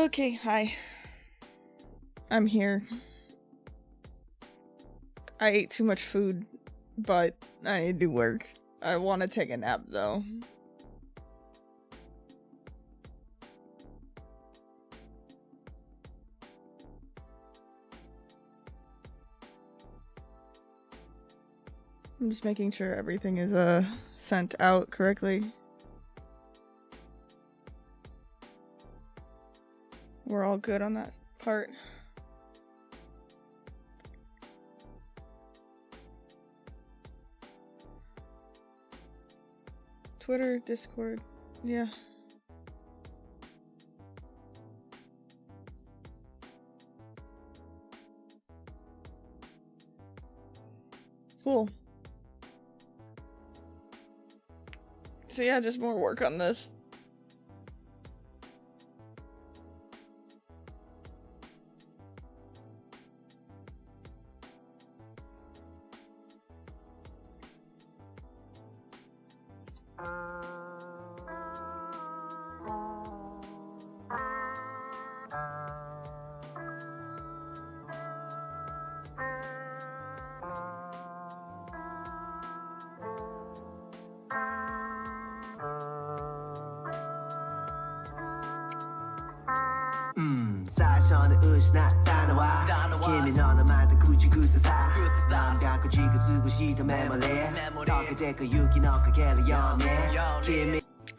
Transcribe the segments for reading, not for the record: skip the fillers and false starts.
Okay, hi. I'm here. I ate too much food, but I need to do work. I want to take a nap, though. I'm just making sure everything is, sent out correctly. We're all good on that part. Twitter, Discord, yeah. Cool. So yeah, just more work on this.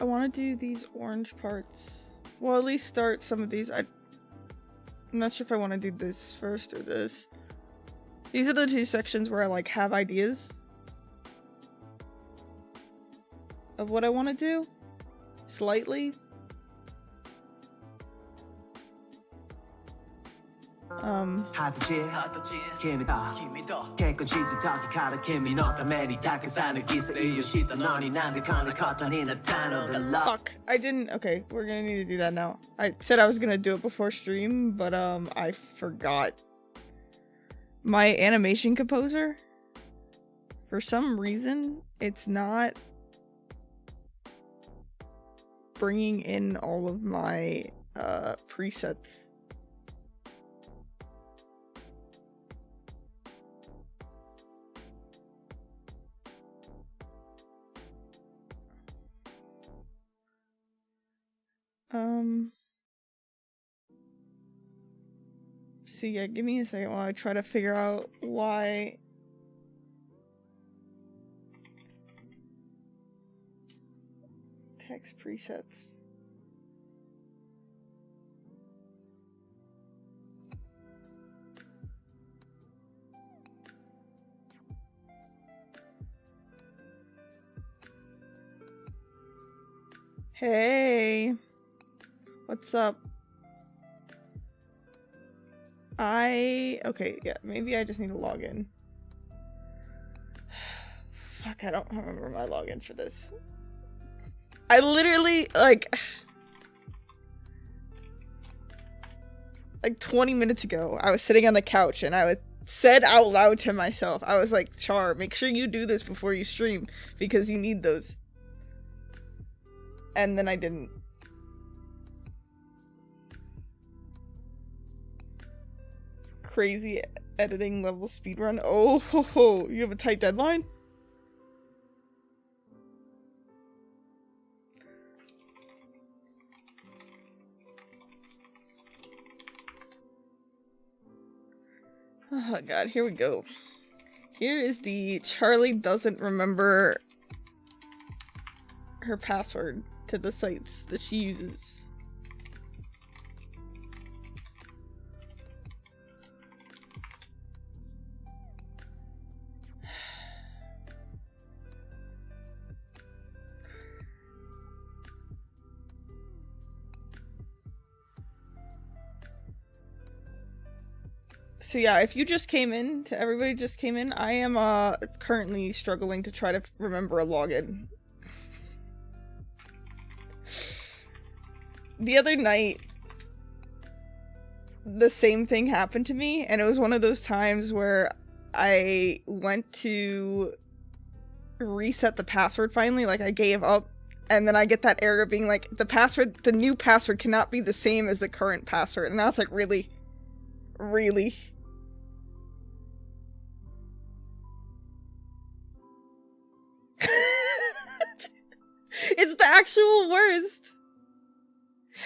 I want to do these orange parts. Well, at least start some of these. I'm not sure if I want to do this first or this. These are the two sections where I like have ideas of what I want to do. Slightly. Fuck, I didn't. Okay, we're gonna need to do that now. I said I was gonna do it before stream, but I forgot. My animation composer, for some reason, it's not bringing in all of my presets. So yeah, give me a second while I try to figure out why. Text presets. Hey, what's up? Okay, yeah, maybe I just need to log in. Fuck, I don't remember my login for this. I literally, like 20 minutes ago, I was sitting on the couch and I said out loud to myself, I was like, Char, make sure you do this before you stream, because you need those. And then I didn't. Crazy editing level speedrun. Oh, ho, ho. You have a tight deadline? Oh god, here we go. Here is the Charlie doesn't remember her password to the sites that she uses. So yeah, if you just came in, everybody just came in, I am currently struggling to try to remember a login. The other night, the same thing happened to me, and it was one of those times where I went to reset the password finally, like I gave up And then I get that error being like, the new password cannot be the same as the current password. And I was like, really? Really? It's the actual worst.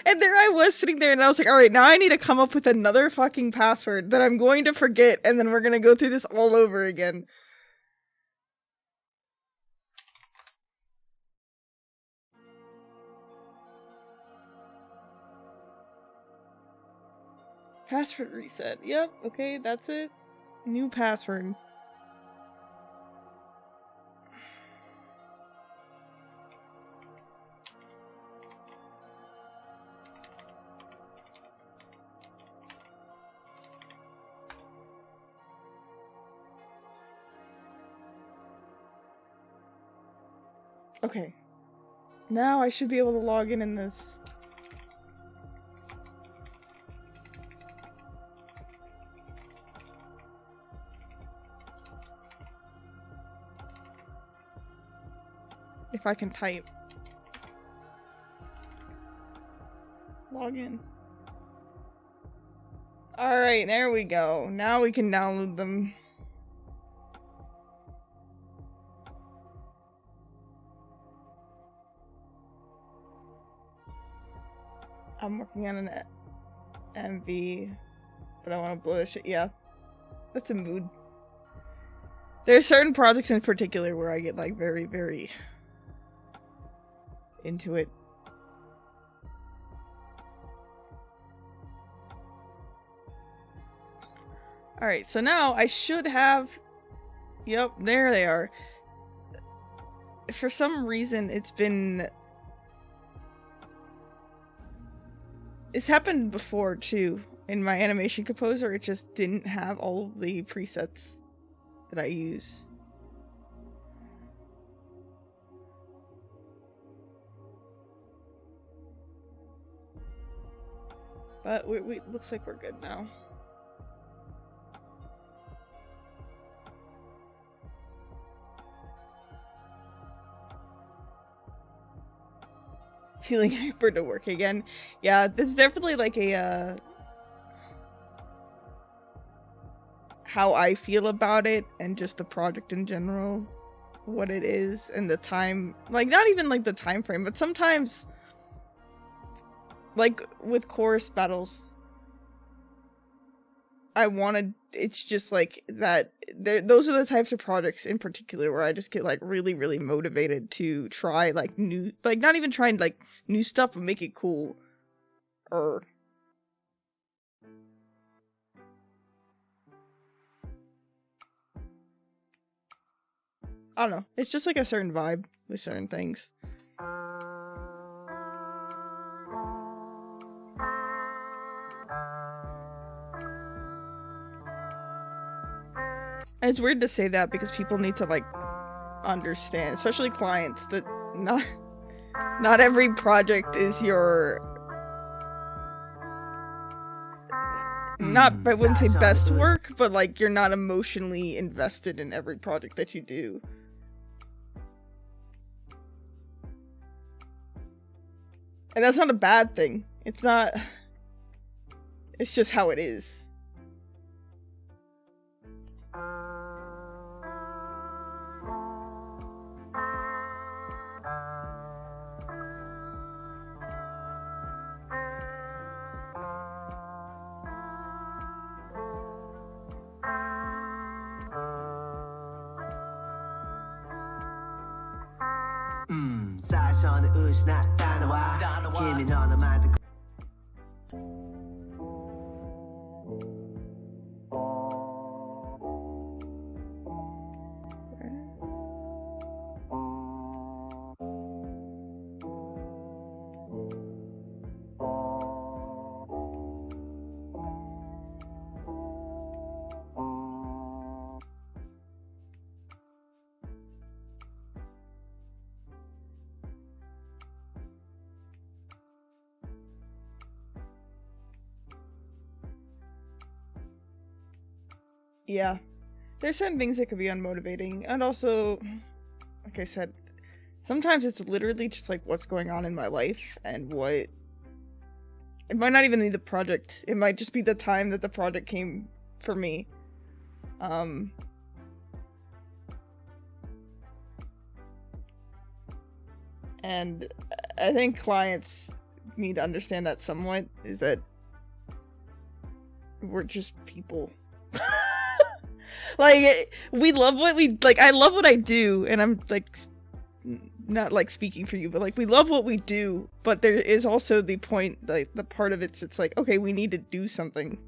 And there I was sitting there and I was like, alright, now I need to come up with another fucking password that I'm going to forget, and then we're gonna go through this all over again. Password reset. Yep, okay, that's it. New password. Okay. Now I should be able to log in this. If I can type. Log in. Alright, there we go. Now we can download them. I'm working on an MV, but I want to blow this shit. Yeah, that's a mood. There's certain projects in particular where I get like very, very into it. Alright, so now I should have... Yep, there they are. For some reason, it's been... It's happened before, too. In my animation composer, it just didn't have all of the presets that I use. But we looks like we're good now. Feeling hyper to work again. Yeah, this is definitely like a how I feel about it and just the project in general, what it is and the time, like not even like the time frame, but sometimes like with chorus battles it's just like that those are the types of projects in particular where I just get like really, really motivated to try like new, like not even trying like new stuff but make it cool. Or I don't know, it's just like a certain vibe with certain things. And it's weird to say that because people need to like understand, especially clients, that not every project is your I wouldn't say best work, but like you're not emotionally invested in every project that you do. And that's not a bad thing. It's not. It's just how it is. Yeah, there's certain things that could be unmotivating, and also, like I said, Sometimes it's literally just like what's going on in my life and what... It might not even be the project. It might just be the time that the project came for me. And I think clients need to understand that somewhat, is that we're just people. Like, we love what we, like, I love what I do, and I'm, like, not, like, speaking for you, but, like, we love what we do, but there is also the point, like, the part of it's like, okay, we need to do something.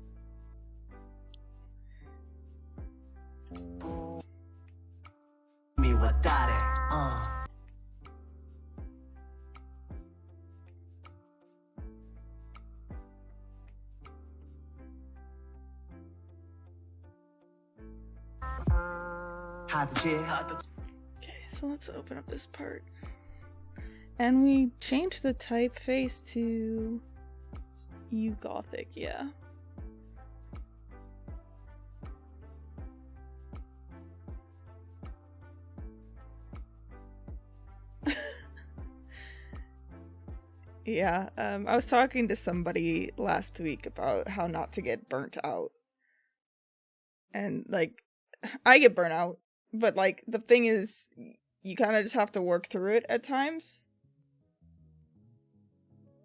Okay, so let's open up this part. And we change the typeface to UGothic, yeah. Yeah, I was talking to somebody last week about how not to get burnt out. And, like, I get burnt out, but, like, the thing is, you kind of just have to work through it at times.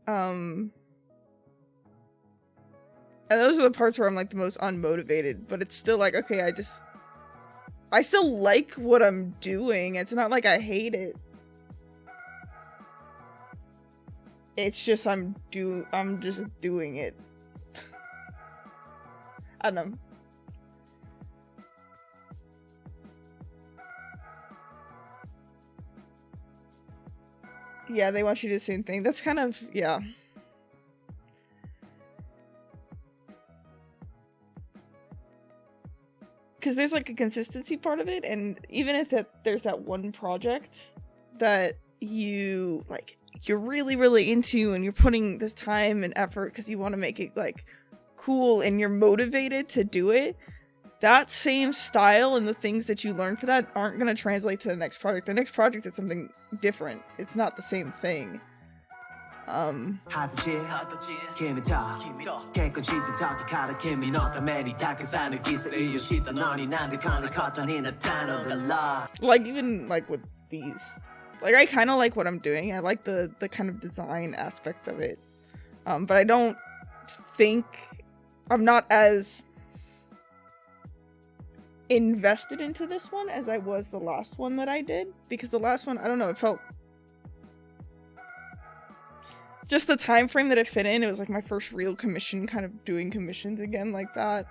And those are the parts where I'm, like, the most unmotivated, but it's still like, okay, I still like what I'm doing. It's not like I hate it. It's just I'm just doing it. I don't know. Yeah, they want you to do the same thing. That's kind of, yeah. Because there's like a consistency part of it, and even if there's that one project that you, like, you're really, really into and you're putting this time and effort because you want to make it, like, cool and you're motivated to do it, that same style and the things that you learn for that aren't going to translate to the next project. The next project is something different. It's not the same thing. Like, even, like, with these. Like, I kind of like what I'm doing. I like the kind of design aspect of it. But I don't think... I'm not as invested into this one as I was the last one that I did. Because the last one, I don't know, it felt... Just the time frame that it fit in, it was like my first real commission, kind of doing commissions again like that.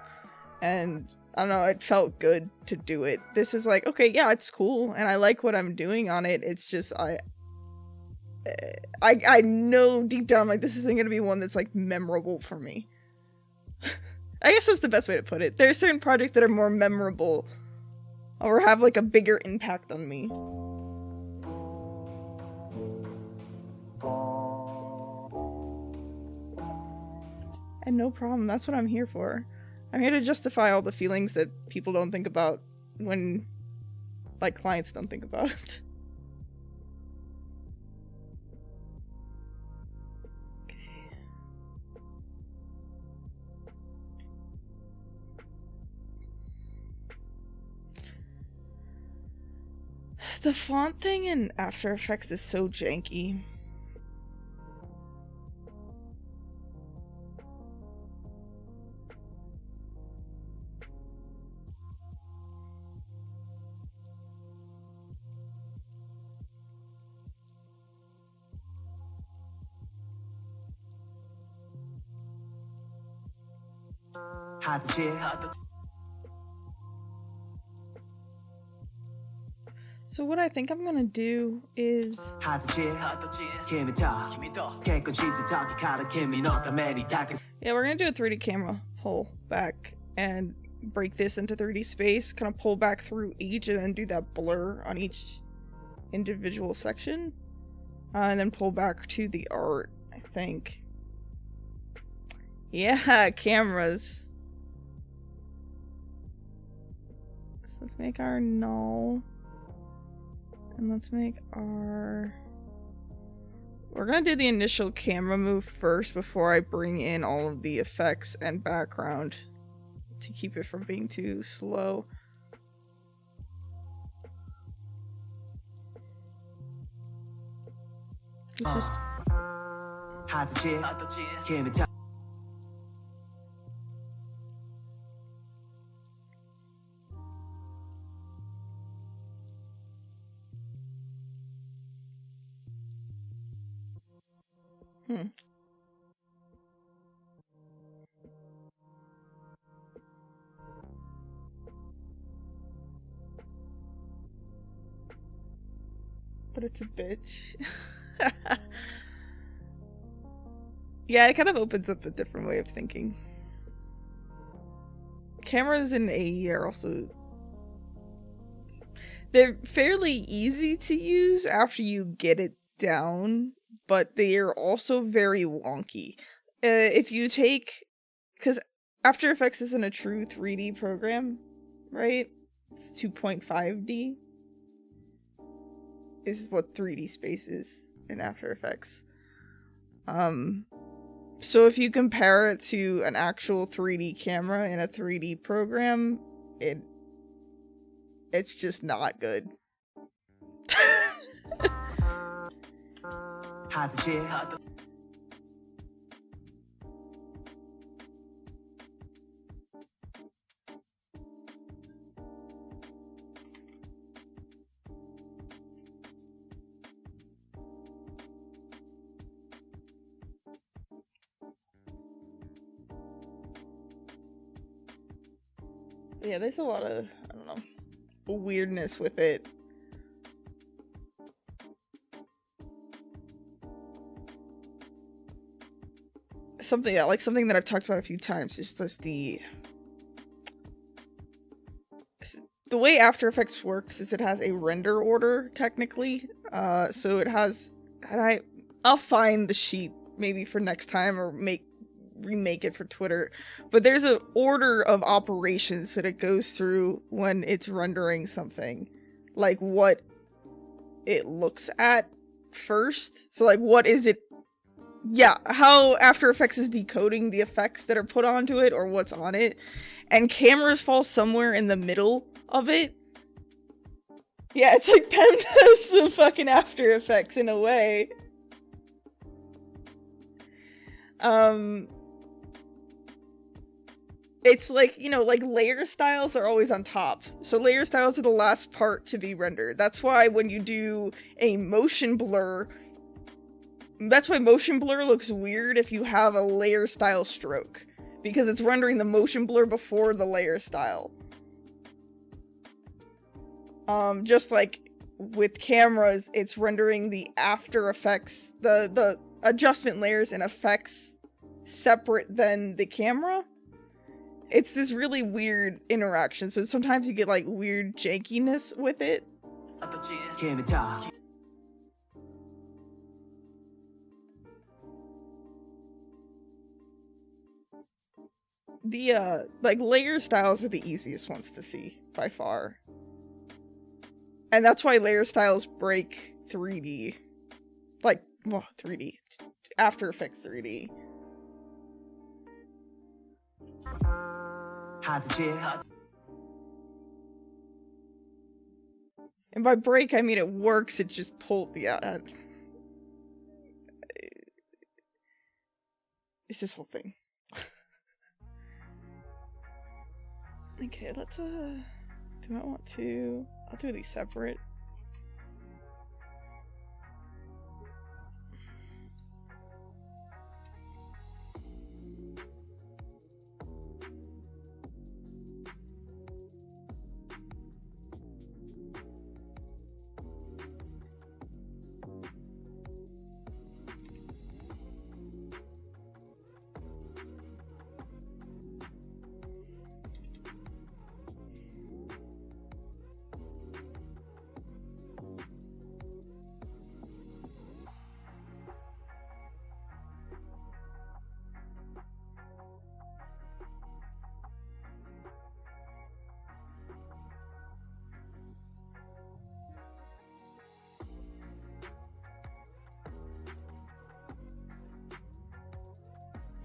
And I don't know, it felt good to do it. This is like, okay, yeah, it's cool, and I like what I'm doing on it. It's just, I know deep down, like, this isn't gonna be one that's, like, memorable for me. I guess that's the best way to put it. There's certain projects that are more memorable, or have, like, a bigger impact on me. And no problem, that's what I'm here for. I'm here to justify all the feelings that people don't think about when, like, clients don't think about. Okay. The font thing in After Effects is so janky. So what I think I'm gonna do is... Yeah, we're gonna do a 3D camera pull back and break this into 3D space, kind of pull back through each and then do that blur on each individual section. And then pull back to the art, I think. Yeah, cameras. So let's make our null. And let's make our... We're gonna do the initial camera move first before I bring in all of the effects and background to keep it from being too slow. This is... But it's a bitch. Yeah, it kind of opens up a different way of thinking. Cameras in AE are also... They're fairly easy to use after you get it down, but they are also very wonky. If you take... Because After Effects isn't a true 3D program, right? It's 2.5D. This is what 3D space is in After Effects. So if you compare it to an actual 3D camera in a 3D program, it's just not good. Yeah, there's a lot of, I don't know, weirdness with it. Something that I've talked about a few times is just the way After Effects works is it has a render order, technically. So it has, and I'll find the sheet maybe for next time or remake it for Twitter, but there's an order of operations that it goes through when it's rendering something, like what it looks at first. So like, what is it? Yeah, how After Effects is decoding the effects that are put onto it or what's on it, and cameras fall somewhere in the middle of it. Yeah, it's like PEMDAS of fucking After Effects in a way. It's like, you know, like layer styles are always on top. So layer styles are the last part to be rendered. That's why when you do a motion blur, that's why motion blur looks weird if you have a layer style stroke. Because it's rendering the motion blur before the layer style. Just like with cameras, it's rendering the After Effects, the adjustment layers and effects separate than the camera. It's this really weird interaction, so sometimes you get like weird jankiness with it. The like layer styles are the easiest ones to see by far. And that's why layer styles break 3D. Like, well, 3D. After Effects 3D. And by break, I mean it works, it just pulled, yeah. It's this whole thing. Okay, let's, do I want to... I'll do these separate.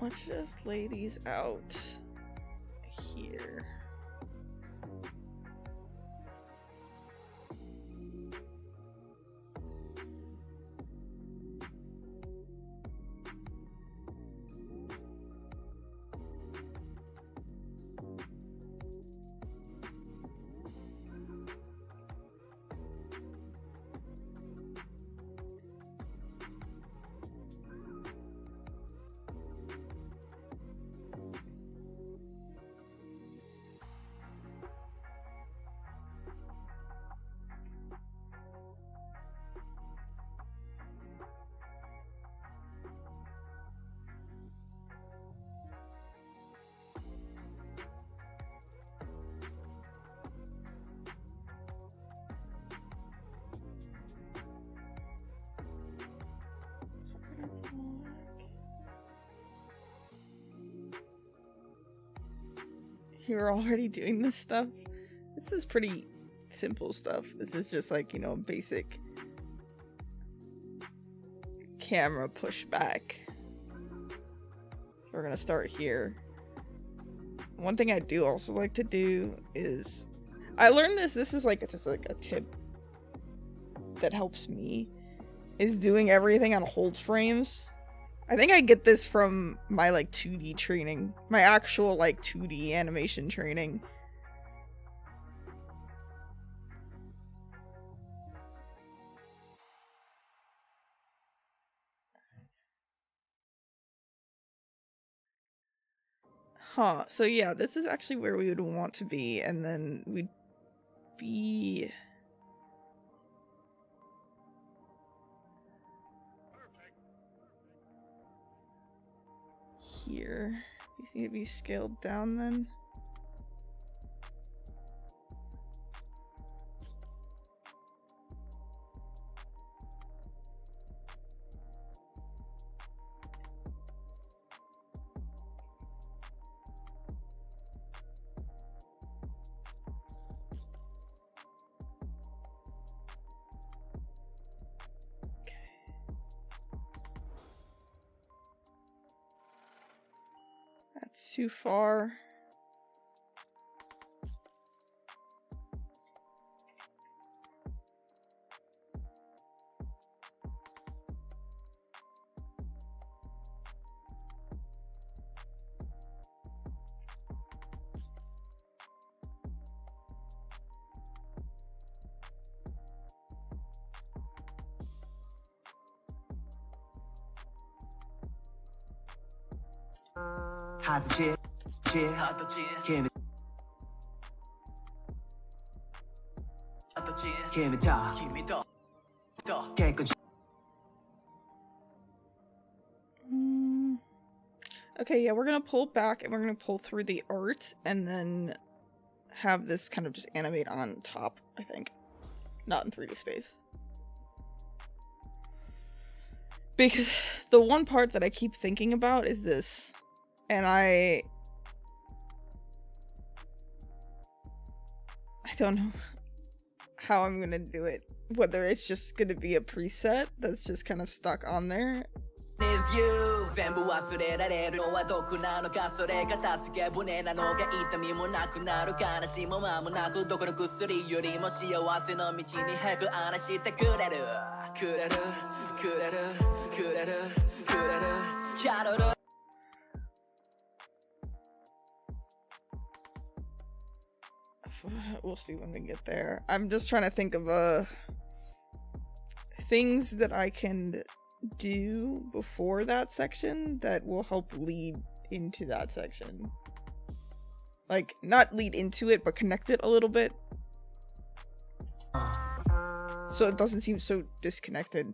let's just lay these out here. You're already doing this stuff? This is pretty simple stuff. This is just like, you know, basic camera pushback. We're gonna start here. One thing I do also like to do is, I learned this is like just like a tip that helps me, is doing everything on hold frames. I think I get this from my like 2D training, my actual like 2D animation training. Huh, so yeah, this is actually where we would want to be, and then we'd be... here. These need to be scaled down then. That's too far. Okay, yeah, we're gonna pull back and we're gonna pull through the art and then have this kind of just animate on top, I think. Not in 3D space. Because the one part that I keep thinking about is this. And I don't know how I'm gonna do it. Whether it's just gonna be a preset that's just kind of stuck on there. 全部忘れられるのは毒なのかそれが助け舟なのか痛みもなくなる悲しみも間もなくどこの薬よりも幸せの道にへくあらしてくれるくれるくれるくれるくれるキャロル We'll see when we get there. I'm just trying to think of things that I can do before that section that will help lead into that section. Like, not lead into it, but connect it a little bit. So it doesn't seem so disconnected.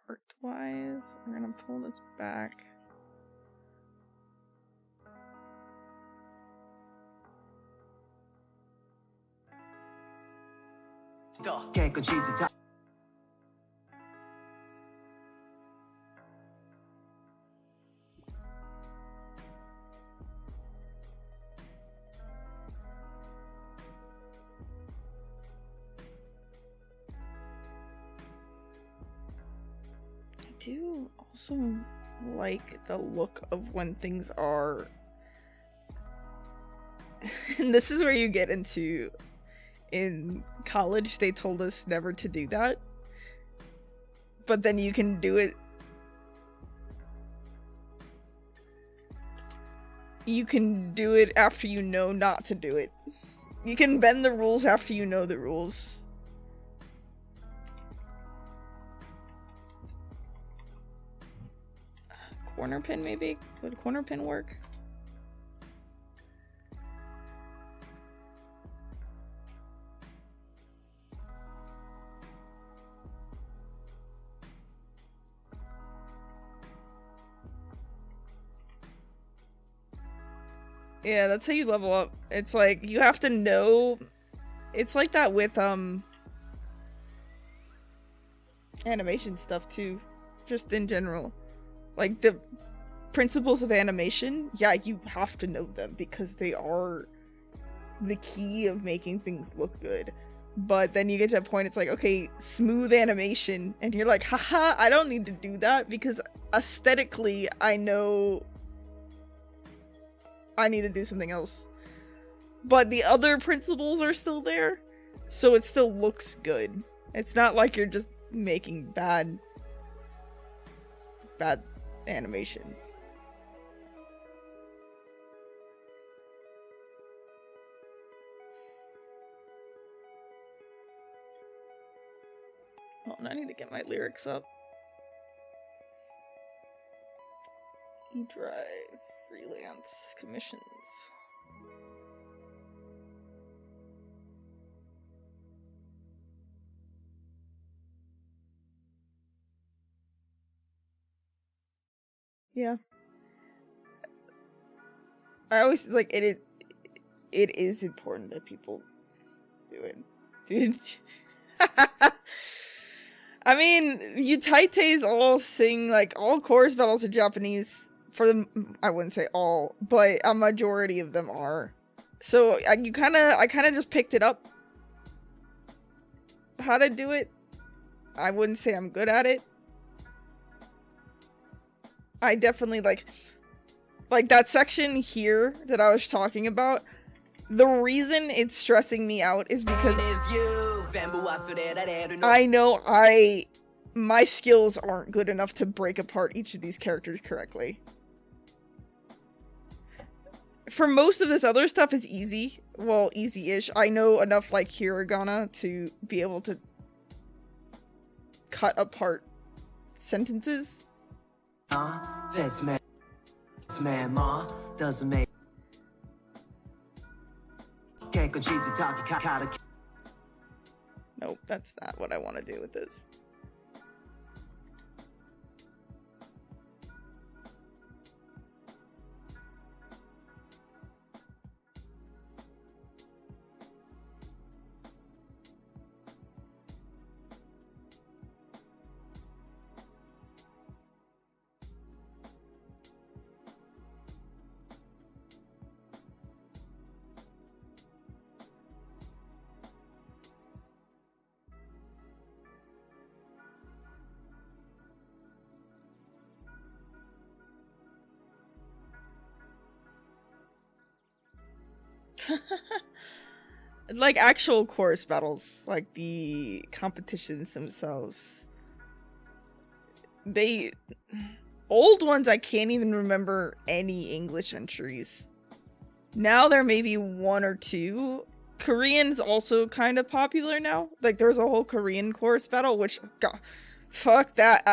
Art-wise, we're gonna pull this back. do also like the look of when things are... And this is where you get into... In college, they told us never to do that. But then you can do it... You can do it after you know not to do it. You can bend the rules after you know the rules. Corner pin, maybe? Would corner pin work? Yeah, that's how you level up. It's like, you have to know... It's like that with, animation stuff, too. Just in general. Like, the principles of animation, yeah, you have to know them, because they are the key of making things look good. But then you get to a point, it's like, okay, smooth animation, and you're like, haha, I don't need to do that, because aesthetically, I know... I need to do something else. But the other principles are still there, so it still looks good. It's not like you're just making bad animation. Oh, and I need to get my lyrics up. E-Drive. Freelance commissions. Yeah. I always like it is important that people do it. Dude. I mean, Utaites all sing, like, all chorus battles are Japanese. For them, I wouldn't say all, but a majority of them are. So I kind of just picked it up. How to do it? I wouldn't say I'm good at it. I definitely like that section here that I was talking about. The reason it's stressing me out is because I know my skills aren't good enough to break apart each of these characters correctly. For most of this other stuff, it's easy. Well, easy-ish. I know enough, like, hiragana to be able to cut apart sentences. Nope, that's not what I want to do with this. Like actual chorus battles, like the competitions themselves. Old ones, I can't even remember any English entries. Now there may be one or two. Korean's also kind of popular now. Like there's a whole Korean chorus battle, which, God, fuck that.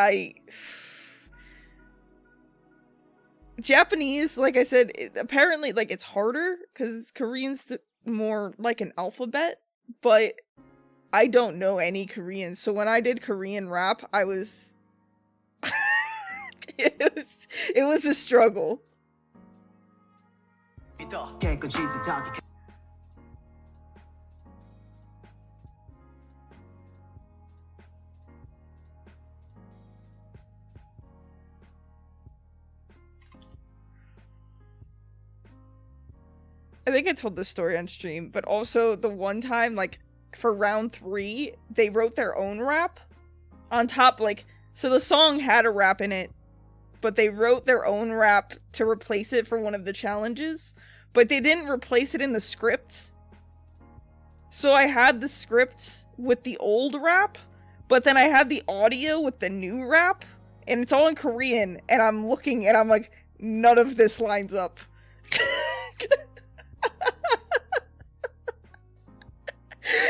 Japanese, like I said, apparently, like, it's harder, because Korean's more like an alphabet, but I don't know any Korean, so when I did Korean rap, I was... it was a struggle. I think I told this story on stream, but also the one time, like, for round 3, they wrote their own rap on top, like, So the song had a rap in it, but they wrote their own rap to replace it for one of the challenges, but they didn't replace it in the script. So I had the script with the old rap, but then I had the audio with the new rap, and it's all in Korean, and I'm looking and I'm like, none of this lines up.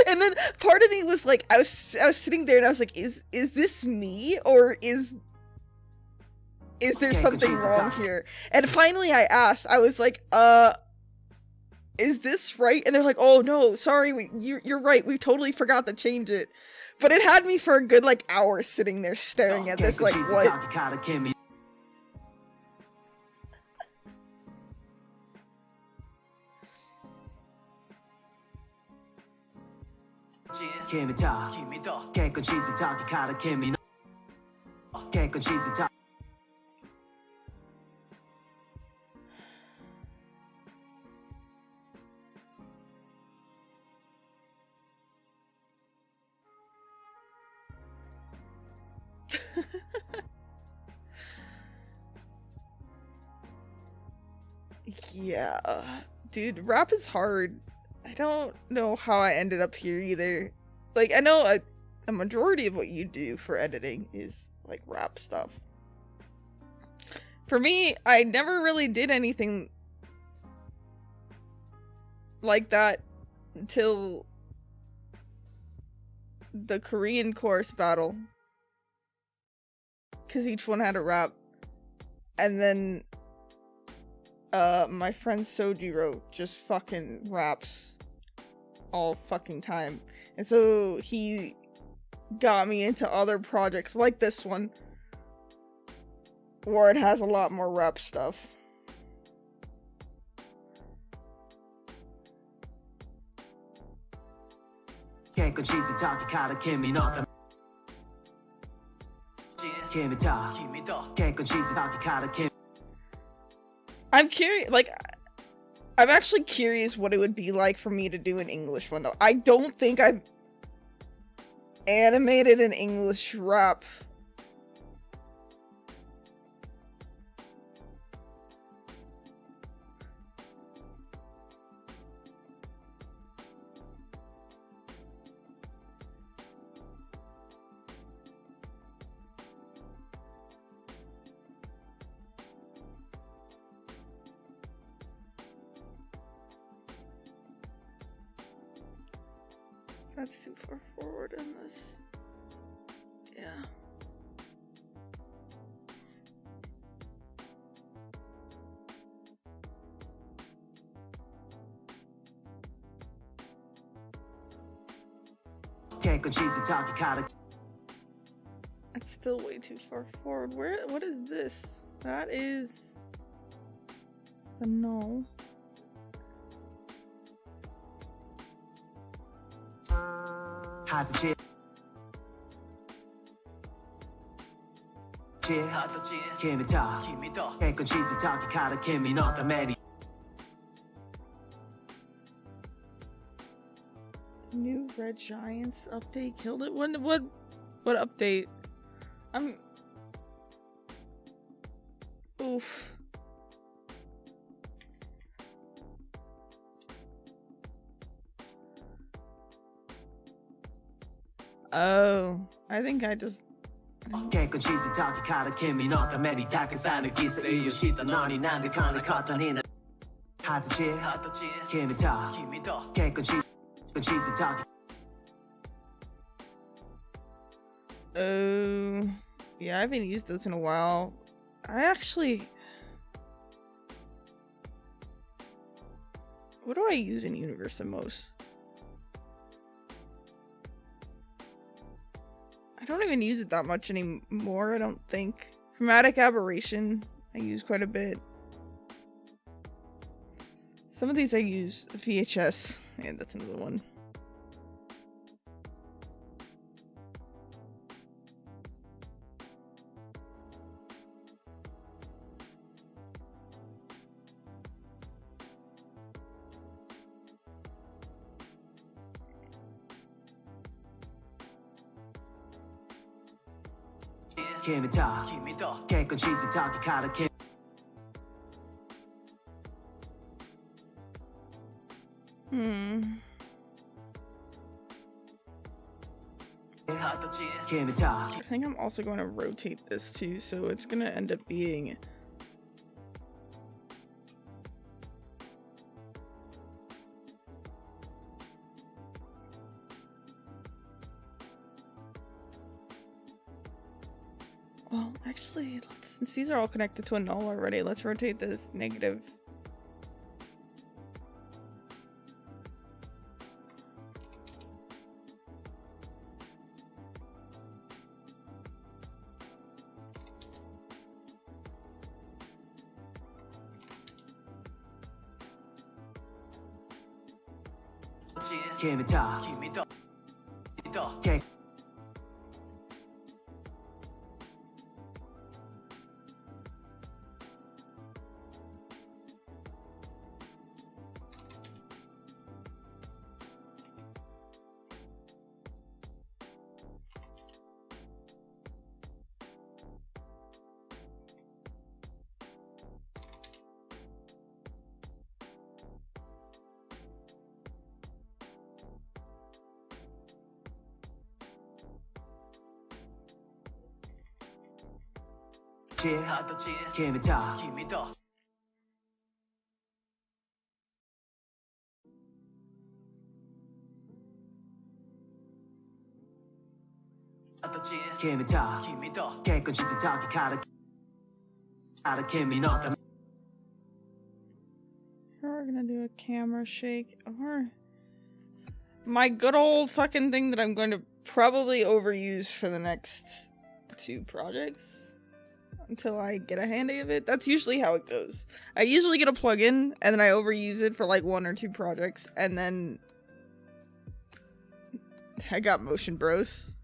And then part of me was like, I was sitting there and I was like, is this me, or is there something wrong here? And finally I asked, I was like, is this right? And they're like, oh no, sorry, you're right, we totally forgot to change it. But it had me for a good like hour sitting there staring at this, like, what? Yeah, dude, rap is hard. I don't know how I ended up here either. Like, I know a majority of what you do for editing is like rap stuff. For me, I never really did anything like that until the Korean chorus battle, because each one had a rap. And then my friend Sojiro just fucking raps all fucking time. And so he got me into other projects like this one, where it has a lot more rap stuff. I'm curious, like, I'm actually curious what it would be like for me to do an English one, though. I don't think I've animated an English rap. That's too far forward in this. Yeah. That's still way too far forward. What is this? That is a no. New Red Giants update killed it. What update? Oof. Oh, I think I just. Oh, yeah, I haven't used those in a while. What do I use in Universe the most? I don't even use it that much anymore, I don't think. Chromatic Aberration, I use quite a bit. Some of these I use VHS, and that's another one. I think I'm also going to rotate this too, so it's gonna end up being well, actually, since these are all connected to a null already, let's rotate this negative. We're gonna do a camera shake, or my good old fucking thing that I'm going to probably overuse for the next 2 projects until I get a handy of it. That's usually how it goes. I usually get a plugin and then I overuse it for like 1 or 2 projects, and then I got Motion Bros.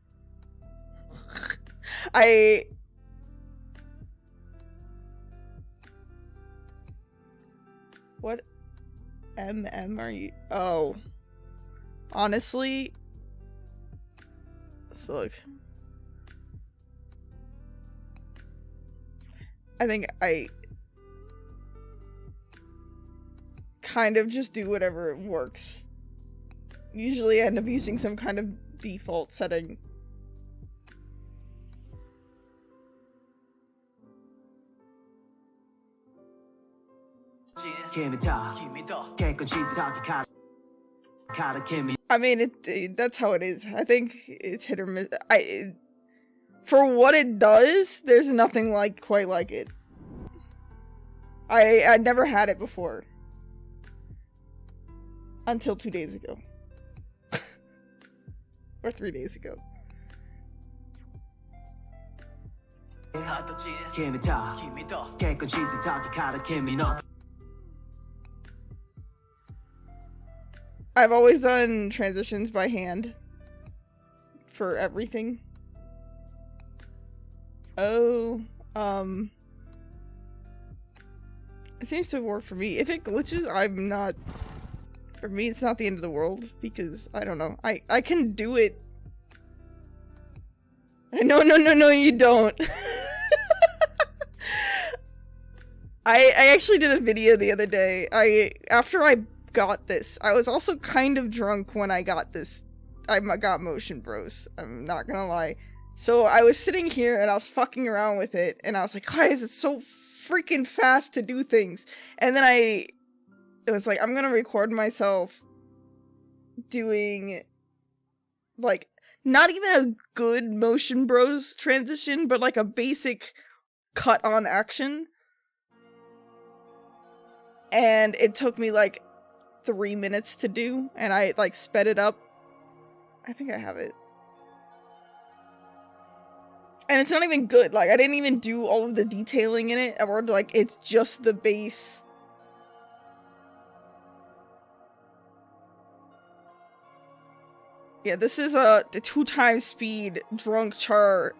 What MM are you? Oh. Honestly, so look. I think I kind of just do whatever works. Usually I end up using some kind of default setting. I mean, that's how it is. I think it's hit or miss. For what it does, there's nothing quite like it. I never had it before. Until 2 days ago. Or 3 days ago. I've always done transitions by hand for everything. Oh, it seems to work for me. If it glitches, I'm not, for me, it's not the end of the world, because, I don't know, I can do it. No, you don't. I actually did a video the other day. After I got this, I was also kind of drunk when I got this. I got Motion Bros. I'm not gonna lie. So I was sitting here and I was fucking around with it, and I was like, guys, it's so freaking fast to do things. And then it was like, I'm gonna record myself doing, like, not even a good Motion Bros transition, but like a basic cut on action. And it took me like 3 minutes to do, and I like sped it up. I think I have it. And it's not even good. Like, I didn't even do all of the detailing in it, or like, it's just the base. Yeah, this is the 2 times speed drunk Char,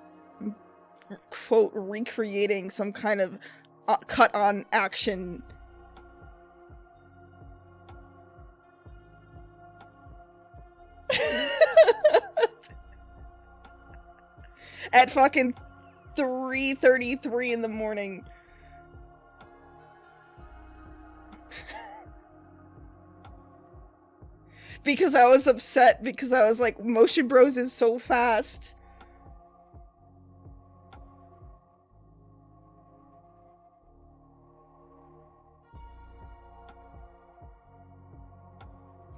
quote, recreating some kind of cut on action. At fucking 3 3:33 in the morning. Because I was upset because I was like, Motion Bros is so fast.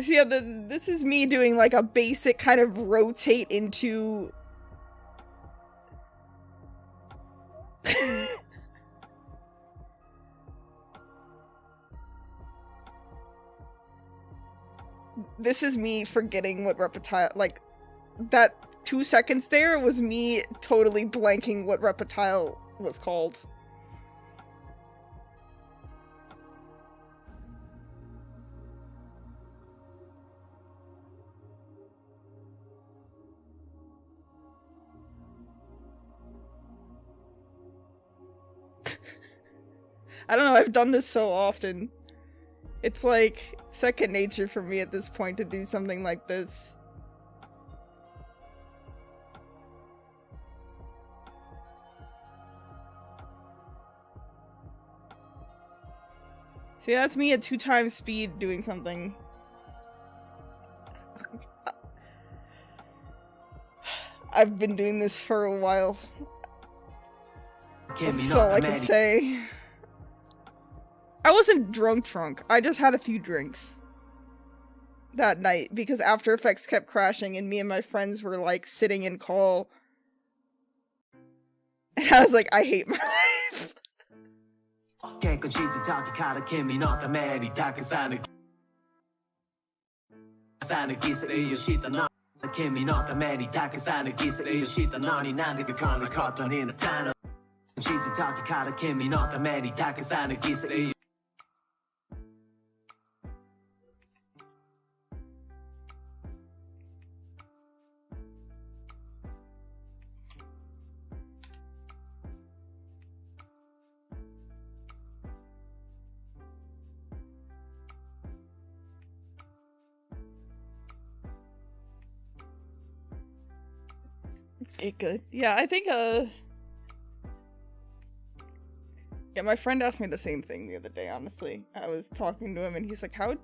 So yeah, this is me doing like a basic kind of rotate into... This is me forgetting what Reptile, like, that 2 seconds there was me totally blanking what Reptile was called. I don't know, I've done this so often. It's like second nature for me at this point to do something like this. See, that's me at 2 times speed doing something. I've been doing this for a while. That's all I can say. I wasn't drunk. I just had a few drinks that night because After Effects kept crashing and me and my friends were like sitting in call. And I was like, I hate my life. Okay, good. Yeah, I think, yeah, my friend asked me the same thing the other day, honestly. I was talking to him and he's like, how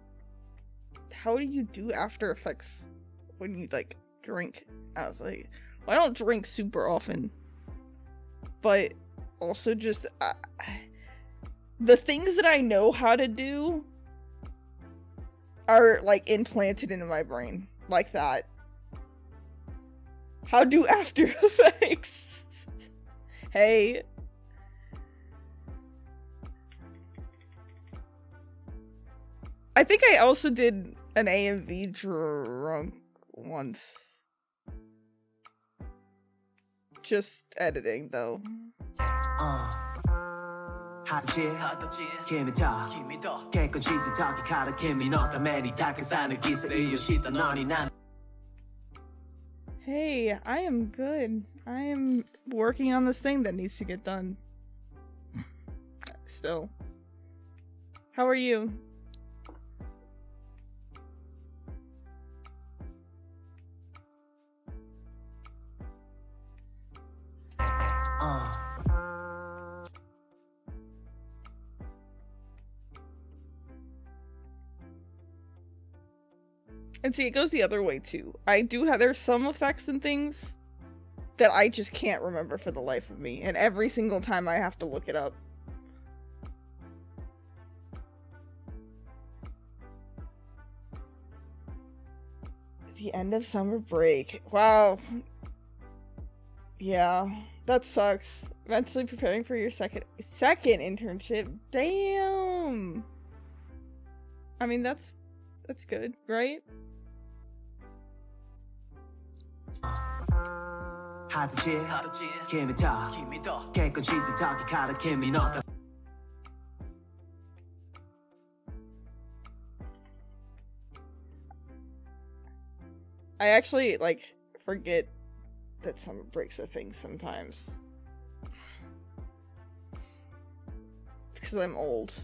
do you do After Effects when you, like, drink? I was like, well, I don't drink super often. But also just, the things that I know how to do are, like, implanted into my brain. Like that. How do After Effects? Hey. I think I also did an AMV drunk once. Just editing, though. Hey, I am good. I am working on this thing that needs to get done. Still. How are you? And see, it goes the other way too. I do have, there's some effects and things that I just can't remember for the life of me, and every single time I have to look it up. The end of summer break. Wow. Yeah, that sucks. Mentally preparing for your second internship. Damn. I mean, that's good, right? I actually, like, forget that summer break's a thing sometimes. It's because I'm old.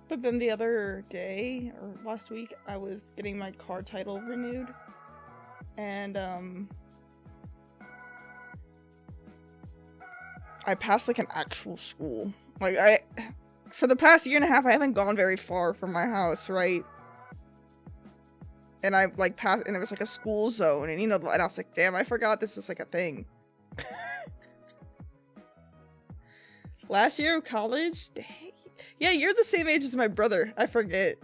But then the other day, or last week, I was getting my car title renewed. And, I passed, like, an actual school. Like, for the past year and a half, I haven't gone very far from my house, right? And I, like, passed, and it was, like, a school zone, and, you know, and I was like, damn, I forgot this is, like, a thing. Last year of college? Dang. Yeah, you're the same age as my brother. I forget.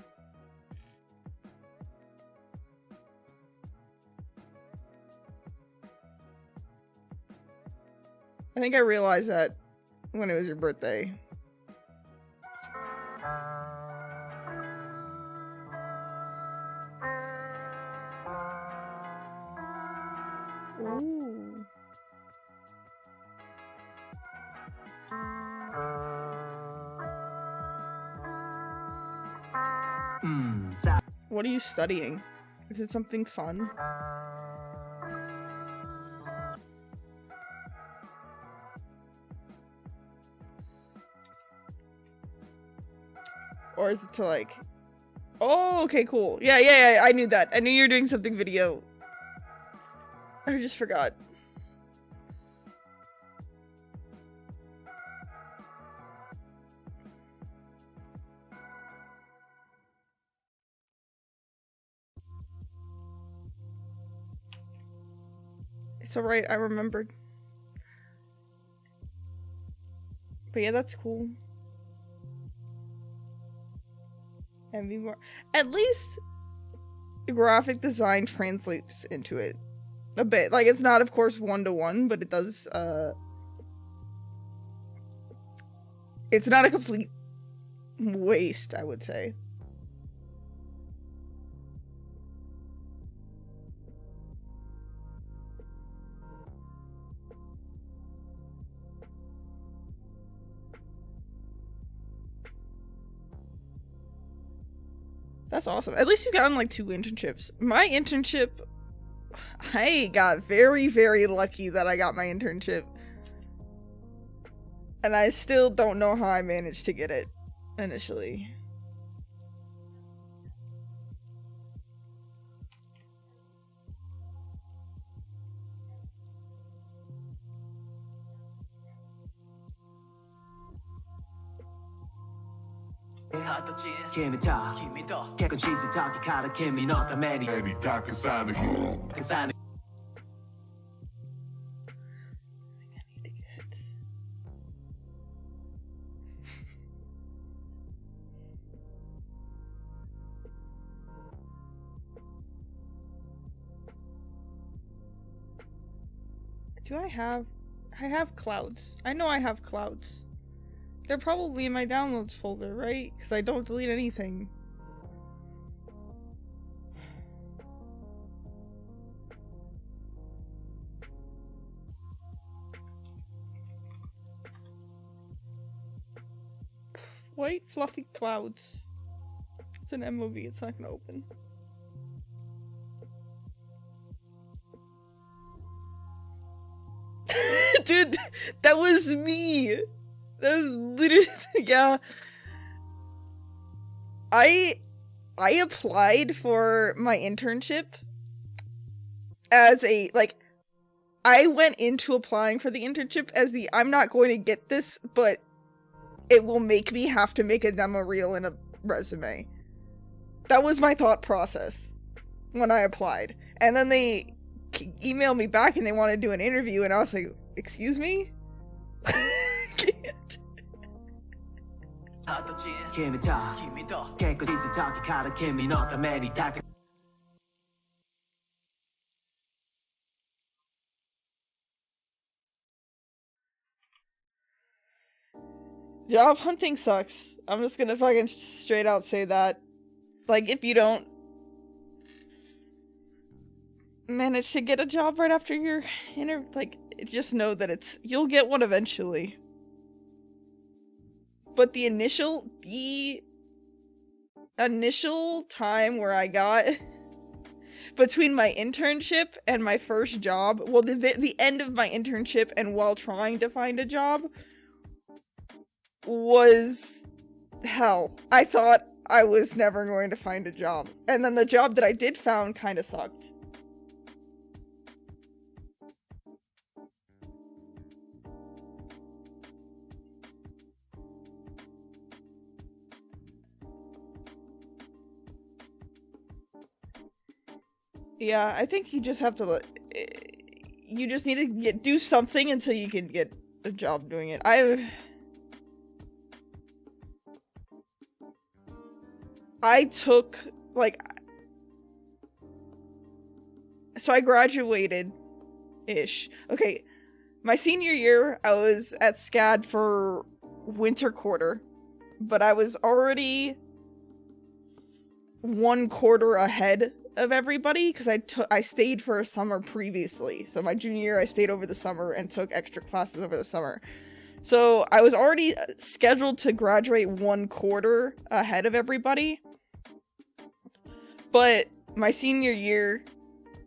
I think I realized that when it was your birthday. Ooh. What are you studying? Is it something fun? Or is it to like... Oh, okay, cool. Yeah, I knew that. I knew you were doing something video. I just forgot. It's alright, I remembered. But yeah, that's cool. And be more. At least graphic design translates into it a bit. Like, it's not, of course, one-to-one, but it does, it's not a complete waste, I would say. That's awesome. At least you've gotten like 2 internships. My internship, I got very, very lucky that I got my internship. And I still don't know how I managed to get it initially. Do I have clouds. I know I have clouds. They're probably in my downloads folder, right? Because I don't delete anything. White fluffy clouds. It's an MOV, it's not gonna open. Dude, that was me! That was literally, yeah. I applied for my internship as a, like, I went into applying for the internship as the, I'm not going to get this, but it will make me have to make a demo reel and a resume. That was my thought process when I applied. And then they emailed me back and they wanted to do an interview, and I was like, excuse me? Job hunting sucks. I'm just gonna fucking straight out say that. Like, if you don't manage to get a job right after your interview, like, just know that you'll get one eventually. But the initial time where I got between my internship and my first job, well, the end of my internship and while trying to find a job was hell. I thought I was never going to find a job. And then the job that I did found kind of sucked. Yeah, I think you just have to, you just need to do something until you can get a job doing it. I took, like, so I graduated-ish. Okay, my senior year, I was at SCAD for winter quarter, but I was already 1 quarter ahead of everybody because I stayed for a summer previously. So my junior year, I stayed over the summer and took extra classes over the summer. So I was already scheduled to graduate 1 quarter ahead of everybody. But my senior year,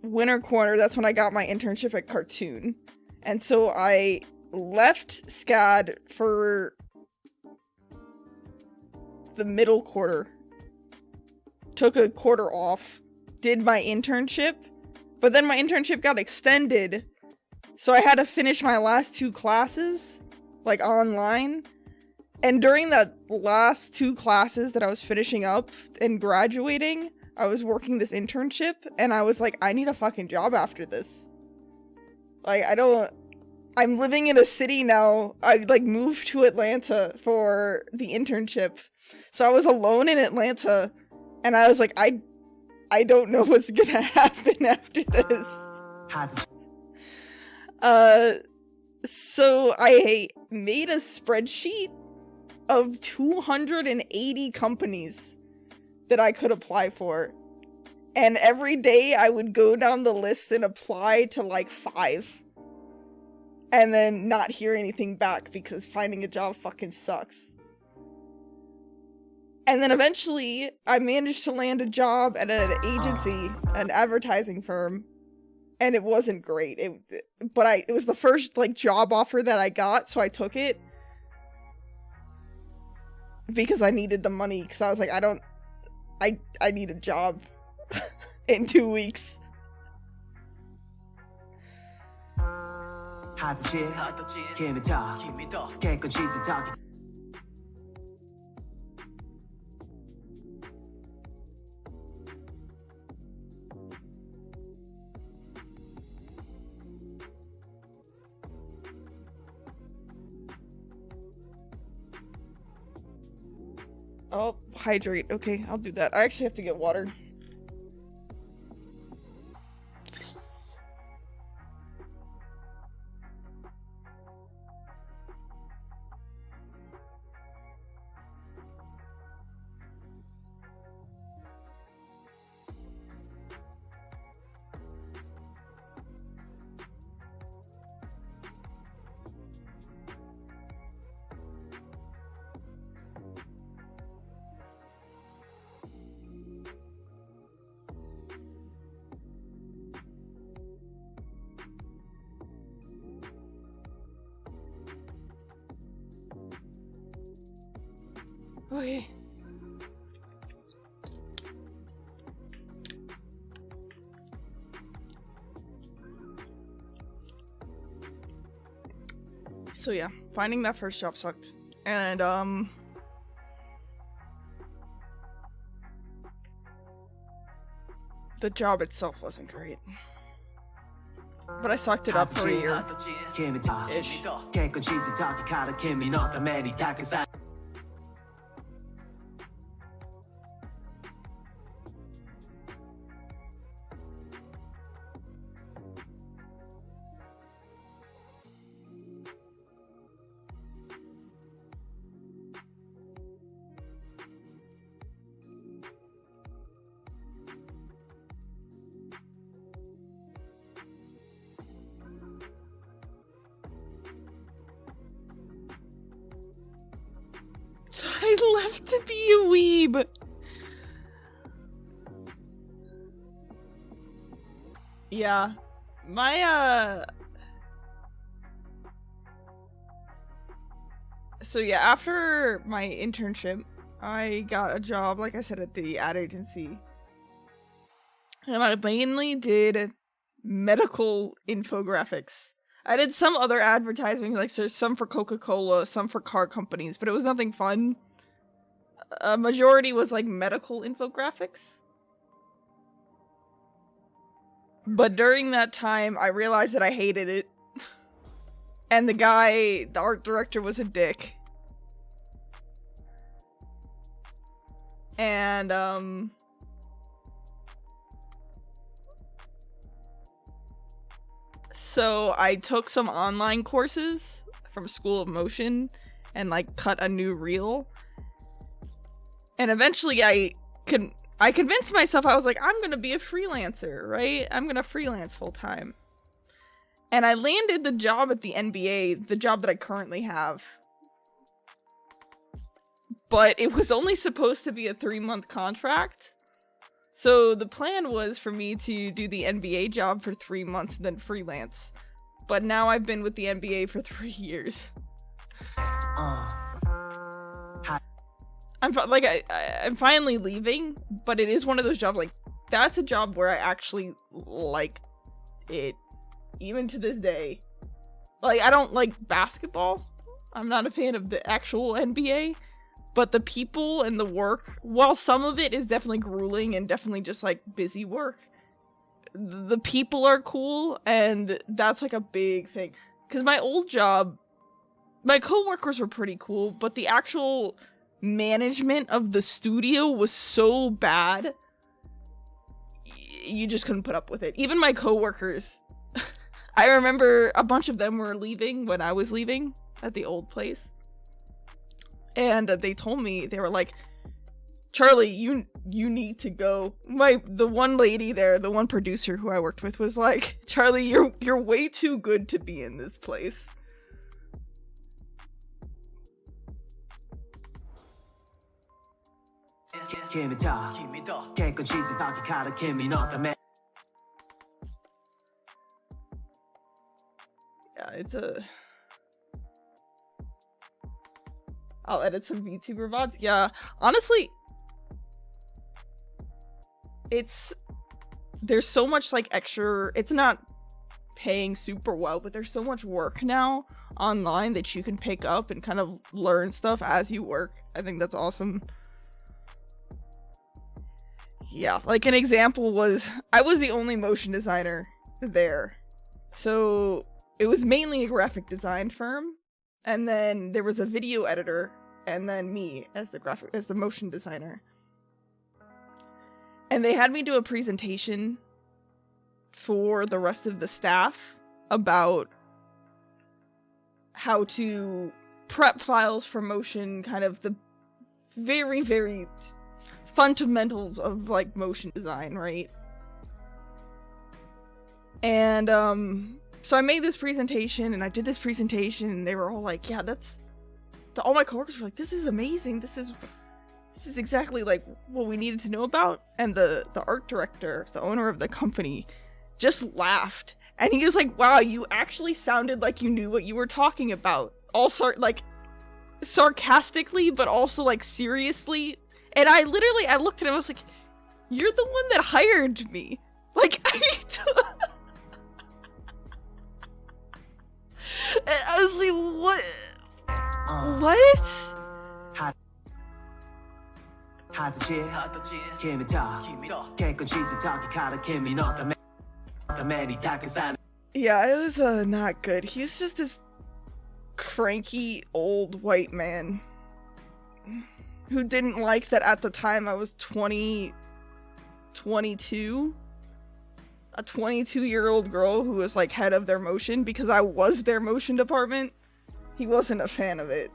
winter quarter, that's when I got my internship at Cartoon. And so I left SCAD for the middle quarter. Took a quarter off. Did my internship. But then my internship got extended. So I had to finish my last 2 classes, like, online. And during that last 2 classes that I was finishing up and graduating, I was working this internship, and I was like, I need a fucking job after this. Like, I'm living in a city now. I, like, moved to Atlanta for the internship. So I was alone in Atlanta, and I was like, I don't know what's gonna happen after this. So I made a spreadsheet of 280 companies that I could apply for. And every day I would go down the list and apply to like 5. And then not hear anything back because finding a job fucking sucks. And then eventually I managed to land a job at an agency, an advertising firm. And it wasn't great. It was the first like job offer that I got, so I took it. Because I needed the money, because I was like, I need a job in 2 weeks. Oh, hydrate. Okay, I'll do that. I actually have to get water. Okay. So yeah, finding that first job sucked. And the job itself wasn't great. But I sucked it up for a year-ish. So I left to be a weeb. Yeah. My, So yeah, after my internship, I got a job, like I said, at the ad agency. And I mainly did medical infographics. I did some other advertising, like there's some for Coca-Cola, some for car companies, but it was nothing fun. A majority was like medical infographics. But during that time, I realized that I hated it. And the art director was a dick. And, so I took some online courses from School of Motion and like cut a new reel. And eventually I convinced myself, I was like, I'm gonna be a freelancer, right? I'm gonna freelance full time. And I landed the job at the NBA, the job that I currently have. But it was only supposed to be a 3-month contract. So the plan was for me to do the NBA job for 3 months and then freelance. But now I've been with the NBA for 3 years. I'm finally leaving, but it is one of those jobs, like, that's a job where I actually like it. Even to this day. Like, I don't like basketball. I'm not a fan of the actual NBA. But the people and the work, while some of it is definitely grueling and definitely just, like, busy work, the people are cool, and that's, like, a big thing. Because my old job, my coworkers were pretty cool, but the actual management of the studio was so bad, you just couldn't put up with it. Even my coworkers, I remember a bunch of them were leaving when I was leaving at the old place. And they told me, they were like, Charlie, you need to go. The one lady there, the one producer who I worked with was like, Charlie, you're way too good to be in this place. Yeah, it's a... I'll edit some VTuber VODs. Yeah, honestly, there's so much like extra, it's not paying super well, but there's so much work now online that you can pick up and kind of learn stuff as you work. I think that's awesome. Yeah, like an example was, I was the only motion designer there. So it was mainly a graphic design firm. And then there was a video editor, and then me as the motion designer. And they had me do a presentation for the rest of the staff about how to prep files for motion, kind of the very, very fundamentals of like motion design, right? And so I made this presentation, and I did this presentation, and they were all like, yeah, all my coworkers were like, this is amazing, this is exactly like what we needed to know about. And the art director, the owner of the company, just laughed, and he was like, wow, you actually sounded like you knew what you were talking about, all like sarcastically but also like seriously. And I looked at him, I was like, you're the one that hired me, like I was like, what? What? Yeah, it was not good. He was just this cranky old white man who didn't like that at the time I was 22. A 22-year-old girl who was like head of their motion, because I was their motion department. He wasn't a fan of it.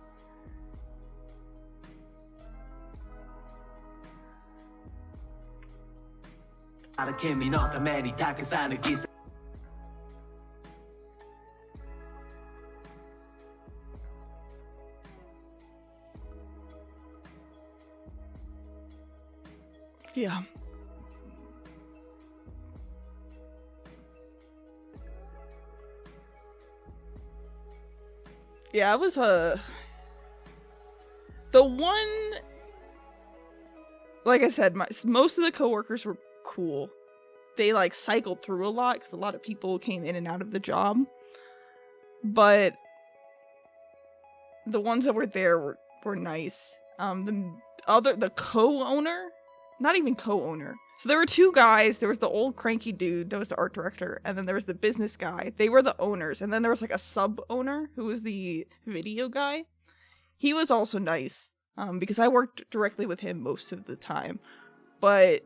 Yeah. Yeah, it was the one like I said, most of the coworkers were cool. They like cycled through a lot because a lot of people came in and out of the job. But the ones that were there were nice. The co-owner, not even co-owner. So there were two guys. There was the old cranky dude that was the art director, and then there was the business guy. They were the owners, and then there was like a sub-owner who was the video guy. He was also nice, because I worked directly with him most of the time. But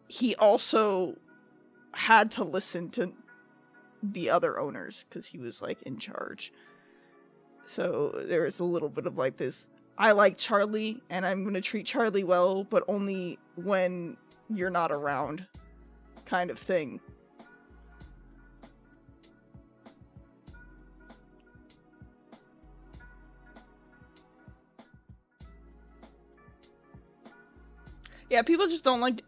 he also had to listen to the other owners because he was like in charge. So there was a little bit of like this, I like Charlie and I'm gonna treat Charlie well, but only when you're not around kind of thing. Yeah, people just don't like,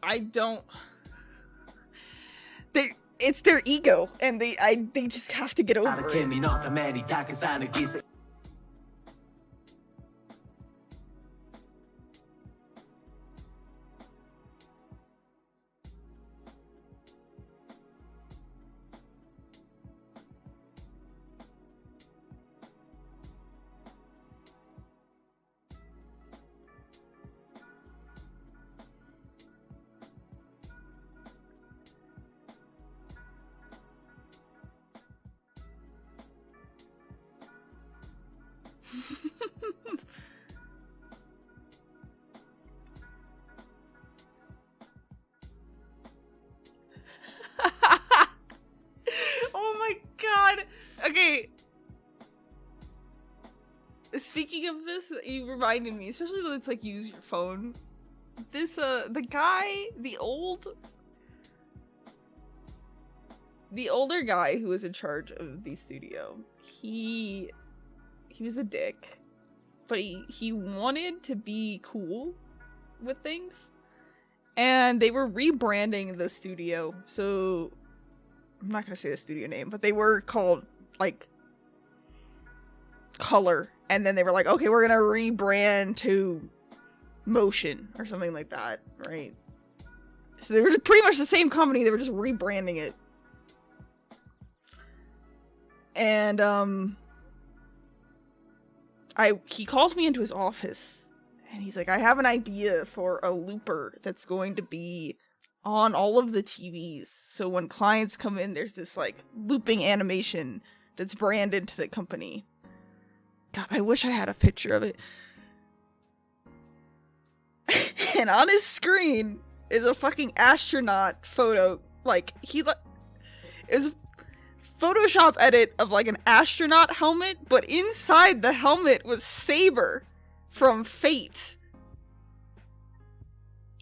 it's their ego, and they just have to get over it. Oh my god. Okay. Speaking of this, you reminded me, especially though it's like use your phone. This the guy, the older guy who was in charge of the studio, he was a dick. But he wanted to be cool with things. And they were rebranding the studio. So I'm not gonna say the studio name, but they were called like Color. And then they were like, okay, we're gonna rebrand to Motion or something like that, right? So they were pretty much the same company, they were just rebranding it. And he calls me into his office and he's like, I have an idea for a looper that's going to be on all of the TVs. So when clients come in, there's this like looping animation that's branded to the company. God, I wish I had a picture of it. And on his screen is a fucking astronaut photo. Like, it was a Photoshop edit of like an astronaut helmet, but inside the helmet was Saber from Fate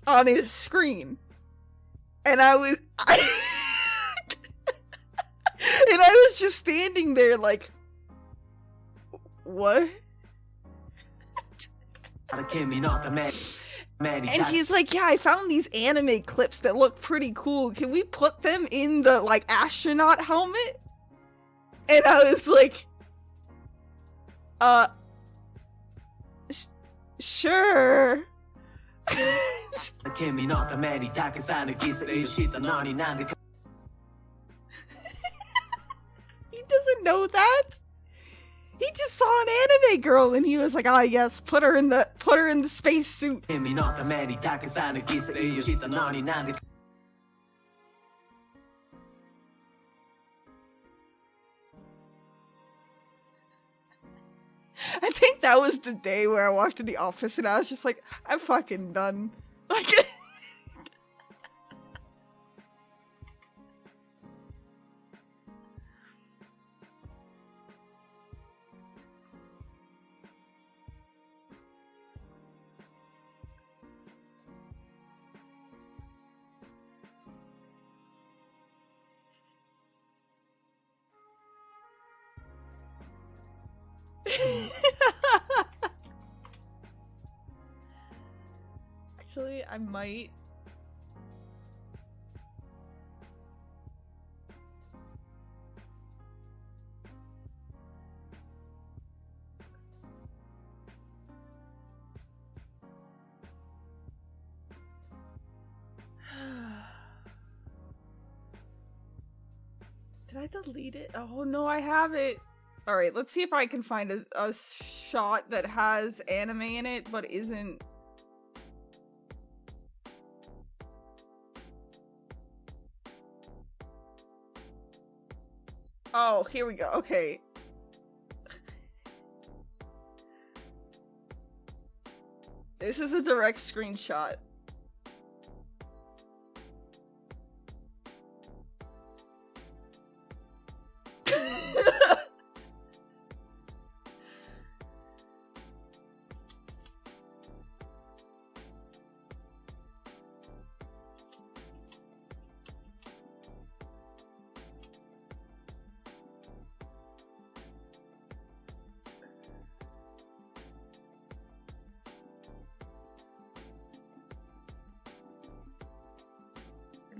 on his screen. And I was just standing there like, what? And he's like, yeah, I found these anime clips that look pretty cool. Can we put them in the like astronaut helmet? And I was like, sure. He doesn't know that. He just saw an anime girl and he was like, ah, yes, put her in the space suit. I think that was the day where I walked in the office and I was just like, I'm fucking done. Like, actually, I might. I delete it? Oh no, I have it. Alright, let's see if I can find a shot that has anime in it, but isn't... Oh, here we go. Okay. This is a direct screenshot.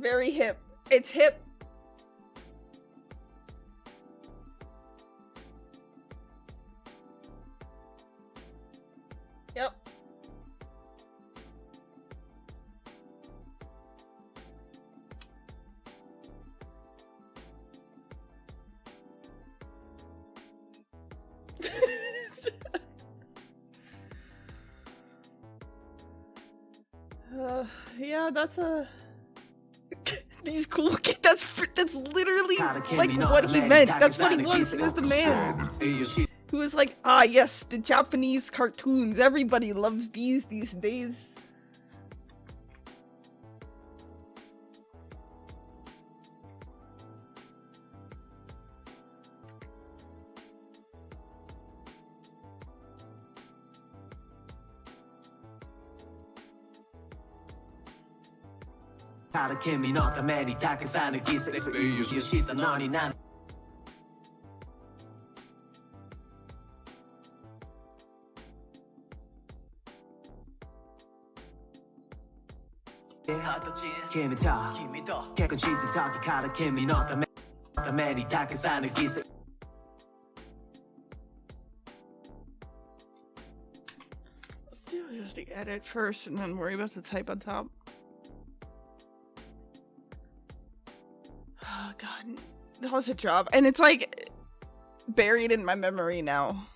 Very hip. It's hip. Yep. Yeah, that's a... These cool kids, that's literally like what he meant. That's what he was. He was the man who was like, ah yes, the Japanese cartoons. Everybody loves these days. Let's do just the edit first and then worry about the type on top. Oh god, that was a job, and it's like buried in my memory now.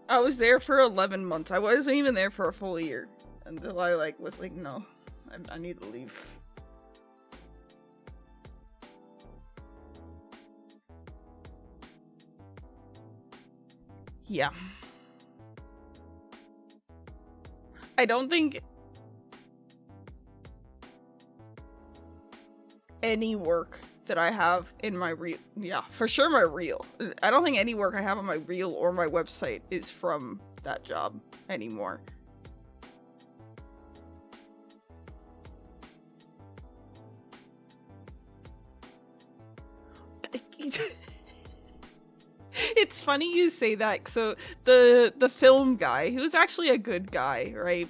I was there for 11 months. I wasn't even there for a full year until I like was like, no, I need to leave. Yeah. I don't think any work that I have in my reel, yeah, for sure my reel. I don't think any work I have on my reel or my website is from that job anymore. It's funny you say that. So the film guy, who's actually a good guy, right?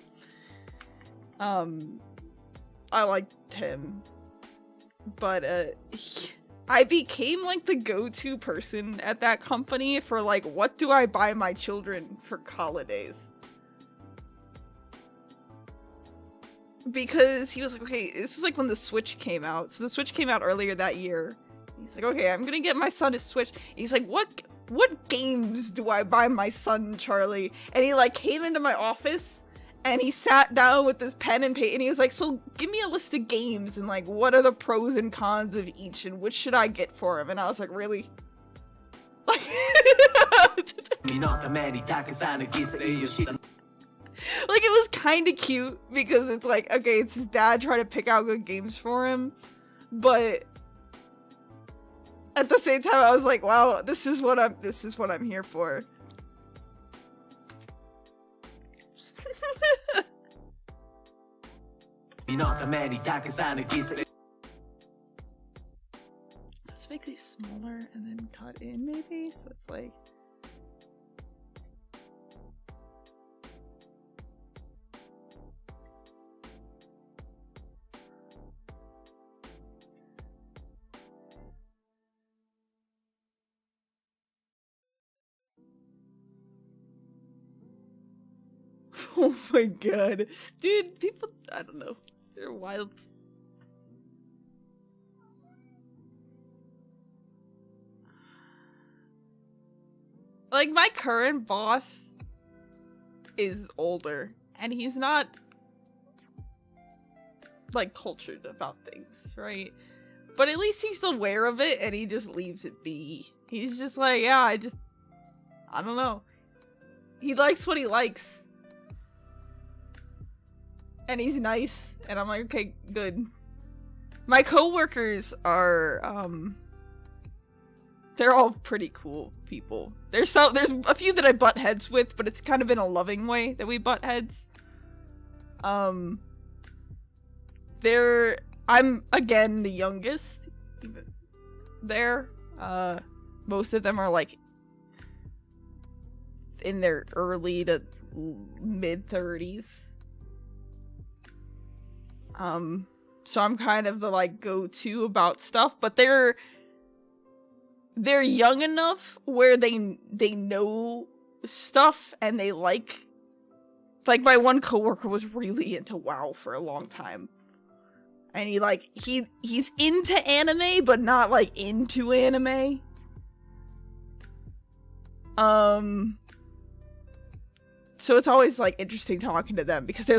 I liked him, but I became like the go-to person at that company for like, what do I buy my children for holidays? Because he was like, okay, this is like when the Switch came out. So the Switch came out earlier that year. He's like, okay, I'm gonna get my son a Switch. He's like, what games do I buy my son, Charlie? And he like came into my office and he sat down with his pen and paper and he was like, so give me a list of games and like, what are the pros and cons of each and which should I get for him? And I was like, really? Like, like, it was kind of cute because it's like, okay, it's his dad trying to pick out good games for him, but at the same time, I was like, wow, this is what I'm here for. Let's make these smaller and then cut in, maybe, so it's like. Oh my god. Dude, people, I don't know. They're wild. Like, my current boss is older, and he's not, like, cultured about things, right? But at least he's aware of it, and he just leaves it be. He's just like, yeah, I don't know. He likes what he likes. And he's nice, and I'm like, okay, good. My coworkers are, they're all pretty cool people. There's a few that I butt heads with, but it's kind of in a loving way that we butt heads. I'm again the youngest there. Most of them are like in their early to mid 30s. So I'm kind of the like go-to about stuff, but they're young enough where they know stuff and they like my one coworker was really into WoW for a long time. And he's into anime but not like into anime. So it's always like interesting talking to them because there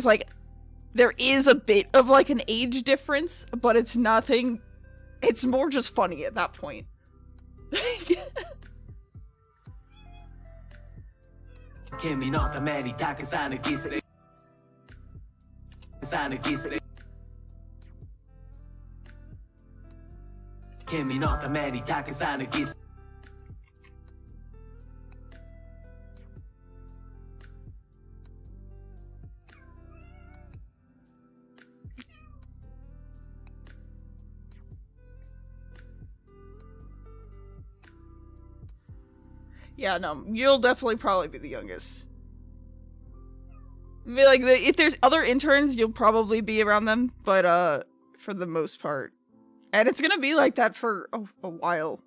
is a bit of like an age difference, but it's nothing. It's more just funny at that point. Yeah, no, you'll definitely probably be the youngest. I mean, like, if there's other interns, you'll probably be around them, but, for the most part. And it's gonna be like that for a while.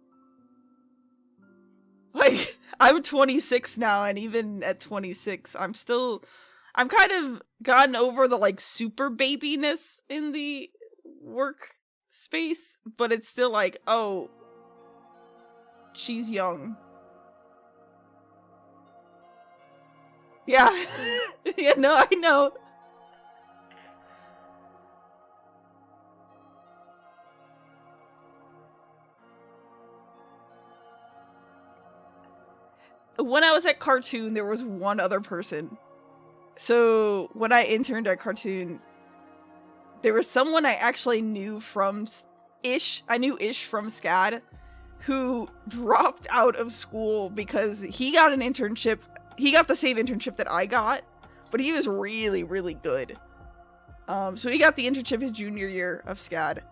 Like, I'm 26 now, and even at 26, I'm kind of gotten over the, like, super babiness in the work space, but it's still like, oh, she's young. Yeah. Yeah, no, I know. When I was at Cartoon, there was one other person. So, when I interned at Cartoon, there was someone I actually knew from Ish. I knew Ish from SCAD, who dropped out of school because he got an internship. He got the same internship that I got, but he was really, really good. So he got the internship his junior year of SCAD.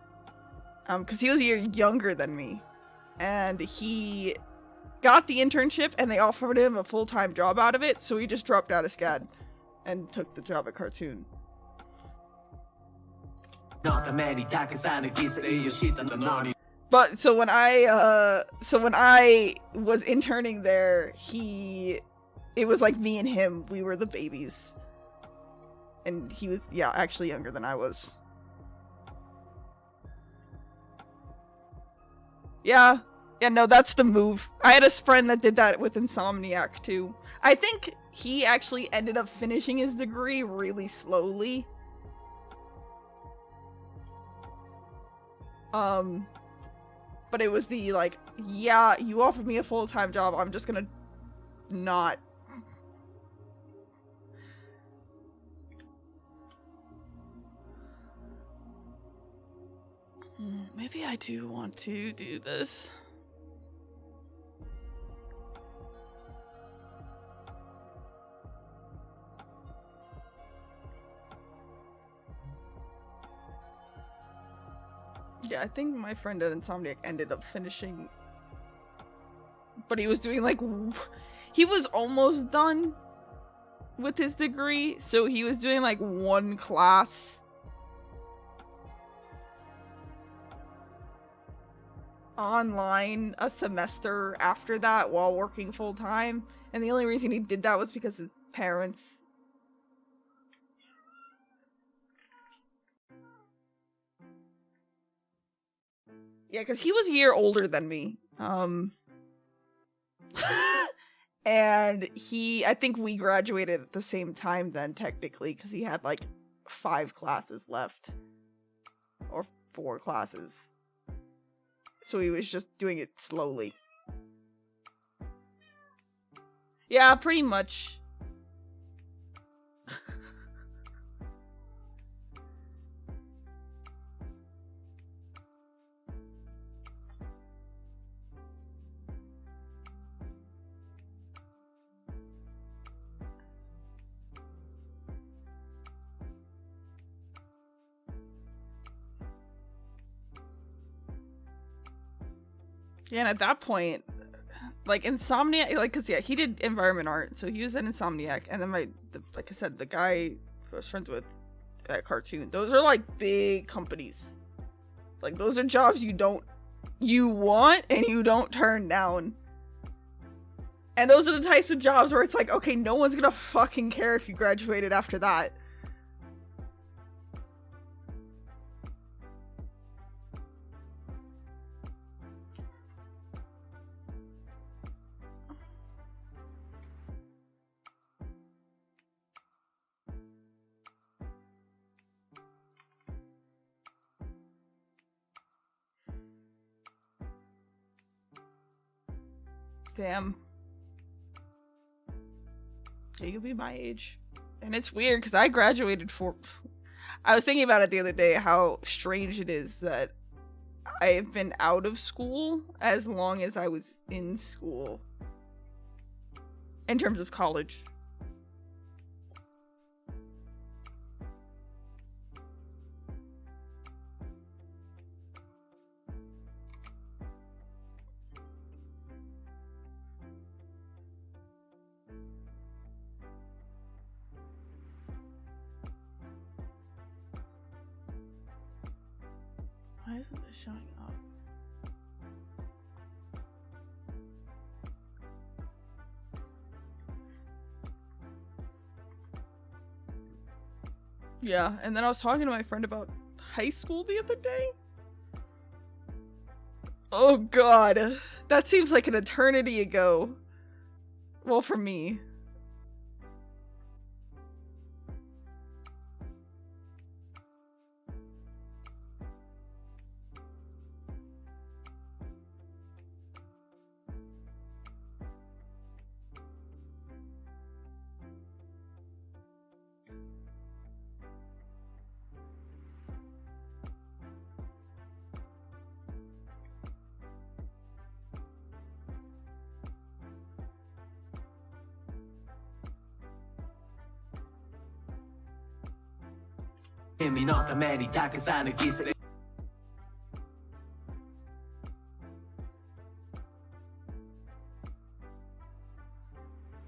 Because he was a year younger than me. And he got the internship, and they offered him a full-time job out of it, so he just dropped out of SCAD and took the job at Cartoon. But so when I was interning there, it was like me and him, we were the babies. And he was, yeah, actually younger than I was. Yeah. Yeah, no, that's the move. I had a friend that did that with Insomniac, too. I think he actually ended up finishing his degree really slowly. But it was the, like, yeah, you offered me a full-time job, I'm just gonna not. Maybe I do want to do this. Yeah, I think my friend at Insomniac ended up finishing, but he was doing like, he was almost done with his degree, so he was doing like one class online a semester after that while working full-time, and the only reason he did that was because his parents Yeah, because he was a year older than me. And I think we graduated at the same time then, technically, because he had like 5 classes left. Or 4 classes. So he was just doing it slowly. Yeah, pretty much. Yeah, and at that point, like Insomniac, like, cause yeah, he did environment art, so he was an Insomniac, and then like I said, the guy I was friends with at Cartoon, those are like big companies. Like, those are jobs you want and you don't turn down. And those are the types of jobs where it's like, okay, no one's gonna fucking care if you graduated after that. Damn. Yeah, you'll be my age. And it's weird, because I graduated I was thinking about it the other day, how strange it is that I've been out of school as long as I was in school. In terms of college. Why isn't this showing up? Yeah, and then I was talking to my friend about high school the other day. Oh god, that seems like an eternity ago. Well, for me.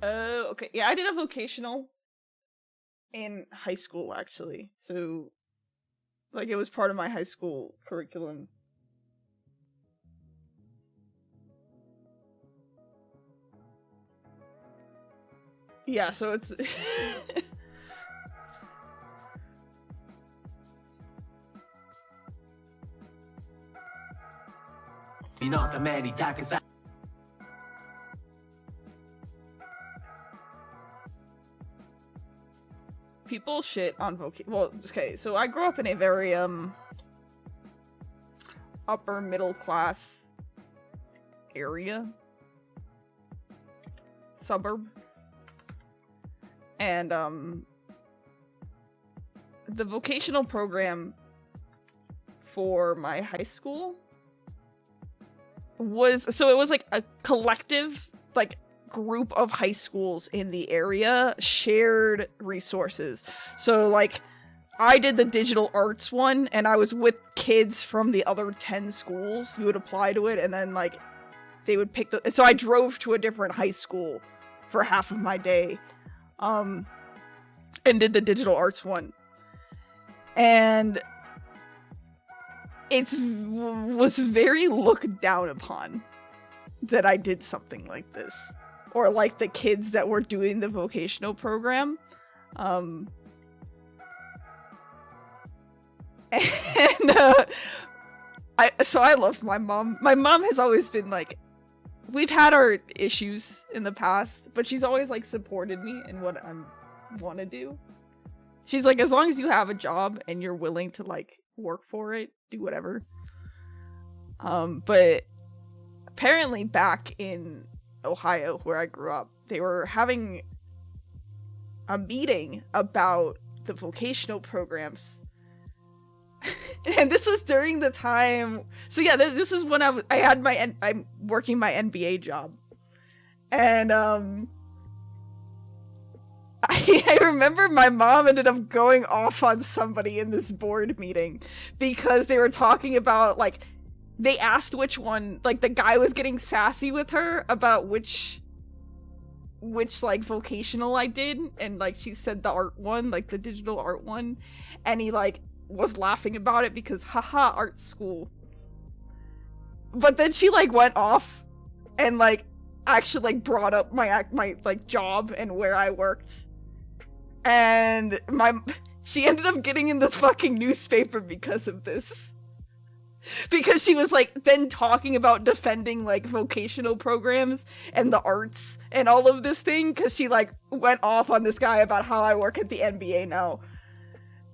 Oh, okay. Yeah, I did a vocational in high school, actually. So, like, it was part of my high school curriculum. Yeah, so it's... People shit on well, okay, so I grew up in a very, upper middle class area. Suburb. And, the vocational program for my high school so it was like a collective, like, group of high schools in the area shared resources. So, like, I did the digital arts one, and I was with kids from the other 10 schools. You would apply to it, and then, like, they would pick so I drove to a different high school for half of my day, and did the digital arts one. And it was very looked down upon that I did something like this. Or like the kids that were doing the vocational program. And I love my mom. My mom has always been like, we've had our issues in the past, but she's always like supported me in what I want to do. She's like, as long as you have a job and you're willing to like work for it, do whatever. But apparently back in Ohio where I grew up, they were having a meeting about the vocational programs. And this was during the time, so yeah, this is when I'm working my NBA job, and I remember my mom ended up going off on somebody in this board meeting because they were talking about, like, they asked which one, like, the guy was getting sassy with her about which like vocational I did, and like she said the art one, like the digital art one, and he like was laughing about it because haha, art school. But then she like went off and like actually like brought up my like job and where I worked, and she ended up getting in the fucking newspaper because of this, because she was like then talking about defending like vocational programs and the arts and all of this thing, because she like went off on this guy about how I work at the NBA now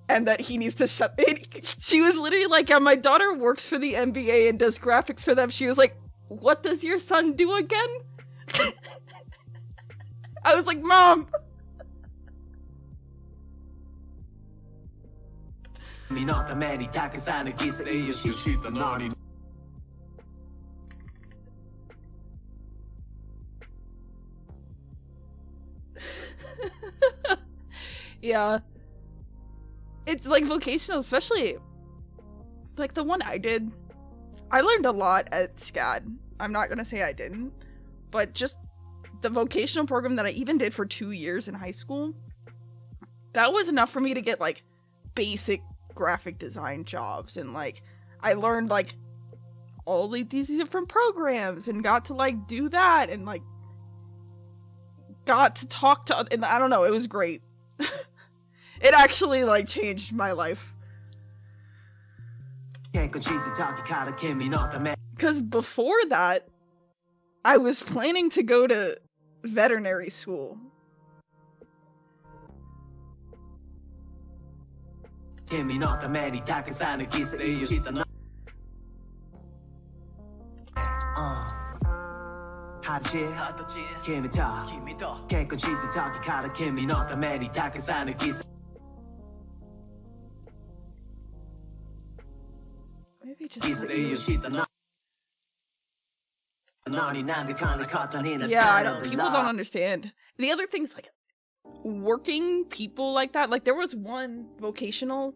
and that he needs to shut it. She was literally like, yeah, my daughter works for the NBA and does graphics for them. She was like, what does your son do again? I was like, Mom. Yeah. It's like vocational, especially like the one I did. I learned a lot at SCAD. I'm not gonna say I didn't, but just the vocational program that I even did for 2 years in high school, that was enough for me to get like basic graphic design jobs, and like I learned like all these different programs and got to like do that, and like got to talk to, and I don't know, it was great. It actually like changed my life. Because before that, I was planning to go to veterinary school. Maybe just yeah, I don't, people don't understand. The other things, like working people like that, like there was one vocational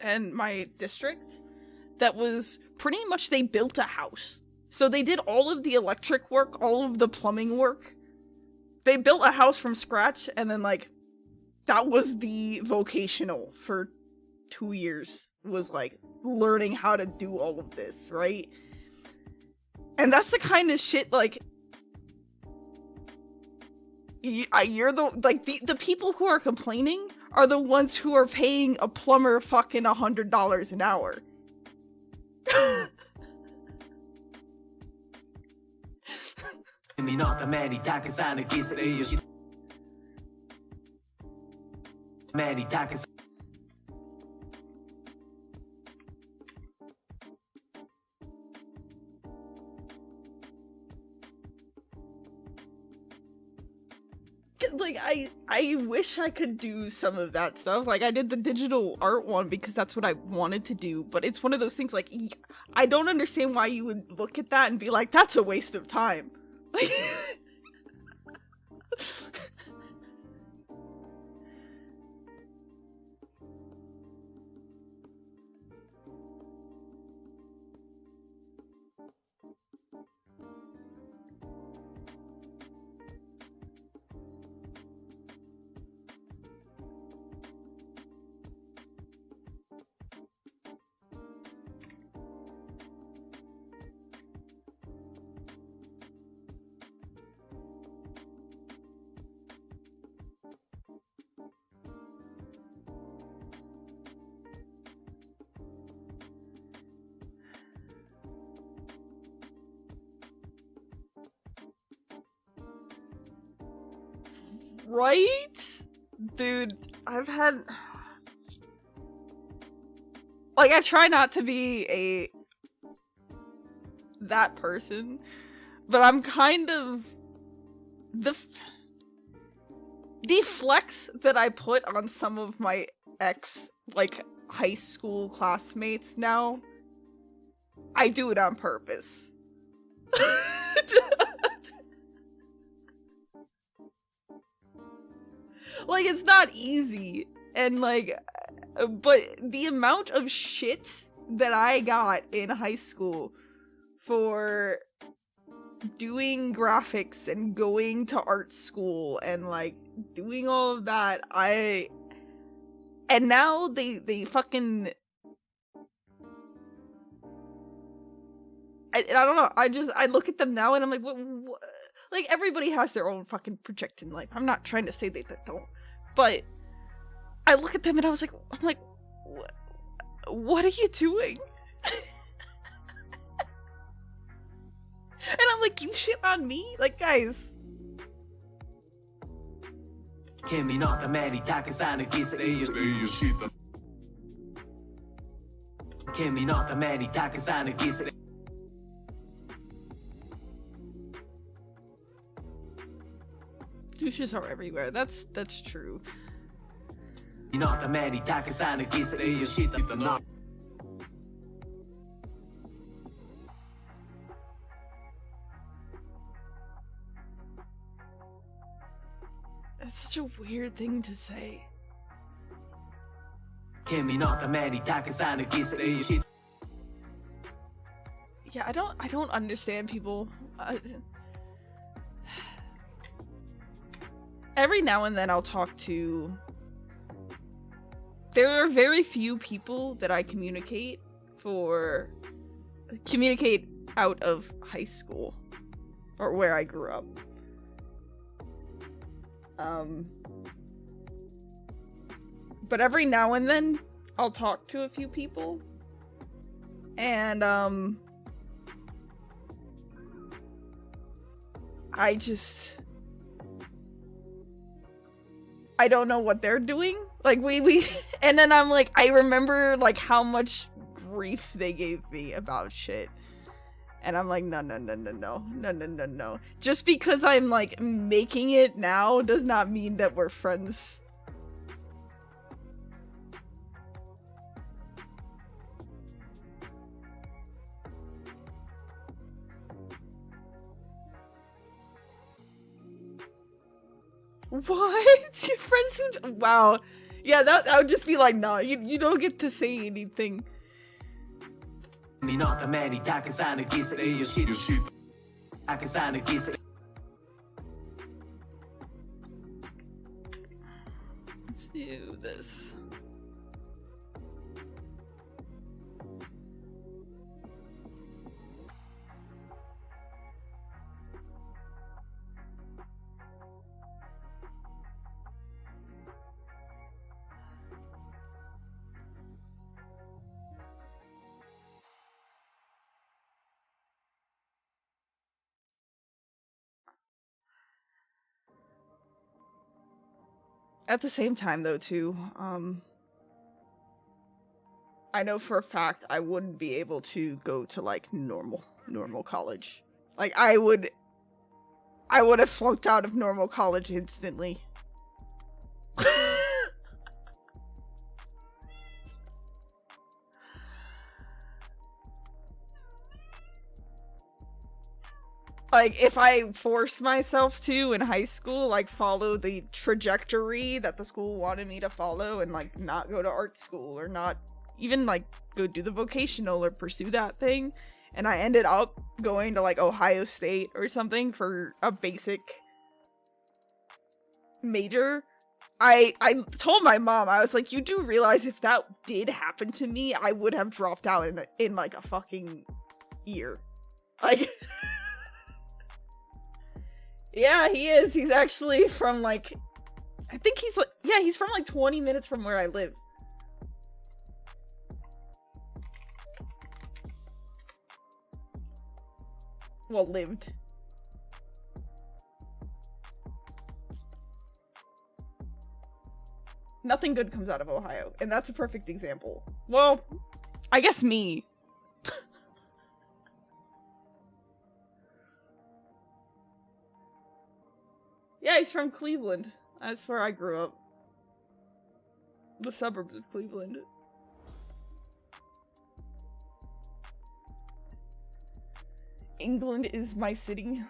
in my district that was pretty much, they built a house. So they did all of the electric work, all of the plumbing work. They built a house from scratch, and then like that was the vocational for 2 years, was like learning how to do all of this, right? And that's the kind of shit, like, you're the people who are complaining are the ones who are paying a plumber fucking $100 an hour. Like, I wish I could do some of that stuff. Like, I did the digital art one because that's what I wanted to do, but it's one of those things, like, I don't understand why you would look at that and be like, that's a waste of time. Like, Right? Dude, I've had... Like, I try not to be that person, but I'm kind of... The flex that I put on some of my like, high school classmates now, I do it on purpose. Like, it's not easy, and like, but the amount of shit that I got in high school for doing graphics and going to art school and like doing all of that, and now they fucking I don't know, I look at them now and I'm like, what? Like, everybody has their own fucking project in life. I'm not trying to say they don't, but I look at them and I'm like, what are you doing? And I'm like, you shit on me? Like, guys. Douches are everywhere. That's true. That's such a weird thing to say. Yeah, I don't understand people. Every now and then I'll talk to... There are very few people that I communicate out of high school. Or where I grew up. But every now and then I'll talk to a few people. And, I don't know what they're doing. Like, we and then I'm like, I remember, like, how much grief they gave me about shit. And I'm like, no. Just because I'm, like, making it now does not mean that we're friends. What? Your friends who... Wow. Yeah, that would just be like, nah, you don't get to say anything. Let's do this. At the same time, though, too, I know for a fact I wouldn't be able to go to, like, normal college. Like, I would have flunked out of normal college instantly. Like, if I forced myself to in high school, like, follow the trajectory that the school wanted me to follow and, like, not go to art school or not even, like, go do the vocational or pursue that thing, and I ended up going to, like, Ohio State or something for a basic major, I told my mom, I was like, you do realize if that did happen to me, I would have dropped out in like, a fucking year. Like... Yeah, he is. He's actually from, like... I think he's, like... Yeah, he's from, like, 20 minutes from where I live. Well, lived. Nothing good comes out of Ohio, and that's a perfect example. Well, I guess me. Yeah, he's from Cleveland. That's where I grew up. The suburbs of Cleveland. England is my city.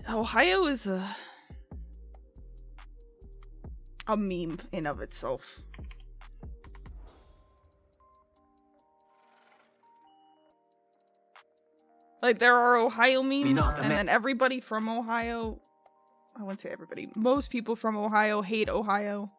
Ohio is a meme in of itself. Like, there are Ohio memes, and then everybody from Ohio, I wouldn't say everybody, most people from Ohio hate Ohio.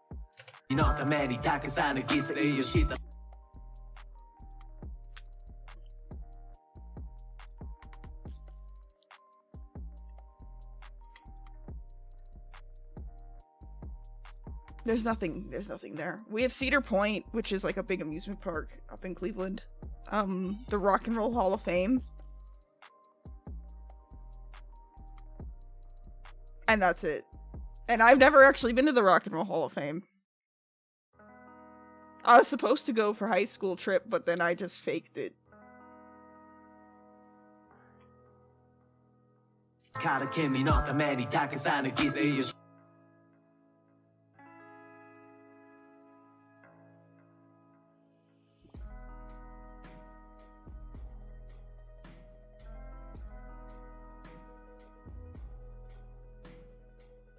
There's nothing there. We have Cedar Point, which is like a big amusement park up in Cleveland. The Rock and Roll Hall of Fame. And that's it. And I've never actually been to the Rock and Roll Hall of Fame. I was supposed to go for high school trip, but then I just faked it.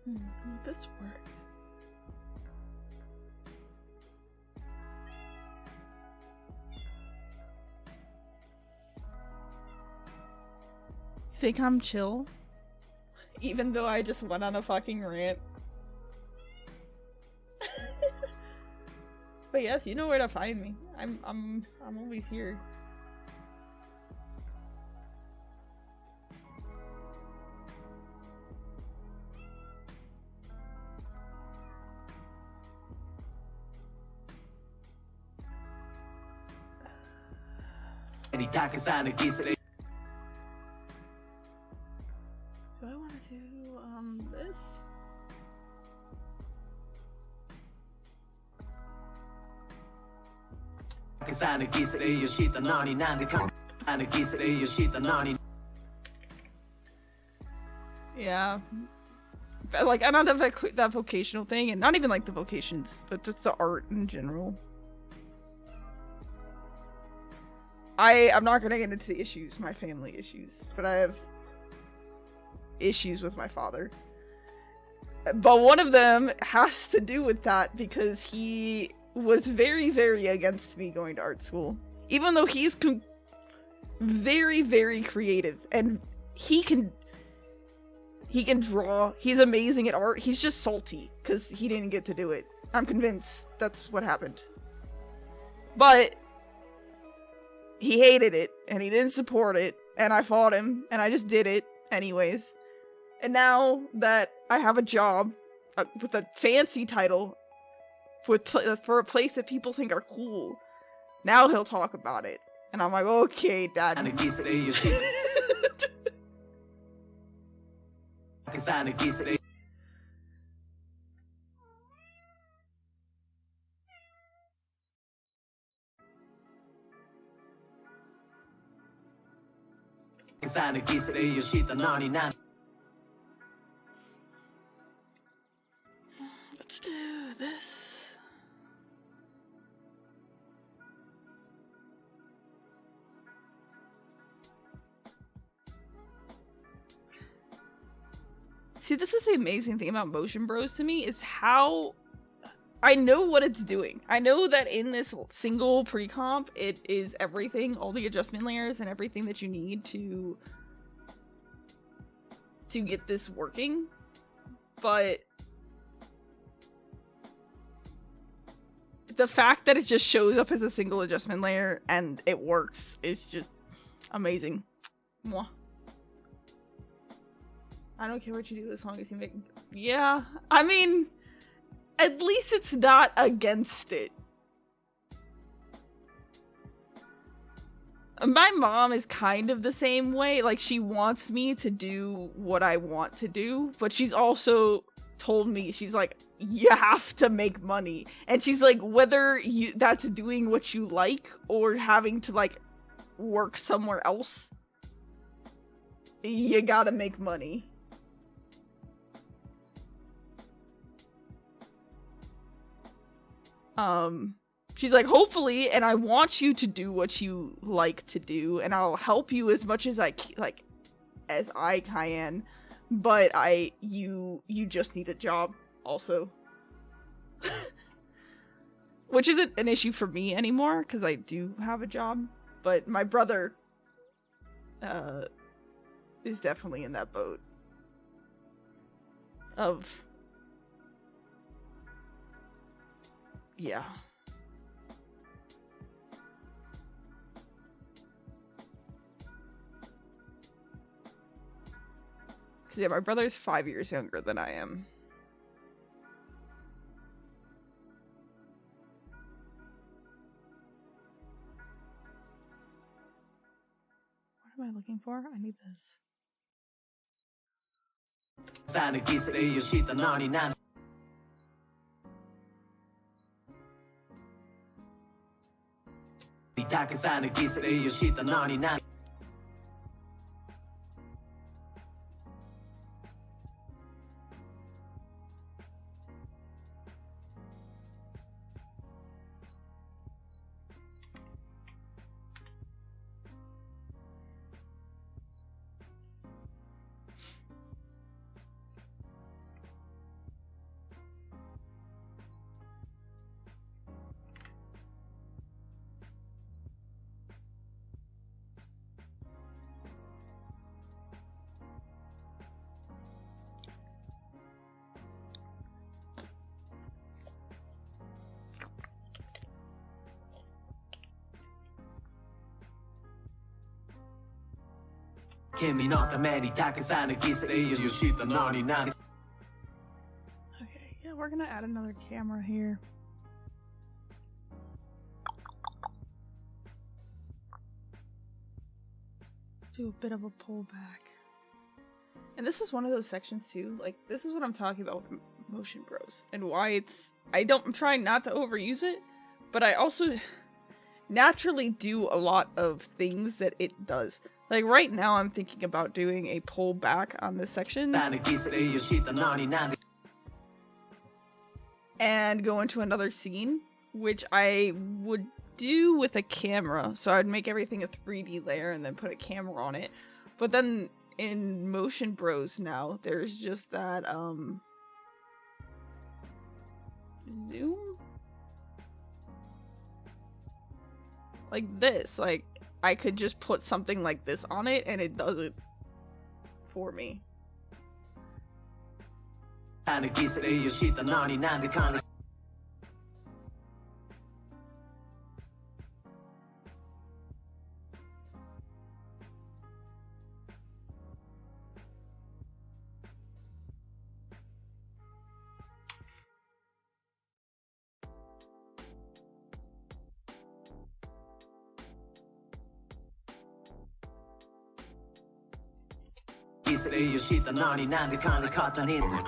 Would this work? You think I'm chill? Even though I just went on a fucking rant. But yes, you know where to find me. I'm always here. Do I want to do this? Yeah. But like, I don't have that vocational thing, and not even like the vocations, but just the art in general. I'm not gonna get into the issues, my family issues, but I have issues with my father. But one of them has to do with that because he was very, very against me going to art school. Even though he's very, very creative, and he can draw, he's amazing at art, he's just salty because he didn't get to do it. I'm convinced that's what happened. But he hated it, and he didn't support it, and I fought him, and I just did it anyways. And now that I have a job with a fancy title for a place that people think are cool, now he'll talk about it. And I'm like, okay, Dad. Let's do this. See, this is the amazing thing about Motion Bros to me, is how I know what it's doing. I know that in this single pre-comp, it is everything, all the adjustment layers and everything that you need to get this working. But the fact that it just shows up as a single adjustment layer and it works is just amazing. Mwah. I don't care what you do as long as you make... Yeah, I mean, at least it's not against it. My mom is kind of the same way. Like, she wants me to do what I want to do, but she's also told me, she's like, you have to make money. And she's like, whether that's doing what you like or having to, like, work somewhere else, you gotta make money. She's like, hopefully, and I want you to do what you like to do, and I'll help you as much as I can, but you just need a job also. Which isn't an issue for me anymore, because I do have a job, but my brother, is definitely in that boat. Of... yeah. Because, yeah, my brother's 5 years younger than I am. What am I looking for? I need this. Okay, yeah, we're gonna add another camera here. Do a bit of a pullback. And this is one of those sections too, like, this is what I'm talking about with Motion Bros, and why it's... I'm trying not to overuse it, but I also naturally do a lot of things that it does. Like, right now I'm thinking about doing a pullback on this section and go into another scene, which I would do with a camera. So I'd make everything a 3D layer and then put a camera on it. But then in Motion Bros now, there's just that, zoom? Like this, like, I could just put something like this on it and it does it for me.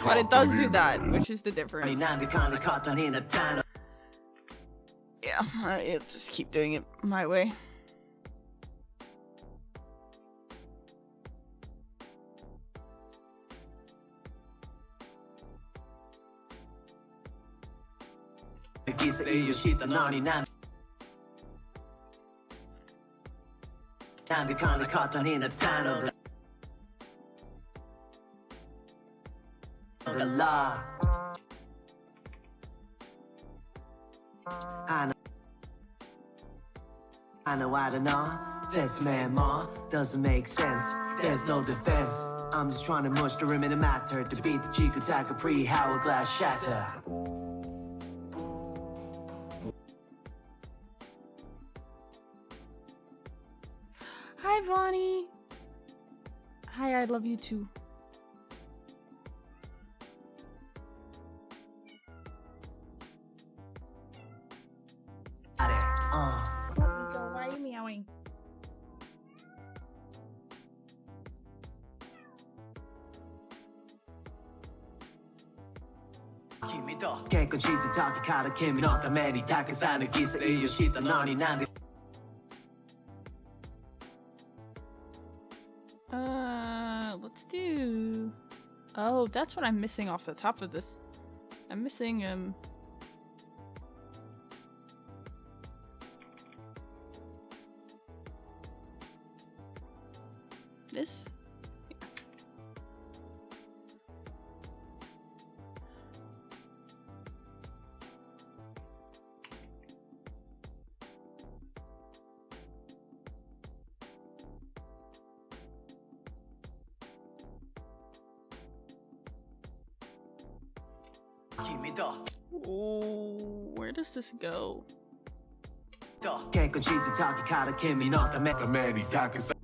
But it does do that, which is the difference. Yeah, I'll just keep doing it my way. I don't know. This man more doesn't make sense. There's no defense. I'm just trying to mush the rim in the matter to beat the Chico Taka pre-hourglass shatter. Hi, Vonnie. Hi, I love you too. Why are you meowing? 君と結婚して時から君のためにたくさんの犠牲をしたのになんで Let's do... Oh, that's what I'm missing off the top of this. I'm missing, this? Oh, where does this go? 結婚して時から君のためにたくさん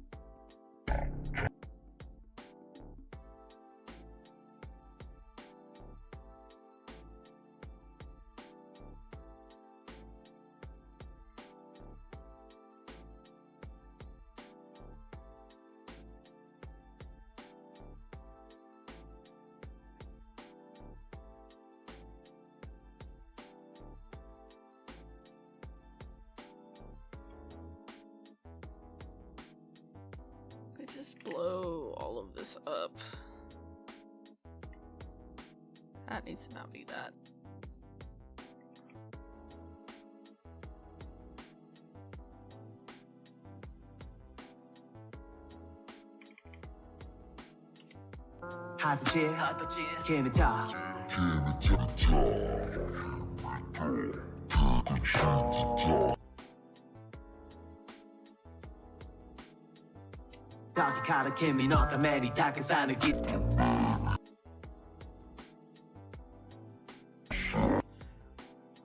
Just blow all of this up. That needs to not be that.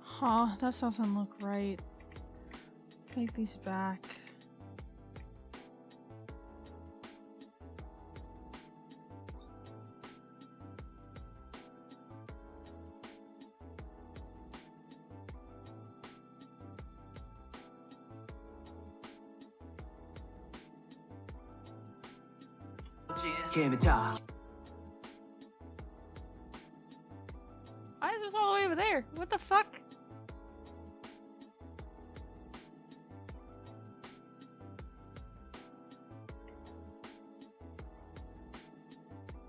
Huh, that doesn't look right. Take these back. Why is this all the way over there? What the fuck?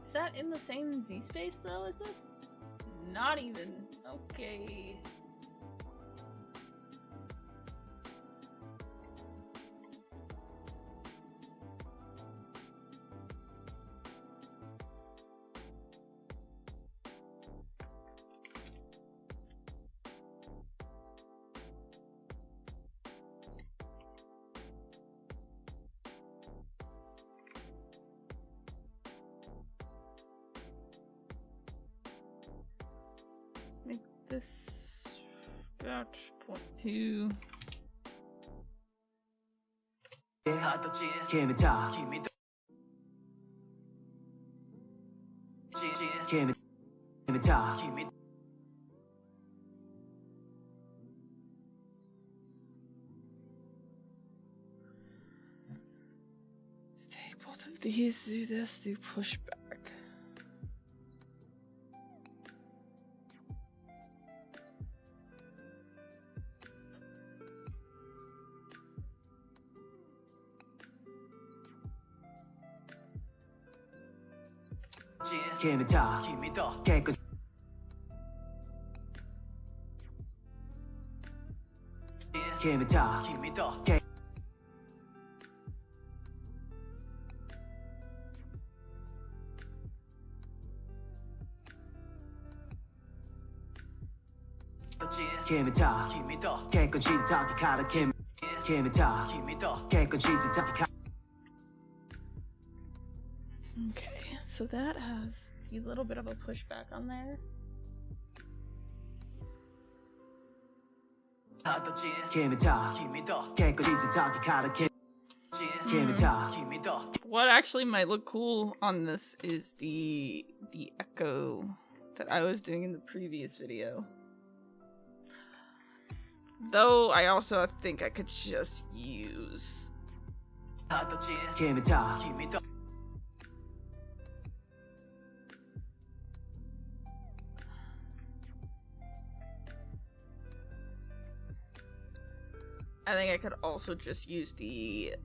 Is that in the same Z space though as this? Not even. Okay. Make this about 0.2. Let's take both of these, do this, do pushback. Okay, so that has a little bit of a pushback on there. What actually might look cool on this is the echo that I was doing in the previous video. Though I also think I could just use I think I could also just use the...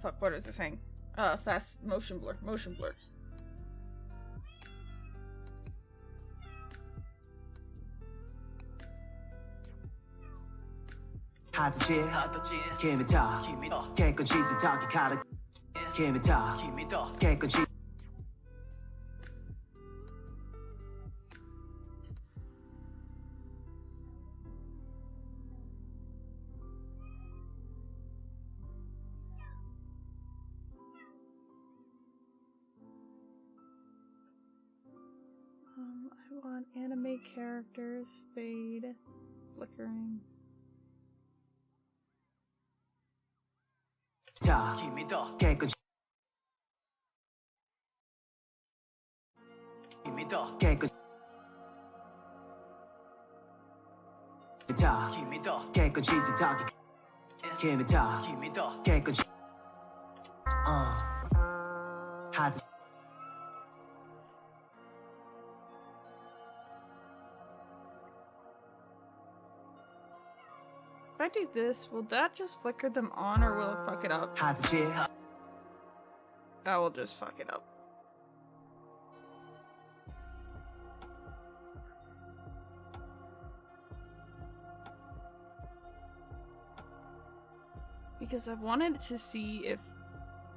Fuck, what is the thing? Fast motion blur. Motion blur. I want anime characters, fade, flickering. If I do this, will that just flicker them on or will it fuck it up? That will just fuck it up. Because I wanted to see if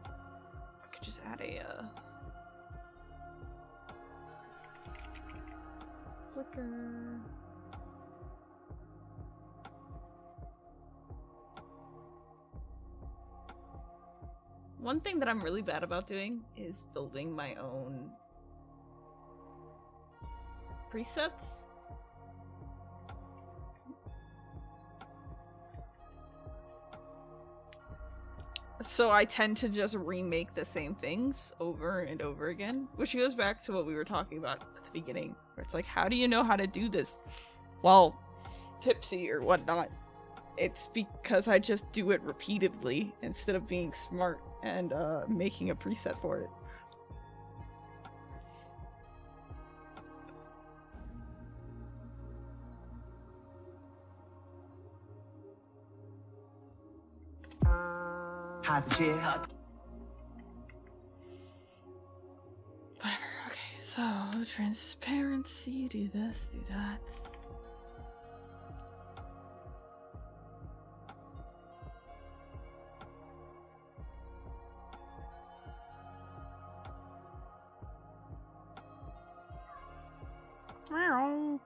I could just add a flicker. One thing that I'm really bad about doing is building my own presets. So I tend to just remake the same things over and over again, which goes back to what we were talking about at the beginning, where it's like, how do you know how to do this? Well, tipsy or whatnot. It's because I just do it repeatedly instead of being smart and making a preset for it. Whatever, okay, so transparency, do this, do that. Meow.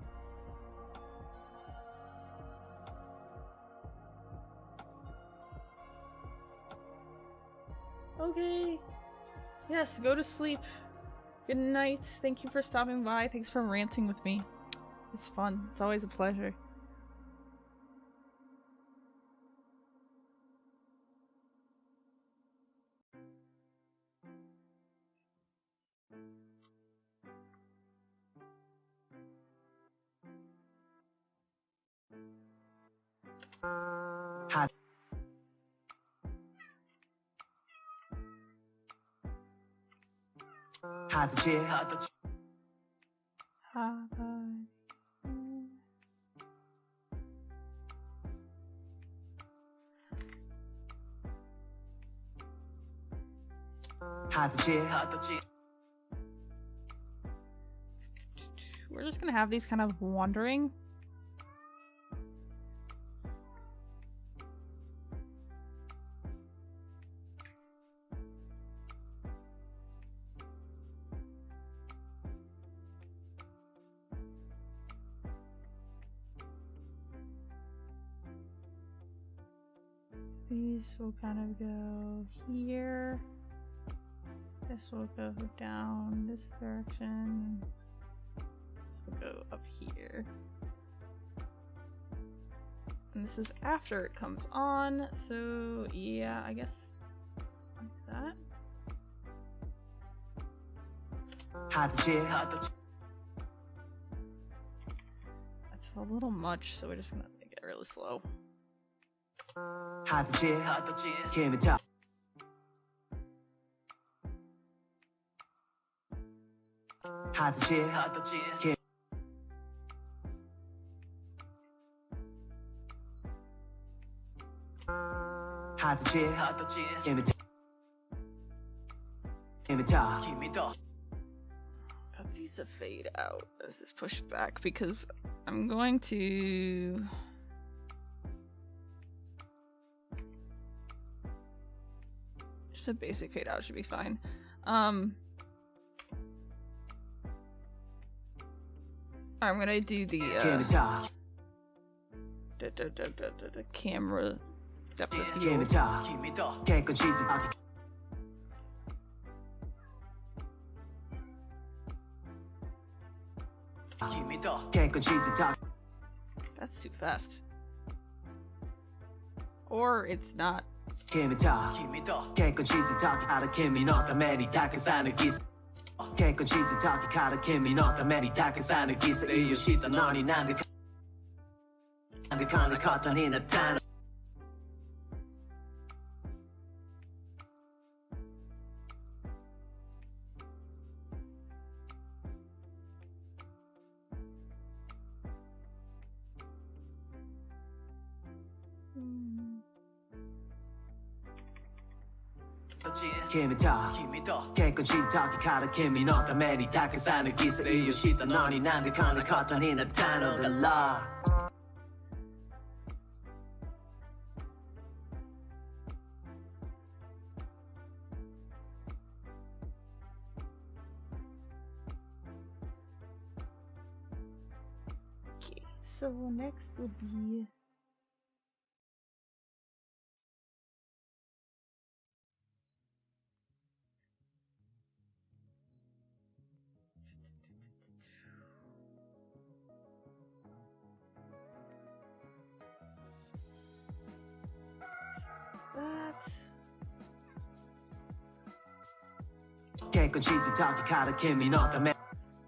Okay. Yes, go to sleep. Good night. Thank you for stopping by. Thanks for ranting with me. It's fun. It's always a pleasure. We're just gonna have these kind of wandering. These will kind of go here. This will go down this direction. This will go up here. And this is after it comes on, so yeah, I guess like that. That's a little much, so we're just gonna make it really slow. Hard to cheer. Hard to cheer. Give it talk. These are fade out as this pushed back because I'm going to just a basic fade out should be fine. I'm gonna do the camera depth of field. That's too fast. Or it's not. Okay, so next would be that.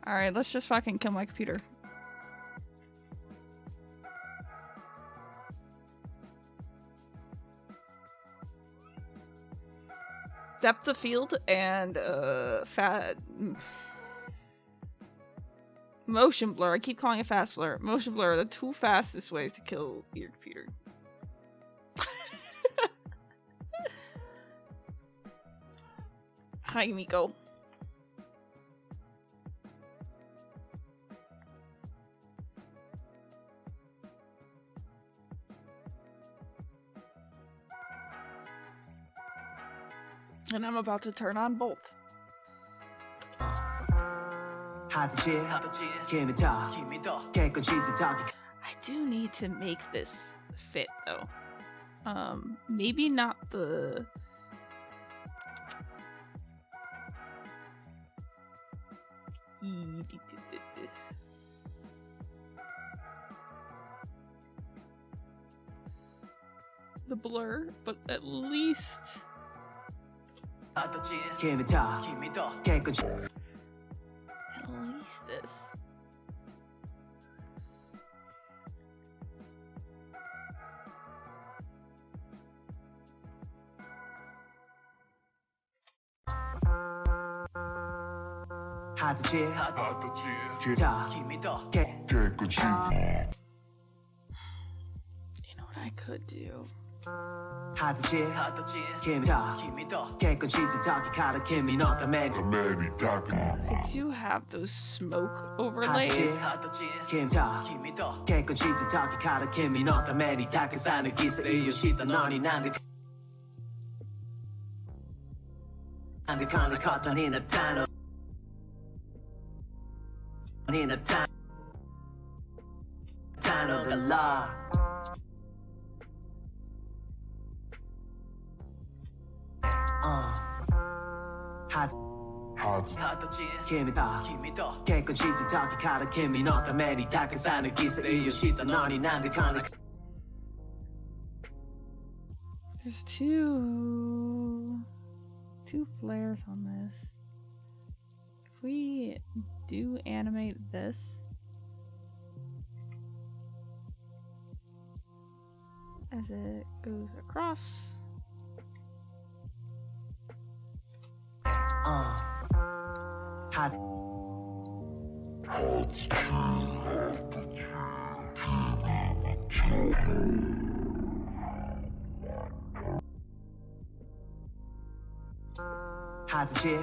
Alright, let's just fucking kill my computer. Depth of field and motion blur. I keep calling it fast blur. Motion blur are the two fastest ways to kill your computer. Hi, Miko. And I'm about to turn on both. I do need to make this fit though. Maybe not the blur, but at least this. You know what I could do? I do have those smoke overlays. There's two flares on this. If we do animate this as it goes across.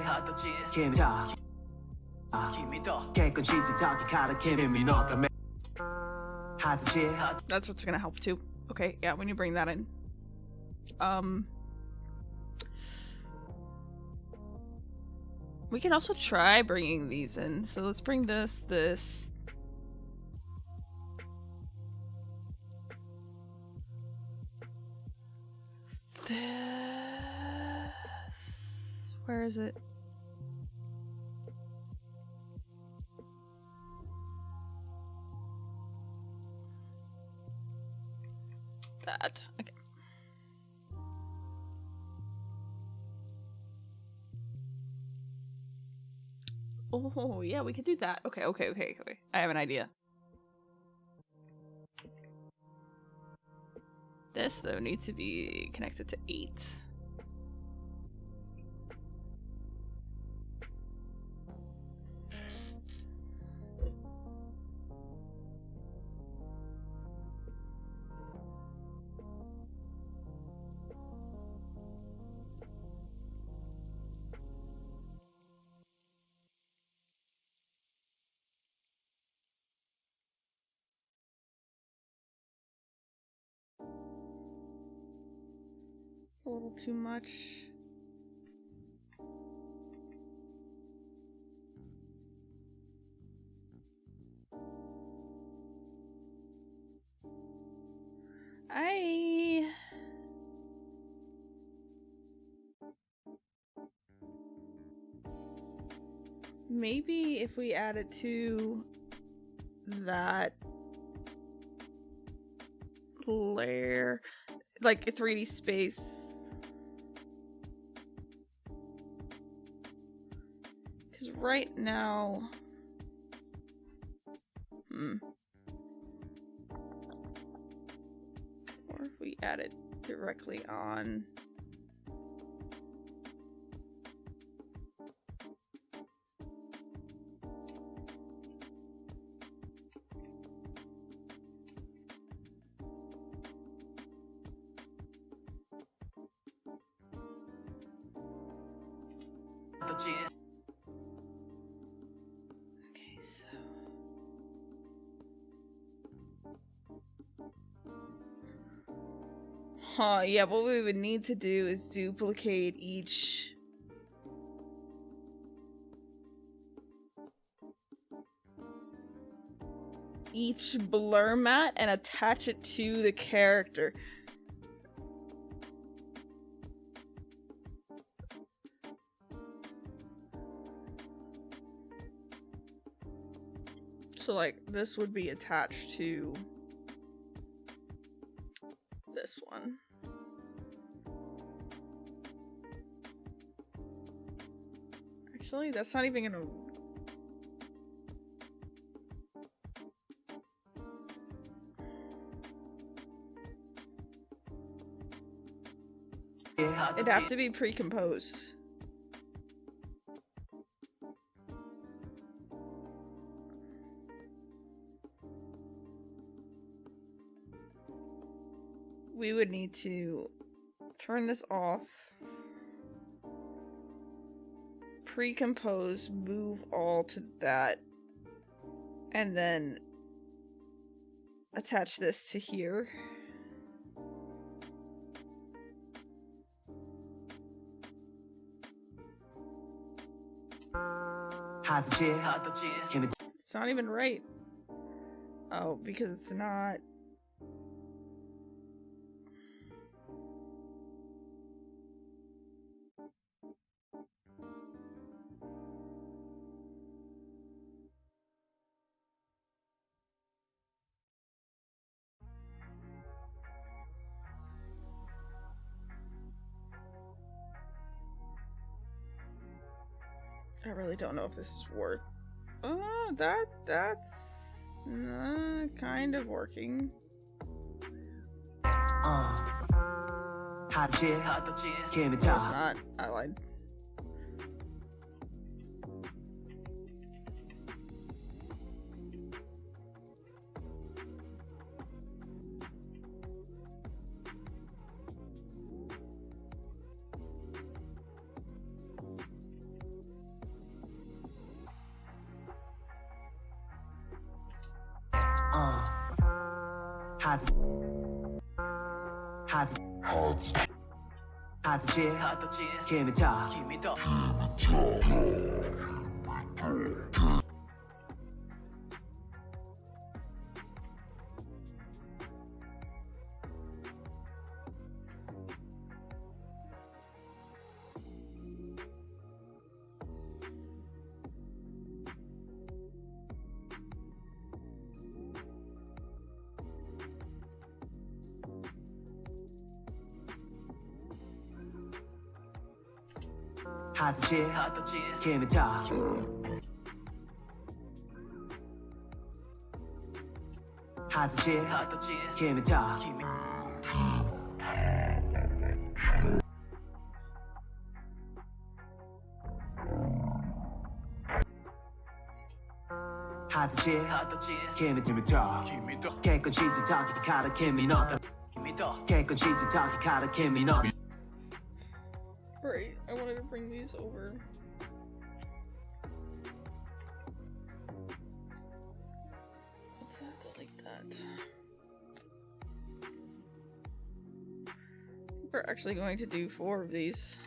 하드지 김이다 깨끗이 뜯어기 가라 김이 너다 하드지 That's what's gonna help too. Okay, yeah, when you bring that in. We can also try bringing these in. So let's bring this. This. Where is it? That. Okay. Oh, yeah, we could do that. Okay. I have an idea. This, though, needs to be connected to 8. A little too much. Maybe if we add it to that layer, like a 3D space. Because right now... Or if we add it directly on... Okay, so... yeah, what we would need to do is duplicate each... blur mat and attach it to the character. So, like, this would be attached to this one. Actually, that's not even gonna... It'd have to be pre-composed. We would need to turn this off, pre-compose, move all to that, and then attach this to here. It's not even right. Oh, because it's not... I really don't know if this is worth... that's kind of working. It's not. I lied. 하트 하트 하트지 Give me top 하트지 Give me top 하트지 Give me top 하트지 Give me top 깨끗이 뜯어기 카라 Give me not 깨끗이 뜯어기 카라 Give me not Right, I wanted to bring these over. Let's delete that. We're actually going to do 4 of these.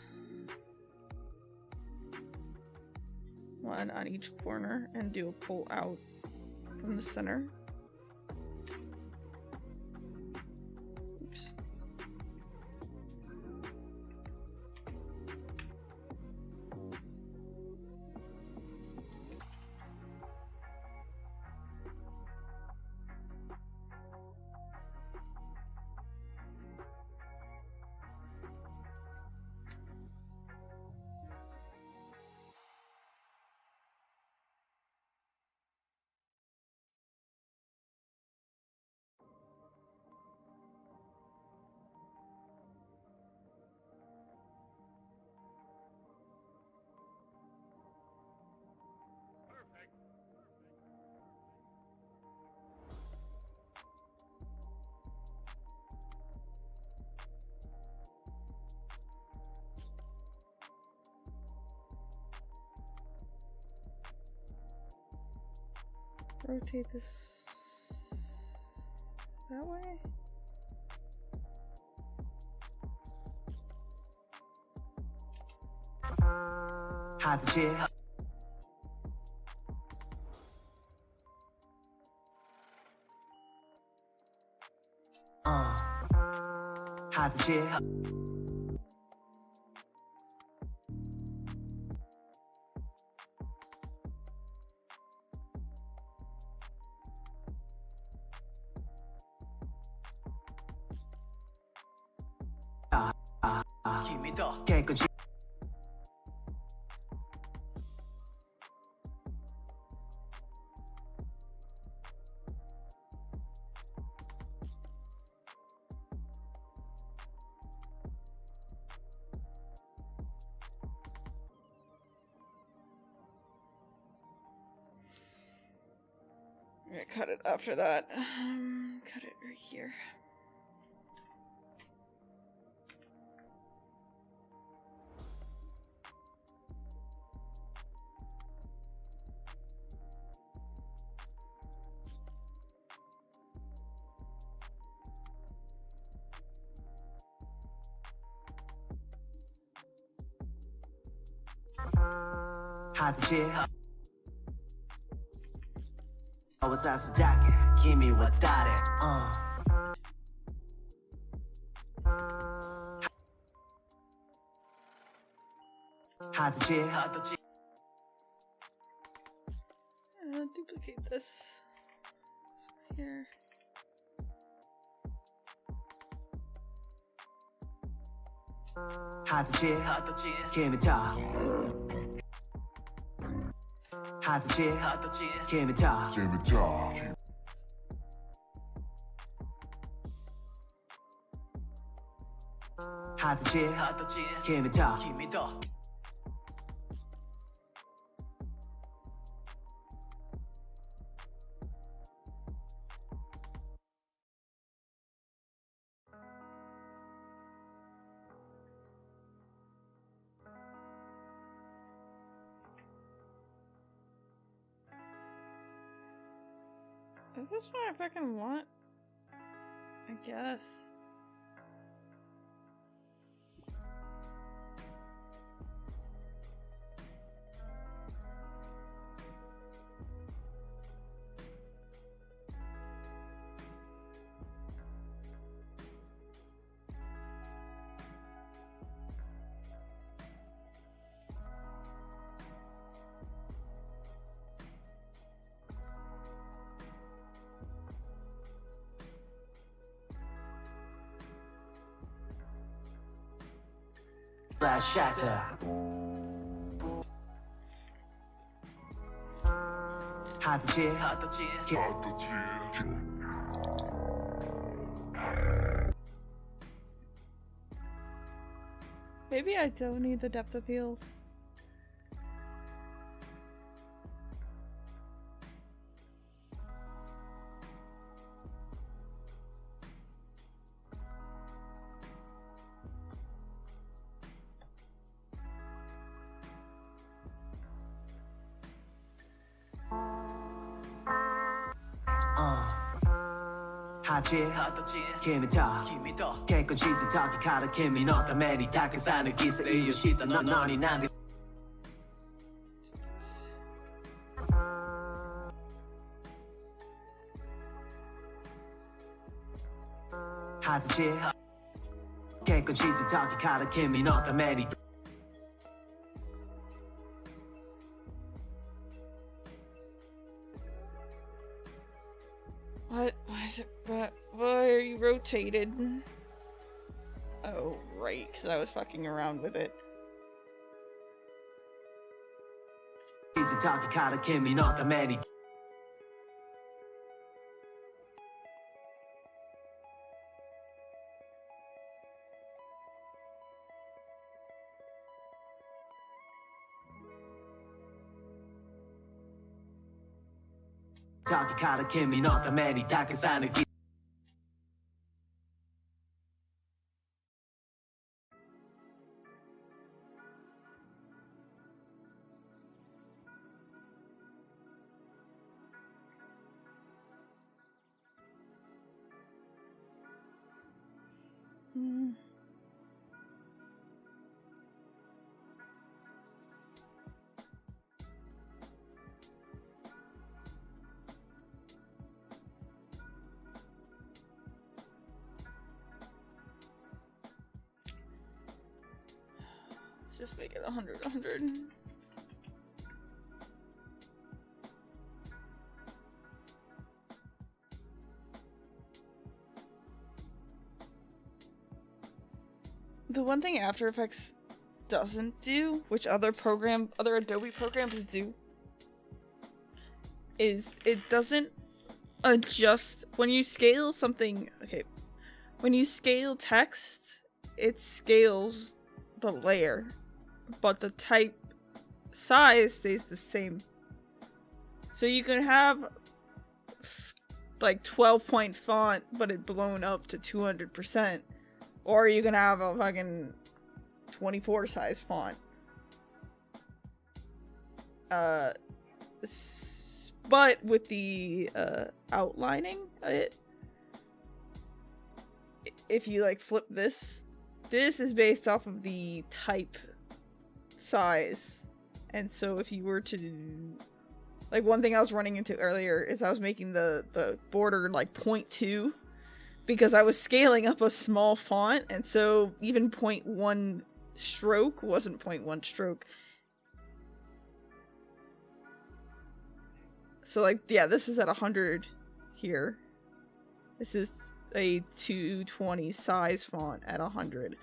1 on each corner and do a pull out from the center. Oops. Rotate this that way. 하트지 하트지 깨끗이 I'm gonna cut it after that. Cut it right here. 하트지 어디서 시작해 김이 왔다래 하트지 Duplicate this. Here. 하트지 김이 top 하트지 김이 top 하트지 김이 top Is this what I fucking want? I guess. Glass shatter. Hard to cheer. Maybe I don't need the depth of field. 하지 김이 더 깨끗이 더 가득 김이 너 때문에 다 계산을 기세 이유시다 너니 난 하지 깨끗이 더 가득 김이 너 때문에 What? Why is it? Why are you rotated? Oh, right, because I was fucking around with it. 저기 가르침이 너 때문에 다 계산을 기 Just make it 100, 100. The one thing After Effects doesn't do, which other Adobe programs do, is it doesn't adjust when you scale something. Okay, when you scale text, it scales the layer, but the type size stays the same. So you can have like 12-point font, but it blown up to 200%. Or you can have a fucking 24 size font. But with the outlining, if you like flip this is based off of the type size. And so if you were to, like, one thing I was running into earlier is I was making the border like 0.2 because I was scaling up a small font, and so even 0.1 stroke wasn't 0.1 stroke. So like, yeah, this is at 100 here. This is a 220 size font at 100.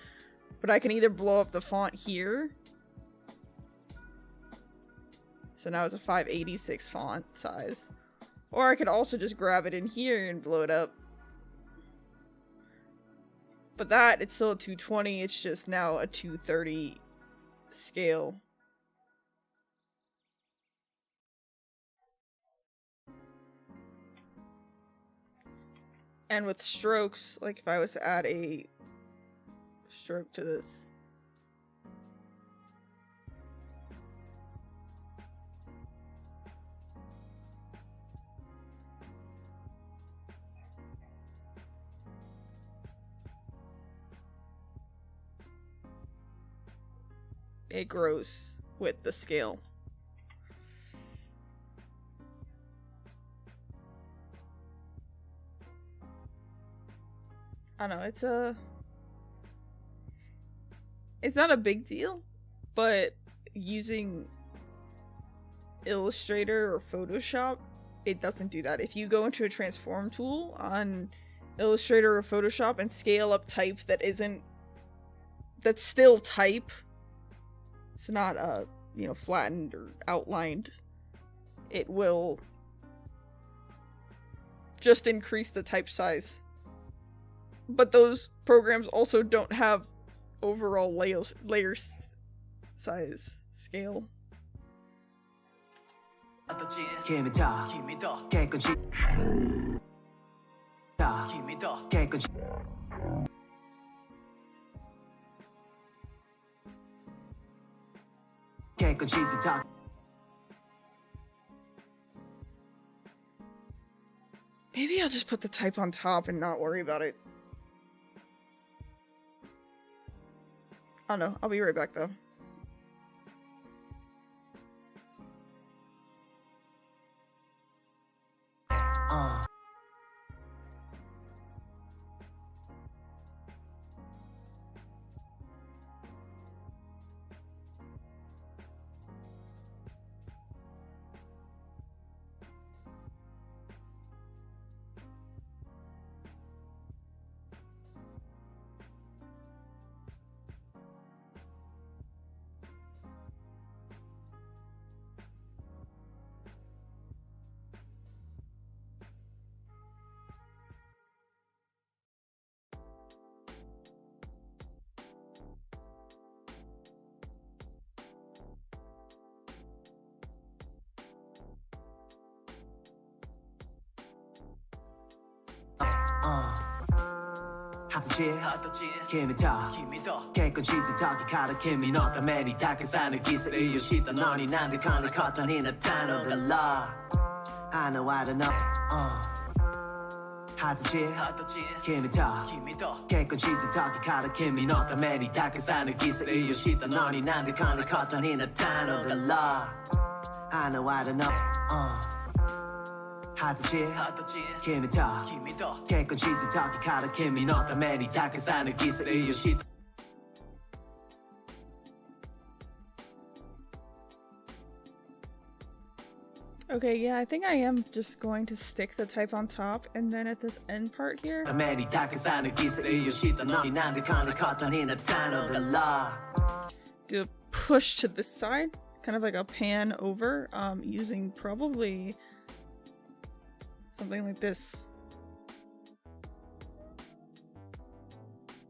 But I can either blow up the font here. So now it's a 586 font size. Or I could also just grab it in here and blow it up. But that, it's still a 220, it's just now a 230 scale. And with strokes, like if I was to add a stroke to this, it grows with the scale. I don't know, it's not a big deal, but using Illustrator or Photoshop, it doesn't do that. If you go into a transform tool on Illustrator or Photoshop and scale up type that's still type, it's not flattened or outlined, it will just increase the type size. But those programs also don't have overall layer size scale. Maybe I'll just put the type on top and not worry about it. I don't know. I'll be right back though. Okay, yeah, I think I am just going to stick the type on top, and then at this end part here, do a push to this side, kind of like a pan over, using probably something like this.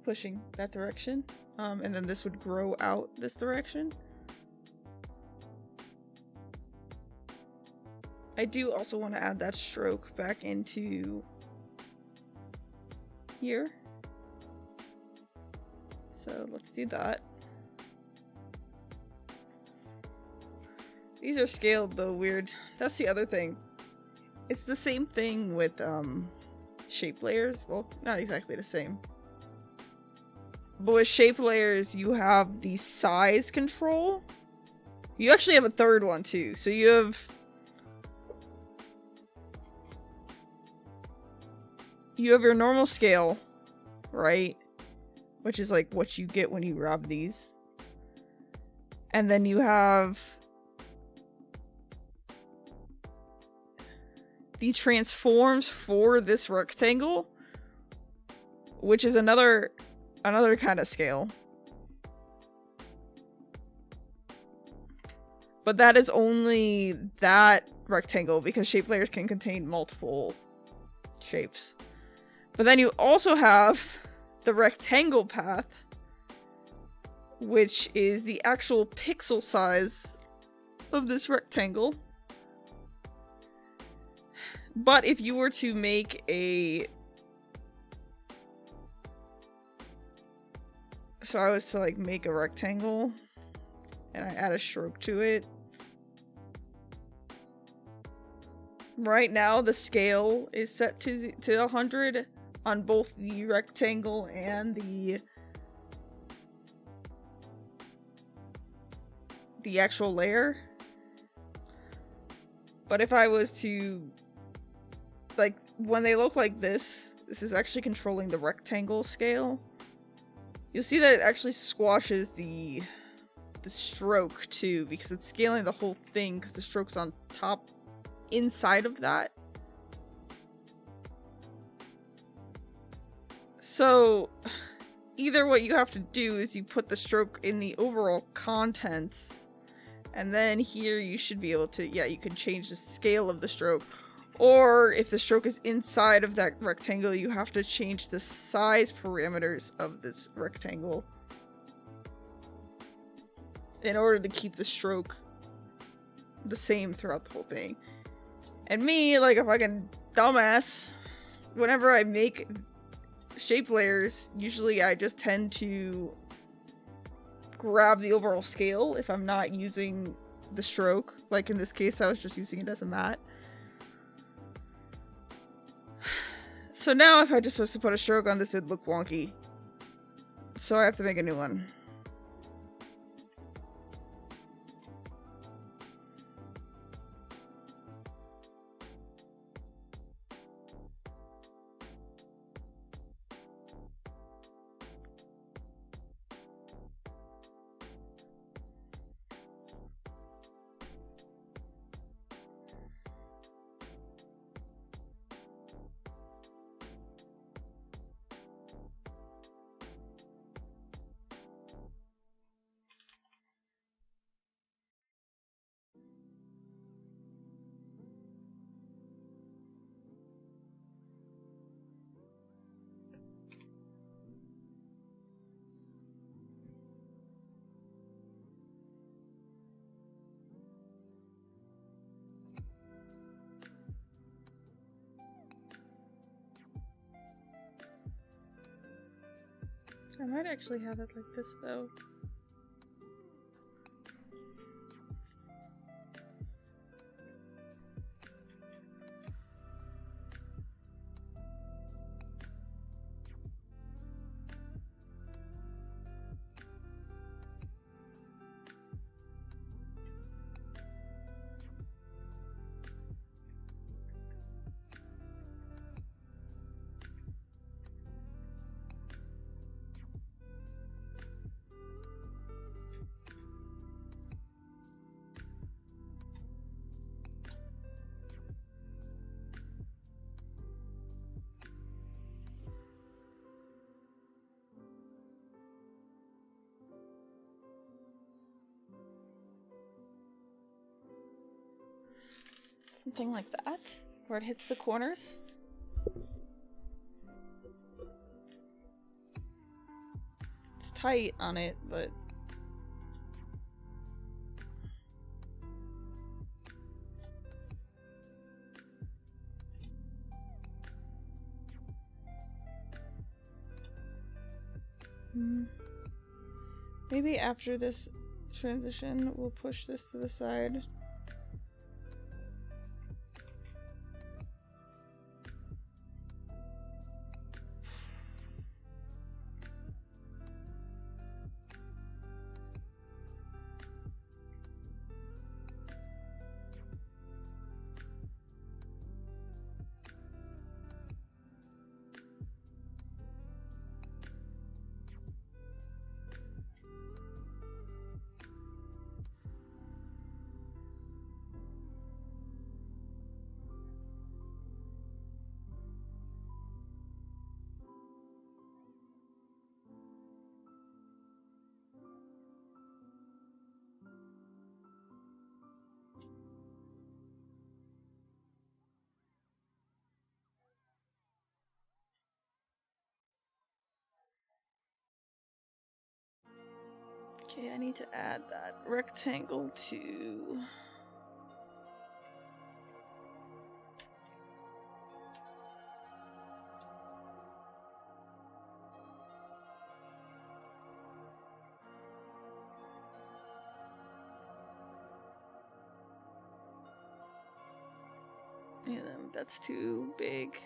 Pushing that direction, and then this would grow out this direction. I do also want to add that stroke back into here. So let's do that. These are scaled though, weird. That's the other thing. It's the same thing with shape layers. Well, not exactly the same. But with shape layers, you have the size control. You actually have a third one too. So you have your normal scale, right? Which is like what you get when you grab these. And then you have the transforms for this rectangle, which is another kind of scale. But that is only that rectangle because shape layers can contain multiple shapes. But then you also have the rectangle path, which is the actual pixel size of this rectangle. But if you were to make so I was to like make a rectangle and I add a stroke to it. Right now the scale is set to 100 on both the rectangle and the actual layer. But if I was to, like, when they look like this is actually controlling the rectangle scale. You'll see that it actually squashes the stroke too, because it's scaling the whole thing because the stroke's on top inside of that. So either what you have to do is you put the stroke in the overall contents, and then here you should be able to, yeah, you can change the scale of the stroke. Or if the stroke is inside of that rectangle, you have to change the size parameters of this rectangle in order to keep the stroke the same throughout the whole thing. And me, like a fucking dumbass, whenever I make shape layers, usually I just tend to grab the overall scale if I'm not using the stroke. Like in this case, I was just using it as a mat. So now if I just was to put a stroke on this, it'd look wonky. So I have to make a new one. I might actually have it like this though. Something like that, where it hits the corners. It's tight on it, but... Maybe after this transition, we'll push this to the side. Okay, I need to add that rectangle to... Yeah, that's too big.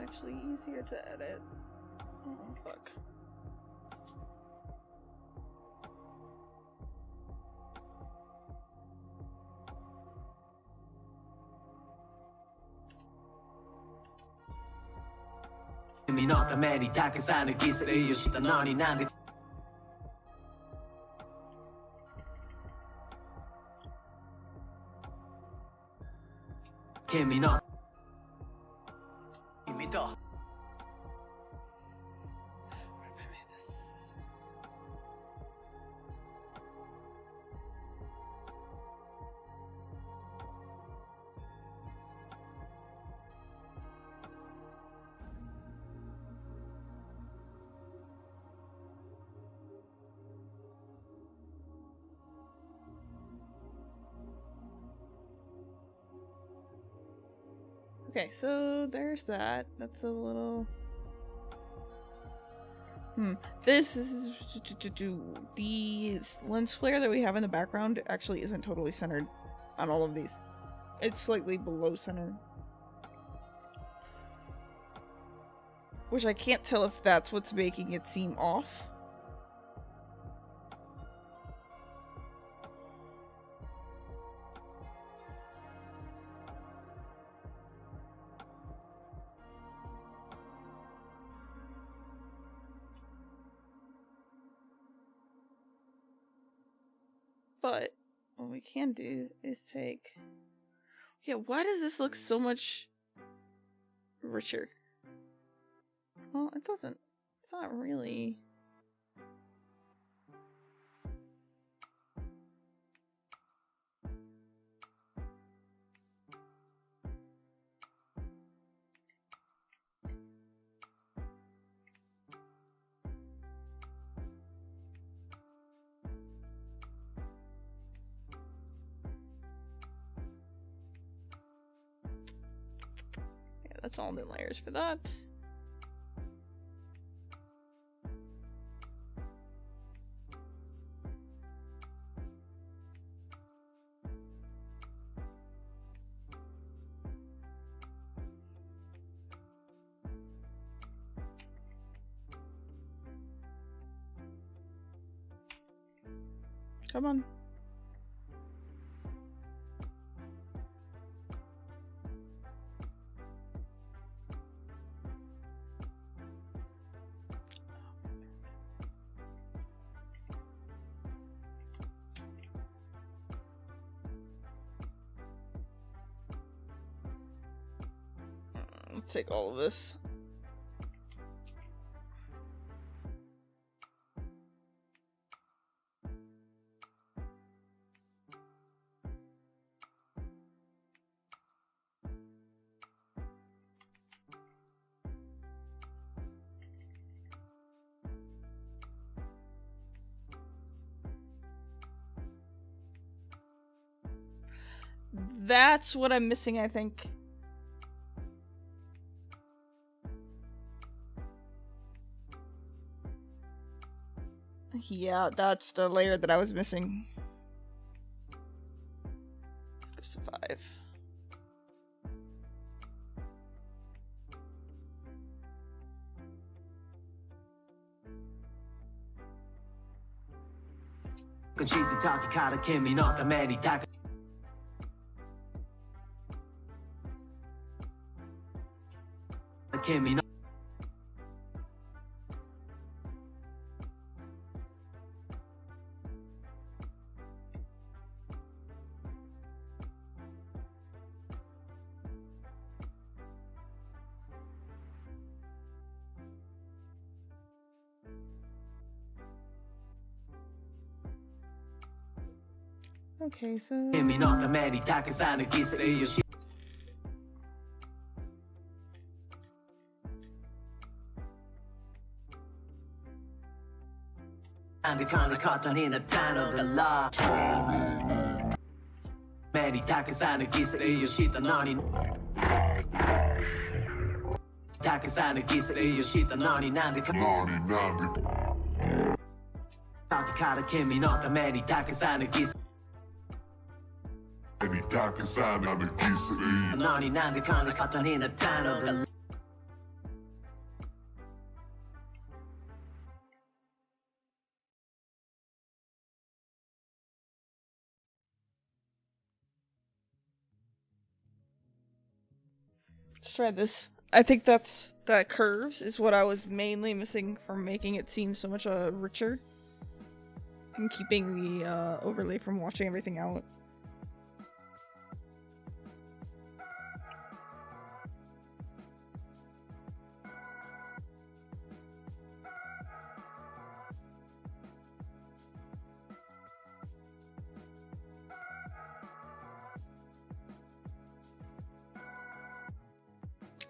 It's actually easier to edit. Oh, fuck.君のためにたくさんの犠牲をしたのになんで君の君とOkay, so there's that. That's a little... This is... The lens flare that we have in the background actually isn't totally centered on all of these. It's slightly below center. Which I can't tell if that's what's making it seem off. But what we can do is take... Yeah, why does this look so much richer? Well, it doesn't. It's not really... That's all the layers for that. Come on. Let's take all of this. That's what I'm missing, I think. Yeah, that's the layer that I was missing. Let's go to 5. Okay, so... try this. I think that curves is what I was mainly missing from making it seem so much richer. And keeping the overlay from washing everything out.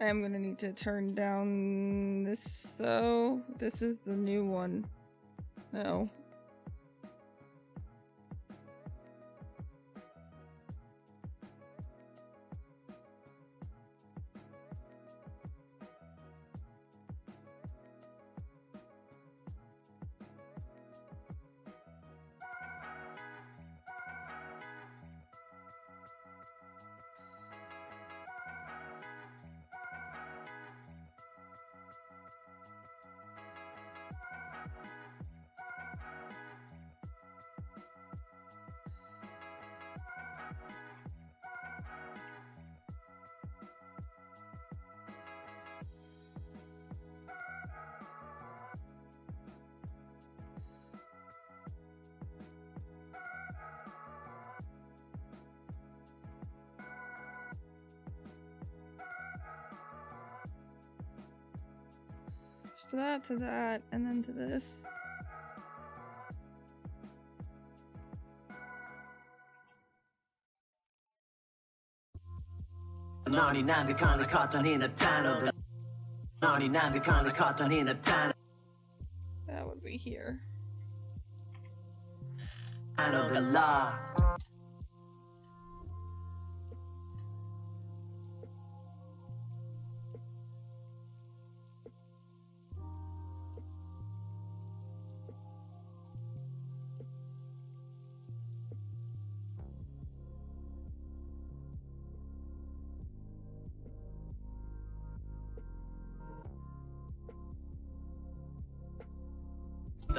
I am gonna need to turn down this though. This is the new one. No. To that, and then to this. That would be here.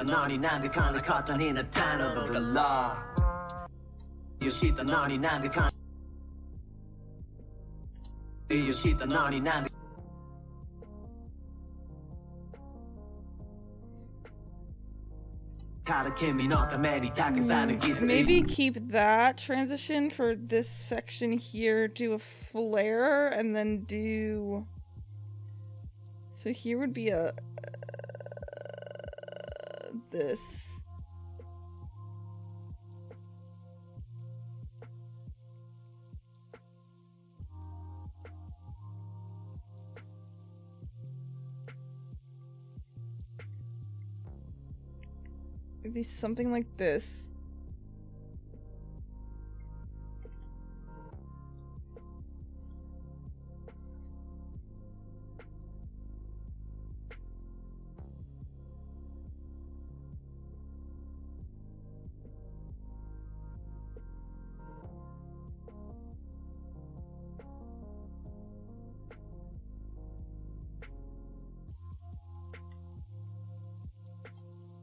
The 99 で金型になったのだからよしthe 99で金よしthe 99でから君のためにたくさんの犠牲 Maybe keep that transition for this section here, do a flare, and then do... So here would be a... this. Maybe something like this.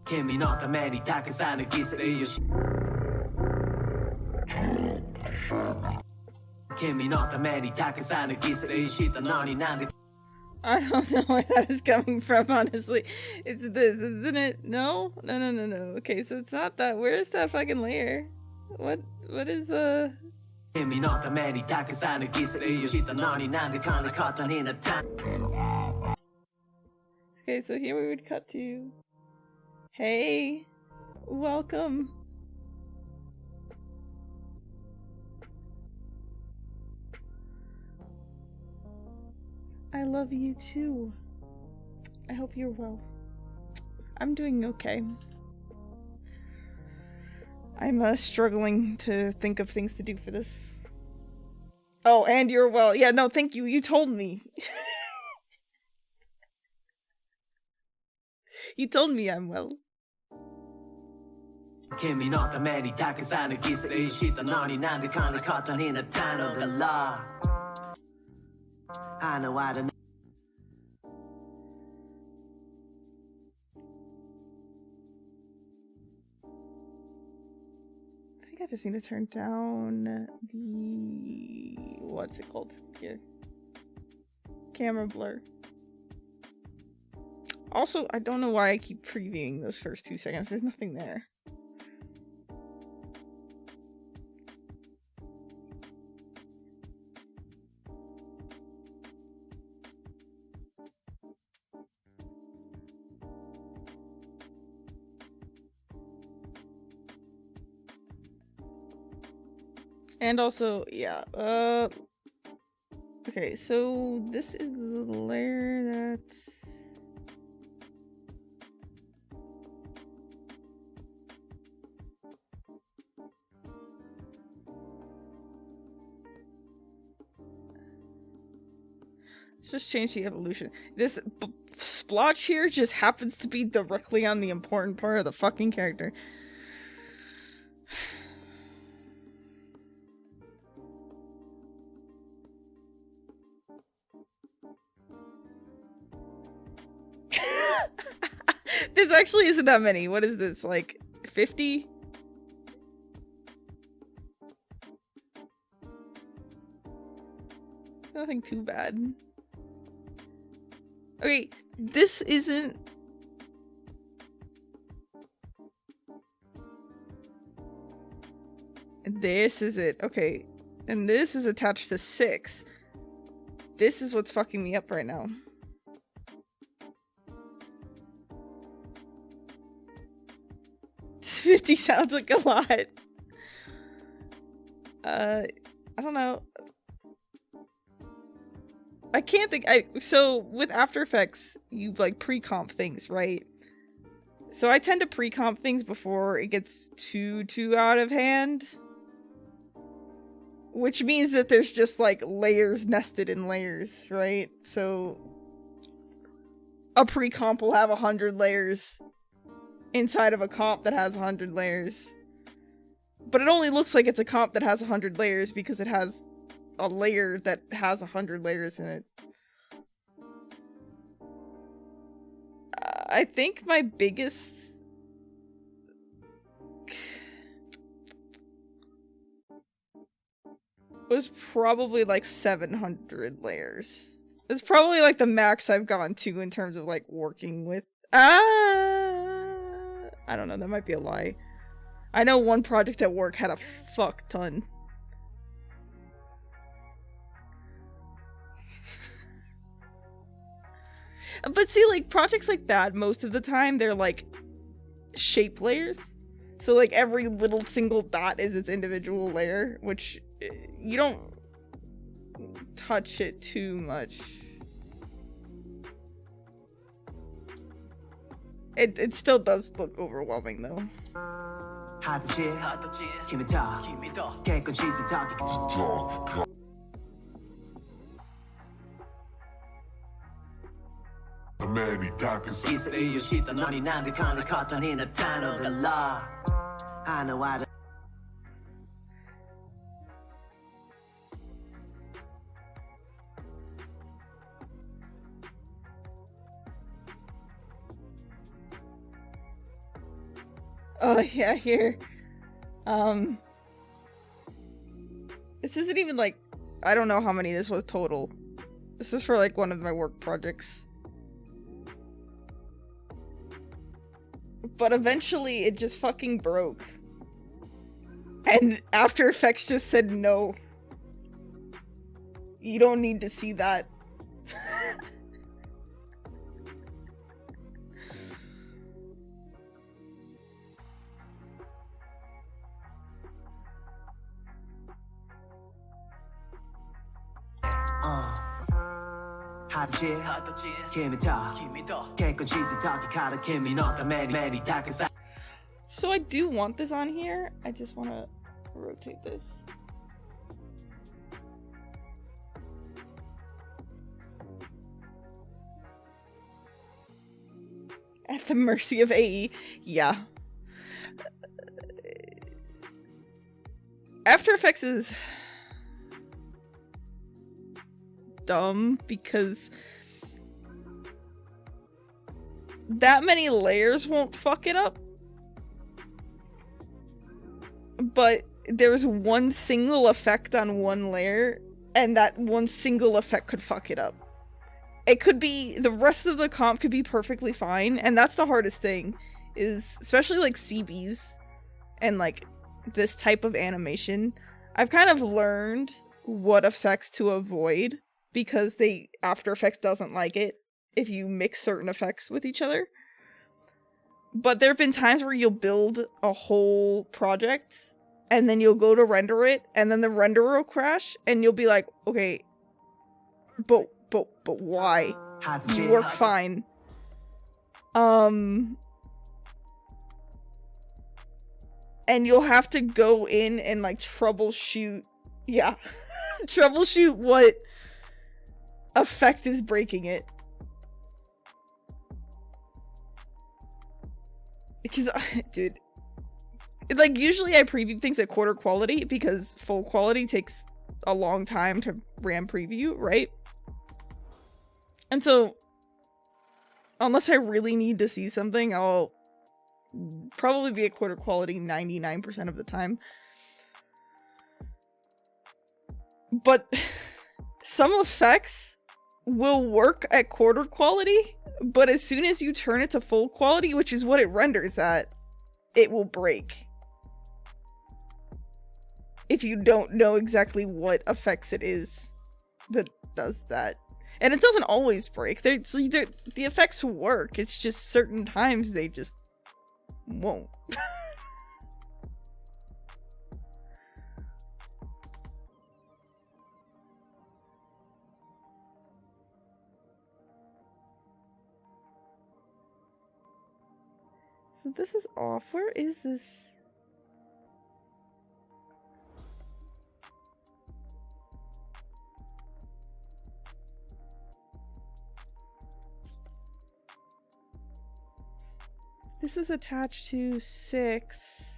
君のためにたくさんの犠牲よし君のためにたくさんの犠牲したのになんで I don't know where that is coming from, honestly. It's this, isn't it? No? No. Okay, so it's not that. Where's that fucking layer? What is,君のためにたくさんの犠牲をしたのになんでこんなことになった Okay, so here we would cut to... Hey, welcome. I love you too. I hope you're well. I'm doing okay. I'm struggling to think of things to do for this. Oh, and you're well. Yeah, no, thank you. You told me. You told me I'm well. 君のためにたくさんの犠牲したのになんでこんなことになったのだろう I know I don't know I think I just need to turn down the... what's it called? Here. camera blur. Also, I don't know why I keep previewing those first 2 seconds. There's nothing there. And also, yeah, okay, so this is the layer that's... Let's just change the evolution. This splotch here just happens to be directly on the important part of the fucking character. This actually isn't that many. What is this, like 50? Nothing too bad. Okay, this isn't... This is it. Okay. And this is attached to 6. This is what's fucking me up right now. This 50 sounds like a lot. I don't know. I can't think. So with After Effects, you like pre-comp things, right? So I tend to pre-comp things before it gets too out of hand. Which means that there's just like layers nested in layers, right? So a pre-comp will have 100 layers inside of a comp that has 100 layers. But it only looks like it's a comp that has 100 layers because it has a layer that has 100 layers in it. I think my biggest... was probably like 700 layers. It's probably like the max I've gone to in terms of like working with... I don't know, that might be a lie. I know one project at work had a fuck ton. But see, like, projects like that, most of the time, they're, like, shape layers. So, like, every little single dot is its individual layer, which you don't touch it too much. It still does look overwhelming, though. Oh yeah, here. This isn't even like, I don't know how many this was total. This is for like one of my work projects. But eventually it just fucking broke. And After Effects just said no. You don't need to see that. So I do want this on here. I just want to rotate this. At the mercy of AE. Yeah. After Effects is dumb because that many layers won't fuck it up. But there's one single effect on one layer, and that one single effect could fuck it up. it could be, the rest of the comp could be perfectly fine, and that's the hardest thing, is especially like CBs and like this type of animation. I've kind of learned what effects to avoid because After Effects doesn't like it if you mix certain effects with each other. But there have been times where you'll build a whole project and then you'll go to render it and then the renderer will crash and you'll be like, okay, but why? You work fine. And you'll have to go in and like troubleshoot. Yeah. Troubleshoot what effect is breaking it. Because, dude, like, usually I preview things at quarter quality because full quality takes a long time to RAM preview, right? And so, unless I really need to see something, I'll probably be at quarter quality 99% of the time. But some effects will work at quarter quality, but as soon as you turn it to full quality, which is what it renders at, it will break. If you don't know exactly what effects it is that does that. And it doesn't always break. The effects work, it's just certain times they just won't. So this is off. Where is this? This is attached to 6.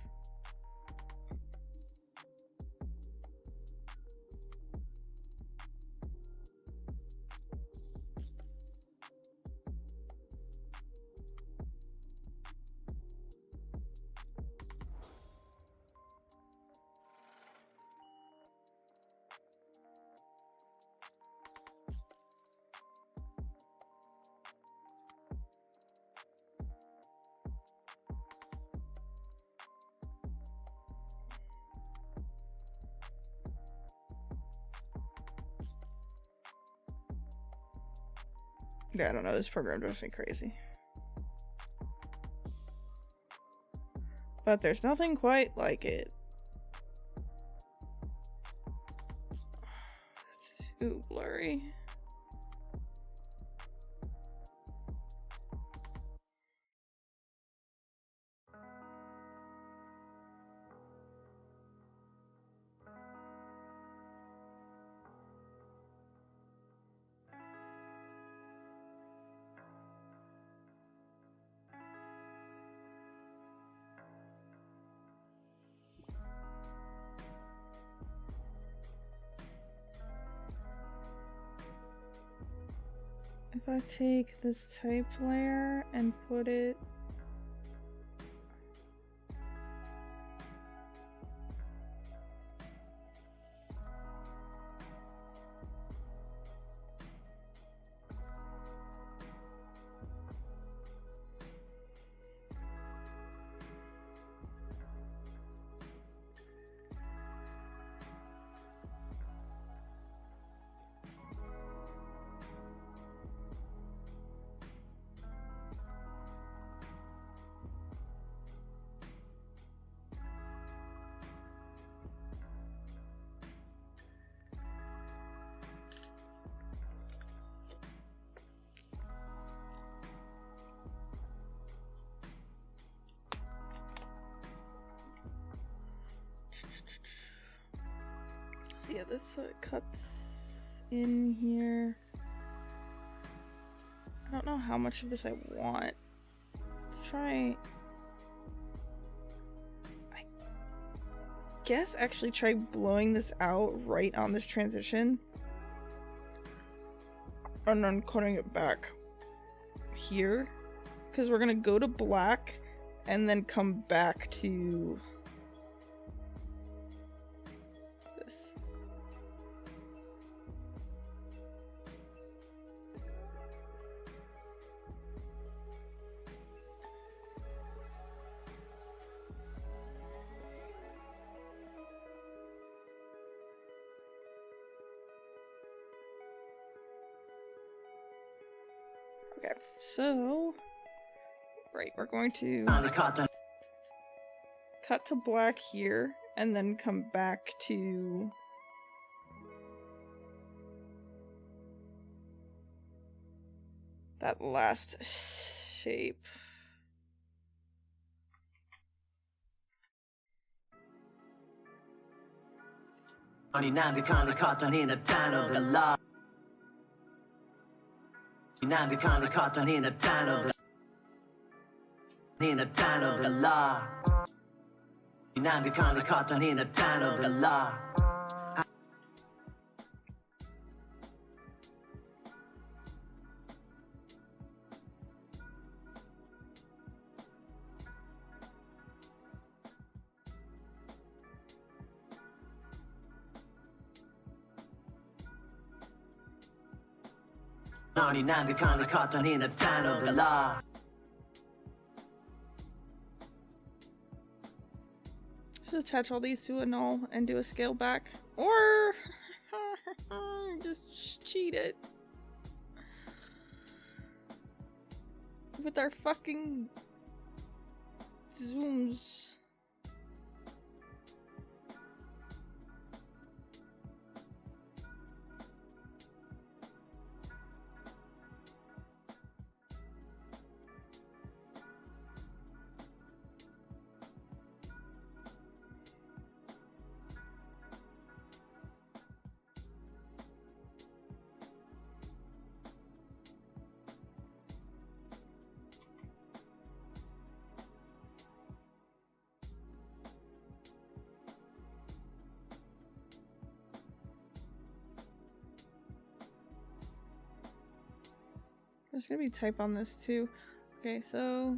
Yeah, I don't know, this program drives me crazy. But there's nothing quite like it. It's too blurry. If I take this type layer and put it so yeah, this cuts in here. I don't know how much of this I want. Let's try, I guess actually try blowing this out right on this transition. And then cutting it back here. Because we're gonna go to black and then come back to this. Okay, so right, we're going to cut to black here, and then come back to that last shape. Just attach all these to a null and do a scale back, or just cheat it with our fucking zooms. There's gonna be type on this too. Okay, so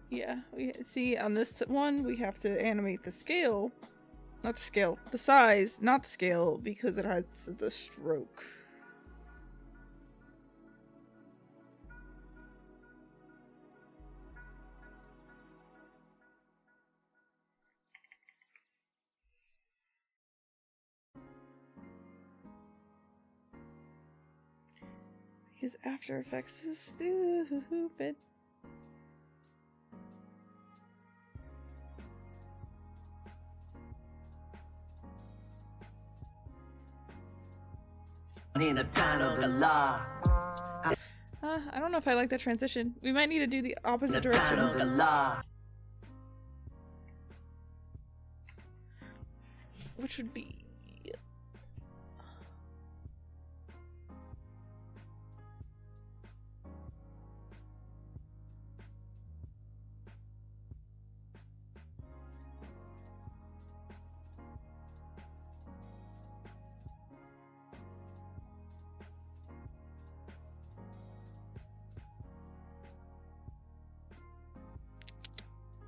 yeah, we see on this one we have to animate the scale. Not the scale, the size, not the scale, because it has the stroke. His After Effects is stupid. I don't know if I like that transition. We might need to do the opposite direction. Which would be...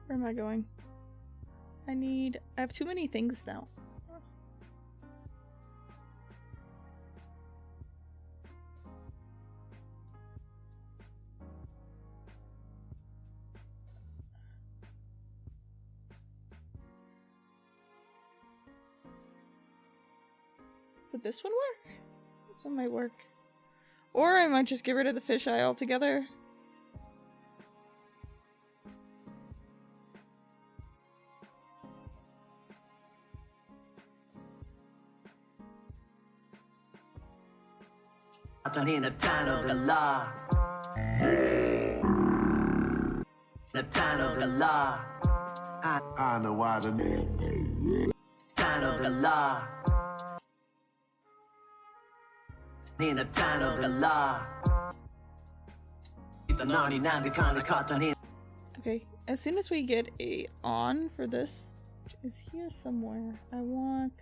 Where am I going? I have too many things now. Would this one work? This one might work. Or I might just get rid of the fisheye altogether. I know why the Okay, as soon as we get a on for this, which is here somewhere, I want...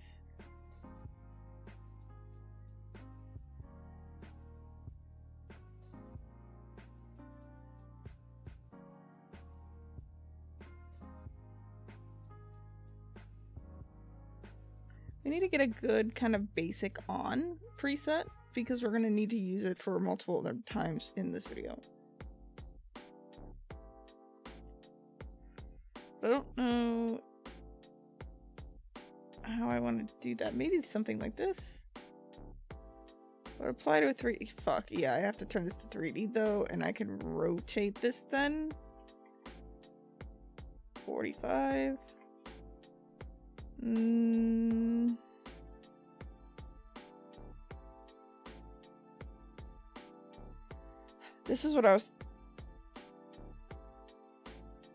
We need to get a good kind of basic on preset because we're going to need to use it for multiple other times in this video. I don't know how I want to do that. Maybe something like this. Or apply to a 3D. Fuck, yeah, I have to turn this to 3D though, and I can rotate this then. 45. This is what I was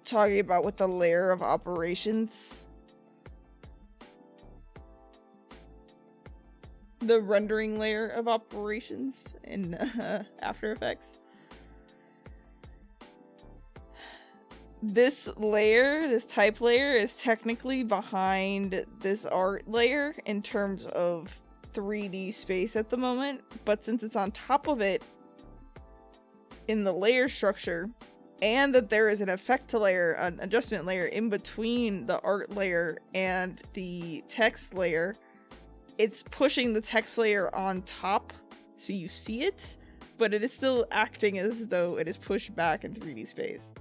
talking about with the layer of operations. The rendering layer of operations in After Effects. This layer, this type layer, is technically behind this art layer in terms of 3D space at the moment, but since it's on top of it in the layer structure, and that there is an effect layer, an adjustment layer in between the art layer and the text layer, it's pushing the text layer on top so you see it, but it is still acting as though it is pushed back in 3D space.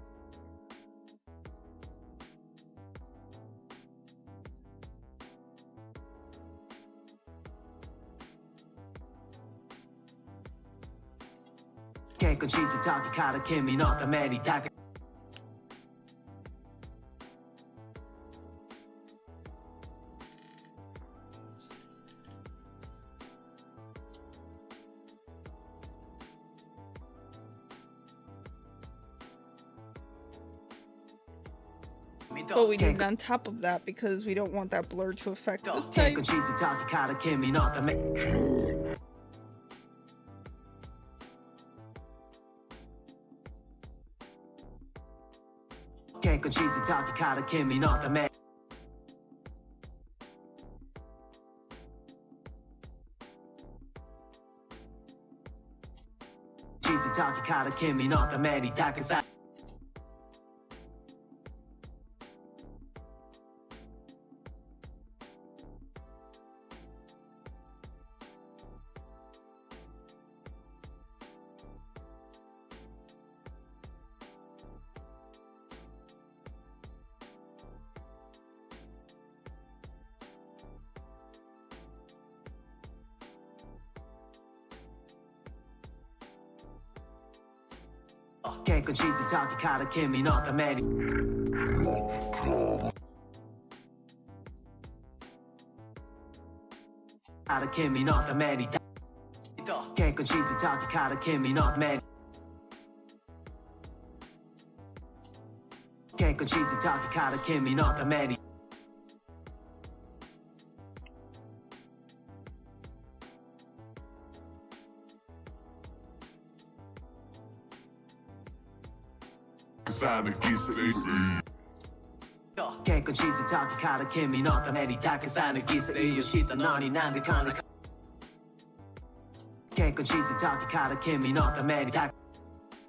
But we need it on top of that because we don't want that blur to affect this type.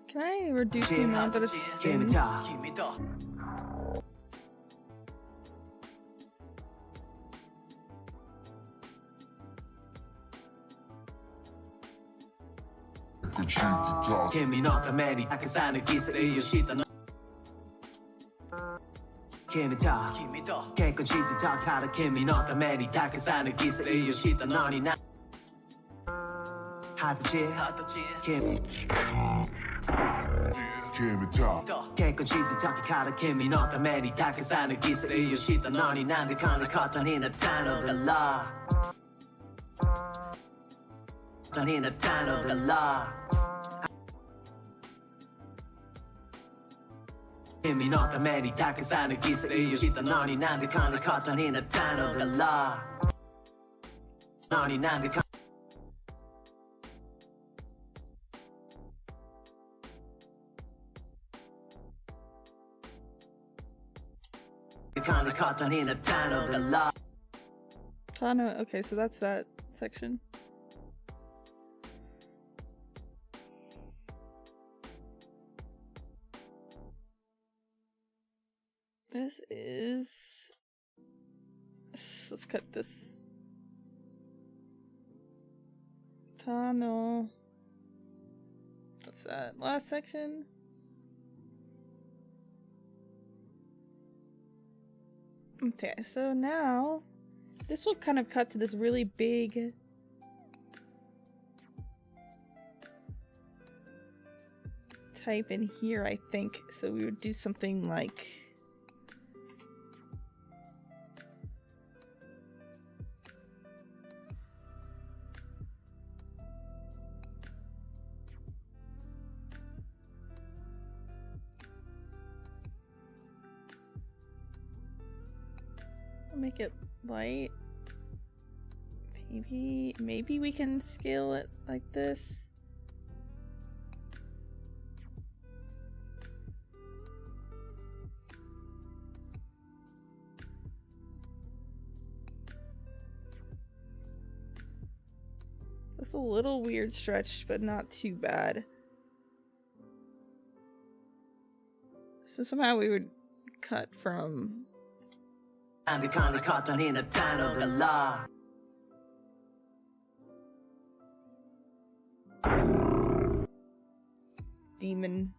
Can I reduce the amount that it spins? Tano, okay, so that's that section. This is... Let's cut this Tunnel. What's that? Last section? Okay, so now this will kind of cut to this really big type in here, I think. So we would do something like make it light. Maybe we can scale it like this. That's a little weird stretch, but not too bad. So somehow we would cut from demon.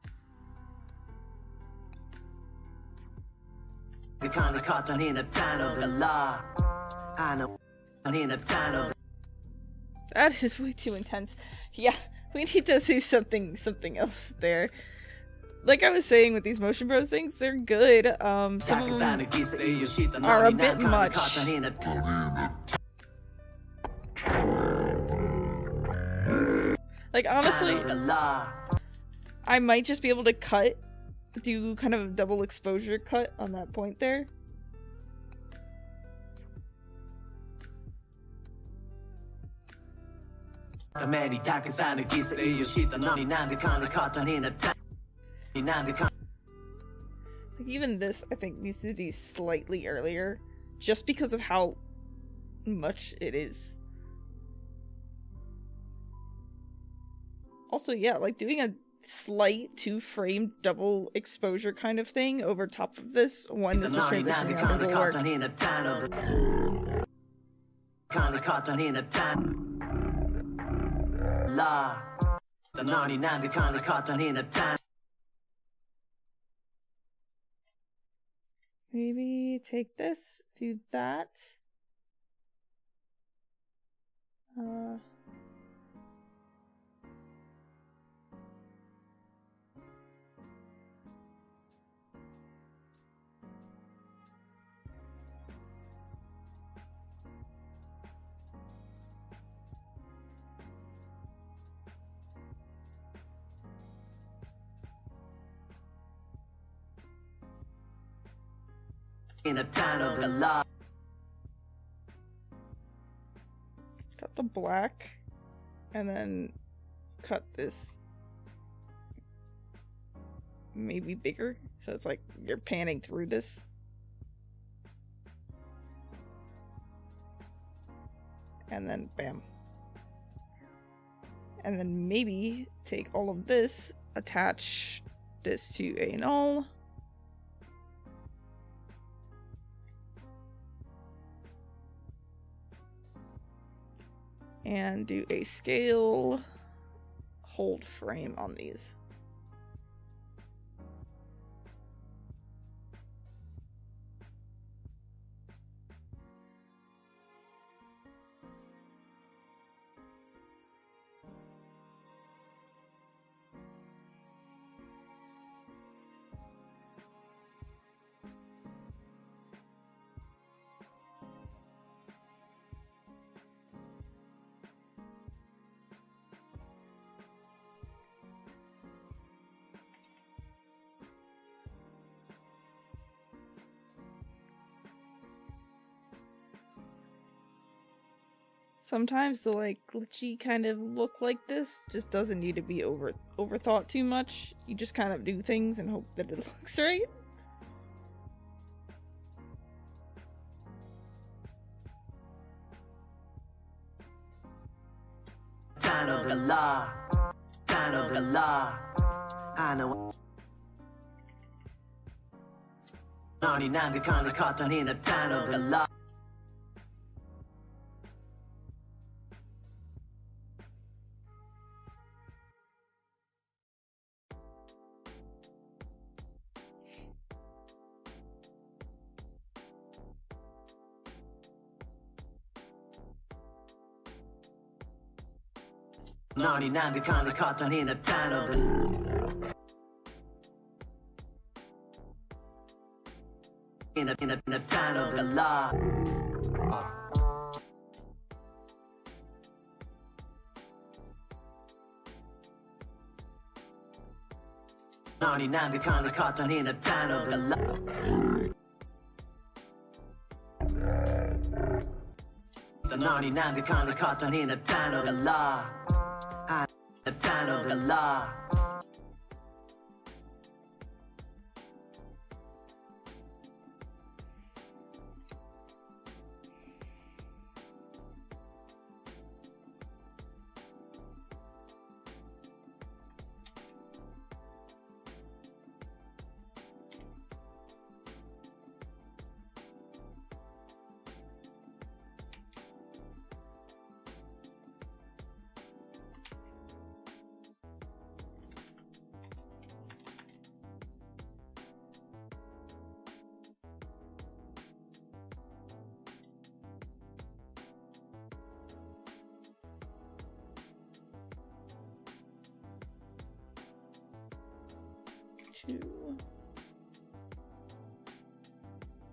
That is way too intense. Yeah, we need to see something else there. Like I was saying with these Motion Bros things, they're good. Some of them are a bit much. Like honestly, I might just be able to do kind of a double exposure cut on that point there. Like even this, I think, needs to be slightly earlier, just because of how much it is. Also, yeah, like doing a slight 2-frame double exposure kind of thing over top of this when this is transitioning, I think will work. Maybe take this, do that. Got the black, and then cut this maybe bigger, so it's like you're panning through this. And then bam. And then maybe take all of this, attach this to a null. And do a scale hold frame on these. Sometimes the like glitchy kind of look like this just doesn't need to be overthought too much. You just kind of do things and hope that it looks right. 너니 난그 칸을 컸더니 나타나던 나타나던 라 너니 난그 칸을 컸더니 나타나던 라 너니 난그 칸을 컸더니 나타나던 라 나타나던 라 Two.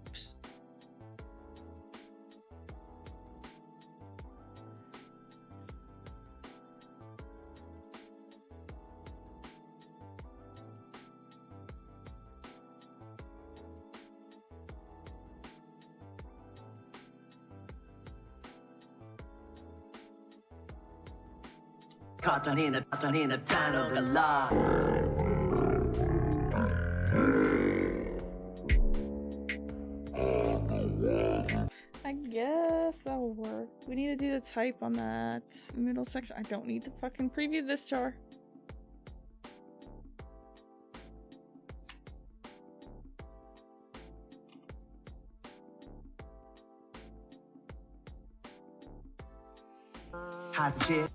Oops. 컸더니 나타나던 라 I guess that'll work. We need to do the type on that middle section. I don't need to fucking preview this char. 하지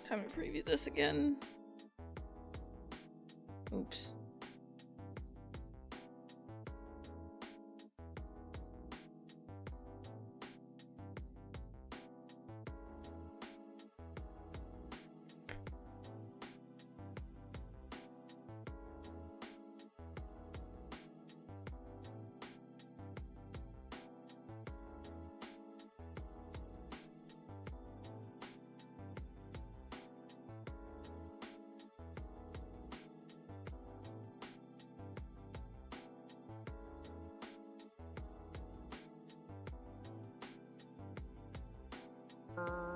Time to preview this again. Oops.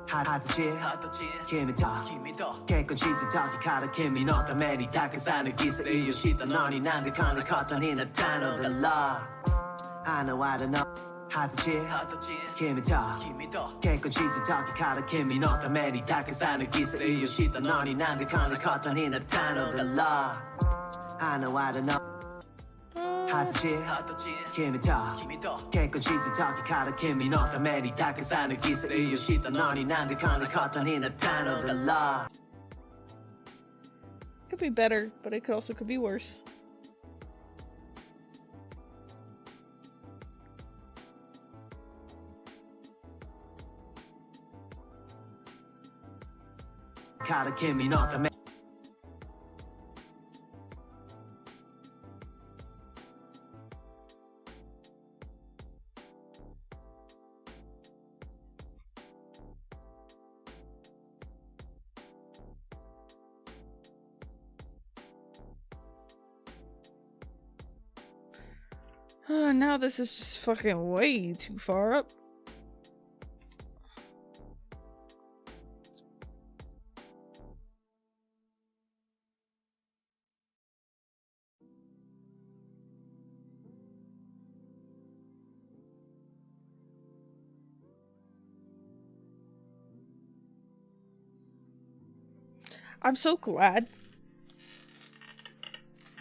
하지 김이 더 깨끗이 뜯어기 가라 김이 너다 매리 닦아사는 기세 이유시다 너니 난그 칸을 컸더니 나타나던 라 I know I don't know 하지 김이 더 깨끗이 뜯어기 가라 김이 너다 매리 닦아사는 기세 이유시다 너니 난그 칸을 컸더니 나타나던 라 I know I don't know 하지 김이 더 깨끗이 뜯어기 가라 김이 너다 매리 닦아사는 기세 이유시다 너니 난그 칸을 컸더니 나타나던 라 Could be better, but it could be worse. 가라 김이 너다 매리 Now this is just fucking way too far up. I'm so glad.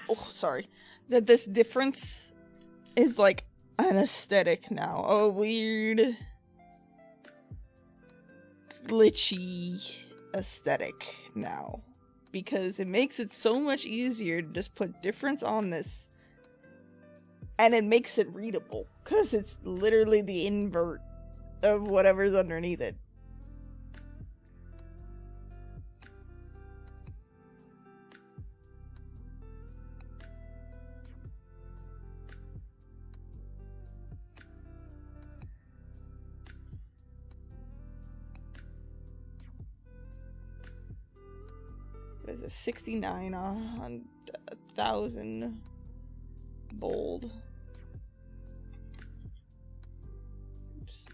Oh, sorry. That this difference is like an aesthetic now. A weird, glitchy aesthetic now. Because it makes it so much easier to just put difference on this. And it makes it readable. Because it's literally the invert of whatever's underneath it. What is it? 69 on 1,000 bold. Oops.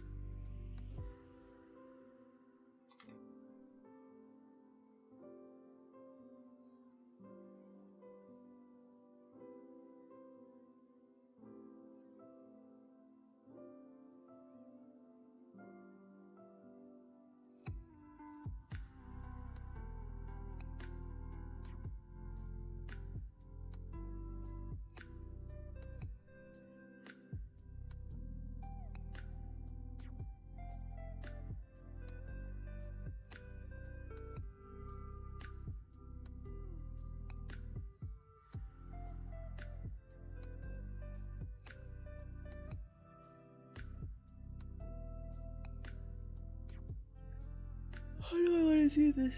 How do I want to do this?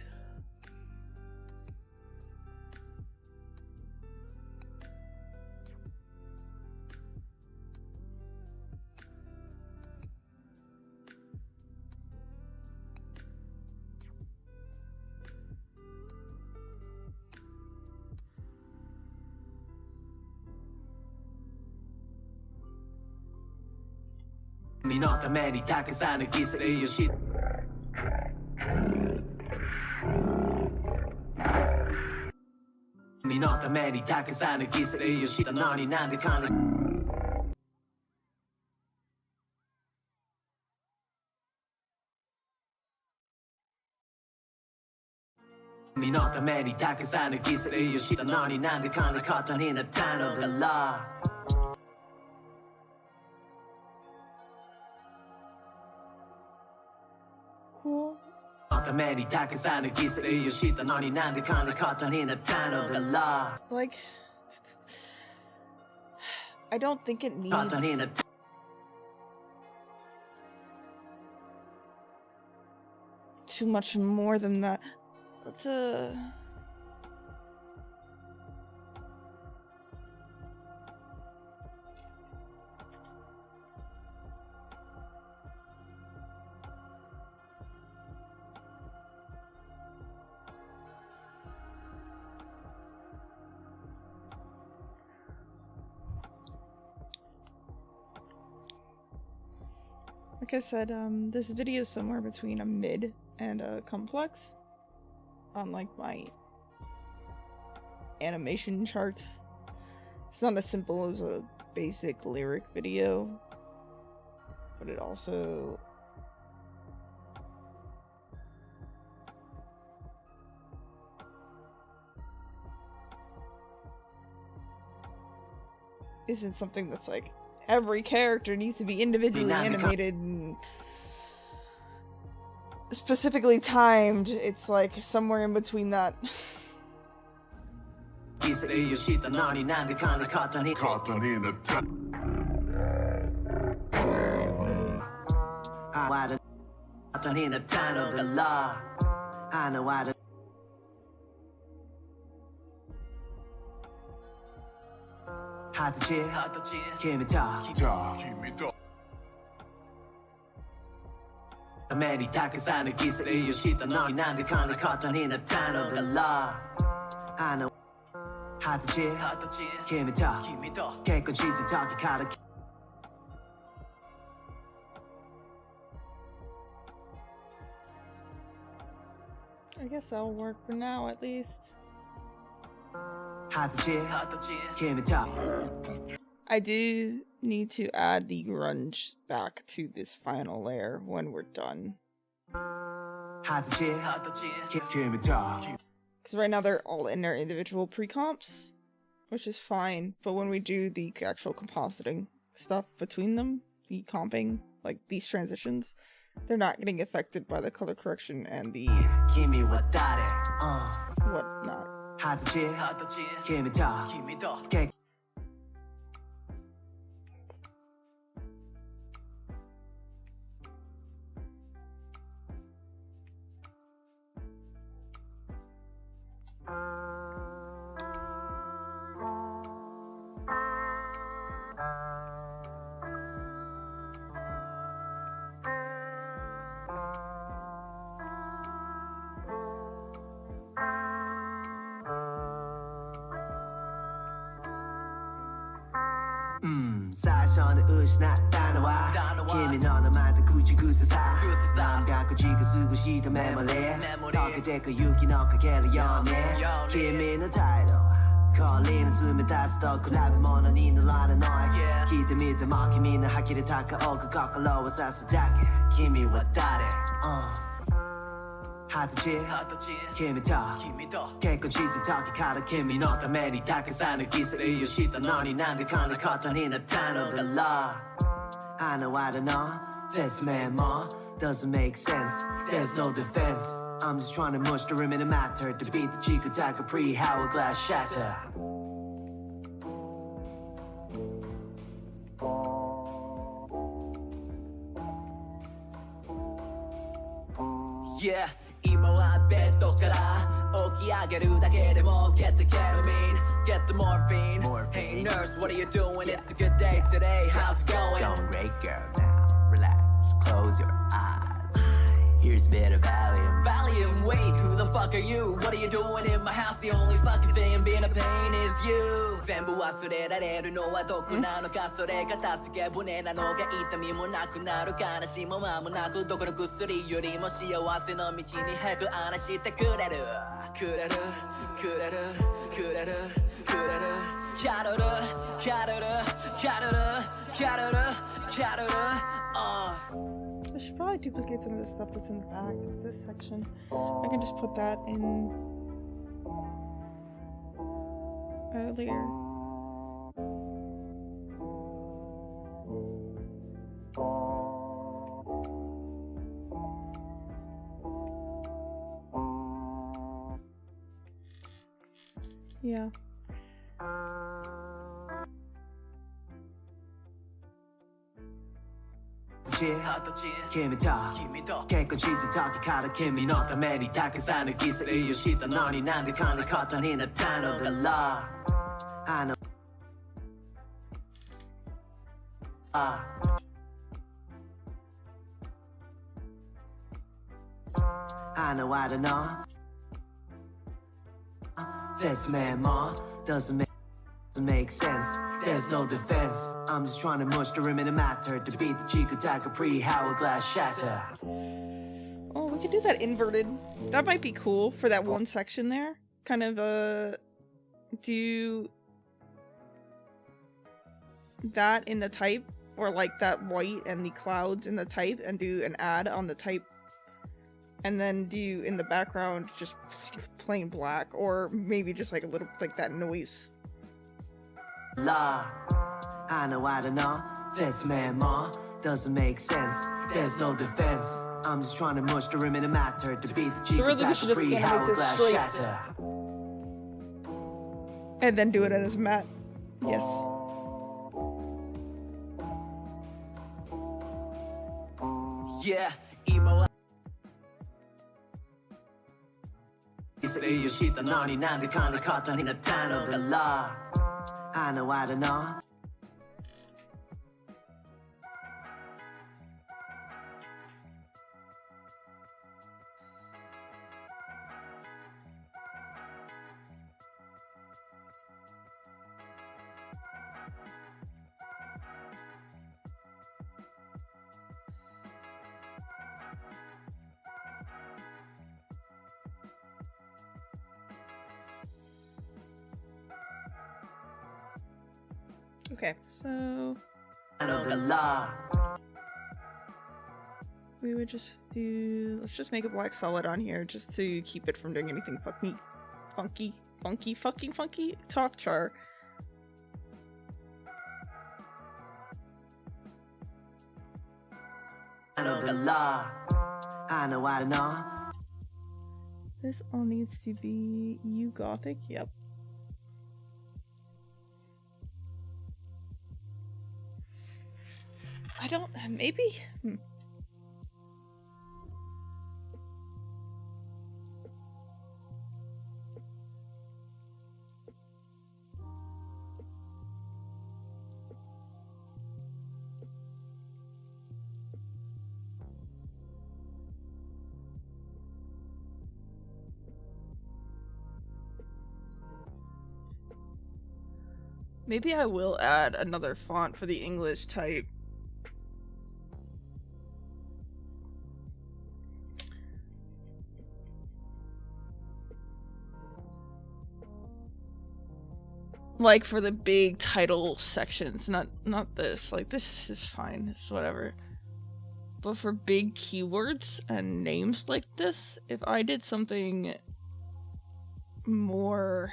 Me not the many takas and a kiss your shit. Me not the many takas and a kiss your shit. And 99 the kind of. Me not the many takas and a kiss your shit. And 99 the kind of cotton in a town of the law. Cool. Not the many takas and a kiss your shit. And 99 the kind of cotton in a town of the law. Like, I don't think it needs Cotton in a too much more than that. Let's like I said, this video is somewhere between a mid and a complex on like my animation chart. It's not as simple as a basic lyric video, but it also isn't something that's like every character needs to be individually animated and specifically timed. It's like somewhere in between that. Many takas and a kiss your shit and 99 the kind of cotton in a town of the law. I know how to cheer, give me talk, can't go cheat the talk, you gotta. I guess that'll work for now, at least. How to cheer, give me talk. I do need to add the grunge back to this final layer when we're done. How to cheer, give me talk. Because right now they're all in their individual pre-comps, which is fine, but when we do the actual compositing, stuff between them, the comping, like these transitions, they're not getting affected by the color correction and the whatnot. Doesn't make sense, there's no defense. I'm just trying to mush the rim in a matter to beat the Chico Taka pre-hourglass shatter. Yeah, 今はベッドから起き上げるだけでも Get the ketamine, get the morphine. Hey nurse, what are you doing? It's a good day today, how's it going? Going great girl now, relax, close your eyes. Here's a bit of Valium. Valium, wait, who the fuck are you? What are you doing in my house? The only fucking thing being a pain is you. 全部忘れられるのはどこなのか、それが助け舟なのが痛みもなくなる、悲しみも間もなく、どこの薬よりも幸せの道に早く話してくれるくれるくれるくれるくれるキャロルキャロルキャロルキャロルキャロルI should probably duplicate some of the stuff that's in the back of this section. I can just put that in earlier. Yeah. Kimi to 結婚して時から君のためにたくさんの犠牲をしたのになんでこんなことになったのだろうあのI know I don't know 説明も doesn't make sense there's no defense I'm just trying to mush the rim in a matter to beat the Chico Taka pre-hourglass shatter. Oh, we could do that inverted. That might be cool for that one section there. Kind of, do that in the type, or like that white and the clouds in the type, and do an ad on the type, and then do in the background just plain black, or maybe just like a little, like that noise. La. I know I don't know, says man ma, doesn't make sense, there's no defense. I'm just trying to mush the rim in a matter to beat the Chico So really we should just animate this straight. And then do it as matte. Yes. Yeah, emo. I know I don't know. Okay, so we would just do, let's just make a black solid on here just to keep it from doing anything funky talk char. the law. I know. This all needs to be you Gothic. Yep. I don't. Maybe. Maybe I will add another font for the English type. Like for the big title sections, not this. Like this is fine, it's whatever. But for big keywords and names like this, if I did something more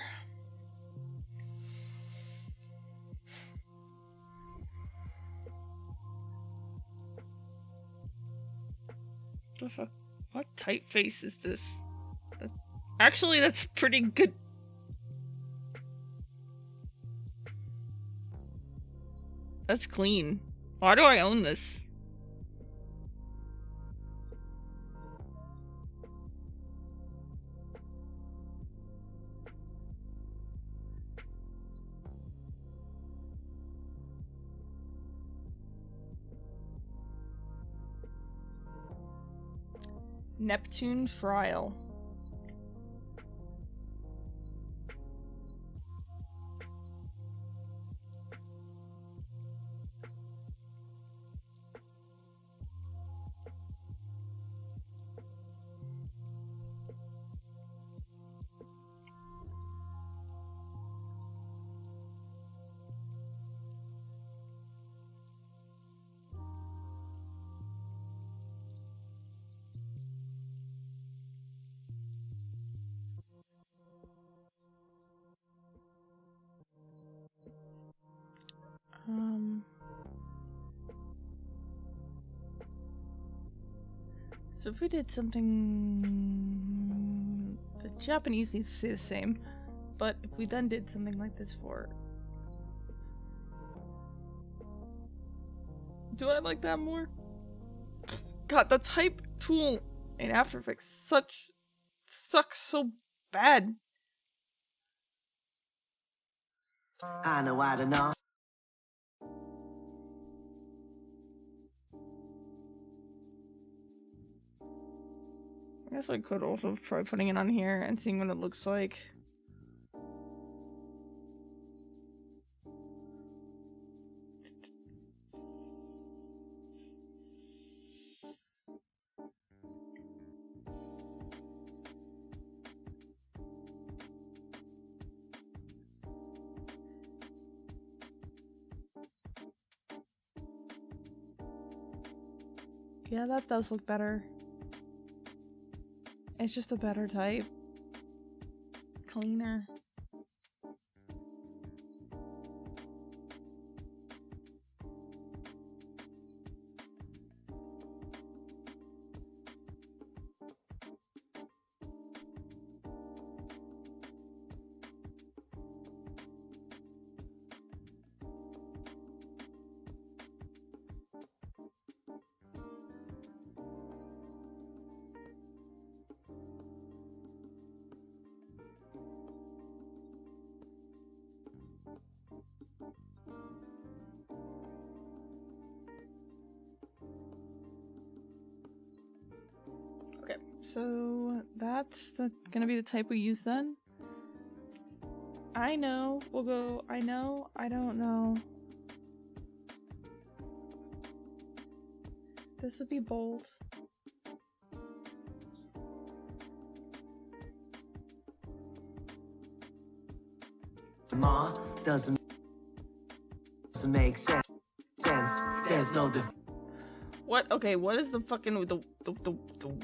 what typeface is this? Actually, that's pretty good. That's clean. Why do I own this? Neptune Trial. So if we did something, the Japanese needs to stay the same, but if we then did something like this for, do I like that more? God, the type tool in After Effects sucks so bad. I don't know. I guess I could also try putting it on here and seeing what it looks like. Yeah, that does look better. It's just a better type. Cleaner. So that's gonna be the type we use then. I know. We'll go, I know, I don't know. This would be bold. Doesn't make sense. There's no What? Okay, what is the fucking the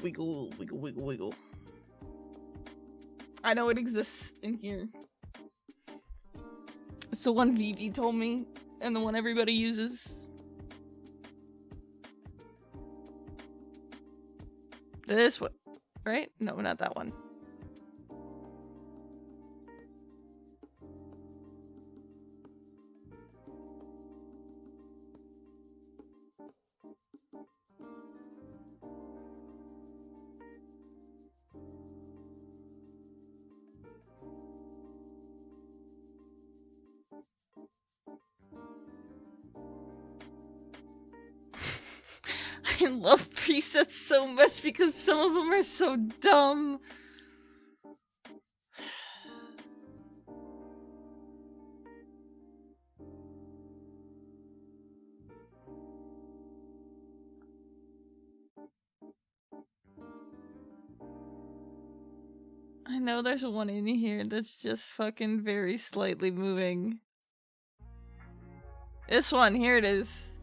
wiggle? I know it exists in here. It's the one Vivi told me, and the one everybody uses. This one, right? No, not that one. I love presets so much because some of them are so dumb. I know there's one in here that's just fucking very slightly moving. This one, here it is.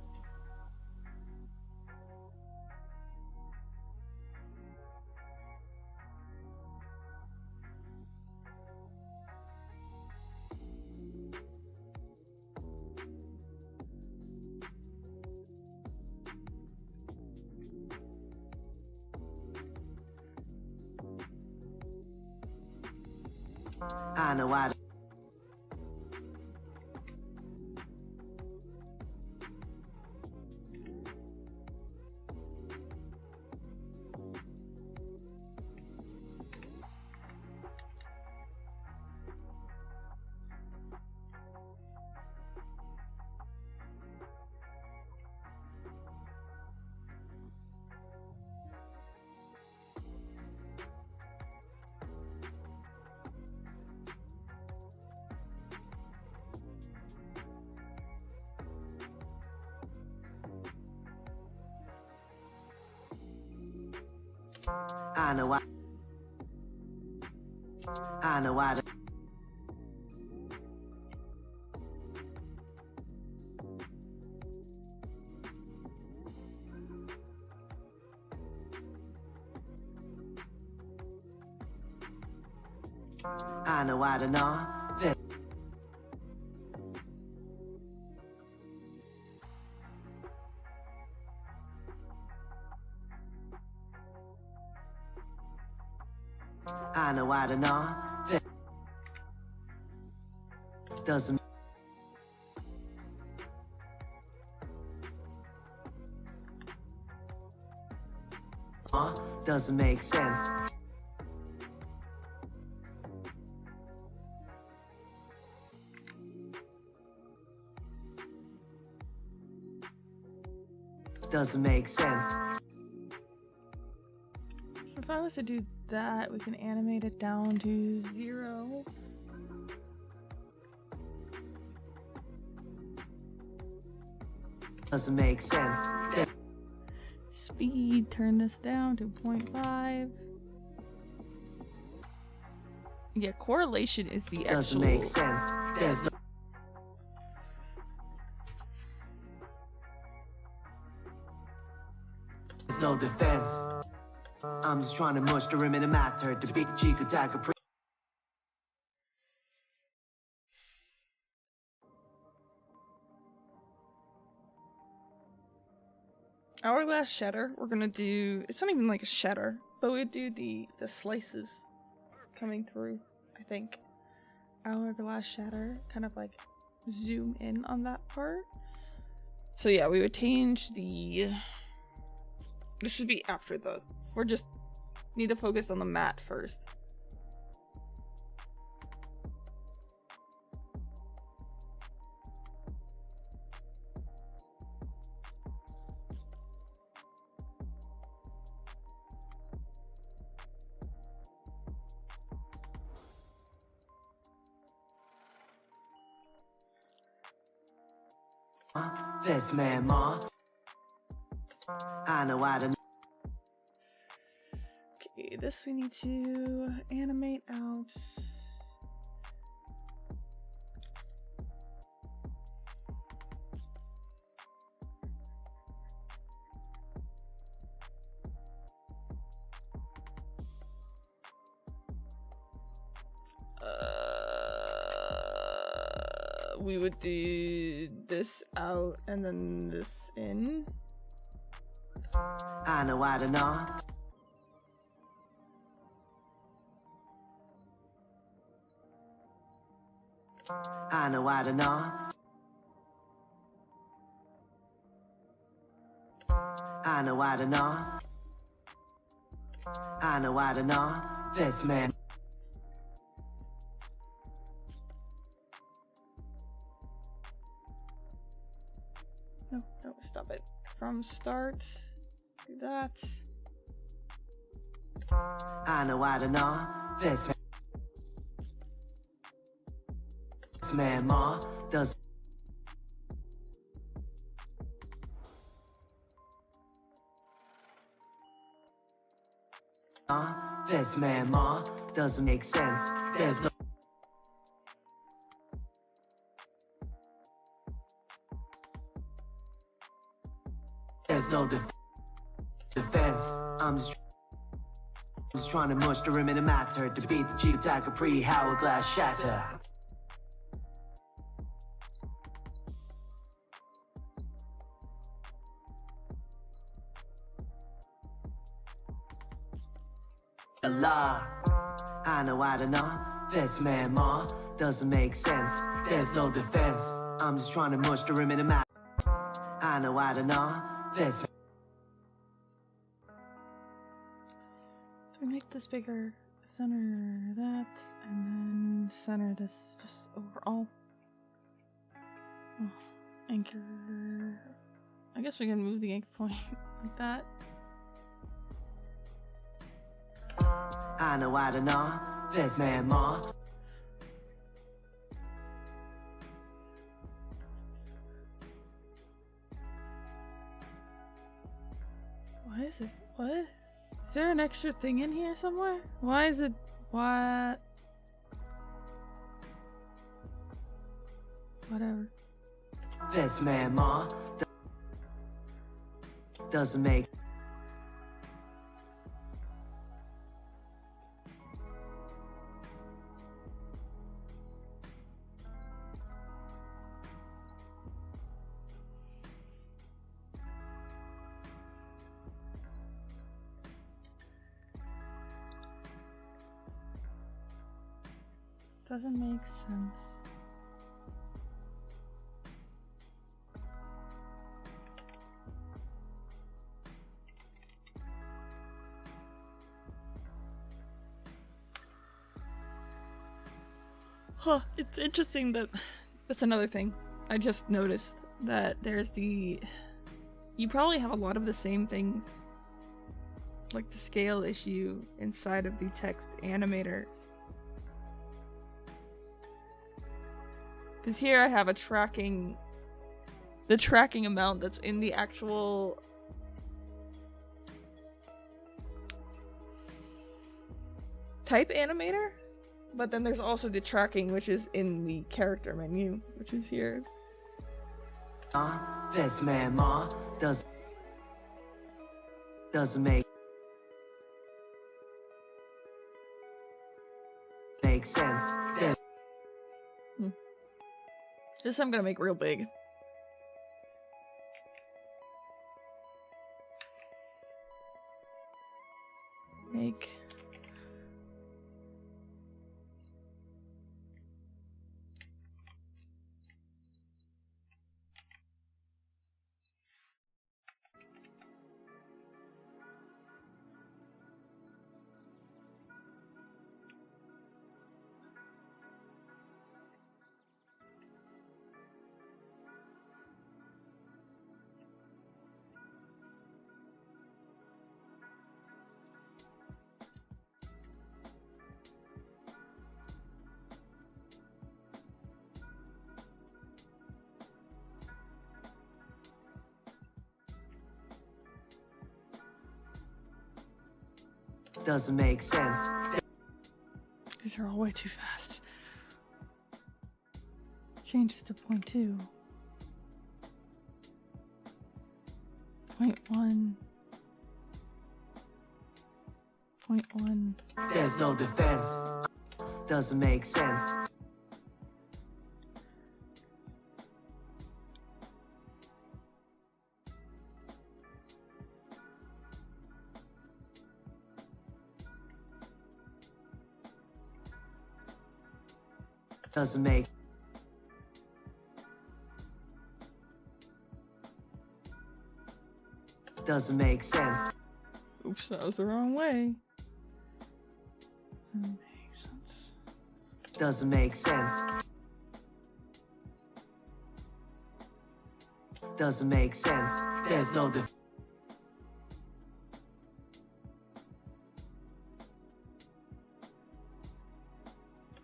I know I know I don't know. I know I don't know. Doesn't doesn't make sense. Doesn't make sense. If I was to do that, we can animate it down to 0. Doesn't make sense. Speed, turn this down to 0.5. Yeah, correlation is the Doesn't actual... make sense. There's no defense. I'm just trying to mush the rim in a matter to beat the cheek attack a Hourglass shatter, we're gonna do... It's not even like a shatter, but we do the slices coming through, I think. Hourglass shatter, kind of like zoom in on that part. So yeah, we would change the... This should be after the... We're just need to focus on the matte first. That's man, ma. I know I don't. Okay, this we need to animate out. We would do this out and then this in. I know I don't know. I know I don't know. I know I don't know. I know I don't know. This man. No, no, stop it. From start. Do that. I know I don't know. This man more does. This man more doesn't make sense. There's no. There's no defense. I'm just trying to mush the rim in a matter to beat the cheap attacker pre-hourglass shatter. Allah, I know I don't know. This man more doesn't make sense. There's no defense. I'm just trying to mush the rim in a matter. I know I don't know. This. So we make this bigger, center that, and then center this just overall. Oh, anchor. I guess we can move the anchor point like that. I know I don't know. This man more. Why is it? What? Is there an extra thing in here somewhere? Why is it? What? Whatever. This man more doesn't make. Doesn't make sense. Huh, it's interesting that that's another thing. I just noticed that there's the you probably have a lot of the same things, like the scale issue inside of the text animators. Because here I have the tracking amount that's in the actual type animator, but then there's also the tracking which is in the character menu, which is here. This man more doesn't make sense. There's This I'm gonna make real big. Make doesn't make sense. these are all way too fast. Changes to 0.2. 0.1. 0.1. There's no defense. Doesn't make sense. Doesn't make Doesn't make sense. Oops, that was the wrong way. Doesn't make sense. Doesn't make sense. Doesn't make sense. There's no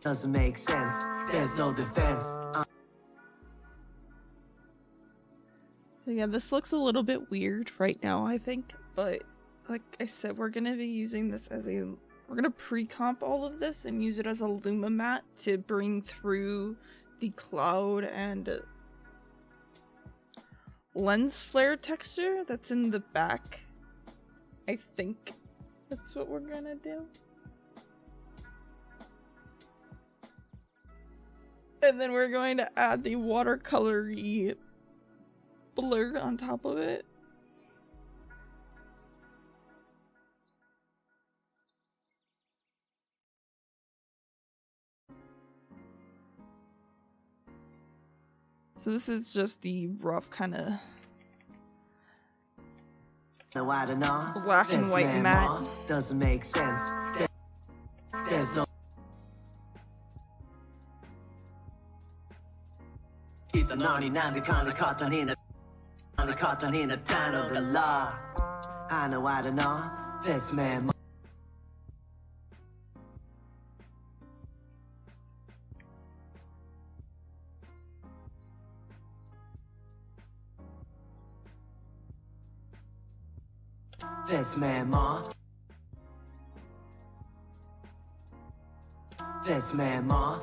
doesn't make sense. There's no defense. So yeah, this looks a little bit weird right now, I think, but like I said, we're gonna be using this as we're gonna pre-comp all of this and use it as a Luma mat to bring through the cloud and lens flare texture that's in the back. I think that's what we're gonna do. And then we're going to add the watercolory blur on top of it. So this is just the rough kind of black and white matte. Doesn't make sense. There's no 너니 난데 간을 걷다니는 간을 걷다니는 단어달라 I know that's man That's man ma That's man ma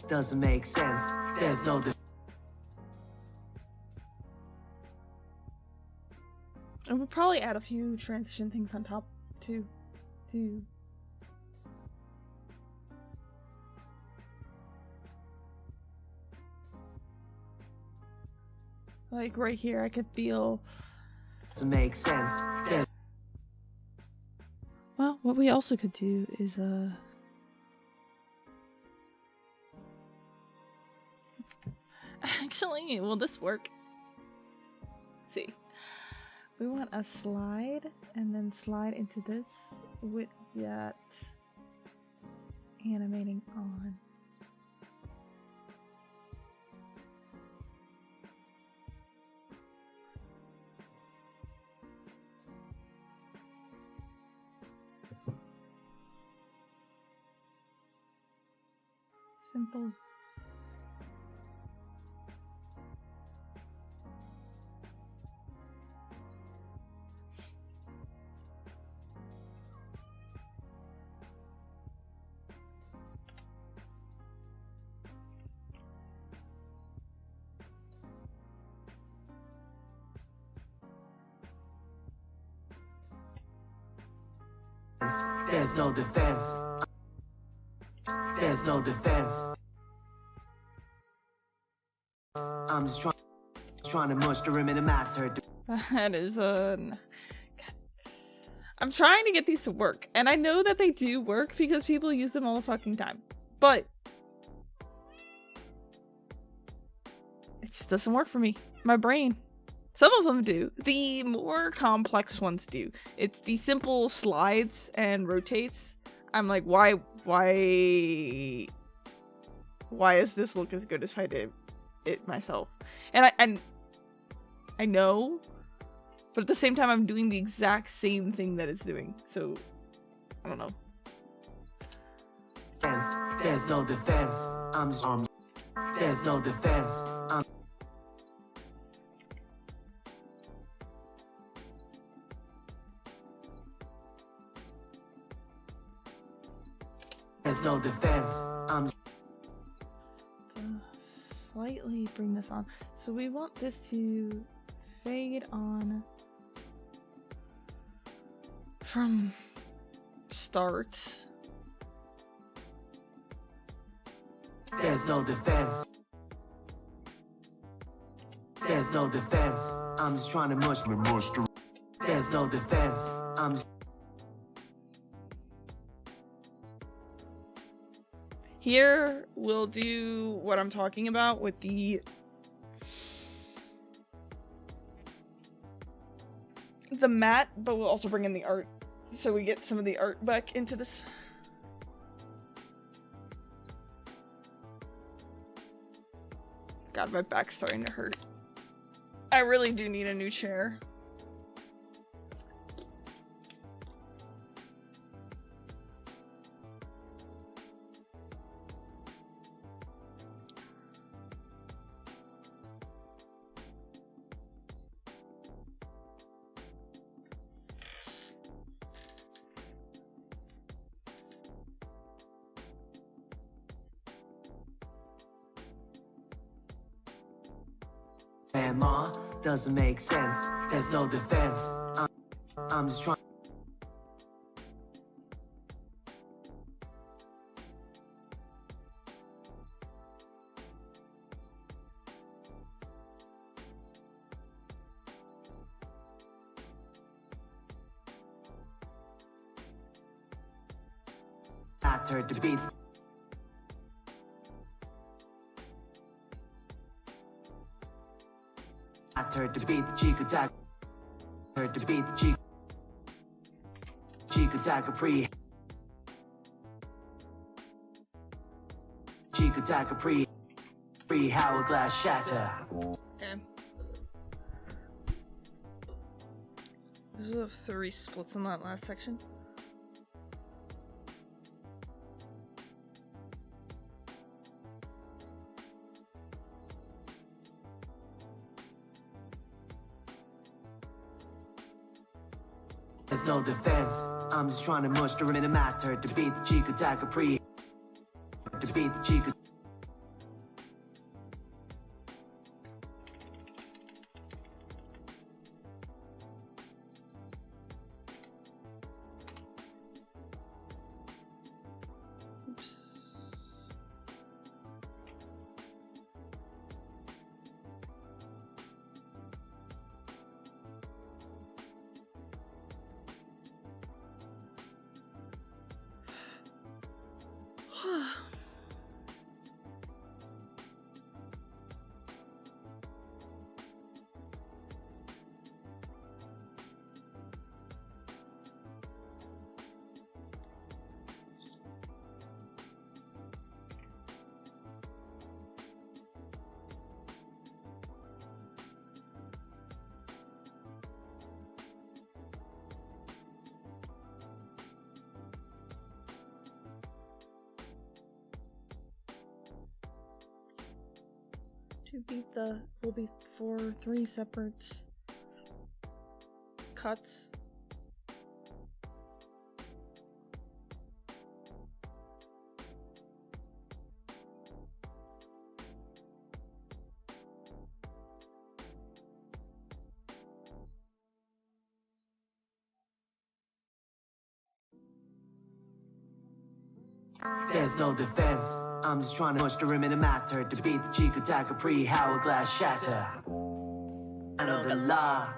Doesn't make sense. There's no and we'll probably add a few transition things on top too. Like right here, I could feel. Doesn't make sense. Well, what we also could do is actually, will this work? Let's see. We want a slide and then slide into this with that animating on. Simple. There's no defense. There's no defense. I'm just trying to mush the rim in a matter. That is I'm trying to get these to work, and I know that they do work because people use them all the fucking time, but it just doesn't work for me. My brain. Some of them do. The more complex ones do. It's the simple slides and rotates. I'm like, why does this look as good as I did it myself? And I know, but at the same time, I'm doing the exact same thing that it's doing. So, I don't know. There's no defense. There's no defense. There's no defense. Slightly bring this on. So we want this to fade on from start. There's no defense. There's no defense. I'm just trying to mush. There's no defense. Here, we'll do what I'm talking about with the the mat, but we'll also bring in the art, so we get some of the art back into this. God, my back's starting to hurt. I really do need a new chair. Ma, doesn't make sense. There's no defense. I'm just trying. After the beat. Heard to beat the cheek attack. Heard to beat the cheek attack a pre. Cheek attack a pre hourglass shatter. Okay. There's the 3 splits in that last section. There's no defense. I'm just trying to mush the rim in a matter to beat the cheek attack a pre. To beat the cheek. Oops. To beat the will be 3 separate cuts. There's no defense. I'm just trying to push the rim in a matter to beat the cheek attack a pre hourglass shatter. I know the law.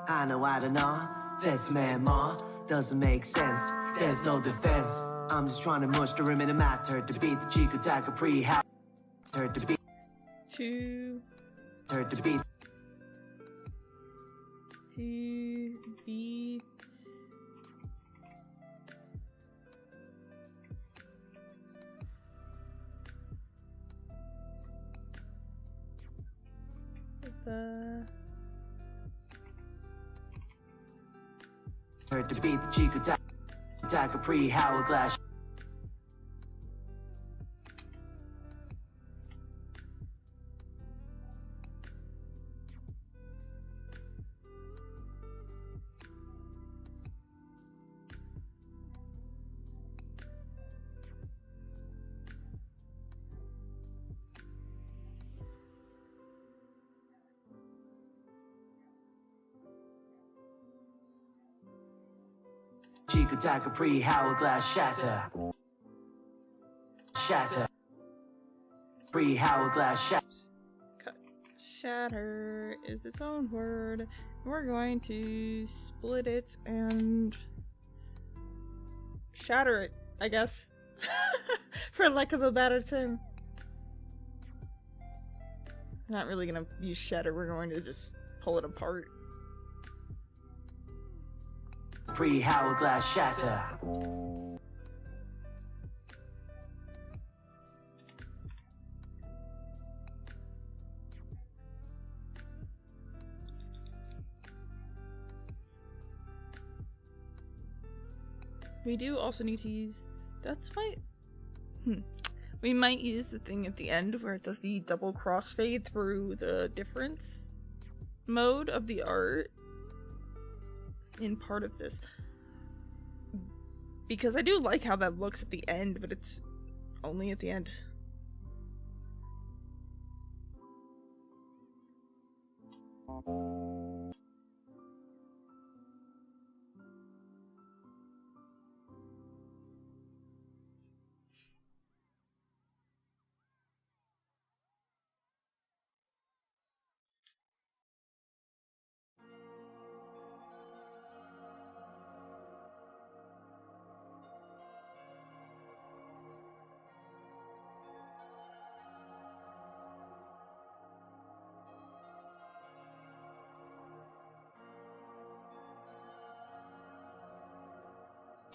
I don't know. That's man ma. Doesn't make sense. There's no defense. I'm just trying to mush the rim in a matter to beat the cheek attack a pre hourglass to beat. To beat. To beat. The to beat the cheek attack a pre hourglass. Cheek attack a pre hourglass shatter. Shatter. Pre hourglass shatter. Shatter is its own word. We're going to split it and shatter it, I guess. For lack of a better term. I'm not really gonna use shatter, we're going to just pull it apart. pre-hourglass shatter. We do also need to use... That's my... We might use the thing at the end where it does the double crossfade through the difference mode of the art in part of this. Because I do like how that looks at the end, but it's only at the end.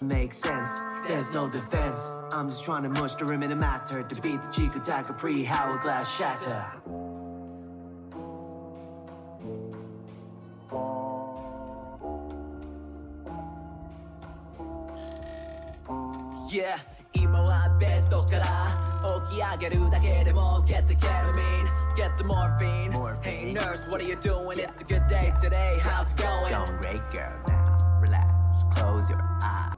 Makes sense, there's no defense. I'm just trying to mush the rim in a matter to beat the cheek attack, a pre-hourglass shatter. Yeah, 今はベッドから起き上げるだけでも Get the ketamine, get the morphine. Hey nurse, what are you doing? It's a good day today, how's it going? Going great, girl, now relax, close your eyes.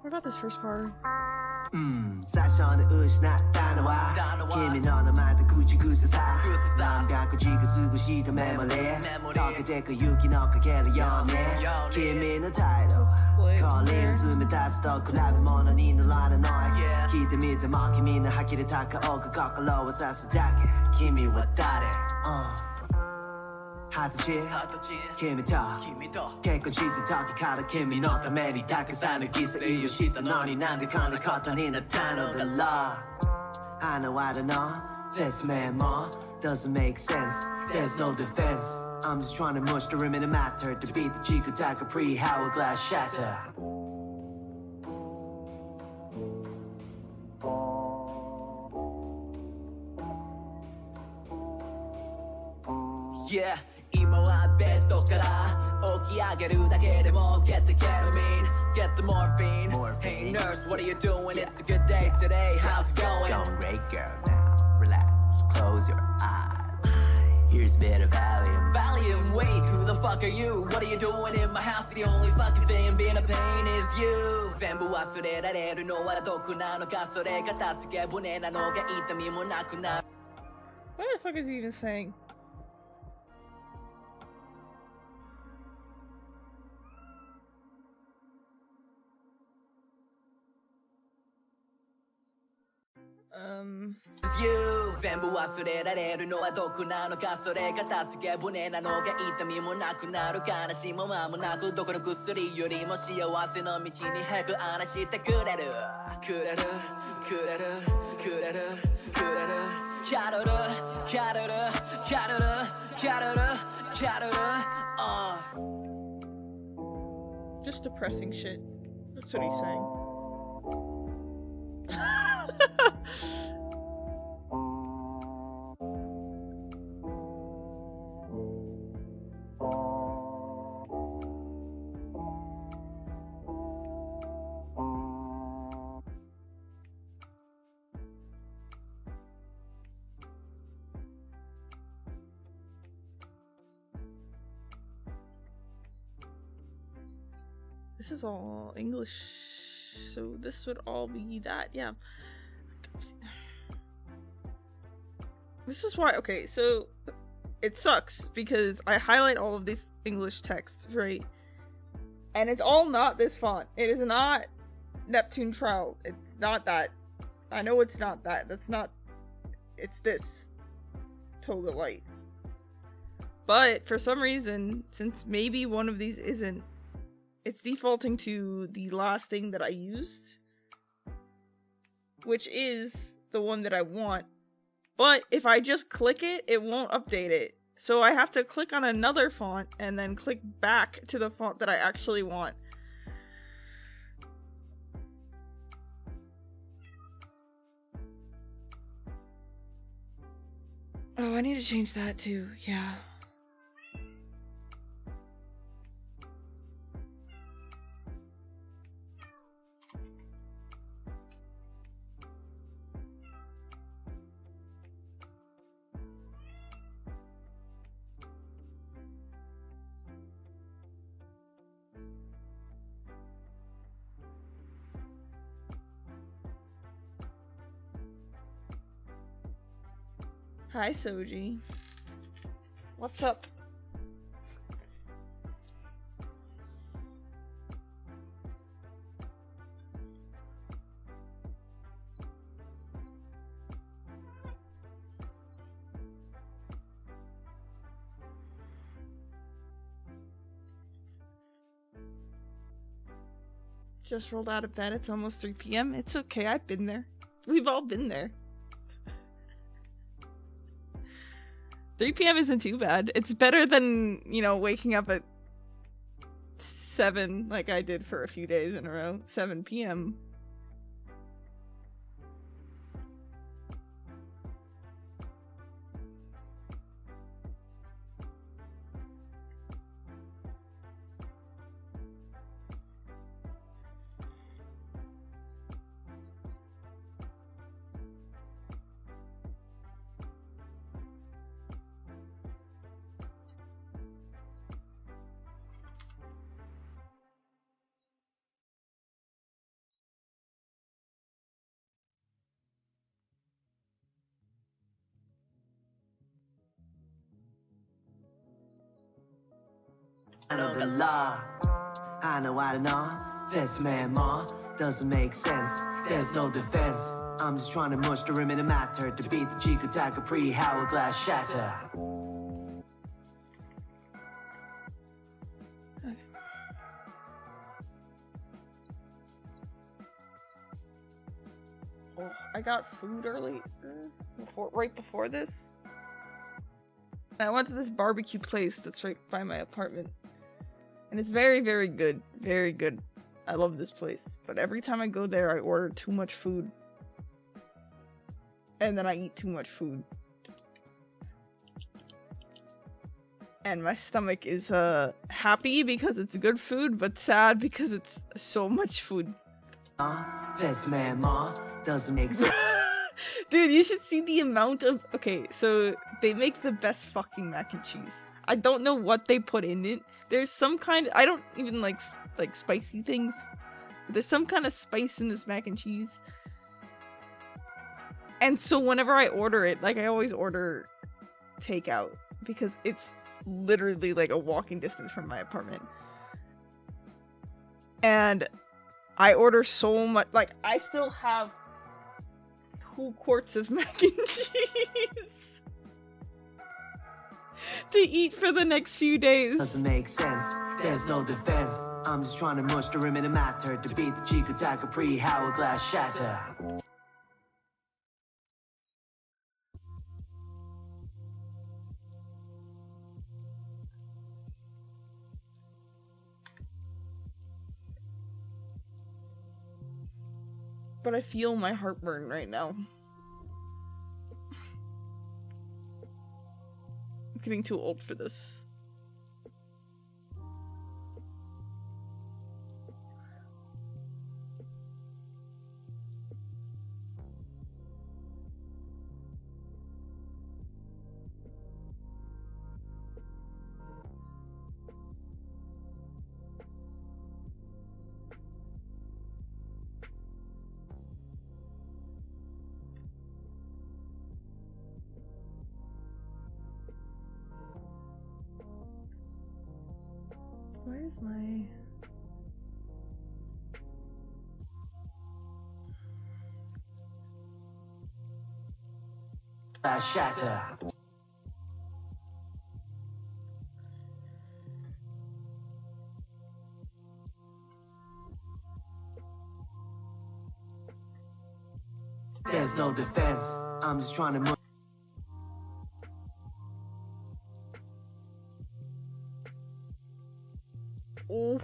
What about this first part? 最初に失ったのは君の名前と口癖さなんか口がすぐしたメモリー溶けてく雪のかけるように君の態度氷に冷たすと比べ物にならない聞いてみても君の呆れた顔が心を刺すだけ君は誰20歳君と結婚した時から君のためにたくさんの犠牲をしたのになんでこんなことになったのだろうあの間の説明も doesn't make sense there's no defense I'm just trying to mush the rim in a matter to beat the cheek attack a pre-hourglass shatter Yeah 今はベッドから起き上げるだけでも Get the ketamine, get the morphine. Hey nurse, what are you doing? It's a good day today, how's it going? Going great girl, now relax, close your eyes Here's a bit of Valium Valium, wait, who the fuck are you? What are you doing in my house? The only fucking thing being a pain is you 全部忘れられるのはどこなのかそれが助け舟なのが痛みもなくなる What the fuck is he even saying? You 全部忘れられるのはどこなのかそれが助け舟なのが痛みもなくなる悲しみも間もなくどこの薬よりも幸せの道にへく案内してくれるくれるくれるくれるくれるキャロルキャロルキャロルキャロルキャロルJust depressing shit. That's what he's saying. This is all English, so this would all be that, yeah. This is why, okay, so it sucks because I highlight all of these English texts, right? And it's all not this font. It is not Neptune Trial. It's not that. I know it's not that. That's not. It's this. Toga Light. But for some reason, since maybe one of these isn't, it's defaulting to the last thing that I used, which is the one that I want. But if I just click it, it won't update it. So I have to click on another font and then click back to the font that I actually want. Oh, I need to change that too, yeah. Hi, Soji. What's up? Just rolled out of bed. It's almost 3 p.m. It's okay. I've been there. We've all been there. 3 p.m. isn't too bad. It's better than, you know, waking up at 7 like I did for a few days in a row. 7 p.m. I know the law. I don't know. This man more doesn't make sense. There's no defense. I'm just trying to mush the rim in a matter to beat the Chico Taka pre-hourglass shatter. Oh, I got food early, right before this. And I went to this barbecue place that's right by my apartment. And it's very, very good. Very good. I love this place. But every time I go there, I order too much food. And then I eat too much food. And my stomach is happy because it's good food, but sad because it's so much food. This man more doesn't make sense. Dude, you should see the amount of... Okay, so they make the best fucking mac and cheese. I don't know what they put in it. There's some kind... I don't even like spicy things. There's some kind of spice in this mac and cheese. And so whenever I order it, like I always order takeout. Because it's literally like a walking distance from my apartment. And I order so much... Like, I still have 2 quarts of mac and cheese to eat for the next few days. Doesn't make sense. There's no defense. I'm just trying to mush the rim in a matter to beat the Chico Taka pre-hourglass shatter. But I feel my heartburn right now. I'm getting too old for this. Where's my... Shatter. There's no defense. I'm just trying to Oh.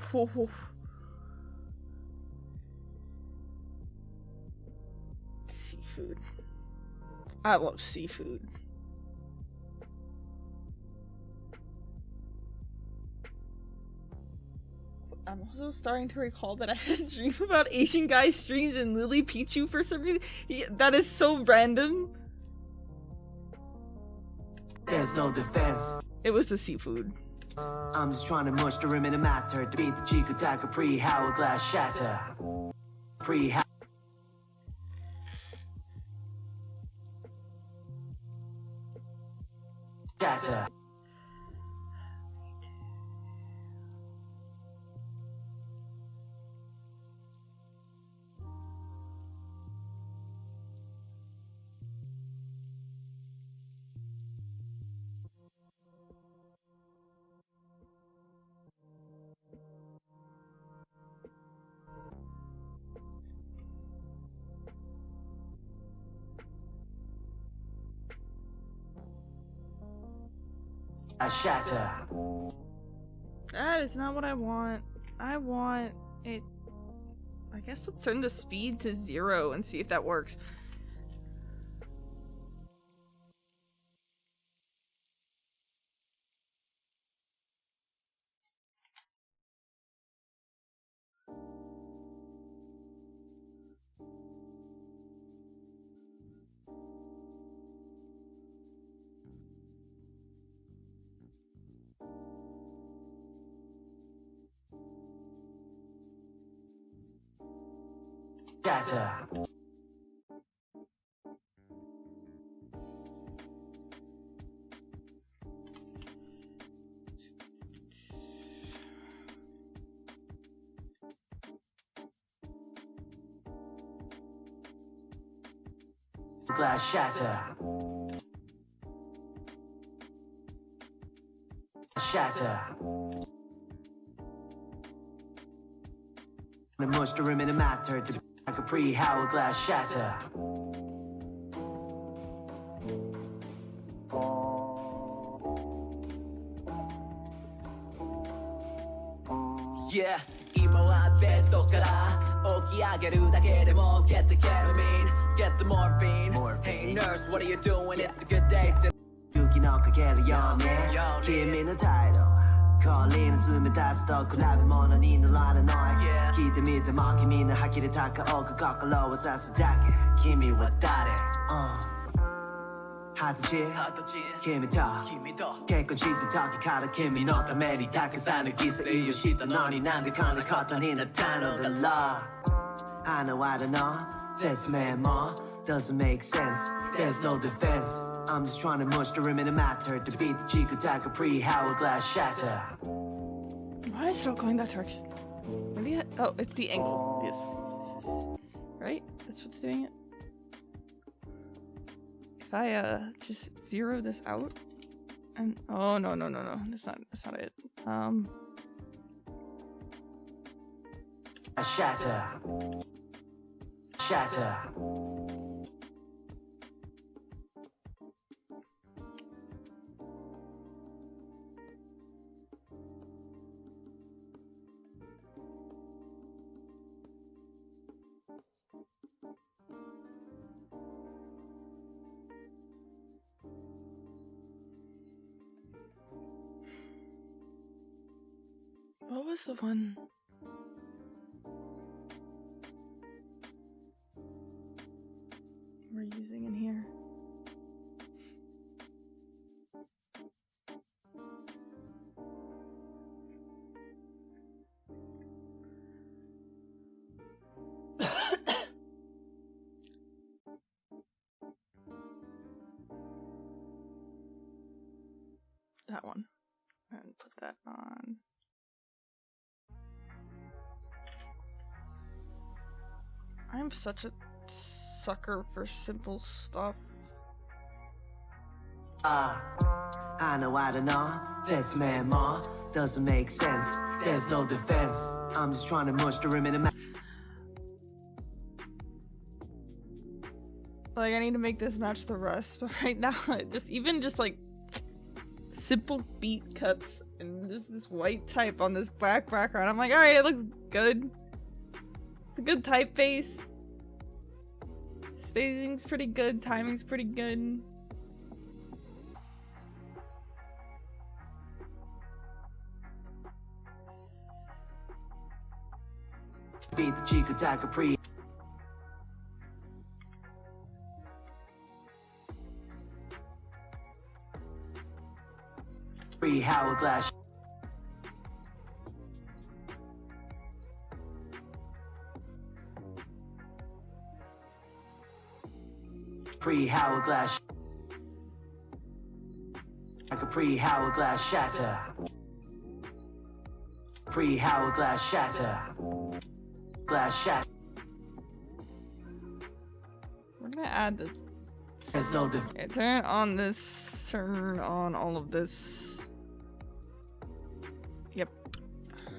Seafood. I love seafood. I'm also starting to recall that I had a dream about Asian guy streams and Lily Pichu for some reason. That is so random. There's no defense. It was the seafood. I'm just trying to mush the rim in a matter to beat the Chico Taka pre-hourglass shatter. Shatter. A shatter. That is not what I want. I want it. I guess let's turn the speed to 0 and see if that works. Shatter. Glass shatter. Shatter. The mush the rim in a matter to like a pre-hourglass shatter. Yeah 今はベッドから起き上げるだけでも Get the ketamine, get the morphine Hey nurse, what are you doing? It's a good day to 勇気のかけるように君の態度氷の冷たさと比べ物にならない、聞いてみても君の吐き出た顔が心を刺すだけ君は誰、二十歳君と結婚した時から君のためにたくさんの犠牲をしたのになんでこんなことになったのだろうI know I don't know 説明も doesn't make sense There's no defense I'm just trying to mush the rim in a matter to beat the Chico Taka pre-hourglass shatter. Why is it all going that direction? Maybe oh, it's the angle. Yes. Right? That's what's doing it. If I just zero this out and oh no. That's not it. A shatter. Shatter. What was the one? We're using in here. That one. And put that on. I'm such a sucker for simple stuff. I know I don't know. That's man more. Doesn't make sense. There's no defense. I'm just trying to mush the rim in a Like I need to make this match the rest, but right now, just like simple beat cuts and there's this white type on this black background. I'm like, alright, it looks good. It's a good typeface. Spacing's pretty good, timing's pretty good. Beat the cheek attack a pre. Free hourglass. Pre hourglass. Like a pre hourglass shatter. Pre hourglass shatter. Glass shatter. We're gonna add the. There's no Okay, turn on this. Turn on all of this. Yep.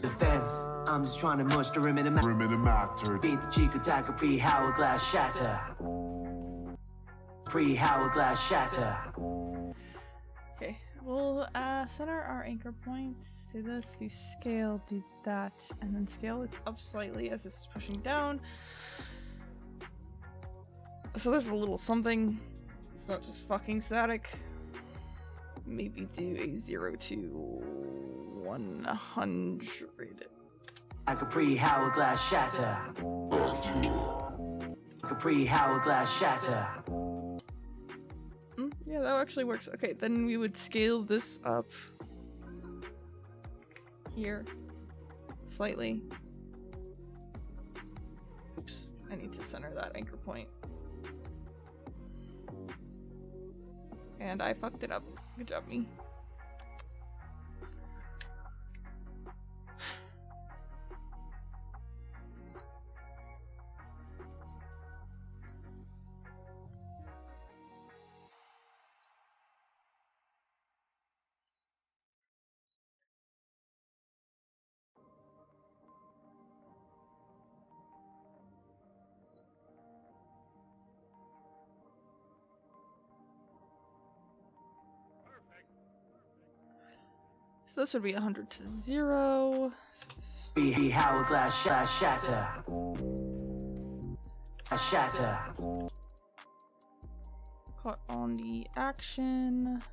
defense. I'm just trying to mush the rim in the matter. Beat the cheek attack a pre hourglass shatter. Pre hourglass shatter. Okay, we'll center our anchor points. Do this, do scale, do that, and then scale it up slightly as it's pushing down. So there's a little something. It's not just fucking static. Maybe do a 0 to 100. Like a pre hourglass shatter. Like a pre hourglass shatter. Yeah, that actually works. Okay, then we would scale this up here slightly. Oops, I need to center that anchor point. And I fucked it up. Good job, me. So this would be 100 to 0. Pre hourglass shatter. A shatter. Cut on the action.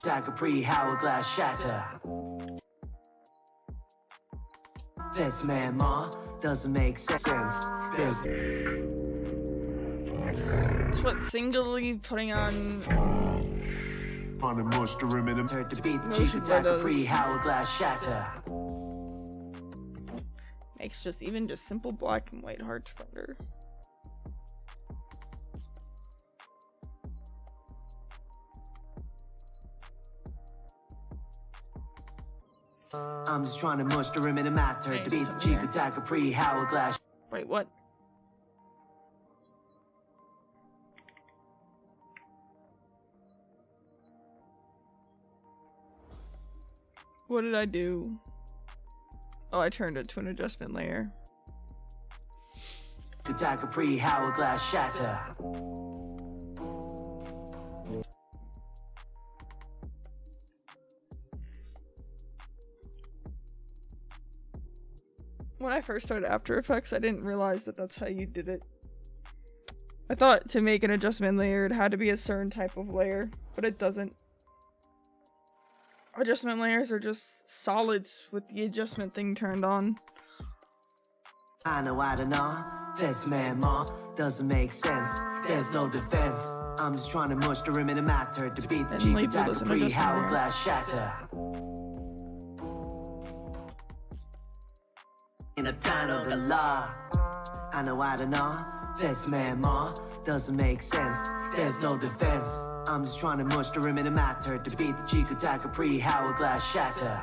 Attack a pre hourglass shatter. This man ma doesn't make sense. There's It's what singly putting on on a mush the rim in the to beat the cheek Motion attack a blur pre does. hourglass shatter. makes just even just simple black and white hard to render. I'm just trying to mush the rim in the matter to beat the something cheek there. attack a pre hourglass. Wait, what? What did I do? Oh, I turned it to an adjustment layer. Attack a pre hourglass shatter. When I first started After Effects, I didn't realize that that's how you did it. I thought to make an adjustment layer, it had to be a certain type of layer, but it doesn't. Adjustment layers are just solids with the adjustment thing turned on. I don't know. This man ma doesn't make sense. There's no defense. I'm just trying to mush the rim in the matter to beat the And cheek label attack as a an pre adjustment layer. hourglass shatter. In a town of the law. I don't know. This man ma doesn't make sense. There's no defense. I'm just trying to mush the rim in the matter to beat the cheek attack a pre hourglass shatter.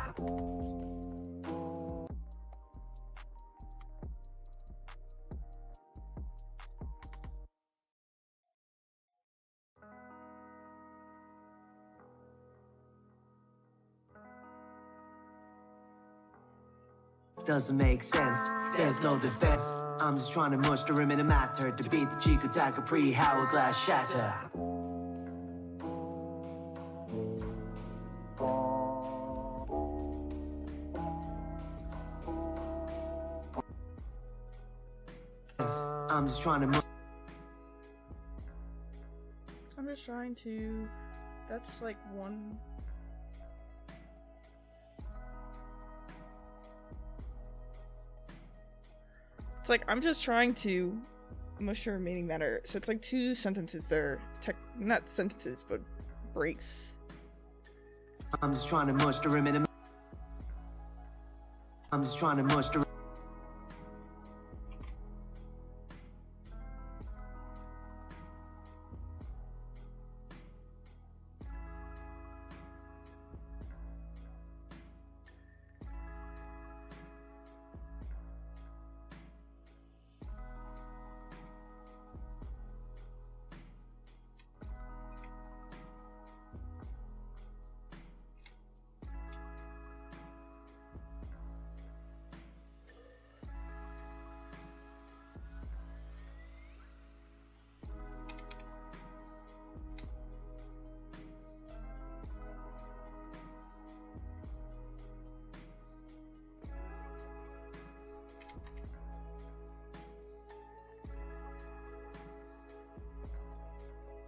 doesn't make sense. There's no defense. I'm just trying to mush the rim in a matter to beat the Chico Taka pre-hourglass shatter. I'm just trying to. I'm just trying to. That's like one. It's like I'm just trying to mush the remaining matter. So it's like two sentences there. Not sentences, but breaks. I'm just trying to mush the rim in a. I'm just trying to mush the.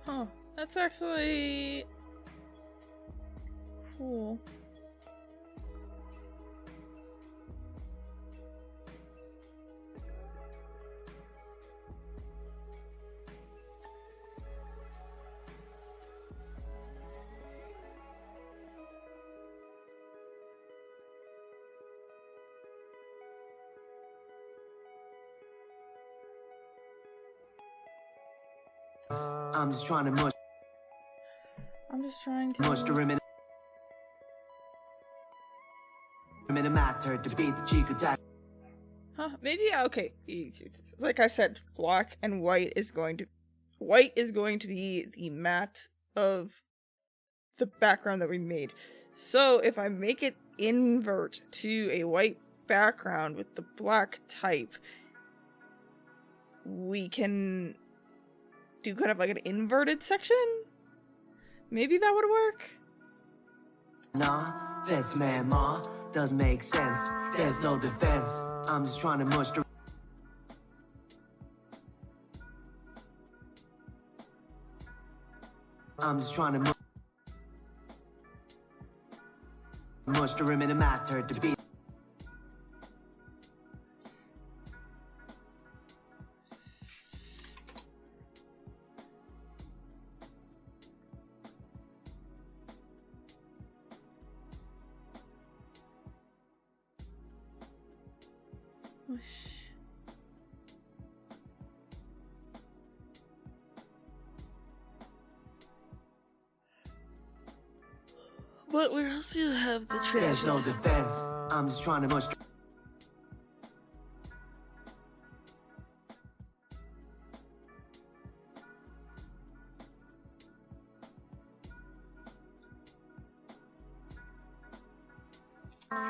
Huh. That's actually cool. I'm just trying to mush. I'm just trying to Mush the rim in a matter to beat the Chico Taka. Huh? Maybe yeah, okay. It's like I said, black and white is going to be the matte of the background that we made. So if I make it invert to a white background with the black type, we can do kind of like an inverted section? Maybe that would work? Nah, that's man, ma. Doesn't make sense. There's no defense. I'm just trying to mush the. I'm just trying to mush the rim in a matter to beat. But we also have the There's no transitions. defense. I'm just trying to mush.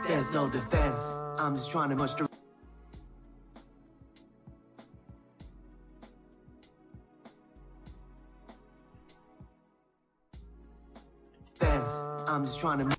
There's no defense. I'm just trying to mush the. Defense. I'm just trying to.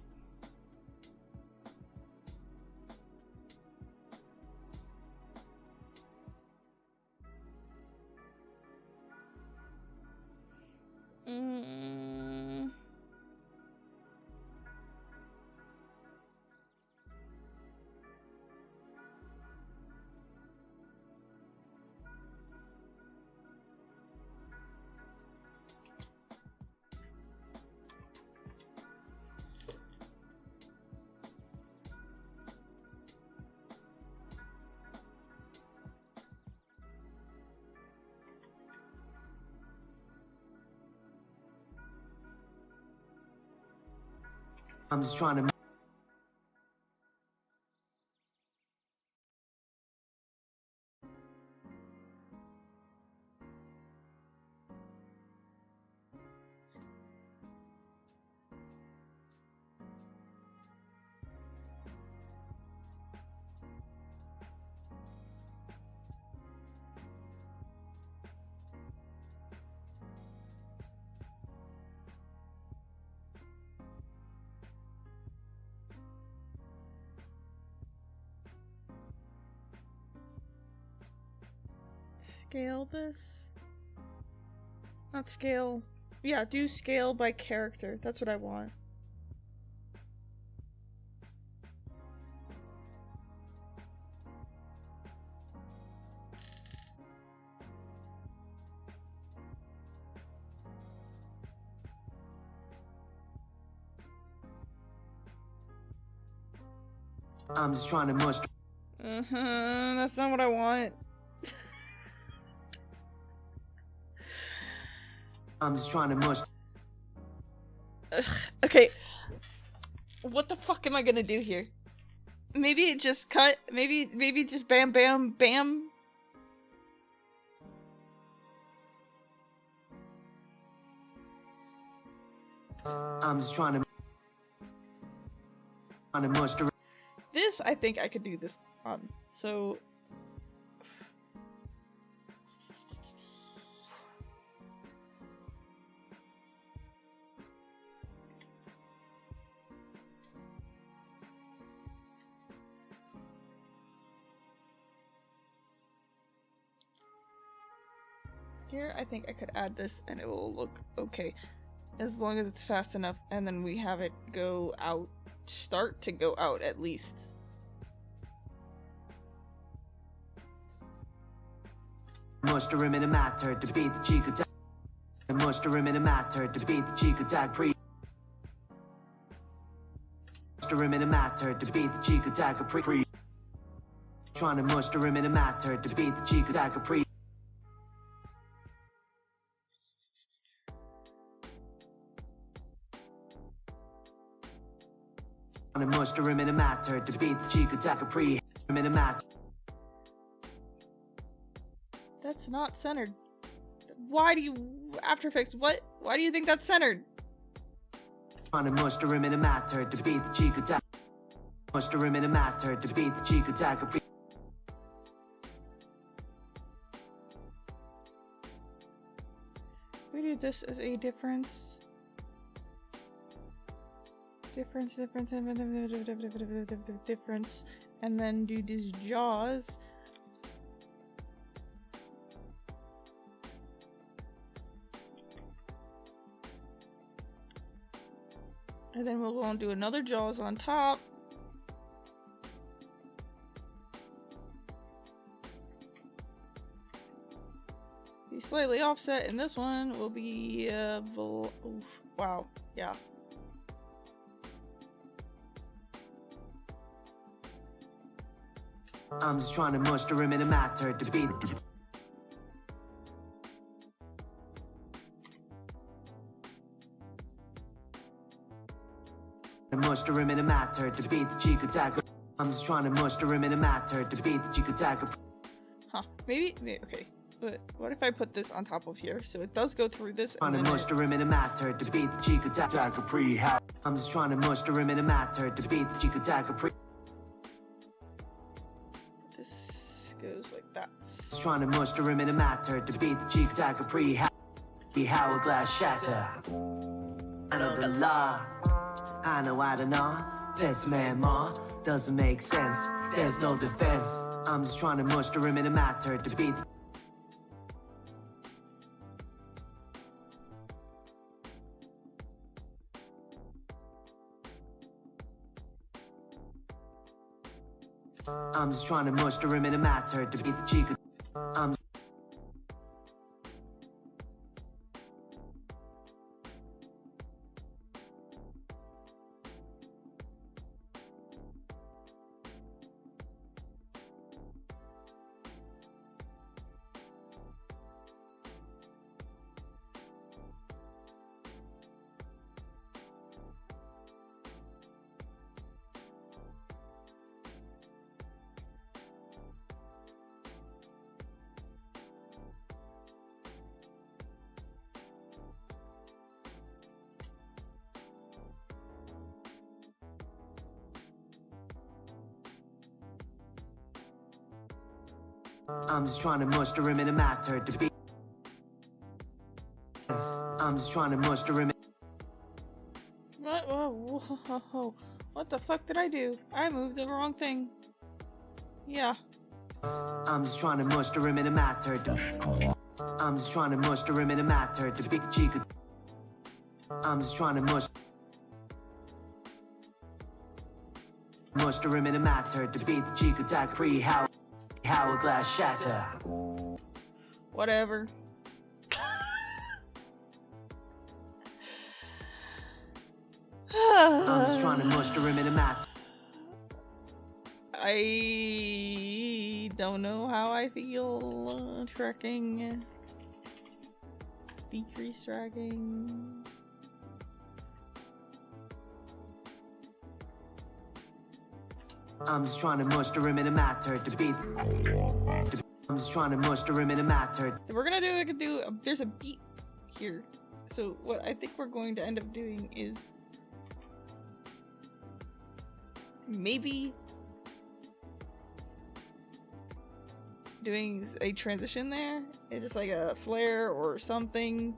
I'm just trying to. scale this? Not scale. Yeah, do scale by character. That's what I want. I'm just trying to mush. That's not what I want. I'm just trying to mush. Ugh, okay. What the fuck am I gonna do here? Maybe it just cut. Maybe just bam, bam, bam. I'm just trying to mush the. This, I think I could do this on. So. Here, I think I could add this and it will look okay. As long as it's fast enough, and then we have it go out. Start to go out at least. Mush the rim in a matter to beat the cheek attack. Mush the rim in a matter to beat the cheek attack. Mush the rim in a matter to beat the cheek attack. Trying to mush the rim in a matter to beat the cheek attack. Trying to mush the rim in a matter to beat the cheek attack. Rim in a matter. That's not centered. Why do you... After Effects, what? Why do you think that's centered? Trying to mush the rim in a matter to beat the cheek attack. Mush the rim in a matter to beat the cheek attack. We do this as a difference. Difference, and then do these jaws. And then we'll go and do another jaws on top. Be slightly offset, and this one will be oof, wow, yeah. I'm just trying to mush the rim in a matter to beat. Mush the rim in a matter to beat the cheek attack. I'm just trying to mush the rim in a matter to beat the cheek attack. Huh? Maybe okay. But what if I put this on top of here so it does go through this? Trying to mush the rim in a matter to beat the cheek attack. I'm just trying to mush the rim in a matter to beat the cheek attack. Goes like that. Just trying to mush the rim in a matter to beat the cheek attack. Hourglass shatter. I know the law. I know I don't know. This man more doesn't make sense. There's no defense. I'm just trying to mush the rim in a matter to beat. I'm just trying to mush the rim in a matter to beat the cheek. I'm just trying to mush the rim in a matter to beat. I'm just trying to mush the rim. What? Whoa. What the fuck did I do? I moved the wrong thing. Yeah. I'm just trying to mush the rim in a matter. I'm just trying to mush the rim in a matter. The big chica. I'm just trying to mush the rim in a matter. To beat the cheek attack pre hourglass shatter. Whatever. I'm just trying to mush the rim in a matter. I don't know how I feel tracking. Decrease tracking. I'm just trying to mush the rim in a matter. To beat. I'm just trying to mush the rim in a matter. If we're gonna do, we could do. There's a beat here. So what I think we're going to end up doing is maybe doing a transition there. It's just like a flare or something.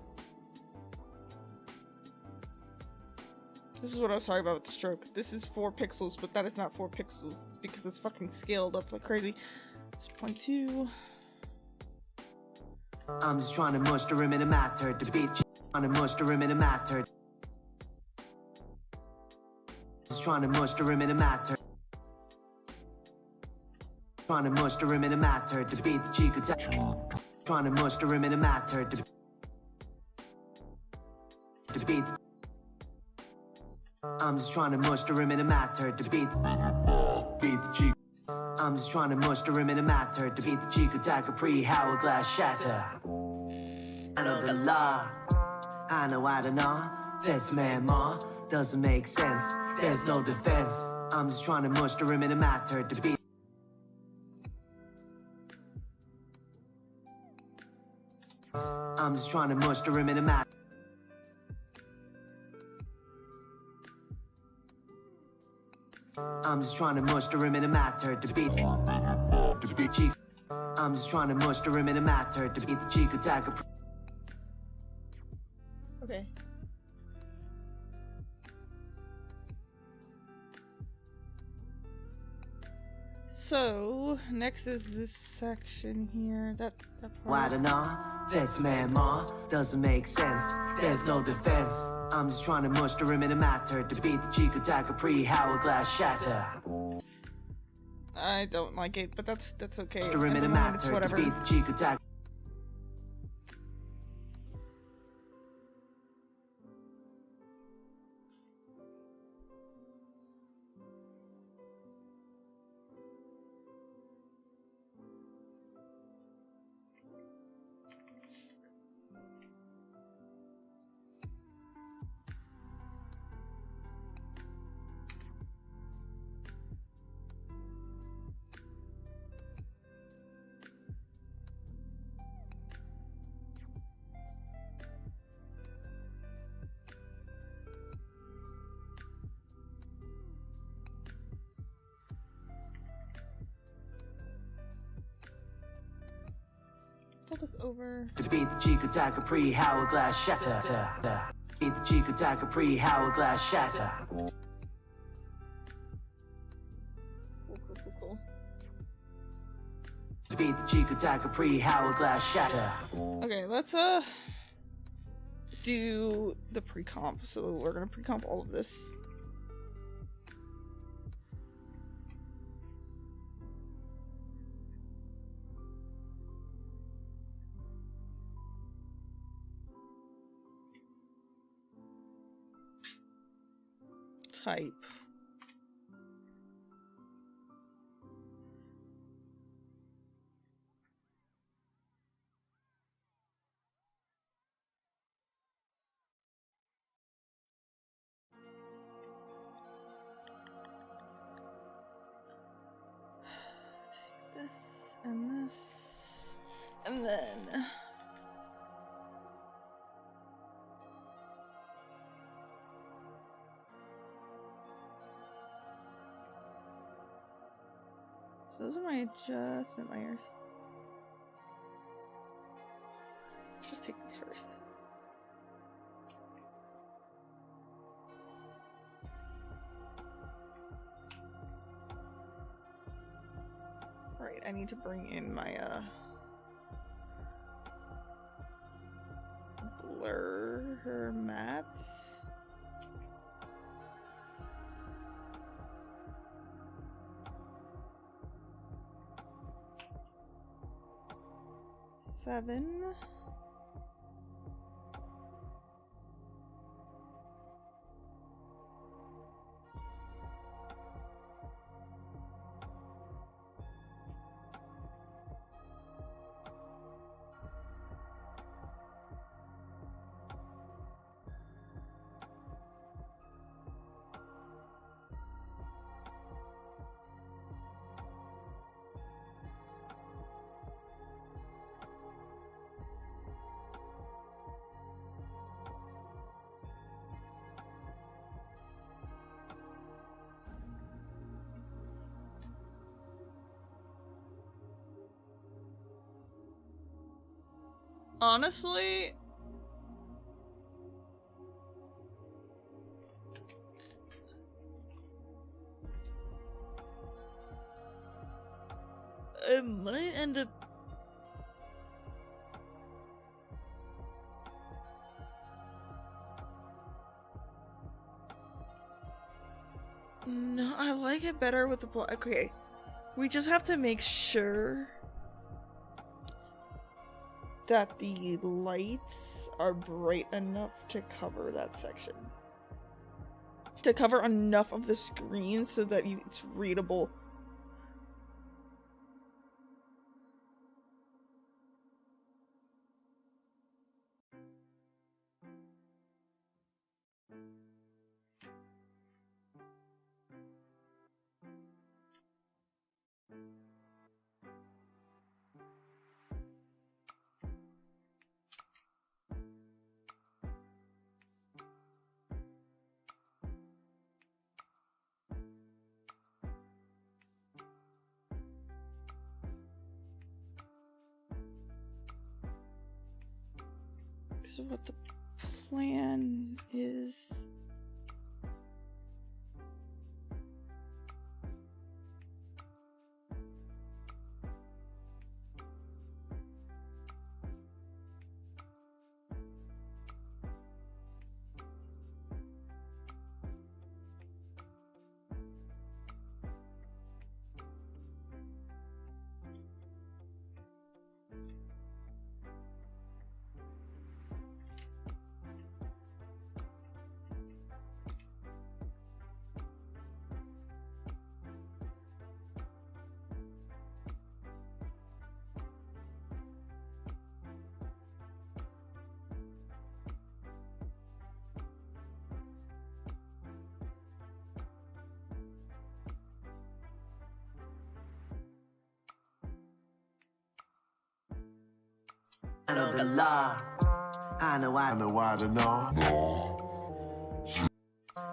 This is what I was talking about with the stroke. This is 4 pixels, but that is not 4 pixels because it's fucking scaled up like crazy. It's 0.2. I'm just trying to mush the rim in a matter. To beat. Trying to mush the rim in a matter. Just trying to mush the rim in a matter. Trying to mush the rim in a matter. To beat the cheek attack. Trying to mush the rim in a matter. To beat. I'm just trying to mush the rim in a matter. To beat the cheek. I'm just trying to mush the rim in a matter. To beat the cheek attack. A pre hourglass shatter. I know the law. I know I don't know. Says man more. Doesn't make sense. There's no defense. I'm just trying to mush the rim in a matter. To beat. I'm just trying to mush the rim in a matter. I'm just trying to mush the rim in a matter. To beat cheek. I'm just trying to mush the rim in a matter. To beat the cheek attack. Okay. So next is this section here. That Why part. don't know? Says man more. Doesn't make sense. There's no defense. I'm just trying to mush the rim in a matter. To beat the cheek attack. A pre hourglass shatter. I don't like it, but that's okay. The rim At in the a moment, it's matter. To whatever. beat the cheek attack. Pull this over. To beat the cheek attack. A pre hourglass shatter. Beat the cheek attack. A pre hourglass shatter. Cool. To beat the cheek attack. A pre hourglass shatter. Okay, let's do the pre-comp. So we're gonna pre-comp all of this. Type. Take this and this, and then so those are my adjustment layers. Let's just take these first. Right I need to bring in my blur mats. Seven. Honestly, it might end up no, I like it better with the black. Okay, we just have to make sure that the lights are bright enough to cover that section. To cover enough of the screen so that it's readable. What the plan is. I know the law. I know I know the law.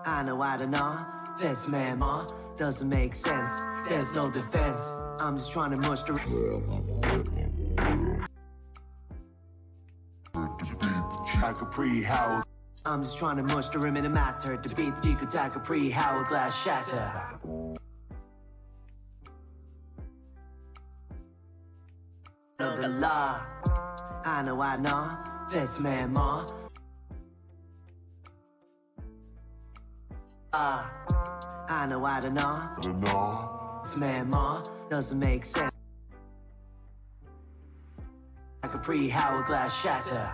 I know I don't know. This man ma doesn't make sense. There's no defense. I'm just trying to mush the like a pre-Howard. I'm just trying to mush the rim in a matter to beat the Chico attack a pre-Hourglass shatter. Know the law. I know this man ma. I know I don't know. This man ma doesn't make sense. Like a pre-Hourglass shatter.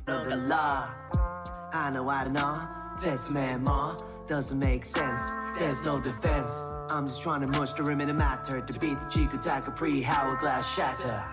Know the law. I don't know. This man ma doesn't make sense. There's no defense. I'm just trying to mush the rim in a matter to beat the Chico attack a pre-Hourglass shatter.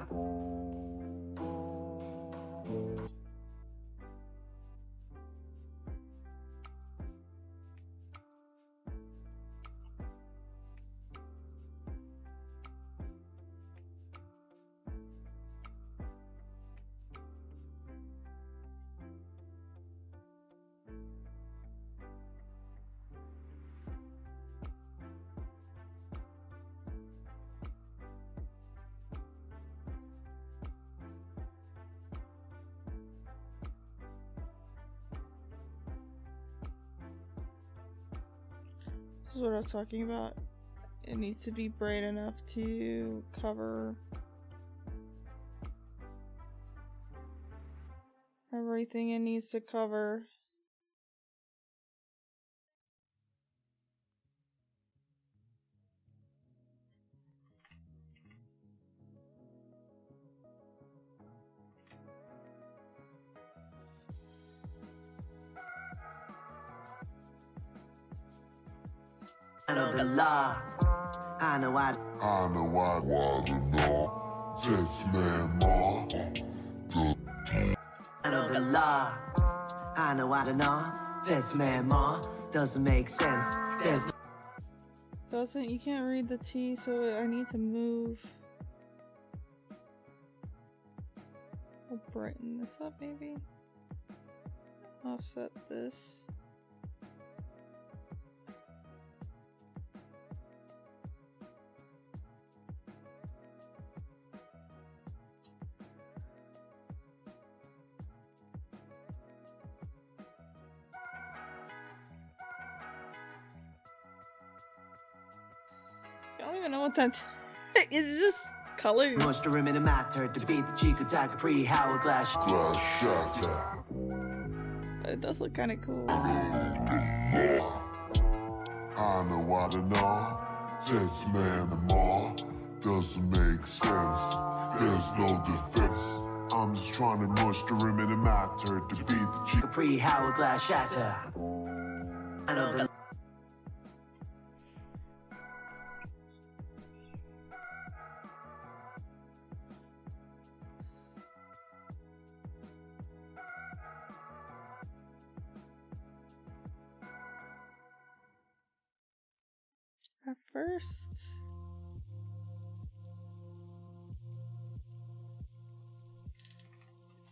This is what I was talking about. It needs to be bright enough to cover everything it needs to cover. I know the law. I know I know the law. I know I don't know. Says man more. Doesn't make sense. There's no Doesn't, you can't read the T, so I need to move. I'll brighten this up maybe. Offset this. I don't even know what that it's just colors. much to rim in a matter to beat the Chico Taka pre hourglass. It does look kind of cool. I know I don't know. Says man more. Doesn't make sense. There's no defense. I'm just trying to mush the rim in a matter to beat the Chico. Pre hourglass shatter. I know the At first.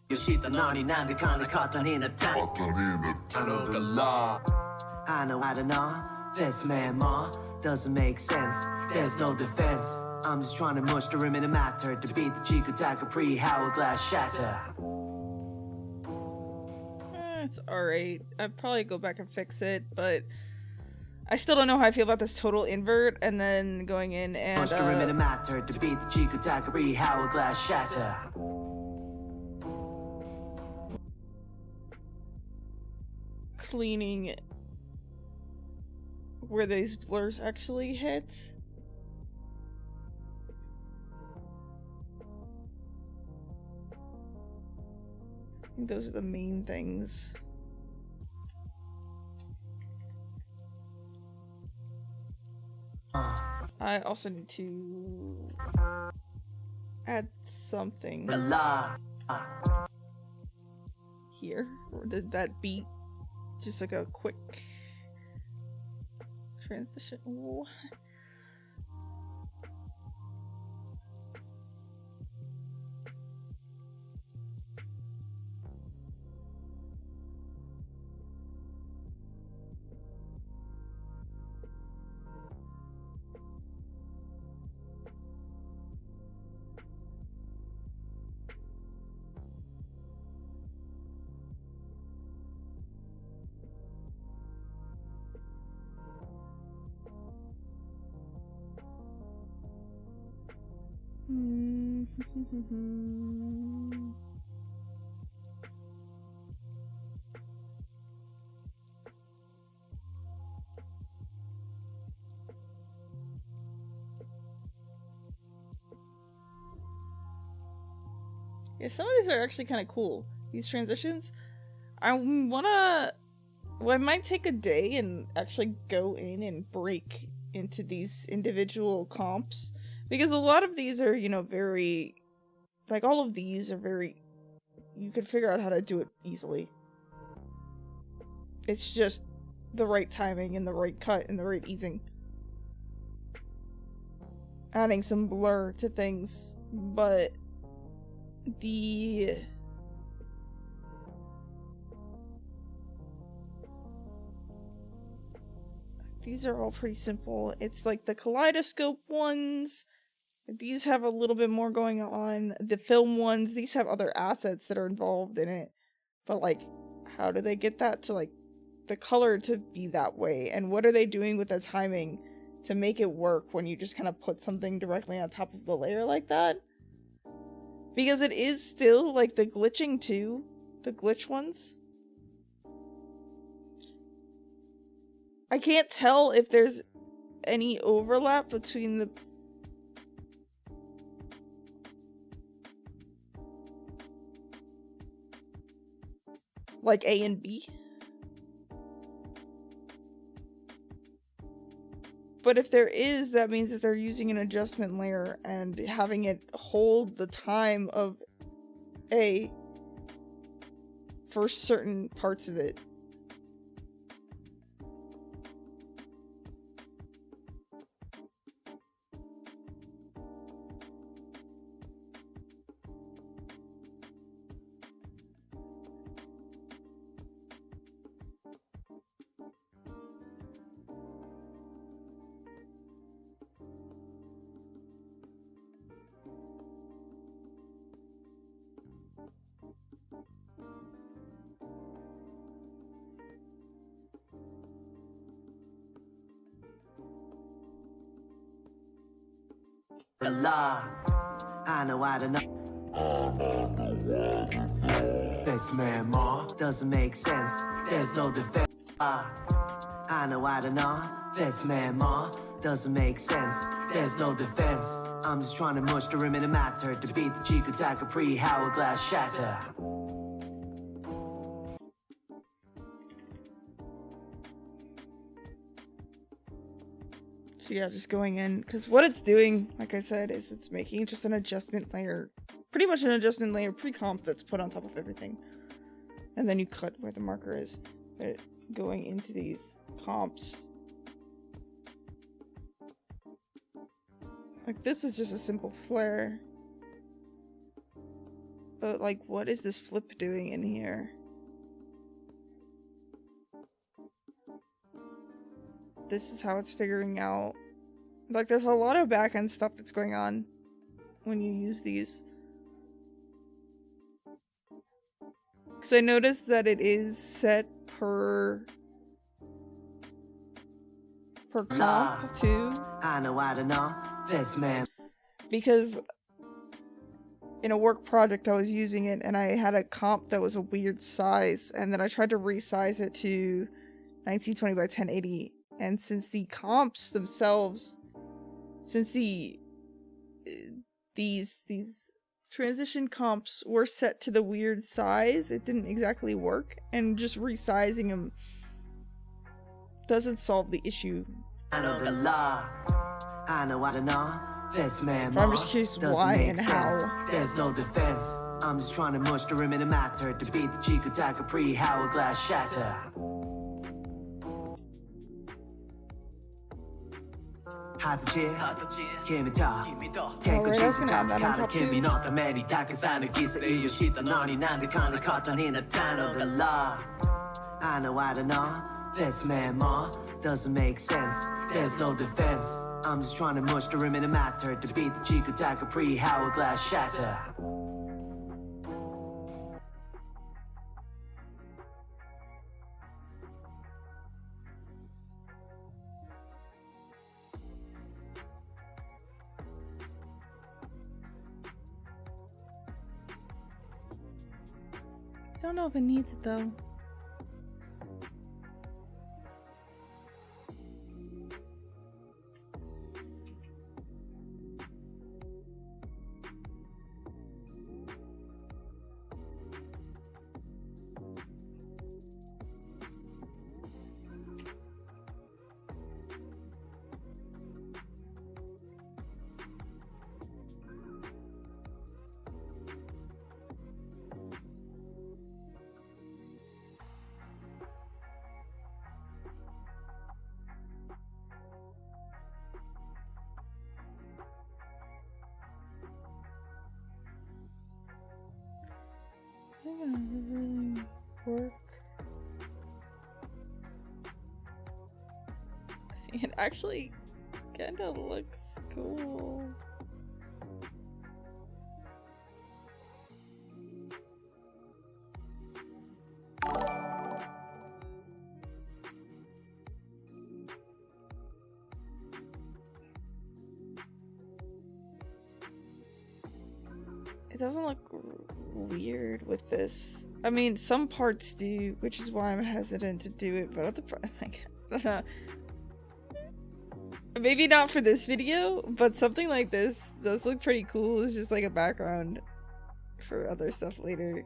Yoshita Nani Nandi Kana Katan in a town. I know the law. I know I don't know. Says man more. Doesn't make sense. There's no defense. I'm just trying to mush the rim in a matter to beat the Chico Taka pre hourglass shatter. It's alright. I'd probably go back and fix it, but I still don't know how I feel about this total invert and then going in and Mush the rim in a matter to beat the Chico Taka pre hourglass shatter. cleaning where these blurs actually hit. I think those are the main things. I also need to add something The law. here. Or that beat. Just like a quick transition. Ooh. Yeah, some of these are actually kind of cool. These transitions. I wanna... Well, I might take a day and actually go in and break into these individual comps. Because a lot of these are, you know, very... Like, all of these are very... You can figure out how to do it easily. It's just the right timing and the right cut and the right easing. Adding some blur to things, but... These are all pretty simple. It's like the kaleidoscope ones. These have a little bit more going on. The film ones, these have other assets that are involved in it. But like, how do they get that to like the color to be that way, and what are they doing with the timing to make it work when you just kind of put something directly on top of the layer like that? Because it is still like the glitching too, the glitch ones. I can't tell if there's any overlap between the like A and B. But if there is, that means that they're using an adjustment layer and having it hold the time of A for certain parts of it. The law. I know I don't know. This man more doesn't make sense. There's no defense. I know I don't know. This man more doesn't make sense. There's no defense. I'm just trying to mush the rim in a matter to beat the Chico Taka pre-hourglass shatter. So yeah, just going in, because what it's doing, like I said, is it's making just an adjustment layer, pretty much an adjustment layer pre-comp that's put on top of everything. And then you cut where the marker is. But going into these comps, like this is just a simple flare. But like, what is this flip doing in here? This is how it's figuring out. Like, there's a lot of back-end stuff that's going on when you use these. Because I noticed that it is set per comp too. I know I don't know. This man. Because in a work project I was using it and I had a comp that was a weird size, and then I tried to resize it to 1920 by 1080. And since the comps themselves, since these transition comps were set to the weird size, it didn't exactly work, and just resizing them doesn't solve the issue. I know the law. I know I don't know. This man I'm just curious why and how. There's no defense. I'm just trying to mush the rim in a matter to beat the Chico Taka pre-hourglass shatter. Hot to cheer, Kimi ta. Can't go chase the top, Kimi not the many Takasana Gisa Yoshita Nani Nanda Kana Katan in a town of the law. I know I don't know. This man more doesn't make sense. There's no defense. I'm just trying to mush the rim in a matter to beat the Chico Taka pre-hourglass shatter. I don't know if it needs it though. Really work. See, it actually kind of looks cool. It doesn't look weird with this. I mean, some parts do, which is why I'm hesitant to do it, but at the like, maybe not for this video, but something like this does look pretty cool. It's just like a background for other stuff later.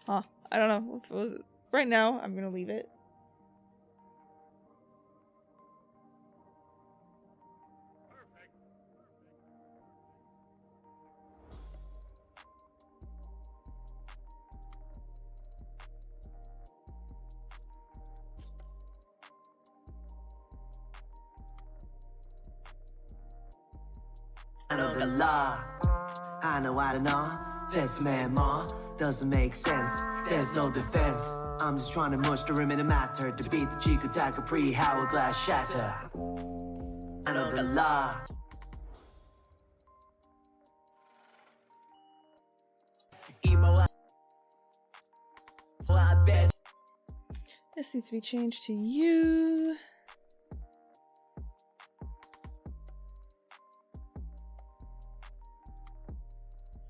Huh, I don't know. Right now, I'm gonna leave it. I know the law. I don't know. That's man more. Doesn't make sense. There's no defense. I'm just trying to mush the rim in the matter to beat the Chico Taka pre-hourglass shatter. I know the law. This needs to be changed to you.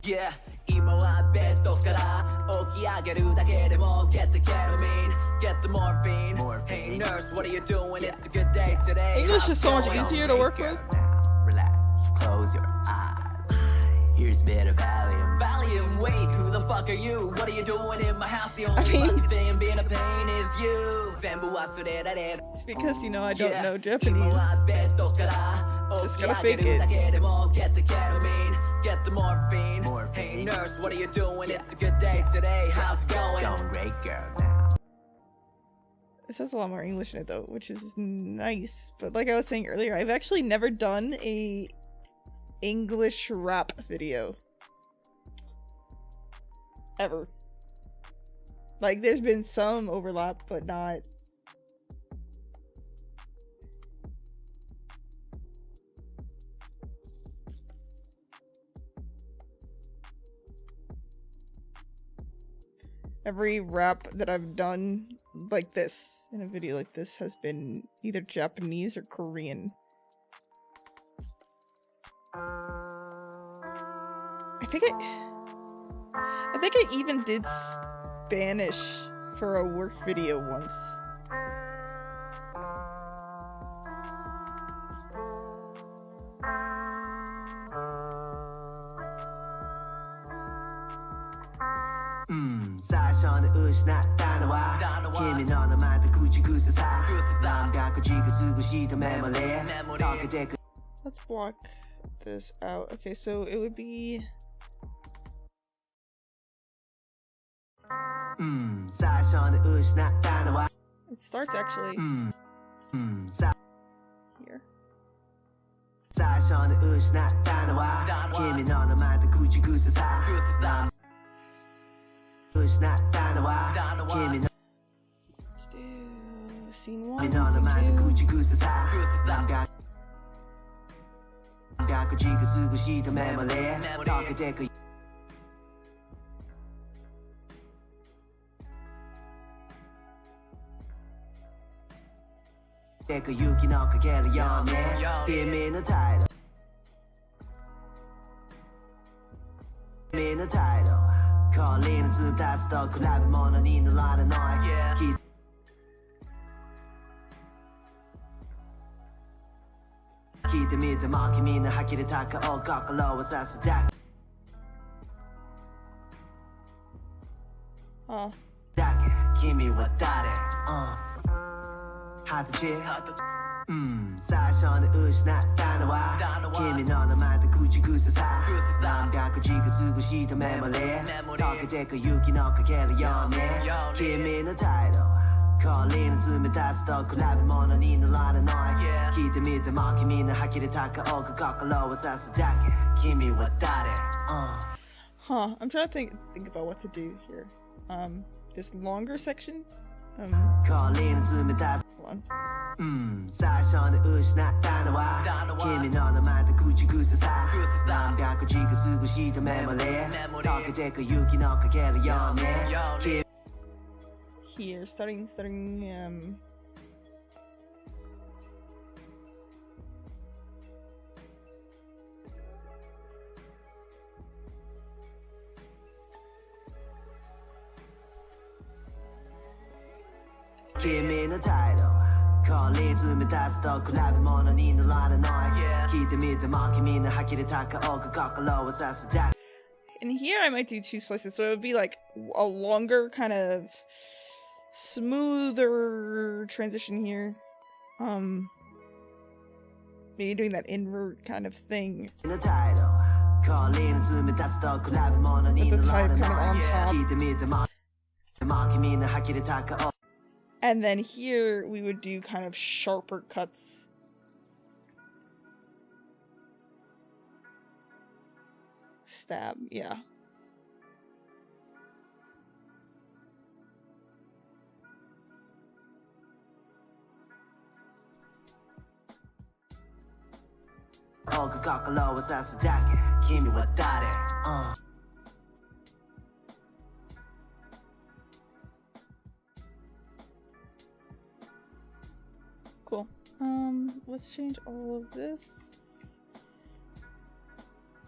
Yeah, 今はベッドから起き上げるだけでも Get the ketamine, get the morphine. Hey nurse, what are you doing? It's a good day today. English is so much easier to work with. Relax, close your eyes. Here's a bit of Valium. Valium, wait, who the fuck are you? What are you doing in my house? The only fucking thing being a pain is you. It's because, you know, I don't know Japanese. Just gotta fake it. Get the ketamine, get the morphine. Hey nurse, what are you doing? It's a good day today. How's it going? Don't break girl now. This has a lot more English in it though, which is nice. But like I was saying earlier, I've actually never done a English rap video. Ever. Like, there's been some overlap, but not... Every rap that I've done like this, in a video like this, has been either Japanese or Korean. I think I even did Spanish for a work video once. Let's block this out. Okay, so it would be... It starts actually here. Let's do scene 1, scene 2. Oh. Huh, I'm trying to think about what to do here. This longer section 걸리는 틈에 다 hold on. 사션을失ったのは君の名前と口癖さ何だか近すぐしたメモリー溶けてく雪のかけるように Here, starting,君の態度こり詰め出すと比べ物にならない聞いてみても君の呆れた顔が心を刺すだけ And here I might do 2 slices, so it would be like a longer, kind of smoother transition here. Maybe doing that invert kind of thing. With the type kind of on top. And then here we would do kind of sharper cuts. Stab, yeah. Cool. Let's change all of this.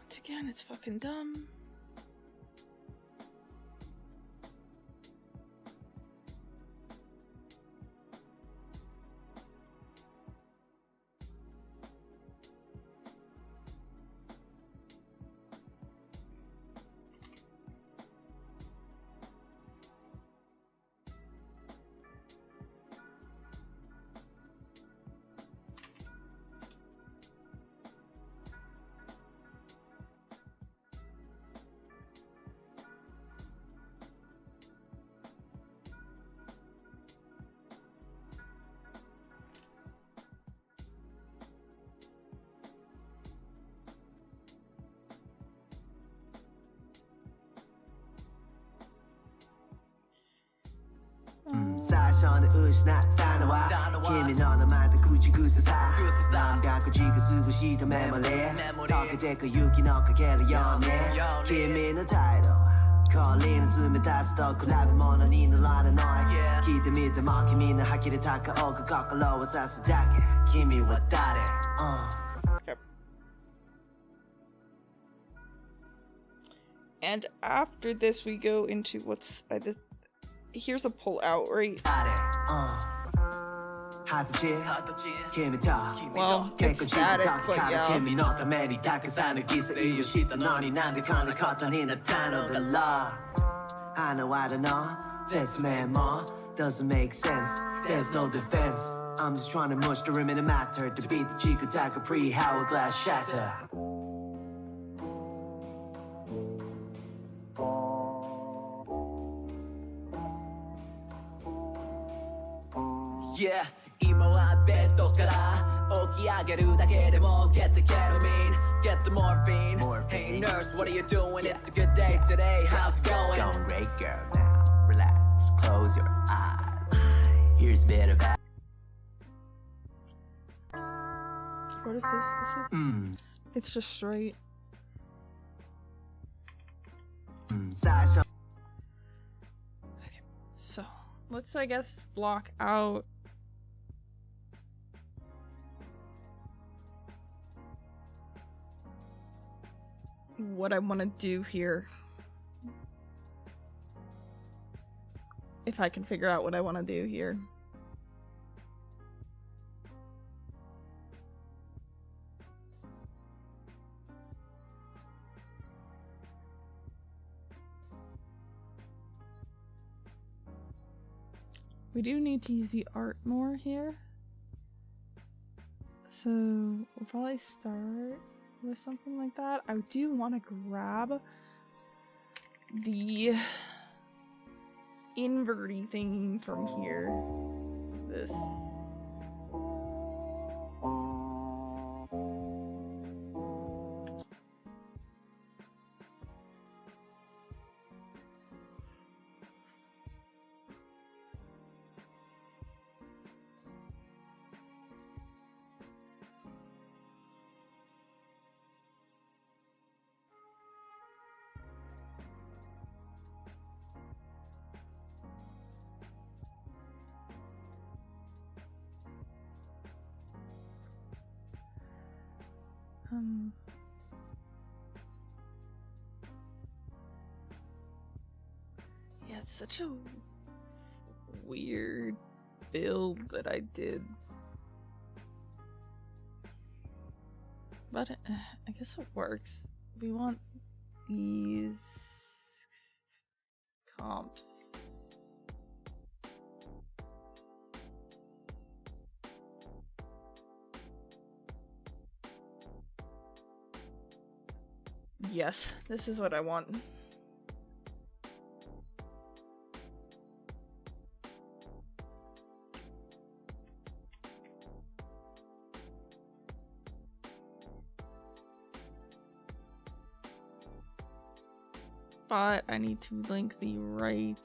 Once again, it's fucking dumb. 사션을失ったのは君の名前と口癖さなんだか近すぐしたメモリー溶けてく雪のかけるように君の態度氷の詰め出すと比べ物にならない聞いてみても君の呆れた顔が心を刺すだけ君は誰And after this, we go into what's this. Here's a pull out, right? Well, it's static, but yeah. I know, that's man more doesn't make sense. There's no defense. I'm just trying to mush the rim in the matter to beat the Chico Taka pre-hourglass shatter. Yeah, 今はベッドから起き上げるだけでも Get the ketamine, get the morphine. Hey nurse, what are you doing? It's a good day today, how's it going? Going great girl now, relax, close your eyes. Here's a bit of that. What is this? It's just straight. Okay, so let's, I guess, block out what I want to do here. If I can figure out what I want to do here. We do need to use the art more here. So we'll probably start with something like that. I do want to grab the inverty thing from here. This. Yeah, it's such a weird build that I did. But I guess it works. We want these comps. Yes, this is what I want. But I need to link the right.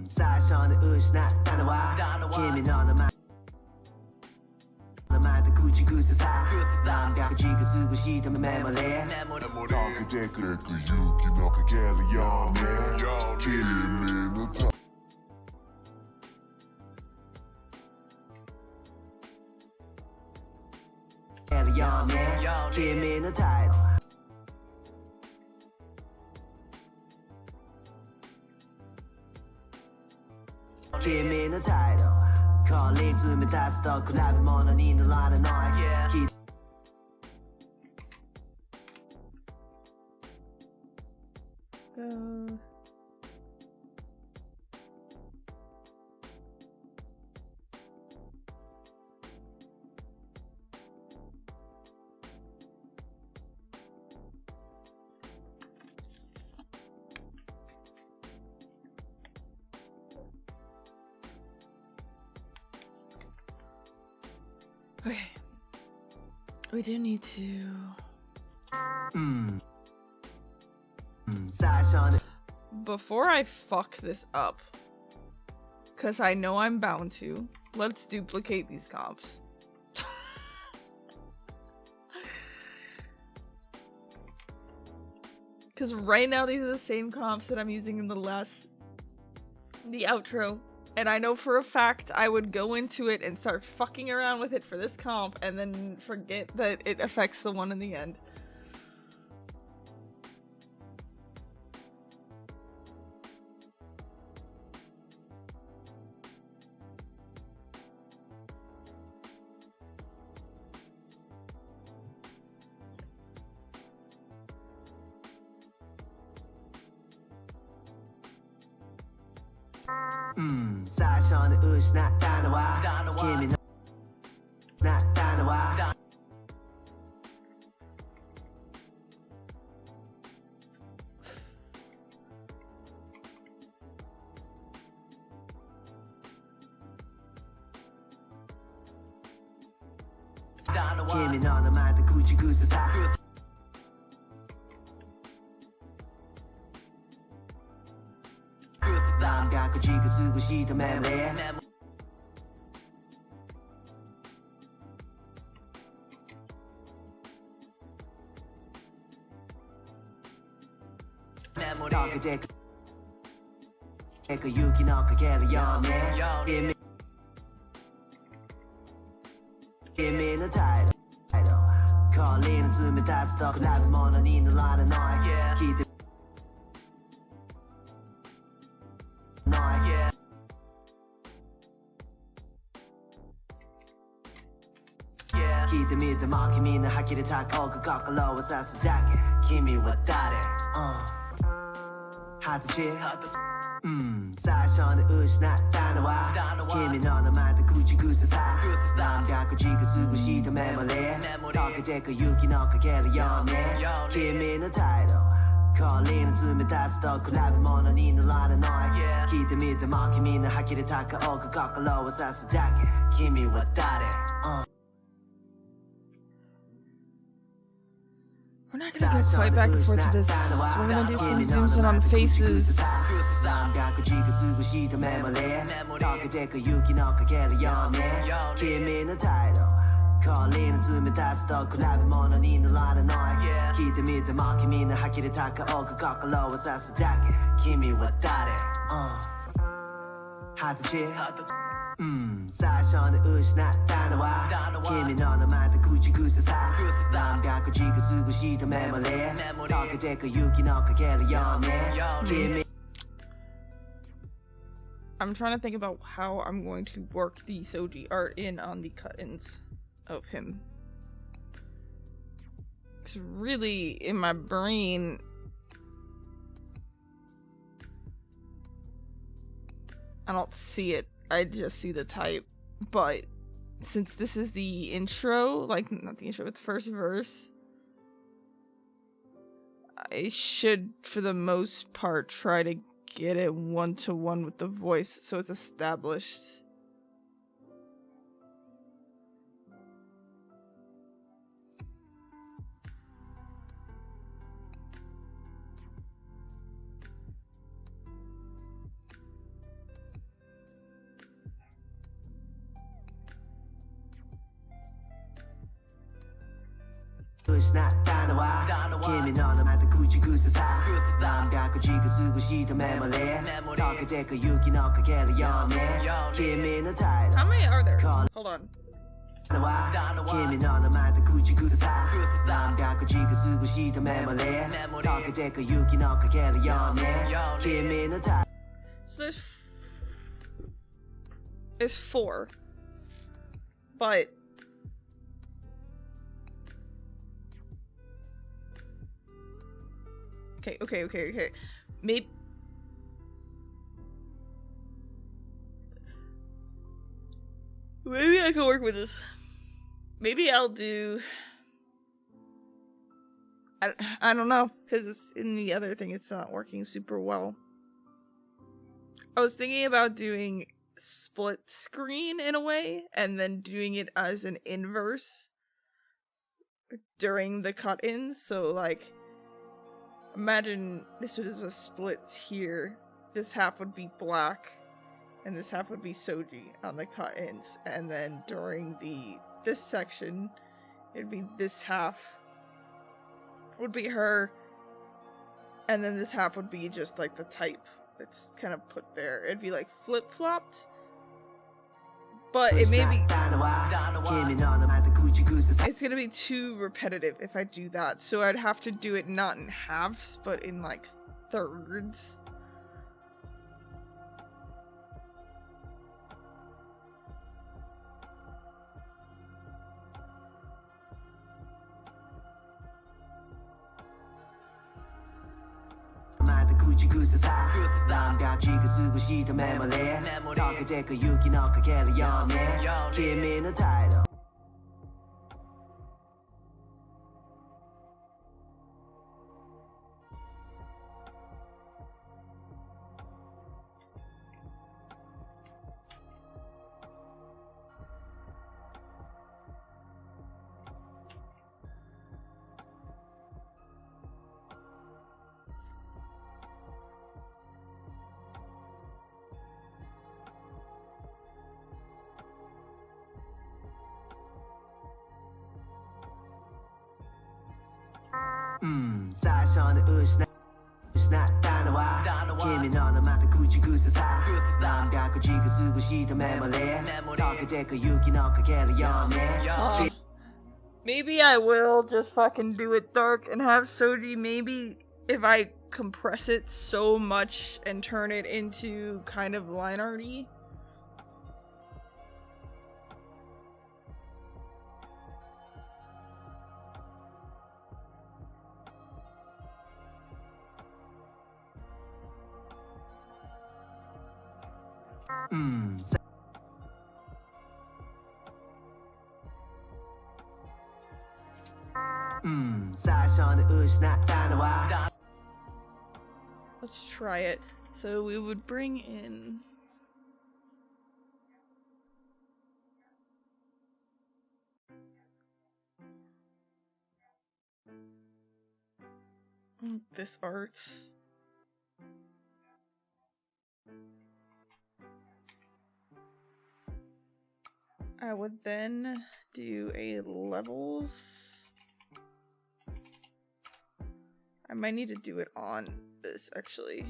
사션을 의심했다는 와 힘이 너는 말도 굳이 그 세상 남자 그 쥐가 쓰고 싶다면 메모리 Talking deck 그 유기 너가 갤리언에 Killing the time Carry on man give me the title Give me the title 걸리쯤에 다시 더 그나도 먼 이는 나는 너의 Okay. We do need to. Before I fuck this up, because I know I'm bound to, let's duplicate these comps. Because right now these are the same comps that I'm using in the outro. And I know for a fact I would go into it and start fucking around with it for this comp and then forget that it affects the one in the end. 사션을 의심했다는 와 힘이 나타나 와 힘이 너는 말도 굳이 그 세상 남자 그 쥐가 쓰고 싶다 메모리 Talking deck 그 유기 너가 갤리언에 Give me the title 걸리는 틈에 다시 더 그나도 먼 이는 나는 너의 기대 기대 밑에 막힌 미는 하기를 닦고 그 거꾸로와 사스다게 김이 왔다래 하듯이 最初に失ったのは君の名前と口癖さ何か口が過ごしたメモリー溶けてく雪のかけるように君の態度氷の冷たさと比べ物にならない聞いてみても君の呆れた顔が心を刺すだけ君は誰、We're not gonna go quite back and forth to this. We're gonna do some zooms in on faces. 何か口が過ごしたメモリー溶けてく雪のかけるように君の態度氷の冷たさと比べ物にならない聞いてみても君の呆れた顔が心を刺すだけ君は誰、二十歳最初に失ったのは君の名前と口癖さ何か口が過ごしたメモリー溶けてく雪のかけるように君I'm trying to think about how I'm going to work the Soji art in on the cut-ins of him. It's really in my brain. I don't see it. I just see the type. But since this is the intro, like not the intro, but the first verse, I should, for the most part, try to get it one-to-one with the voice so it's established. How many are there? Hold on. So there's 4. But Okay. Maybe I can work with this. Maybe I'll do... I don't know, because in the other thing it's not working super well. I was thinking about doing split screen in a way, and then doing it as an inverse during the cut-ins, so like... Imagine this was a split here. This half would be black, and this half would be Soji on the cut-ins. And then during this section, it'd be this half would be her, and then this half would be just like the type that's kind of put there. It'd be like flip-flopped, but it may be... It's gonna be too repetitive if I do that, so I'd have to do it not in halves, but in like thirds. Maybe I will just fucking do it dark and have Soji, maybe if I compress it so much and turn it into kind of line arty. Let's try it. So we would bring in... this arts. I would then do a levels. I might need to do it on this actually.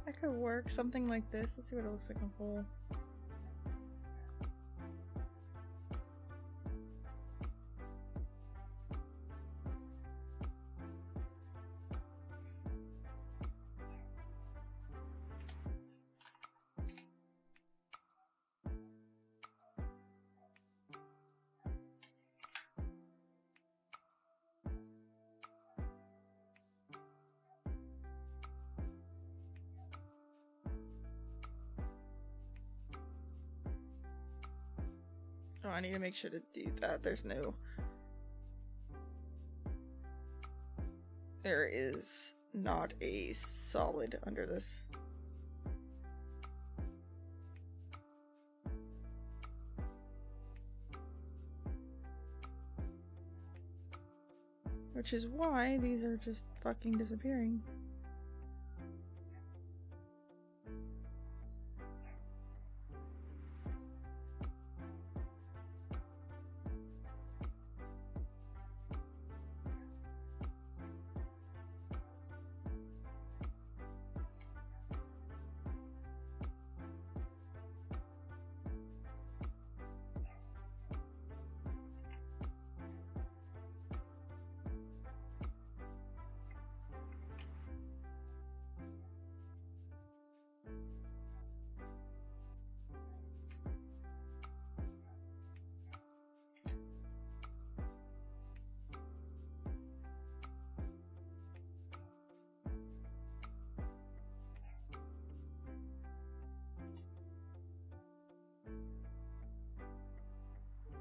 That could work, something like this. Let's see what it looks like in whole. Oh, I need to make sure to do that. There is not a solid under this. Which is why these are just fucking disappearing.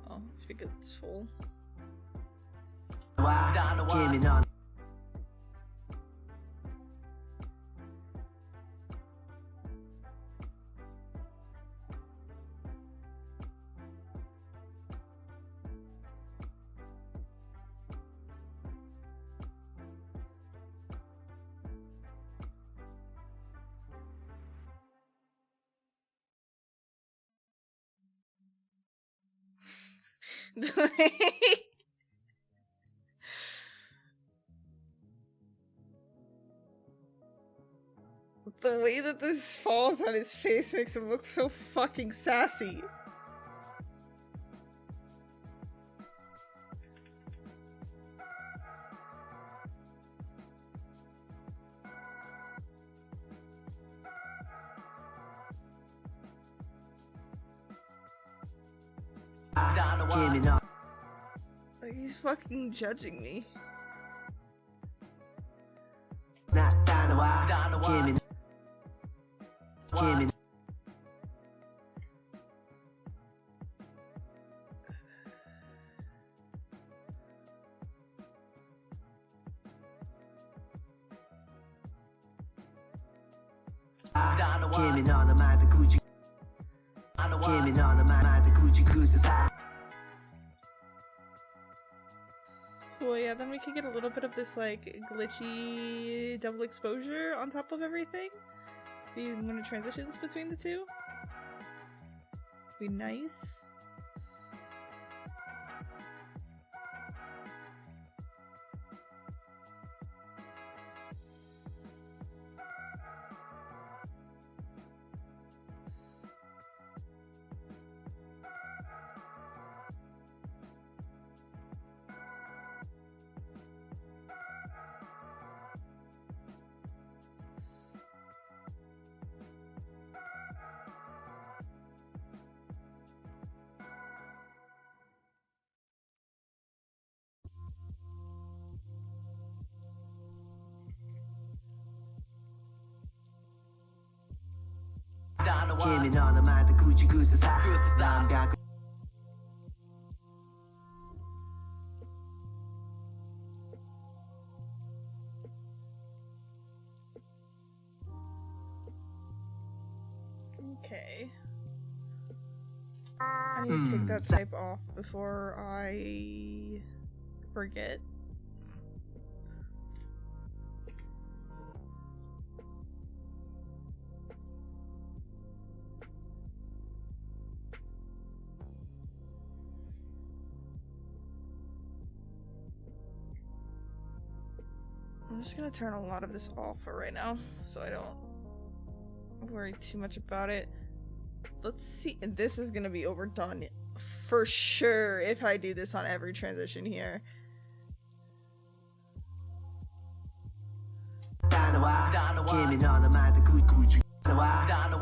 Oh, it's because it's full. The way that this falls on his face makes him look so fucking sassy. Like, he's fucking judging me. Well, yeah, then we could get a little bit of this, like, glitchy double exposure on top of everything. When it transitions between the two. would be nice. Kimi no namae de kuchigusa sa 남가 Okay. I need to take that type off before I forget. I'm just gonna turn a lot of this off for right now, so I don't worry too much about it. Let's see, and this is gonna be overdone for sure if I do this on every transition here. Kimi no namae de kuchigusa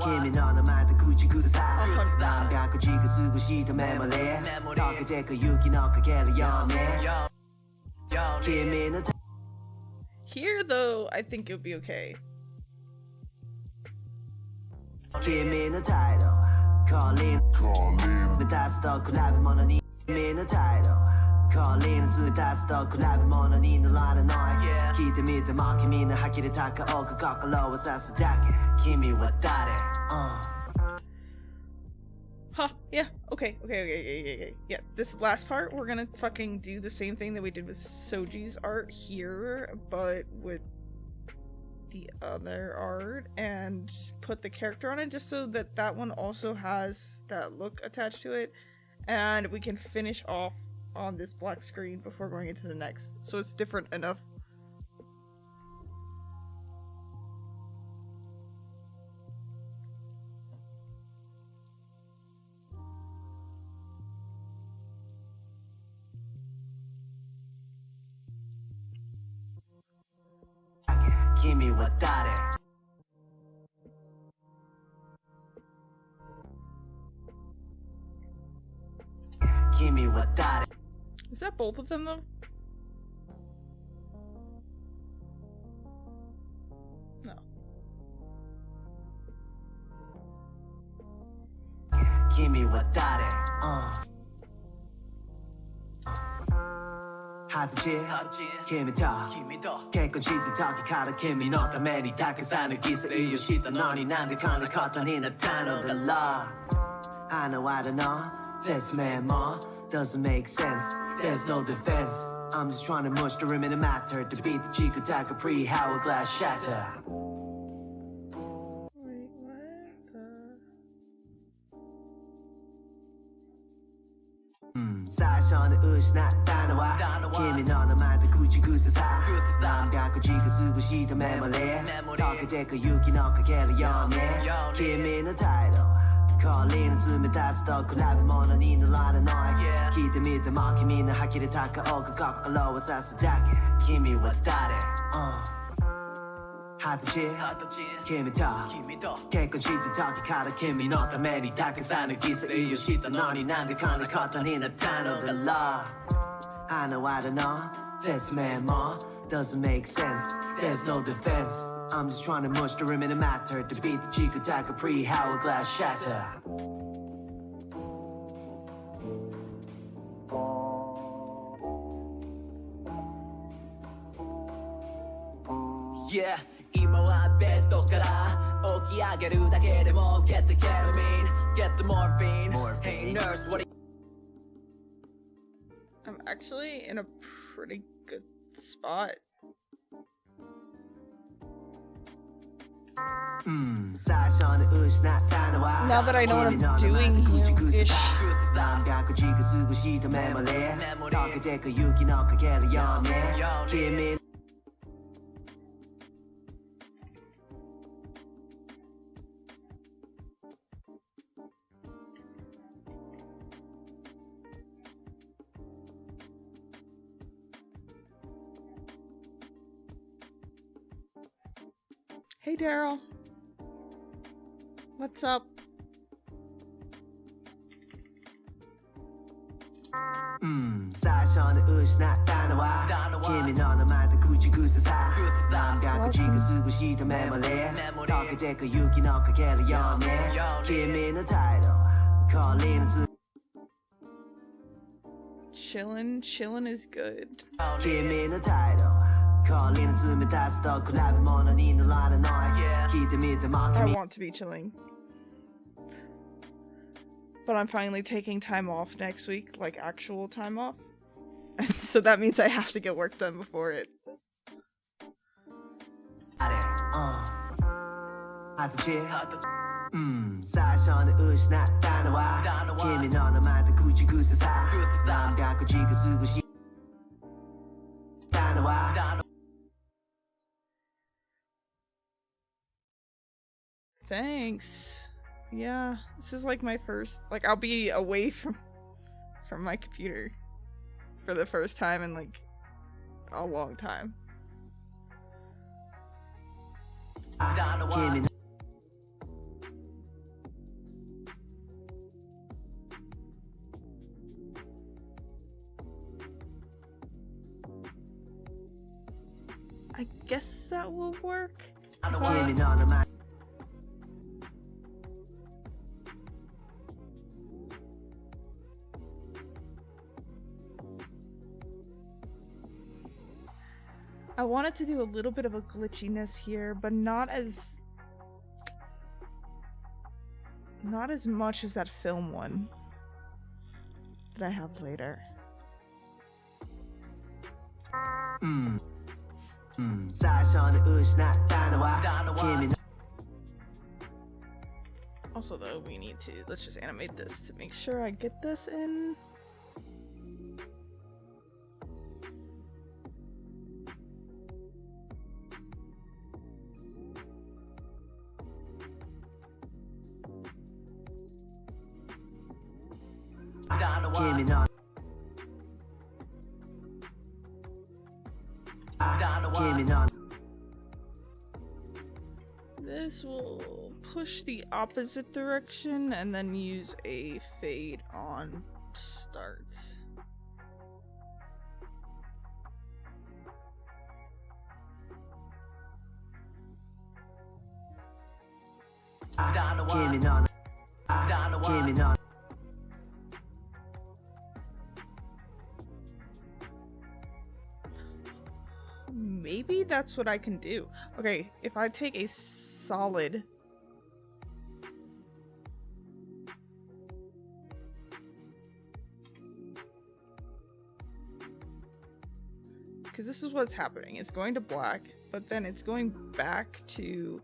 Kimi no namae de kuchigusa sa 남가 kuchigu 쓰고 싶은 memory 덕에 그 유기 너 그게를 연해 Kimi no Here, though, I think it'll be okay. Give me the title, calling, the dust of collab money. Give me the title, calling to the dust of collab money. No lot of noise. Keep the mid, the market, me, the hacky, the taka, oh, cock, low, that's the jacket. Give me what that Huh, yeah, okay. Yeah, this last part, we're gonna fucking do the same thing that we did with Soji's art here, but with the other art, and put the character on it just so that that one also has that look attached to it, and we can finish off on this black screen before going into the next, so it's different enough. Give me what that Give me what that Is that both of them though? No. Give me what that 하드지 Give me talk 깨끗이 듣다기 가라 Give me 너 때문에 닦은 산을 기세 이유시다 너니 난들 건을 컸더니 나타나 달라 I know I don't know That's man more Doesn't make sense There's no defense I'm just trying to mush the rim in the matter To beat the chico take a pre-hourglass shatter Wait, what the... 사션을 의심했다나와 김이 너는 말도 굳이 구세사 남과 굳이가 쓰고 싶던 메모리 덕에 그 유기 너가 걔를 연해 김이는 타이틀 걸리는 틈에 다시 더 콜라비 모너니 놀라는 너의 기대 밑에 막힘이는 하기를 다가오고 거꾸로 와서 작게 김이 왔다래 하드지 김이 더 깨끗이 듣다기 가라 김이 너 때문에 닦은 산을 기세 이유시다 너니 난들 건을 컸더니 나타나 달라 I know I don't know That's man more Doesn't make sense There's no defense I'm just trying to mush the rim in the matter To beat the chico take a pre-hourglass shatter Yeah 今はベッドから起き上げるだけでも Get the ketamine, get the morphine Hey nurse, what are you I'm actually in a pretty good spot. Now that I know what I'm doing here-ish. Hey Daryl. What's up? Chillin' is good. I want to be chilling. But I'm finally taking time off next week, like actual time off. And so that means I have to get work done before it. Thanks. Yeah, this is like my first, like I'll be away from my computer for the first time in like a long time. I guess that will work. I wanted to do a little bit of a glitchiness here, but not as much as that film one that I have later. Also though, we need to, let's just animate this to make sure I get this in. This will push the opposite direction and then use a fade on start. Maybe that's what I can do. Okay, if I take a solid because this is what's happening. It's going to black, but then it's going back to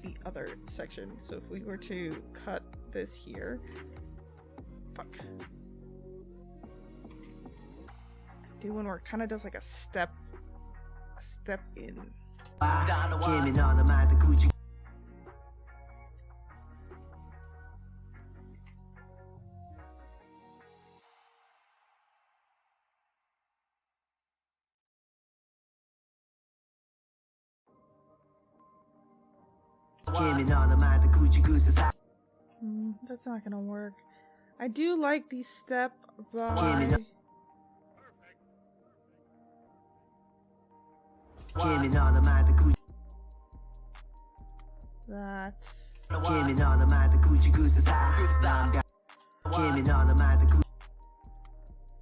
the other section. So if we were to cut this here, fuck. Do one where it kind of does like a step in. That's not gonna work. I do like the step by that.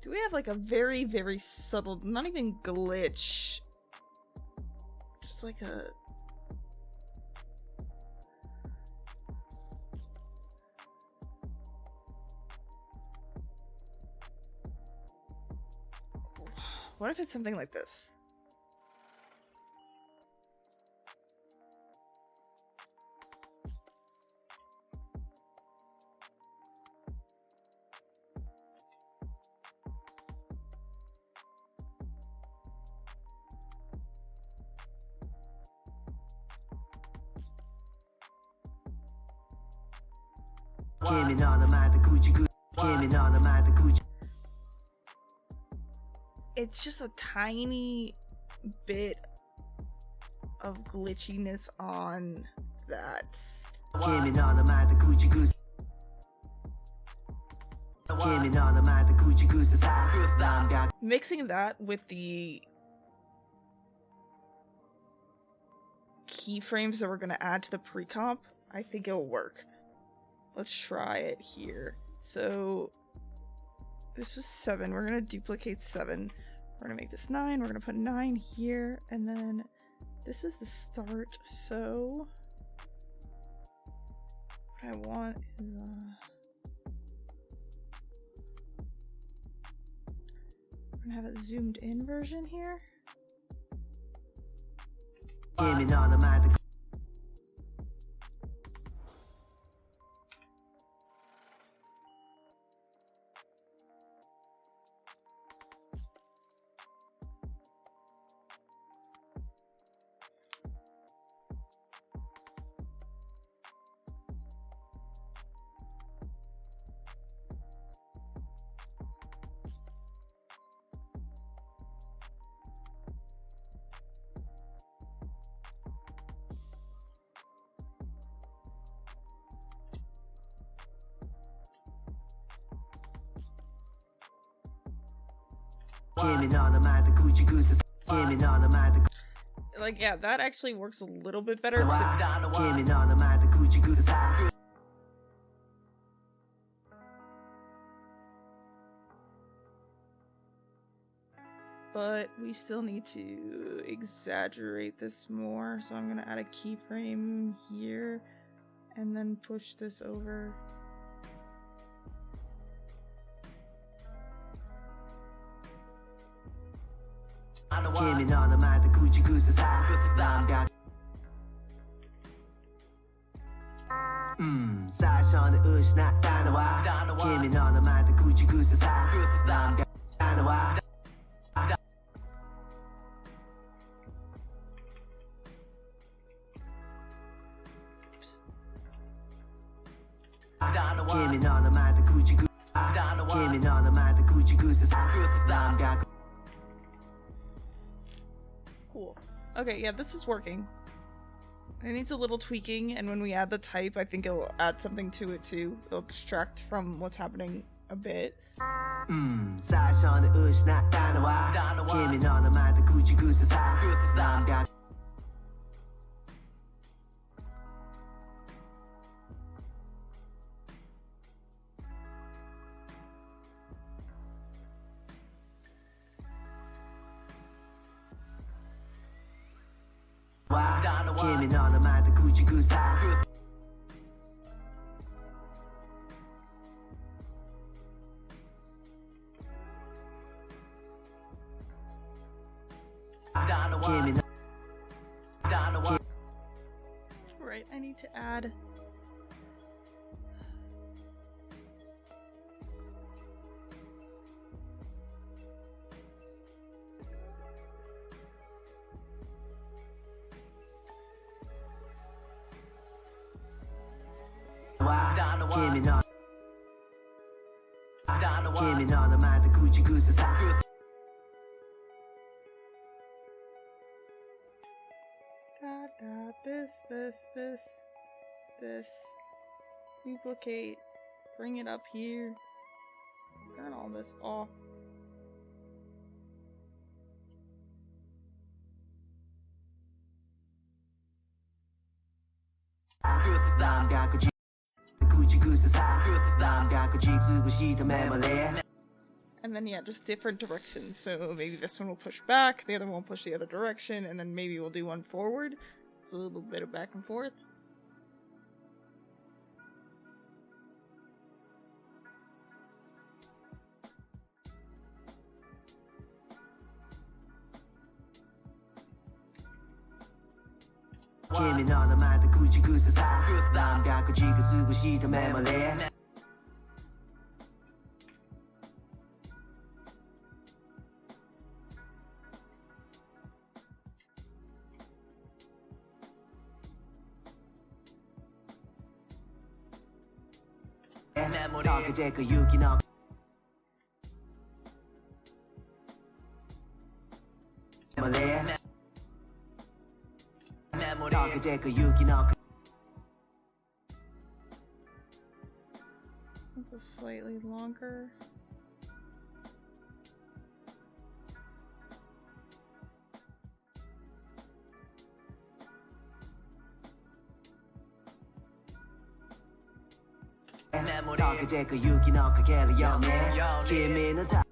Do we have like a very, very subtle, not even glitch, just like a what if it's something like this? 君の名前で口ぐ君の名前で口 It's just a tiny bit of glitchiness on that. 君の名前で口ぐ君の名前で口ぐさなんか Mixing that with the keyframes that we're going to add to the pre-comp, I think it'll work. Let's try it here. So this is 7. We're going to duplicate 7. We're going to make this 9. We're going to put 9 here. And then this is the start. So what I want is... we're going to have a zoomed in version here. 君の名前で 君の名前で口ぐさ君の名前で Like, yeah, that actually works a little bit better. 君の名前で口ぐさ But we still need to exaggerate this more. So I'm going to add a keyframe here and then push this over.君の名前で口ぐさなんか最初に失ったのは君の名前で口ぐさなんかのは 君の名前で口ぐ君の名前で口ぐさなんか Cool. Okay, yeah, this is working. It needs a little tweaking, and when we add the type, I think it'll add something to it too. It'll distract from what's happening a bit. 最初に失ったのは君の名前で口ぐさなんか 君の名前で口ぐさ 君の Right, I need to add...君の君の名前で口ぐさ this. Duplicate. Bring it up here. Turn all this off. And then, yeah, just different directions. So maybe this one will push back, the other one will push the other direction, and then maybe we'll do one forward. It's a little bit of back and forth. 溶けてく雪の溶けてく雪の This is slightly longer.溶けてく雪のかけるよね君のた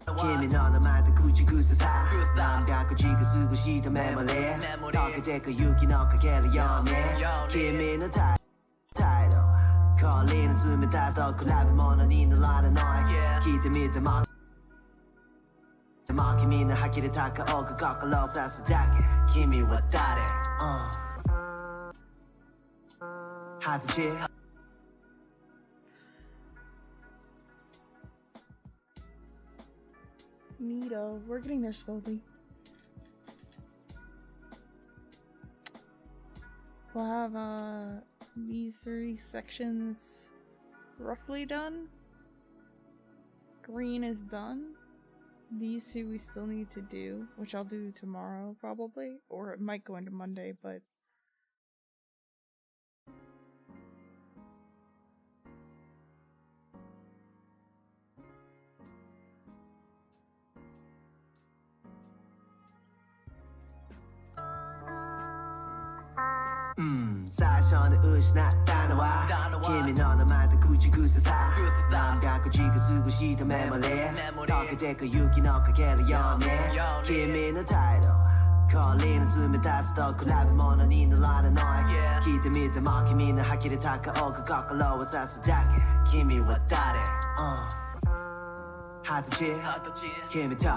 君の名前と口癖さ何百字がすぐしたメモリー溶けてく雪のかけるよね君の態度氷の冷たさと比べ物にならない聞いてみても君の呆れた顔が心を刺すだけ君は誰二十歳Neato. We're getting there slowly. We'll have these 3 sections roughly done. Green is done. These 2 we still need to do, which I'll do tomorrow probably, or it might go into Monday, but最初に失ったのは君の名前と口癖さ何百字がすぐしたメモリー溶けてく雪のかけるよね君の態度氷の冷たさと比べ物にならない聞いてみても君の呆れた顔が心を刺すだけ君は誰二十歳君と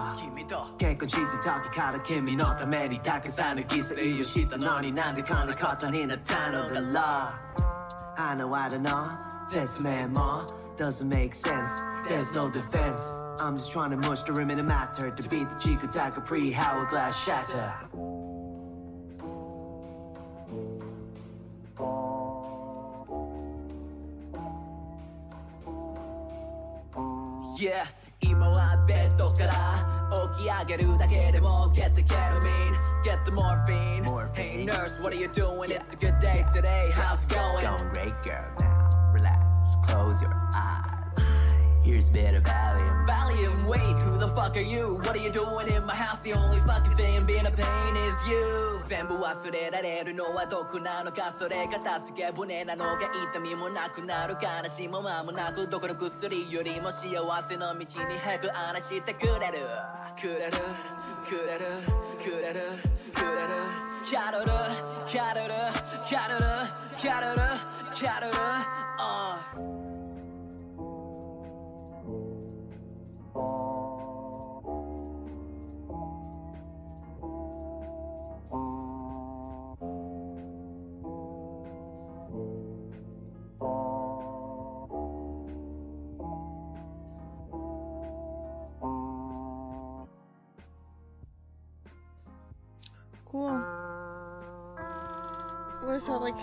結婚した時から君のためにたくさんの犠牲をしたのになんでこんなことになったのだろうあの間の説明も doesn't make sense there's no defense I'm just trying to mush the rim in the matter to beat the cheek attack a pre-hourglass shatter Yeah 今はベッドから起き上げるだけでも Get the ketamine, get the morphine Hey nurse, what are you doing? It's a good day today, how's it going? Going great girl now, relax, close your eyes Here's a bit of Valium Valium, wait, who the fuck are you? What are you doing in my house? The only fucking thing being a pain is you 全部忘れられるのはどこなのかそれが助け舟なのが痛みもなくなる悲しみも間もなくどこの薬よりも幸せの道にへく案内してくれるくれるくれるくれるくれるキャロルキャロルキャロルキャロルキャロルCool. What is that, like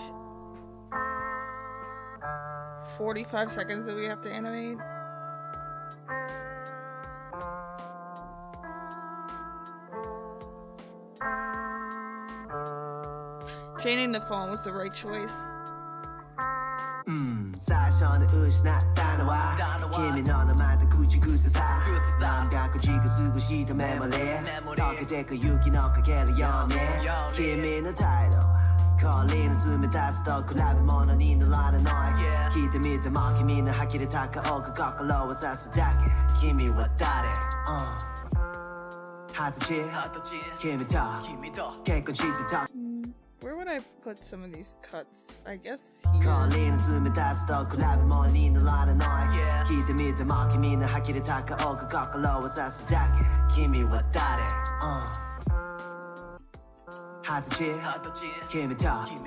45 seconds that we have to animate? Chaining the phone was the right choice. 最初に失ったのは君の名前と口癖さ何百字がすぐしたメモリー溶けてく雪のかけるよね君の態度氷の冷たさと比べ物にならない聞いてみても君の呆れた顔が心を刺すだけ君は誰二十歳君と結婚した時 Where would I put some of these cuts? I guess 氷 here. の冷たさと比べ物にならない聞いてみても君の呆れた顔が心を刺すだけ君は誰二十歳君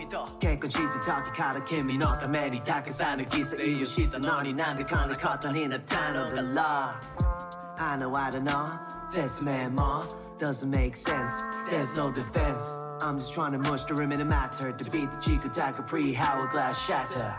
と結婚した時から君のためにたくさんの犠牲をしたのになんでこんなことになったのだろうあの間の説明も doesn't make sense. There's no defense. I'm just trying to mush the rim in a matter to beat the Chico Taka pre-hourglass shatter.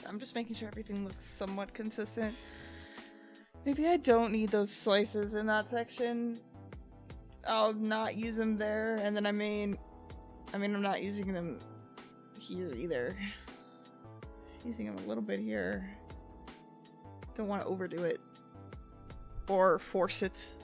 So I'm just making sure everything looks somewhat consistent. Maybe I don't need those slices in that section. I'll not use them there, and then I'm not using them here either. Using them a little bit here. Don't want to overdo it. Or force it.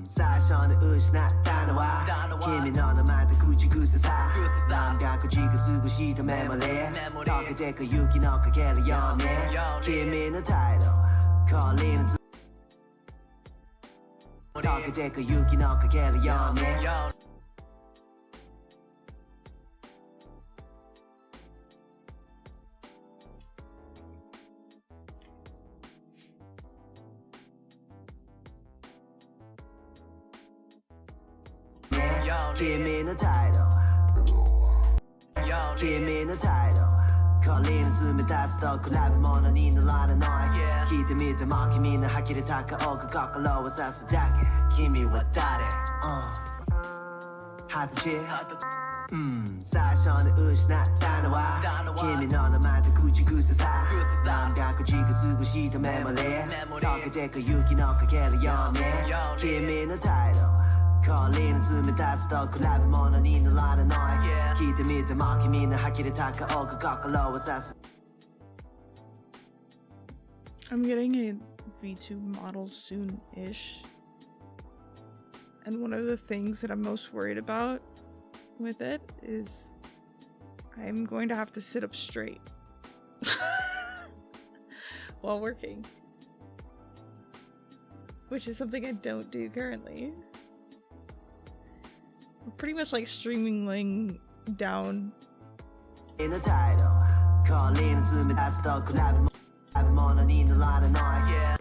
사션을 의심했다는 와 kimi 너는 말도 굳이 구세사 남과 굳이가 쓰고 싶던 메모리 더 그대 그 유기 너가 게를 연해 기미는 타이로 걸리는 더 그대 그 유기 너가 게를 연해 기미는 타이로 기미는 타이로 걸리는 틈에 다시 더 콜라비 모난 이 놀라는 너의 기대 믿어 마 기미는 하기를 다가오고 거꾸로워 사스다게 기미와 다르 하듯이 사션을 의심했다는 와 기미 너는 말도 굳이 구세사 남과 굳이가 쓰고 싶던 메모리 더 그대 그 유기 너가 게를 연해 기미는 타이로 걸리는 틈에 다시 더 콜라비 모난 이 놀라는 너의 기대 믿어 마 기미는 하기를 다가오고 거꾸로워 사스 I'm getting a V2 model soon-ish. And one of the things that I'm most worried about with it is I'm going to have to sit up straight while working. Which is something I don't do currently. I'm pretty much like streaming laying down. In a title, 걸리는 틈에 다시 더 콜라비 모난 이 놀라는 너의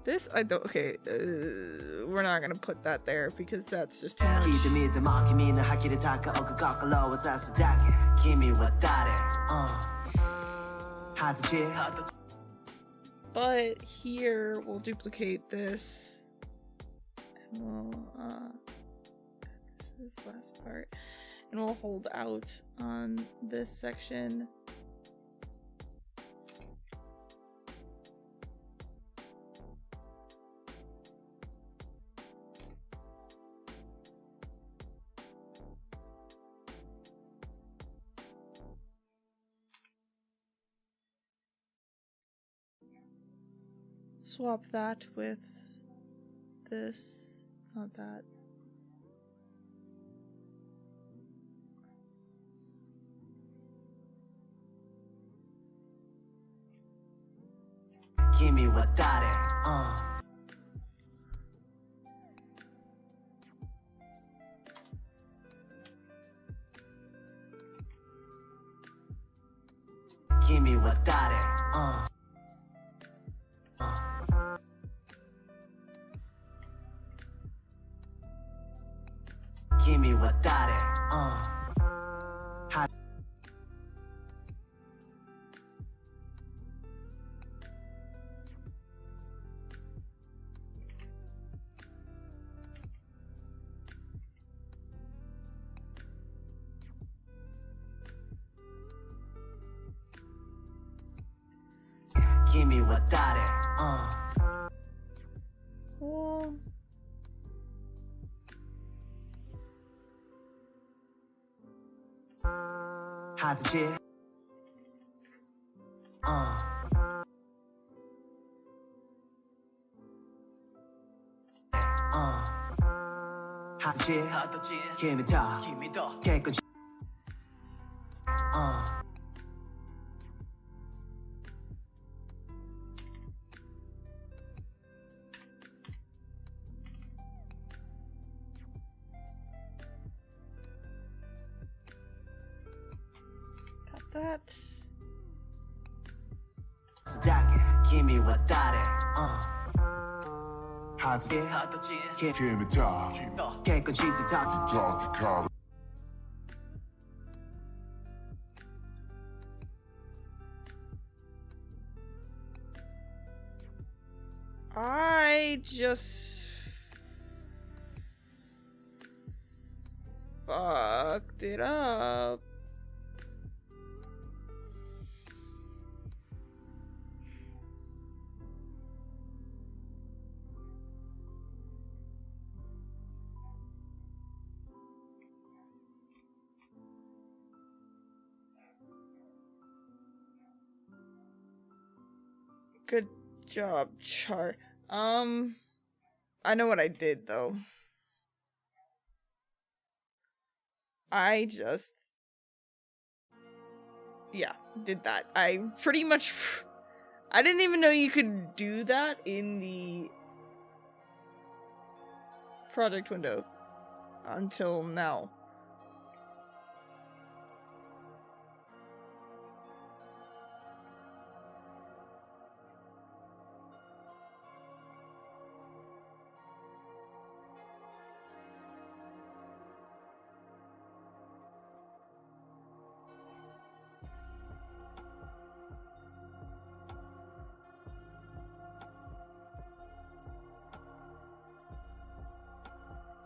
This, I don't, okay, we're not gonna put that there because that's just too much. 기대 믿어 마 기미는 하기를 다가오고 거꾸로워 사스다게 기미와 다르 하듯이 But here we'll duplicate this. And we'll this last part. And we'll hold out on this section. Swap that with this, not that. 기미와 다르 기미와 다르 기미와 다르 기미와 다르 Well, 하듯이 하지 하다지 힘이 더 힘이 더 깨끗이 Got that. 시작해 힘이 왔다래 하지 하다지 Give it time. 힘이 더 깨끗이 다 Talk color. I just fucked it up. Good job, Char. I know what I did though. I just, yeah, did that. I pretty much, I didn't even know you could do that in the project window until now.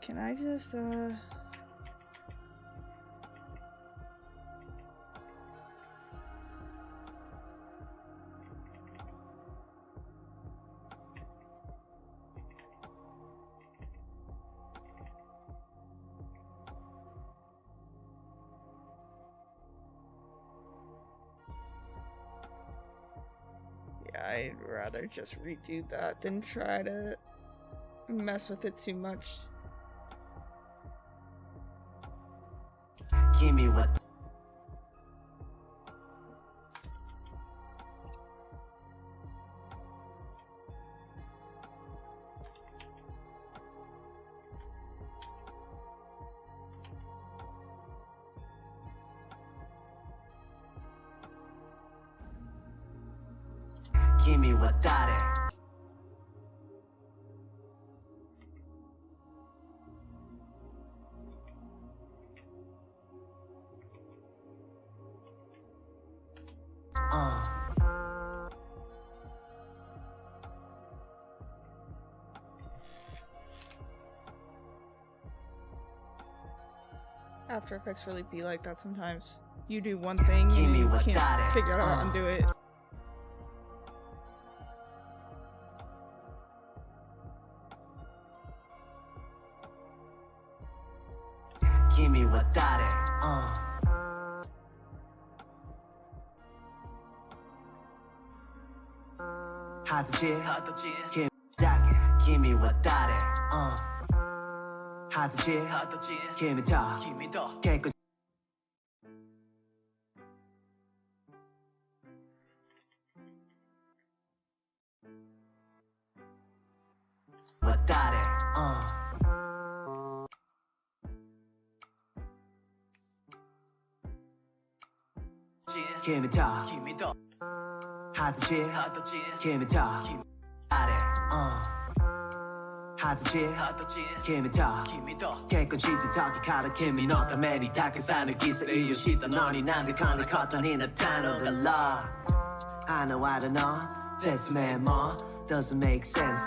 Can I just, yeah, I'd rather just redo that than try to mess with it too much. 힘이 왔 힘이 왔다래 After Effects really be like that sometimes. You do one thing and Gimme you what can't got it. figure out how to undo it. 힘이 왔다래 하지 하다지 힘 시작해 힘이 왔다래 하지 하다지 힘이 더 힘이 더 깨끗이 왔다래 힘이 더 힘이 더 하지 하다지 힘이 더 힘 아래 하지 하다지 힘이 더 힘이 더 깨끗이 더 가라 힘이 너다 매리 닦아사는 기세 이유시다 너니 난들 커널 커튼이 나타나달라 I know I don't know That's man more Doesn't make sense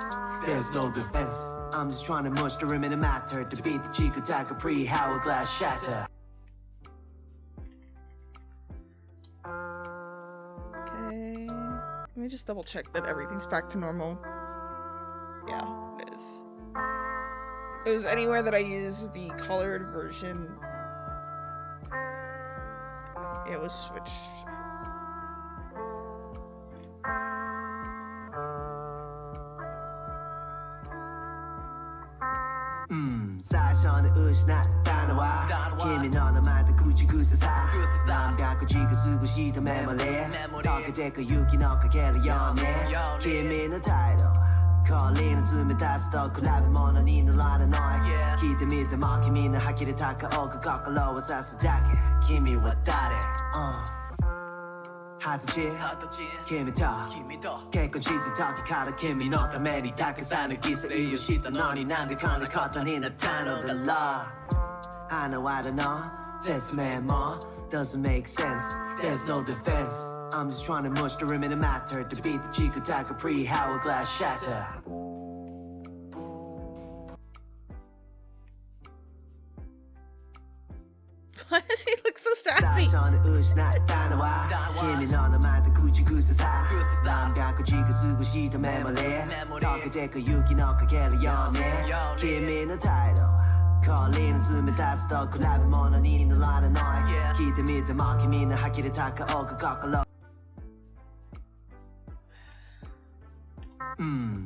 There's no defense I'm just trying to mush the rim in a matter To beat the chico taka pre-hourglass shatter Okay. Let me just double check that everything's back to normal. Yeah, it is. If it was anywhere that I use the colored version, it was switched. 전에 의심났다는 와 김이 너는 말도 굳이 구사사 남 갖고 지가 쓰고 싶던 메모리 더 그대 그 유기 너가 걔를 연해 김이는 타이틀 걸리는 틈에 다시 더 콜라비 모넌이 놀라는 너의 기대 밑에 먹힘이는 하기를 닦아오고 거꾸로 사스작해 김이 왔다래 하드지 김이 더 개콘치드 덕이 가라 김이 너다 매니 닦은 산을 기세 이유시다 너니 난들 커니 커터니 나타나 달라 I know I don't know That's man more Doesn't make sense There's no defense I'm just trying to mush the rim in the matter To beat the chico taco pre-hourglass shatter Why does he look so sassy? 전에 의심났다는 와 김이 너는 말도 굳이 구사사 남 갖고 지가 쓰고 싶던 메모리 더 그대 그 유기 너가 걔를 연해 김이는 타이틀 걸리는 틈에 다시 더 콜라비 모넌이 놀라는 너의 기대 밑에 먹힘이는 하기를 닦아오고 거꾸로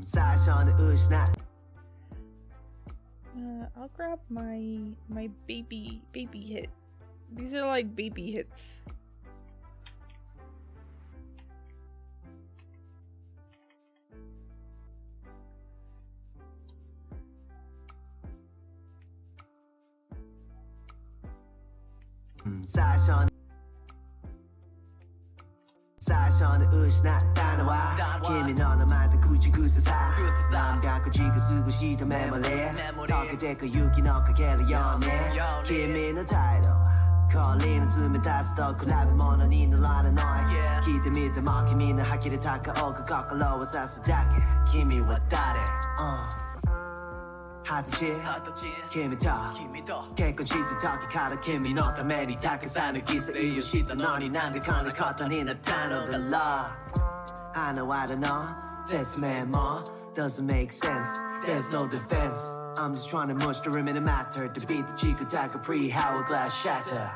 사전에 의심났 I'll grab my baby hit. These are like baby hits. 사전에 의심났다는 와 김이 너는 말도 굳이 구사사 남 갖고 지가 쓰고 싶던 메모리 더 그대 그 유기 너가 걔를 연해 김이는 타이틀 걸리는 틈에 다시 더 콜라비 모넌이 놀라는 너의 기대 밑에 먹힘이는 하기를 닦아오고 거꾸로 사스작해 김이 왔다래 하드지 김이 더 개콘치드 덕이 가라 김이 너다 매니 닦은 산을 기세 이유시다 너니 난들 커니 커터니 나타나 달라 I know I don't know That's man more Doesn't make sense There's no defense I'm just trying to mush the rim in the matter To beat the chico taco pre-hourglass shatter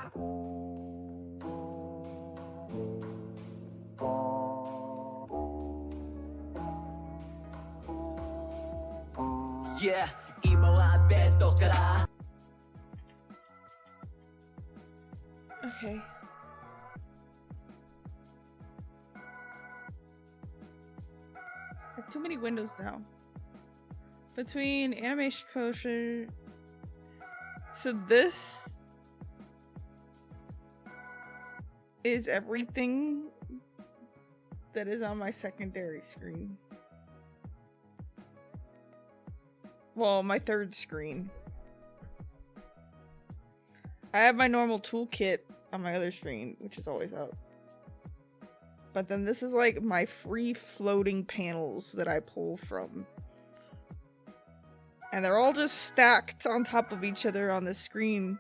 Yeah 今はベッドから Okay. I have too many windows now. Between animation kosher. So this is everything that is on my secondary screen. Well, my third screen. I have my normal toolkit on my other screen, which is always up. But then this is like my free floating panels that I pull from. And they're all just stacked on top of each other on the screen.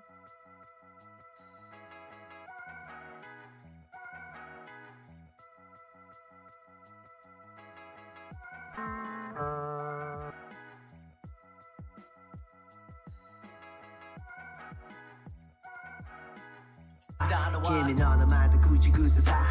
김이 너는 말도 굳이 구사사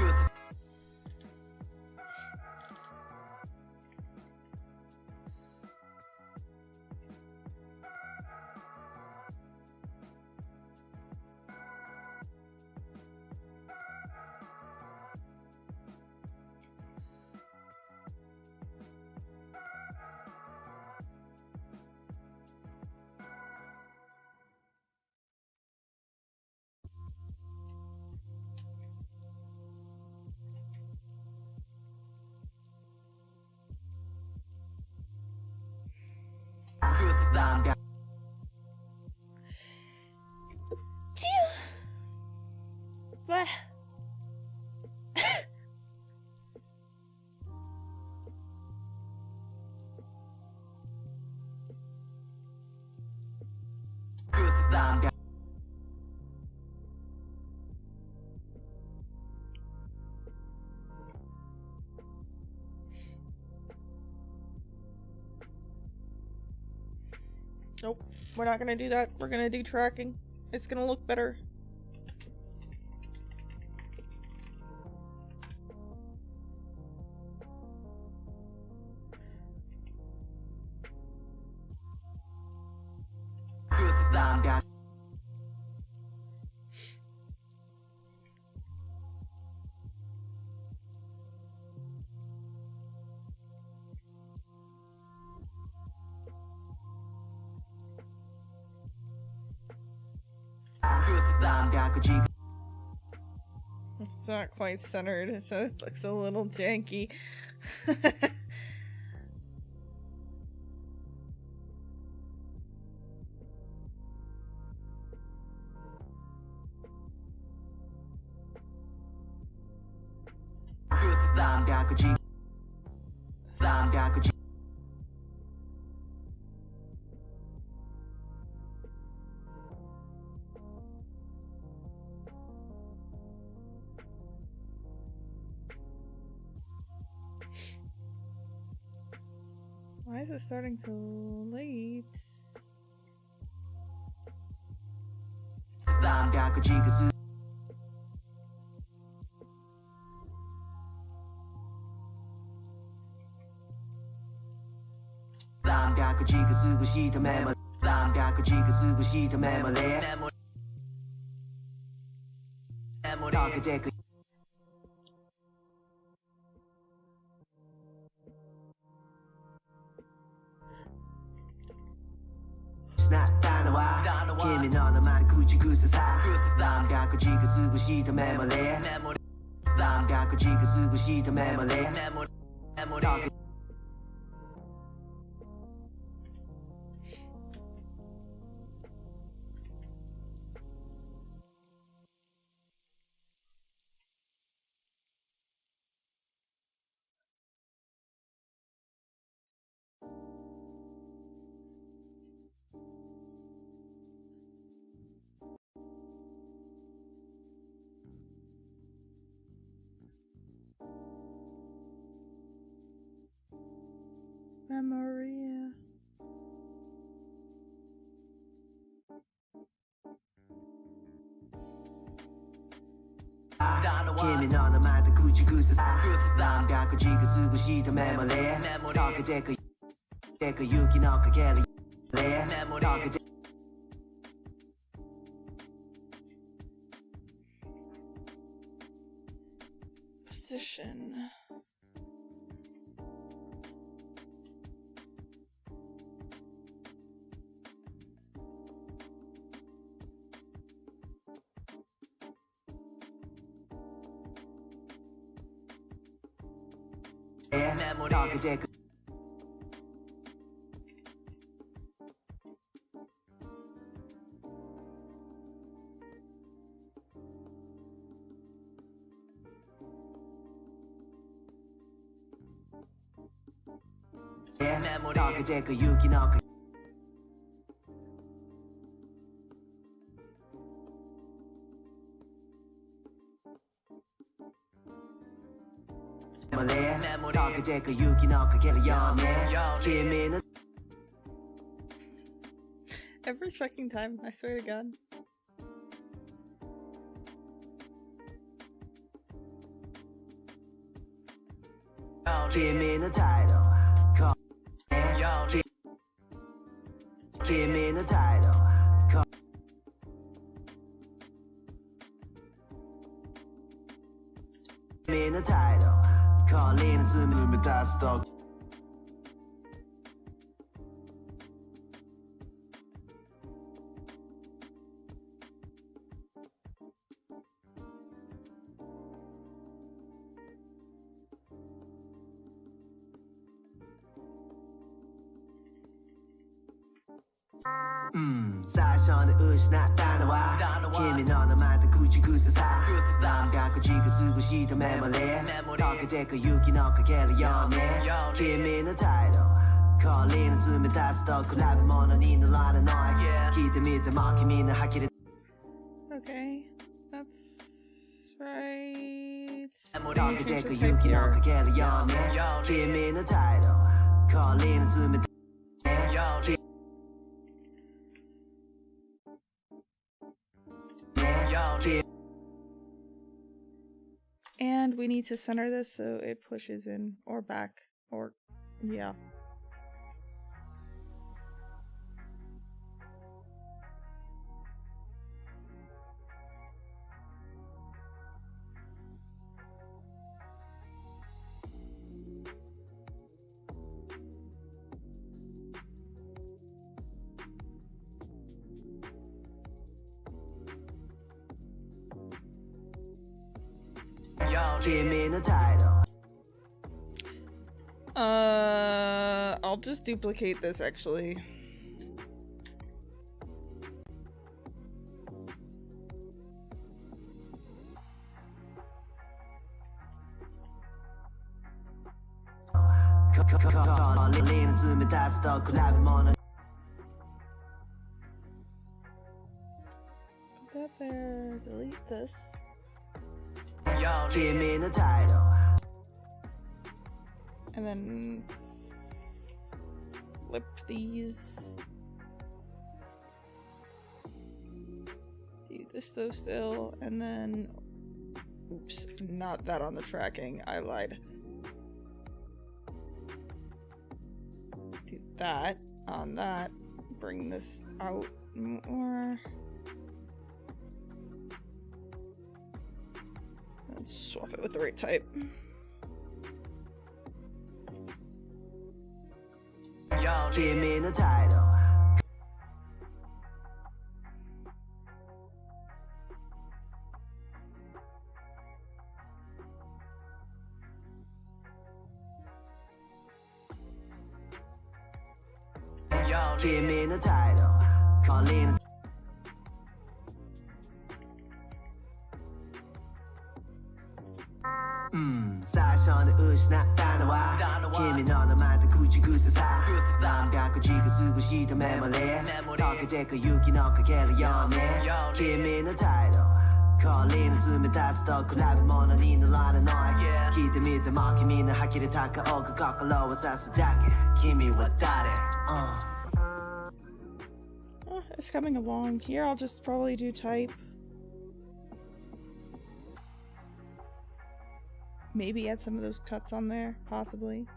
Blah. Nope, we're not gonna do that. We're gonna do tracking. It's gonna look better. It's not quite centered, so it looks a little janky. Why is it starting so late? Memoria. Position. Every fucking time, I swear to God. Give me the title. Give me the title. Give me the title. Call in to me with that stock. Okay, that's right. And we need to center this so it pushes in or back or yeah. Give me the title. I'll just duplicate this actually. Put that there. Delete this. Give me the title. And then flip these. Do this though still, and then oops, not that on the tracking. I lied. Do that on that. Bring this out more. Let's swap it with the right type. Give me the title. Give me the title. Calling. 사션을 의심했다는 와 힘이 너는 말도 굳이 구세사 남 갖고 지금 쓰고 싶던 메모리 더 그대 그 유기 너가 갤리언에 Give me the title 걸리는 쯤에 다시 더 콜라비 모나니 놀라는 너의 기대 밑에 막힌 미는 하기를 다가오고 거꾸로워서 시작해 Give me what that is Oh, it's coming along. Here I'll just probably do type. Maybe add some of those cuts on there, possibly.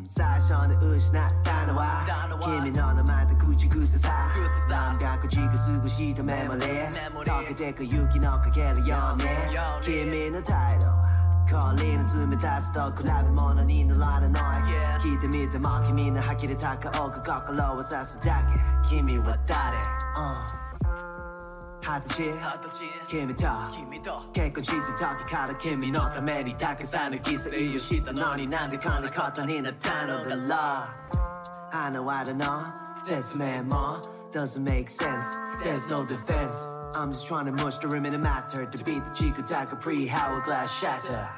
사션을 의심했다는 와 힘이 너는 말도 굳이 구세사 남 갖고 지금 쓰고 싶던 메모리 더 그대 그 유기 너가 갤리언에 Give me the title 걸리는 틈에 다시 더 콜라비 모나니 놀라는 너의 기대 밑에 막힌 미는 하기를 다가오고 거꾸로워서 시작해 Give me what that is 하듯이 Give me talk 깨끗이든 덕이 가득 Give me not that many 닦은 산을 기세 이유시던 너니 난들 건을 걷더니 나타나 달라 I know I don't know Says man more Doesn't make sense There's no defense I'm just trying to mush the rim in the matter To beat the Chico Taka pre-hourglass shatter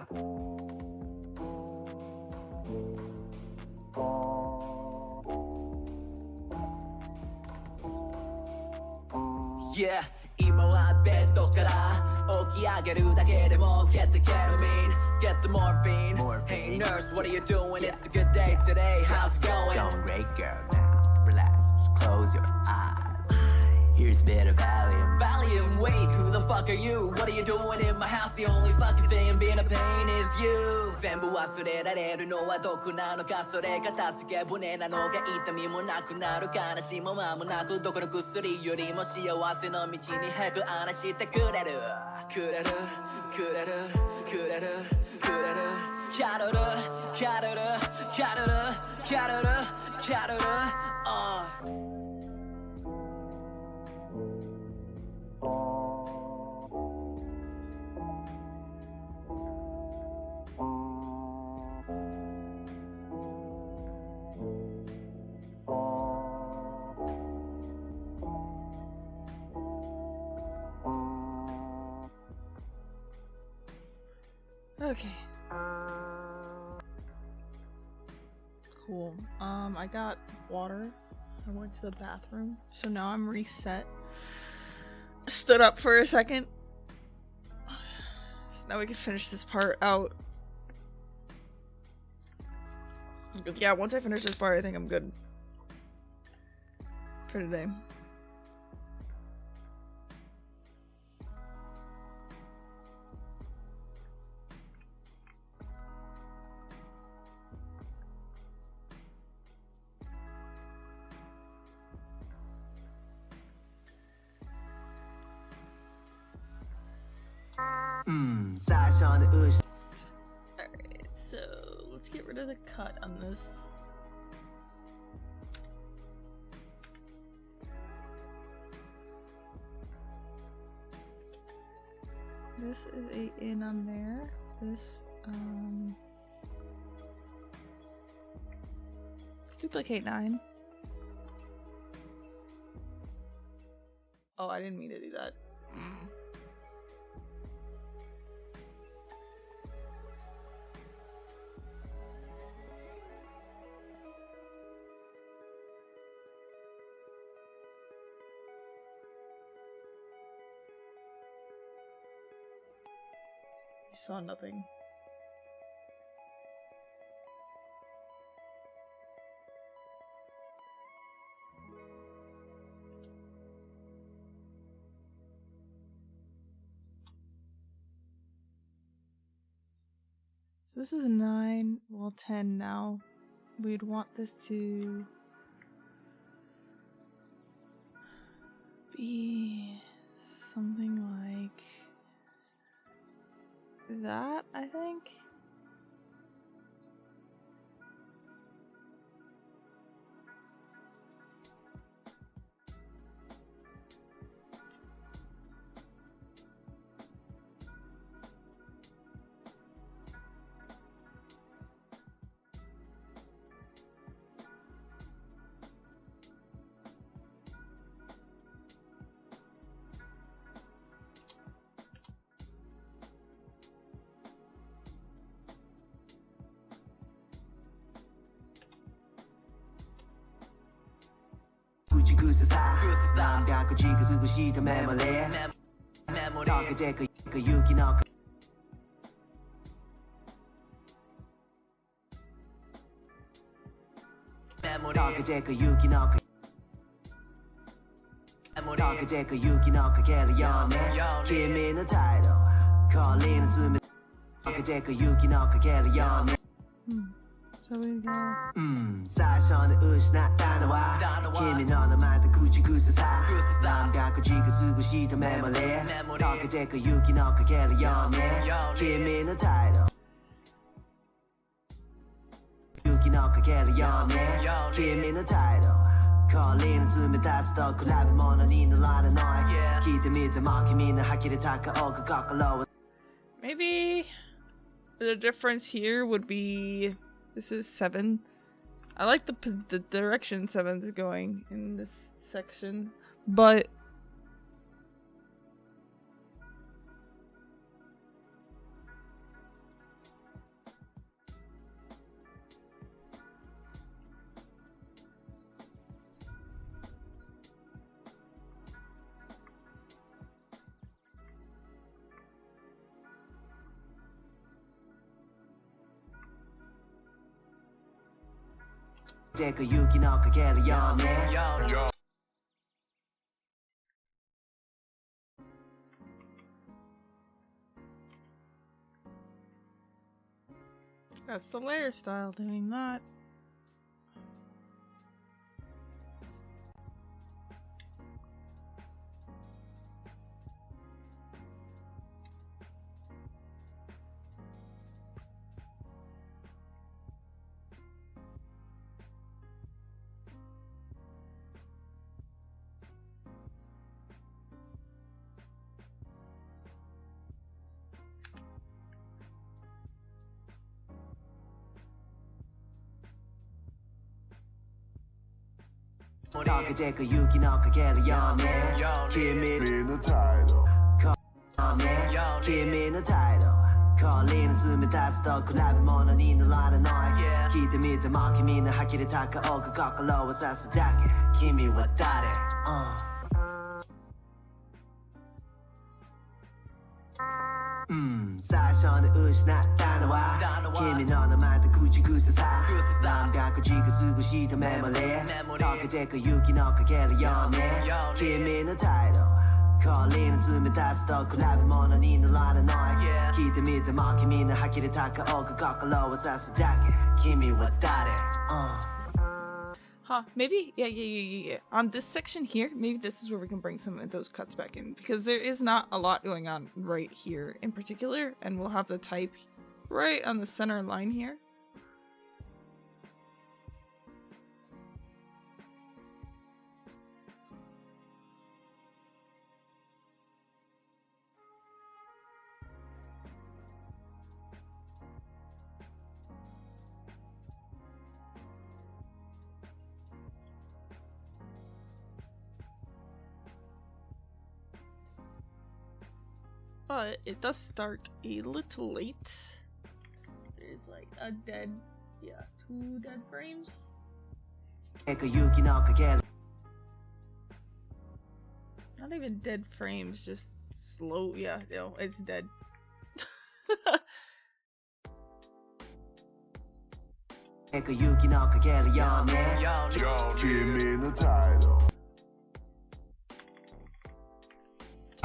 Yeah 今はベッドから起き上げるだけでも Get the ketamine, get the morphine Hey nurse, what are you doing? It's a good day today, how's it going? Going great girl now, relax, close your eyes Here's a bit of Valium. Valium, wait, who the fuck are you? What are you doing in my house? The only fucking thing being a pain is you. 全部忘れられるのはどこなのか、それが助け舟なのが痛みもなくなる、悲しみも間もなく、どこの薬よりも幸せの道に早く案内してくれる。くれるくれるくれるくれるキャロルキャロルキャロルキャロルキャロルOkay. Cool. I got water. I went to the bathroom. So now I'm reset. Stood up for a second. So now we can finish this part out. But yeah, once I finish this part, I think I'm good for today. Alright, so let's get rid of the cut on this. This is a in on there. This, duplicate 9. Oh, I didn't mean to do that. Saw nothing. So this is a 9, well 10 now. We'd want this to be something like that, I think. So we go. 最初に失ったのは君の名前と口癖さなんだかじくすぐしたメモリー溶けてく雪のかけるように君の態度雪のかけるように君の態度氷の冷たさと比べ物にならない聞いてみても君の呆れた顔が心を Maybe the difference here would be this is 7. I like the direction 7 is going in this section, but That's the layer style doing that. Talk a deck of Yuki no Kagera, young man. Give me In the title. man. Give me the title. Calling to me that's the collab mono in the line of noise. Keep the mid to mark me in the haki to taka oka kakalo was as a jacket. Give me what that is.最初に失ったのは君の名前と口癖さ何か口が少しとメモリー溶けてく雪のかけるように君の態度氷の冷たさと比べ物にならない聞いてみても君の吐き出た顔が心を刺すだけ君は誰Huh, maybe, yeah. On this section here, maybe this is where we can bring some of those cuts back in, because there is not a lot going on right here in particular, and we'll have the type right on the center line here. But it does start a little late. There's like a dead, 2 dead frames. Not even dead frames, just slow. Yeah, no, it's dead. Give me the title.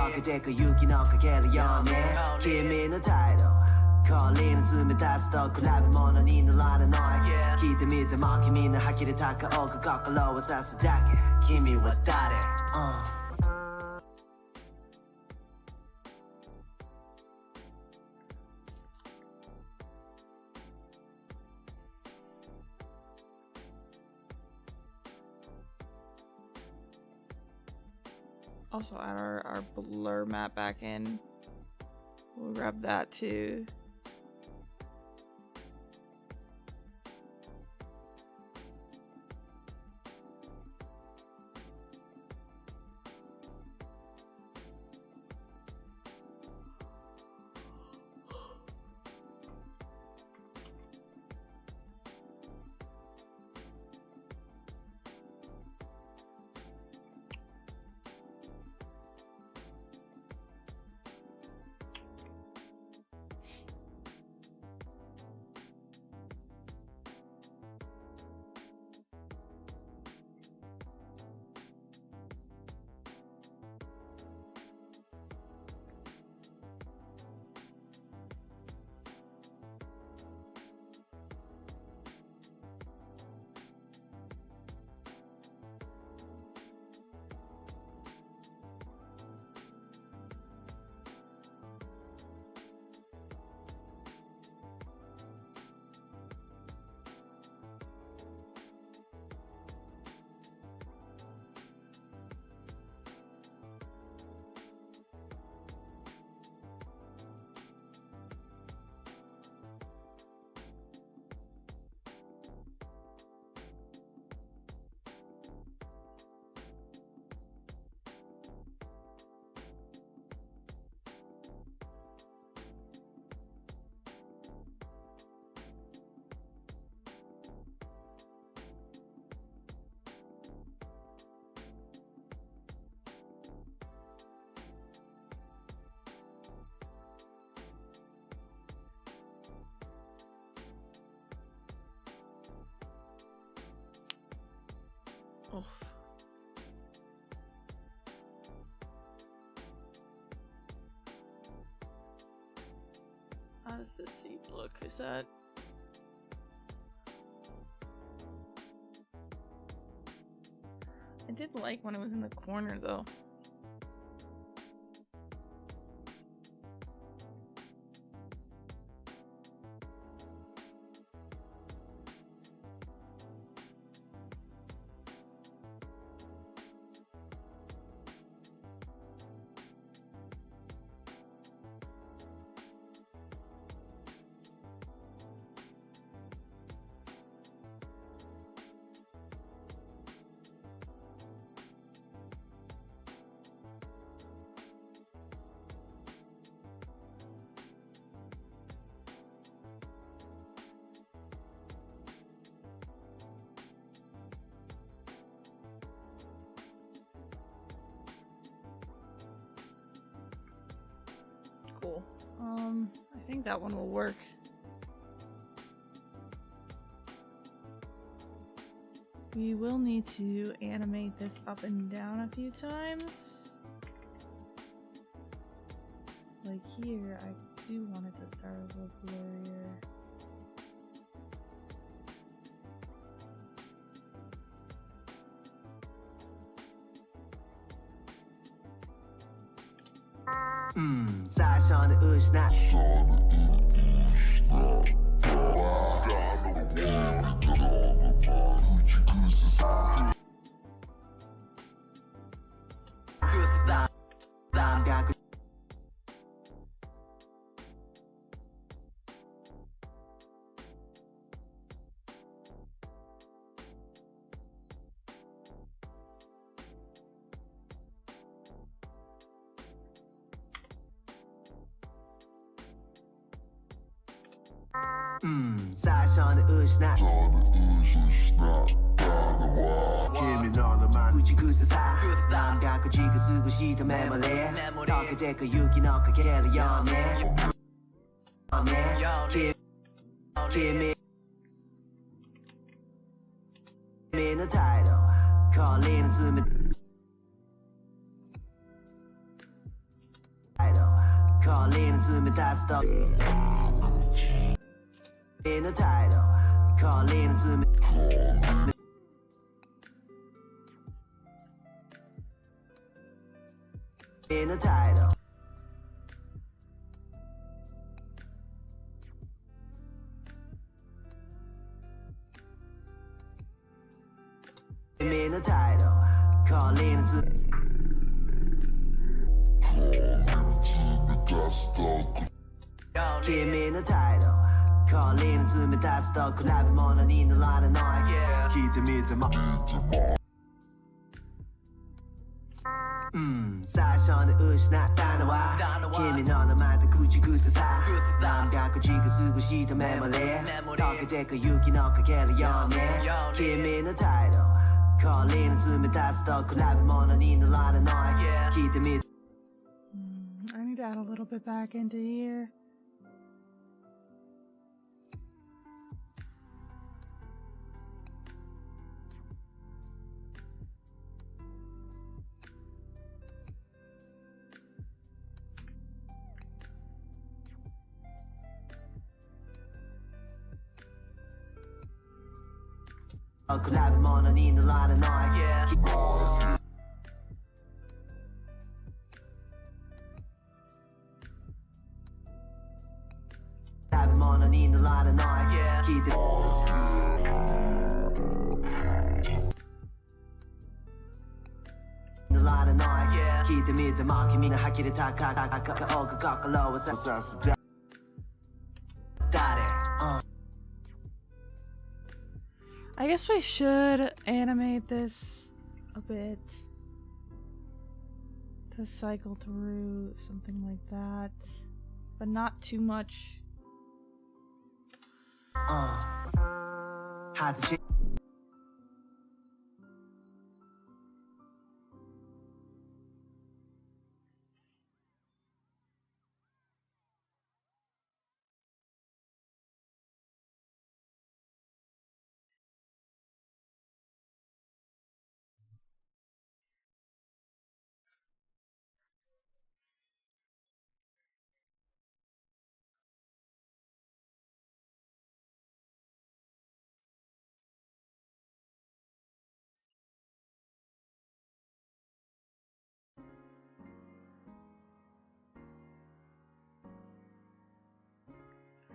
溶けてく雪のかけるように君の態度氷の冷たさと比べ物にならない聞いてみても君の吐き出た顔が心を刺すだけ君は誰Also add our blur map back in. We'll grab that too. Oh. How does this seat look? Is that I did like when it was in the corner though. Cool. I think that one will work. We will need to animate this up and down a few times. Like here, I do want it to start a little blurrier. 사션의 으시나 사션의 으시나 kimi no no man 굳이 그 세상 남과 지가 쓰고 싶던 메모리 더 그대 그 유기 너 그게를 연해 kimi 미는 타이로 걸리는 틈에 걸리는 틈에 다시 더 미는 타이로 걸리는 틈에 in the title. In the title, calling to give me the title, calling to me that's the collab on in the line of night. Keep me to my 사션의 으시나 따라와 kimi 너는 말도 굳이 그 세상 남과 지가 쓰고 싶던 메모리 더 그대 그 유기 너 그게를 연해 kimi the title 걸리는 틈에 다시 더 collab on in the line of night keep me I need to add a little bit back into here. collab on in the line of night collab on in the line of night keep it the line of night keep the mid the mark mean 하기를 다 가가 거꾸로워서 I guess we should animate this a bit to cycle through, something like that, but not too much. had to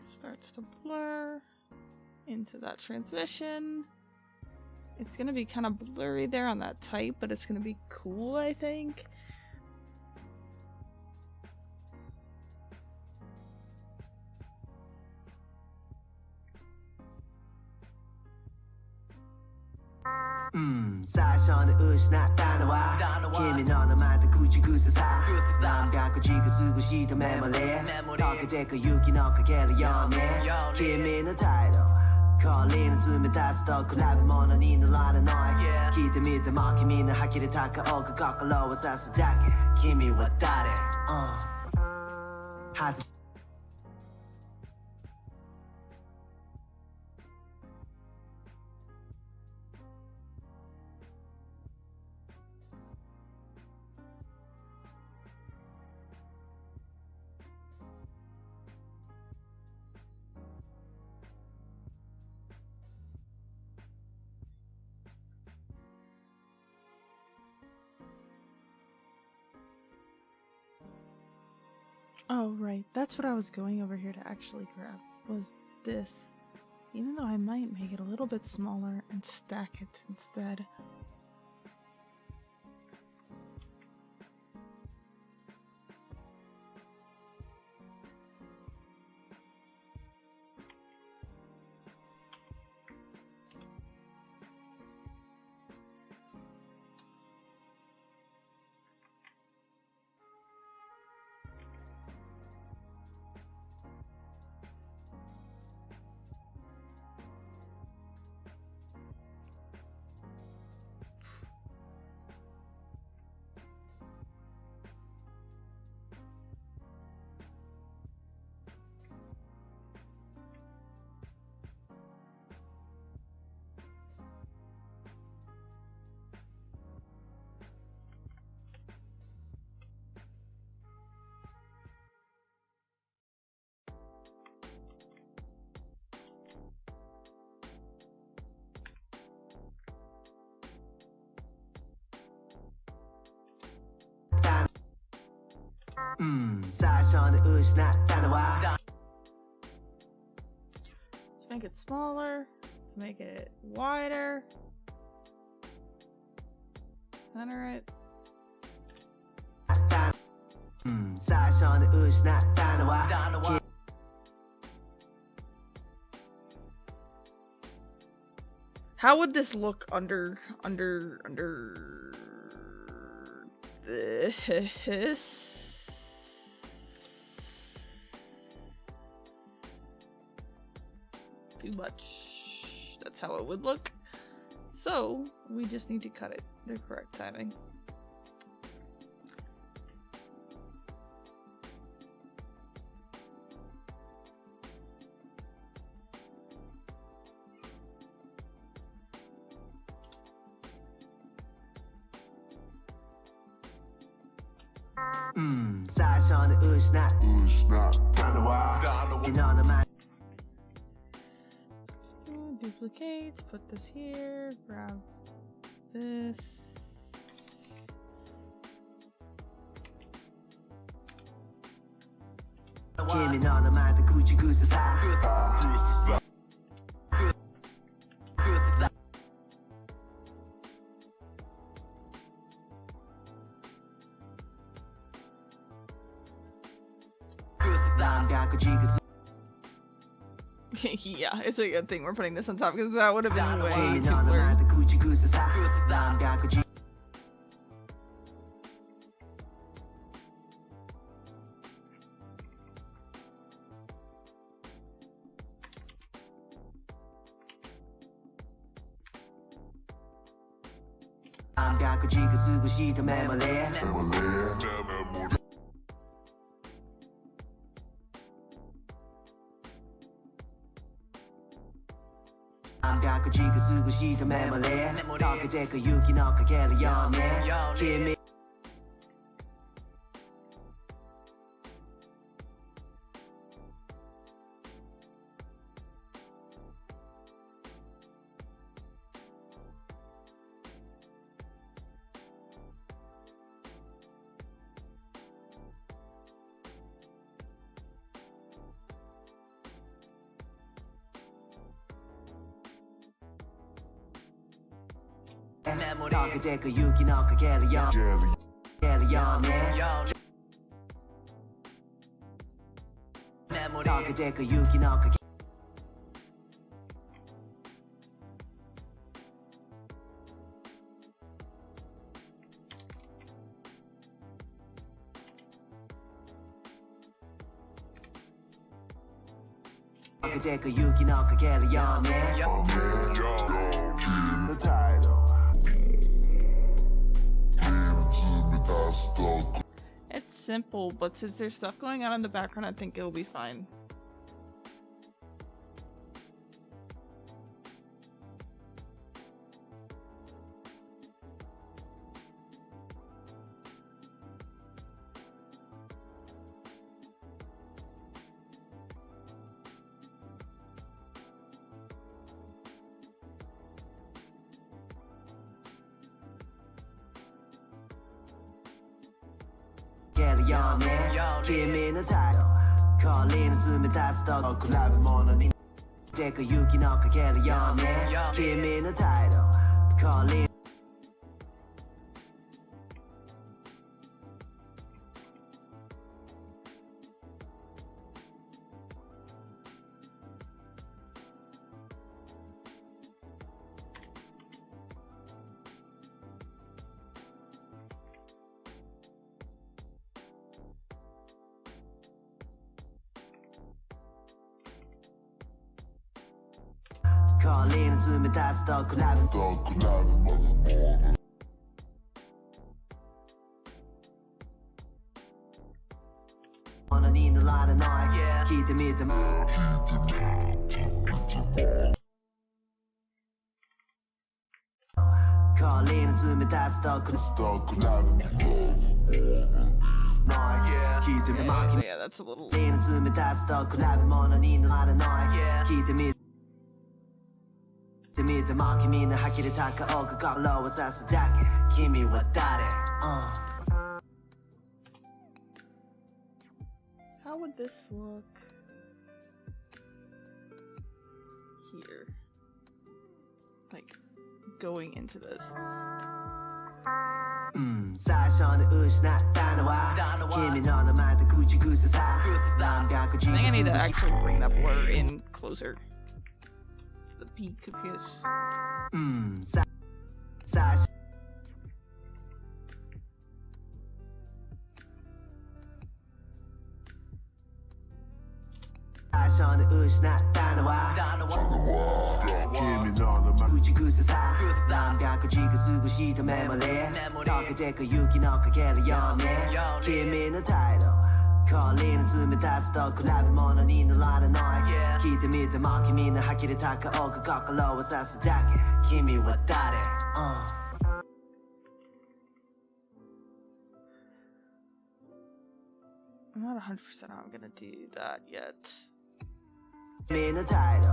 starts to blur into that transition. It's gonna be kind of blurry there on that type, but it's gonna be cool, I think. 사선을 의심했다 나와 김이 너는 만든 굳이 구세사 남각고 지가 쓰고 싶던 메모리 더 그대 그 유기 너가 갤리 연애 김이는 타이틀 걸리는 틈에 다시 더 콜라비 모나니 놀라는 너의 기대 밑에 막힘이는 하기를 닦아오고 거꾸로 와서 작게 김이 왔다래 하드 Oh, right. That's what I was going over here to actually grab, was this. Even though I might make it a little bit smaller and stack it instead. 사선을 의심했다 나와 Let's make it smaller. Let's make it wider. Center it. 사선을 의심했다 나와 How would this look under this? Too much. That's how it would look. So we just need to cut it the correct timing. 사선을 의심했다 나와 너는 Duplicate, put this here, grab this. 김이 너는 만든 굳이 구세사 남각고 지가 Yeah, it's a good thing we're putting this on top because that would have been way 김이 too 너는 blurry. 만든 굳이 구세사 남각고 지 남각고 지가 쓰고 싶던 메모리 남각고 지가 쓰고 싶던 메모리 더 그대 그 유기 너가 갤리 연애 김이 溶けてく雪のかけるよ Jelly. けるよね溶けてく雪のかけ溶けてく雪のかけるよね The title. It's simple, but since there's stuff going on in the background, I think it'll be fine. Get it on me, give me the title. Calling to me that's the collab morning. Take a yuki no ka get it on me, give me the title. Calling. Calling to me that's the collab. Wanna need a lot of noise. Keep the mid Calling to me that's the collab. Keep the market. Yeah, that's a little. Calling to me that's the collab. Wanna need a lot of noise. Keep the mid. The mid market mean the haki de taka oga got low as a jacket. Kimi wa dare. How would this look here? Like going into this. 最初に失ったのは君の名前と口癖さなんか口 I think I need to 癖 actually bring that blur in closer. The peak of his. 最初最初に失ったのは君の名前口癖さなんか口癖ぐしたメモリー溶けてく雪のかけるように君の態度氷の冷たさと比べ物にならない聞いてみても君の呆れた顔が心を刺すだけ君は誰、I'm not 100% how I'm gonna do that yet. 君の態度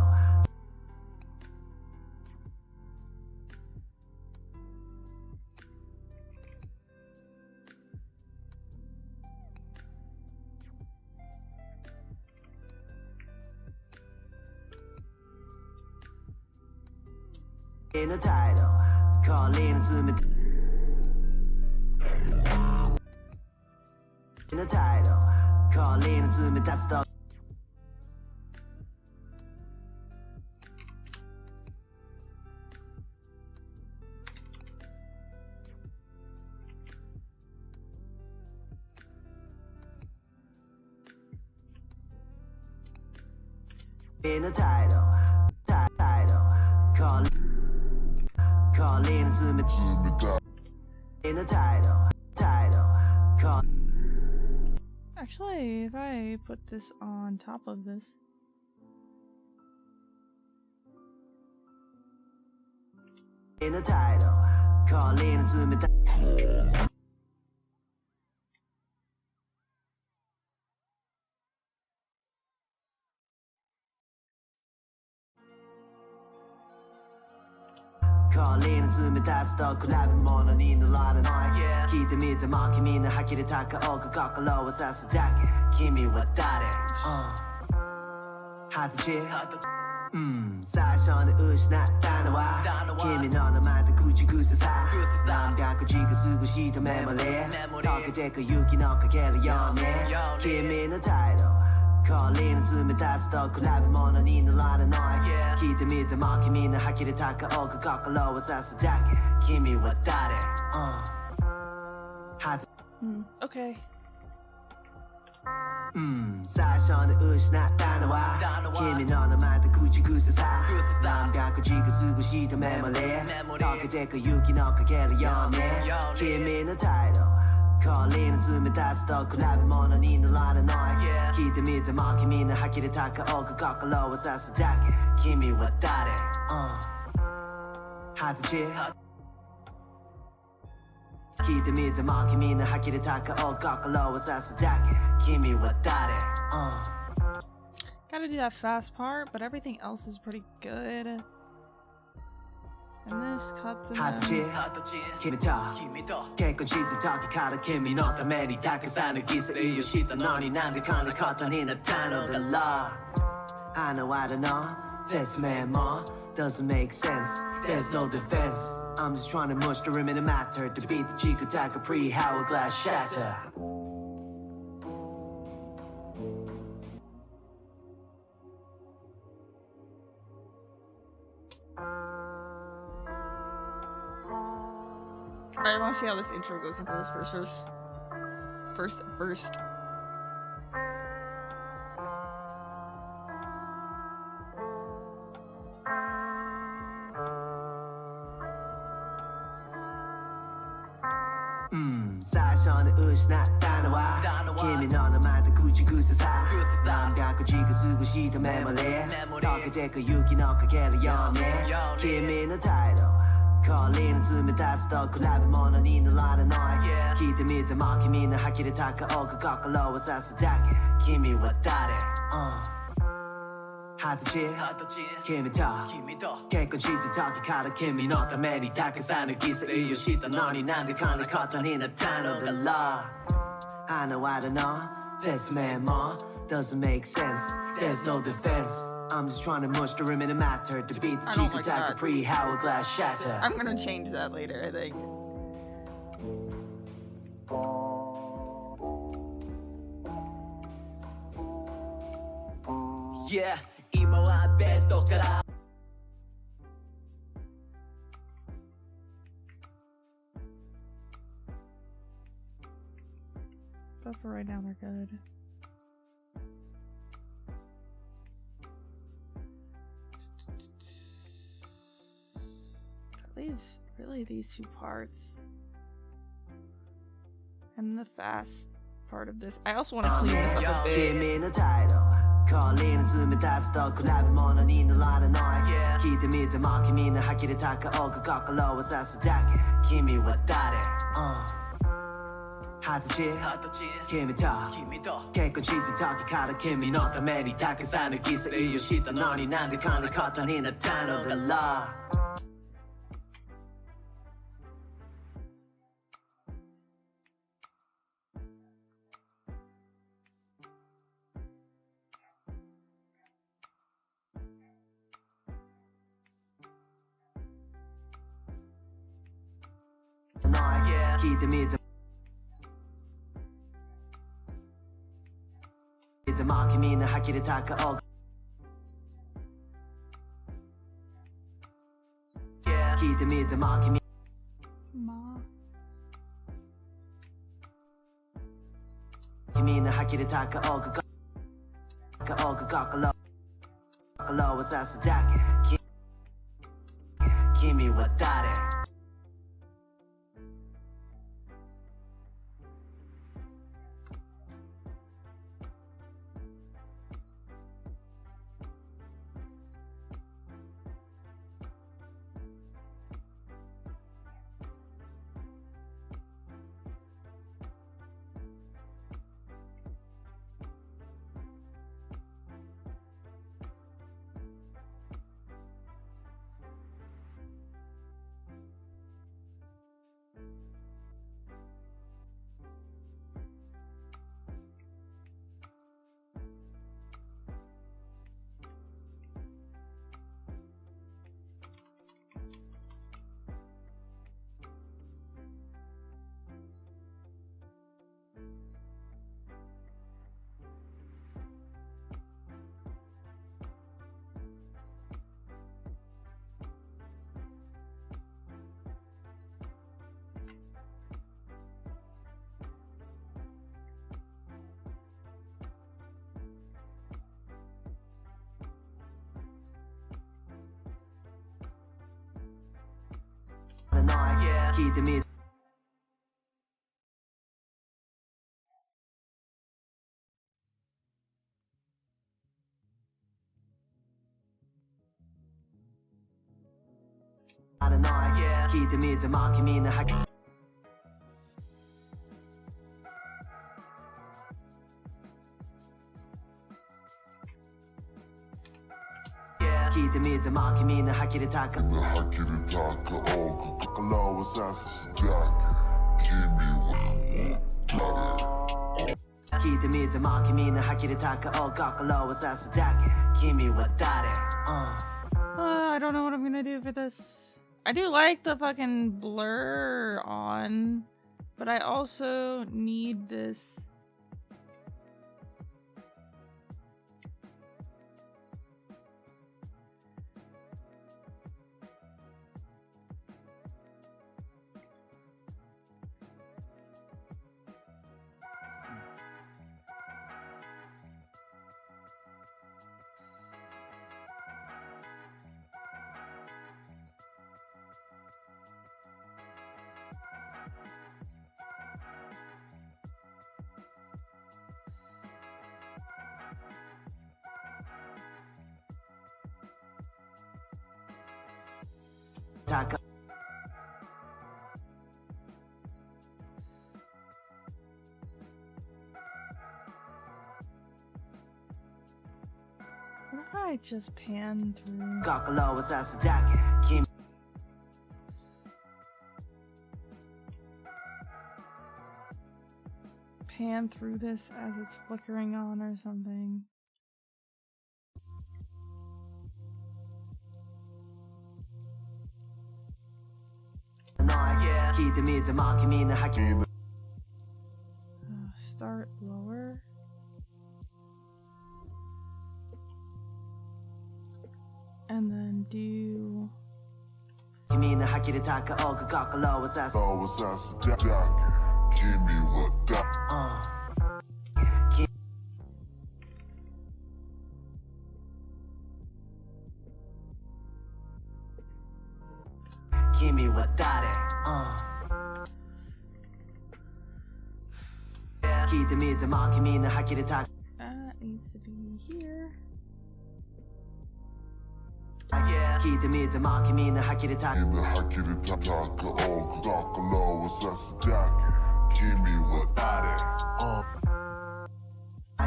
君の態度氷の冷た君の態度氷の冷たさと君の態度態度氷の冷た君の態度態度氷 Actually, if I put this on top of this. In a title, calling to me. Calling to me, that's the collab morning in the line and I keep the mid market mean the haki de taka oga kakalo was as a jacket. Kimi wa dare. Hot to chill. 最初に失ったのは君の名前と口癖さ何百字がすぐしたメモリー溶けてく雪のかけるように君の態度氷の冷たさと比べ物になられない聞いてみても君の呆れた顔が心を刺すだけ君は誰Okay. 最初に失ったのは君の名前と口癖さ何百字がすぐしたメモリー溶けてく雪のかけるように君の態度氷の冷たさと比べ物になられない聞いてみても君の呆れた顔が心を刺すだけ君は誰二十歳聞いてみても君の呆れた顔が心を刺すだけ君は誰Gotta do that fast part, but everything else is pretty good. And this cuts in 二十歳君と結婚した時から君のためにたくさんの犠牲をしたのになんでこんなことになったのだろうあのワードの説明も doesn't make sense there's no defense I'm just trying to mush the rim in the matter to beat the cheek attack a pre-hourglass shatter I want to see how this intro goes into this verse. First.最初に失ったのは君の名前と口癖さ何百字がすぐしたメモリー溶けてく雪のかけるように君の態度氷の冷たさと比べ物になられない聞いてみても君の呆れた顔が心を刺すだけ君は誰二十歳君と結婚した時から君のためにたくさんの犠牲をしたのになんでこんなことになったのだろうあのワードの説明も doesn't make sense there's no defense I'm just trying to mush the rim in the matter to beat the cheek attack a pre-hourglass shatter I'm gonna change that later, I think. Yeah 今はベッドからBut for right now, they're good. That leaves really these two parts. And the fast part of this. I also want to clean this up a bit. 君の態度氷の冷たさと比べ物になられない聞いてみても君の呆れた顔が心を刺すだけ君は誰二十歳君と結婚した時から君のためにたくさんの犠牲をしたのになんでこんなことになったのだろう聞いてみても君の呆れた顔聞いてみても君の呆れた顔が心を刺すだけ君は誰 paranoid Yeah.聞いてみてparanoid Yeah. 聞いてみても君の吐き聞いてみても君の吐き出たか In the hakiri taka oga kakalo was assassin jack. Give me what you want. 聞いてみても君の吐き出たかを心を刺すだけ君は誰 I don't know what I'm gonna do for this. I do like the fucking blur on, but I also need this. Taka What if I just pan through? 心を刺すだけ君 Pan through this as it's flickering on or something. Yeah. 聞いてみても君の吐き Start lower. And then do... 君の吐き出たかを心を刺す Oh, was assassin jack. Give me what that. 君は誰 聞いてみても君の吐き出た That needs to be here. Yeah. 聞いてみても君の吐き出た In the hakiri taka oga kakalo was assassin jack. Give me what that.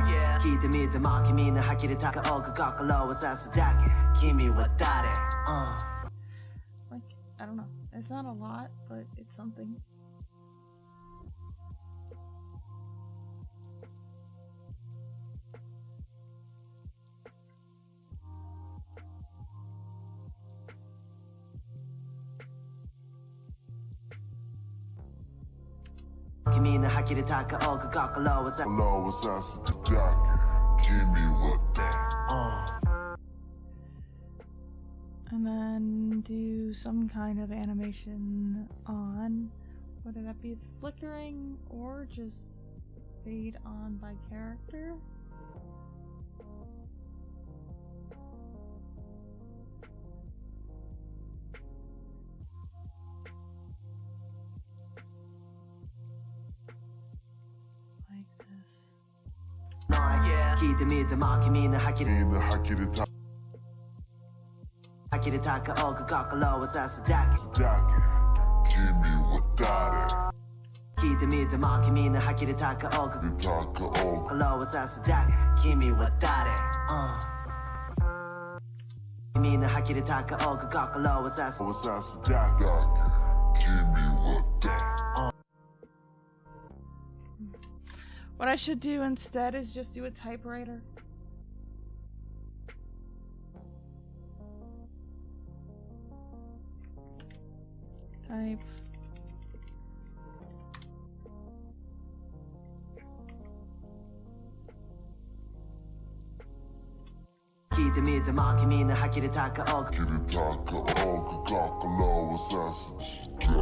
Yeah. 聞いてみても君の吐き出たかを心を刺すだけ君は誰 Like, I don't know. It's not a lot, but it's something. Kimi no haki de taka oga gakalo was Hello, was assassin jack. Give me what that. And then do some kind of animation on, whether that be flickering or just fade on by character. Like this. Yeah. 聞いてみても君の吐き In the hakiri taka 吐きでtaka oga gakalo was as jack jack. Give me what that. 聞いてみても君の吐きでtaka oga Taka oga. gakalo was as jack 君は誰君の吐きでtaka oga gakalo was as Was assassin jack. Give me what that. What I should do instead is just do a typewriter. Type.聞いてみても君の吐きでtaka oga Hakiri taka oga gakalo was assassin jack.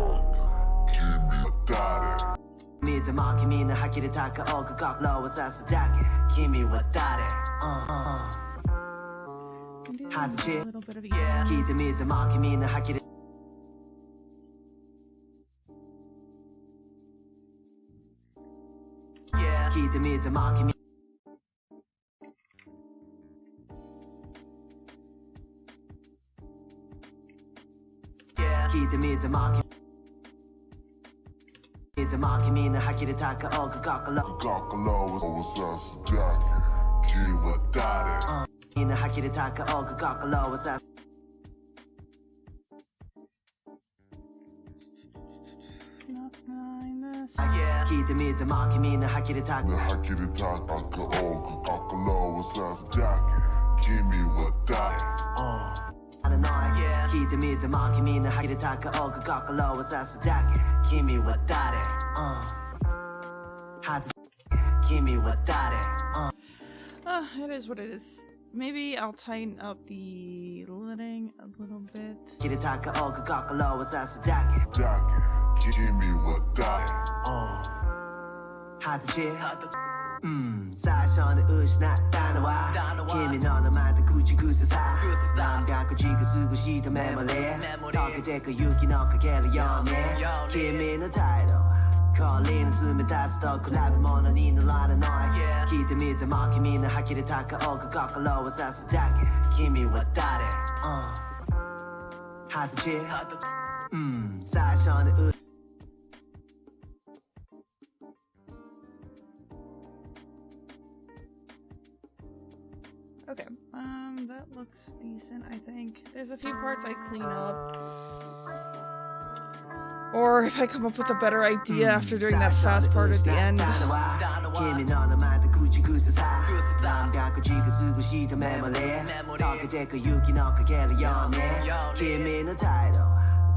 Give me what that. 見ても君の吐きでtaka oga gakalo was as jack 君は誰 And do How's it a feel? little bit of Yeah. 聞いてみても君の吐きで聞いてみても君 Yeah. 聞いてみても君でも君の吐き出た顔が心 Gakalo was us jacket. Kiwa Daddy. 君の吐き出た顔が心をさ Not minus. Yeah. 聞いてみても君の吐き出た The Hakiri Taka Oga Gakalo was us jacket. Kimi wa Daddy. あるの Yeah. 聞いてみても君の吐き出た顔が心をさすだけ君は誰はず君は誰 It is what it is. Maybe I'll tighten up the lighting a little bit. 吐き出た顔が心をさすだけ Jacket. Kimi wa Daddy. はずち Hot 最初に失ったのは君の名前と口癖さなんか口がすぐしたメモリー溶けてく雪のかけるように君の態度氷の冷たさと比べ物にならない聞いてみても君の吐き出た顔が心をさすだけ君は誰はずち最初に Okay, that looks decent, I think. There's a few parts I clean up. Or if I come up with a better idea after doing that fast part at the end. 君の名前と口癖さなんか口がすぐしたメモリー溶けてく雪のかけるように君の態度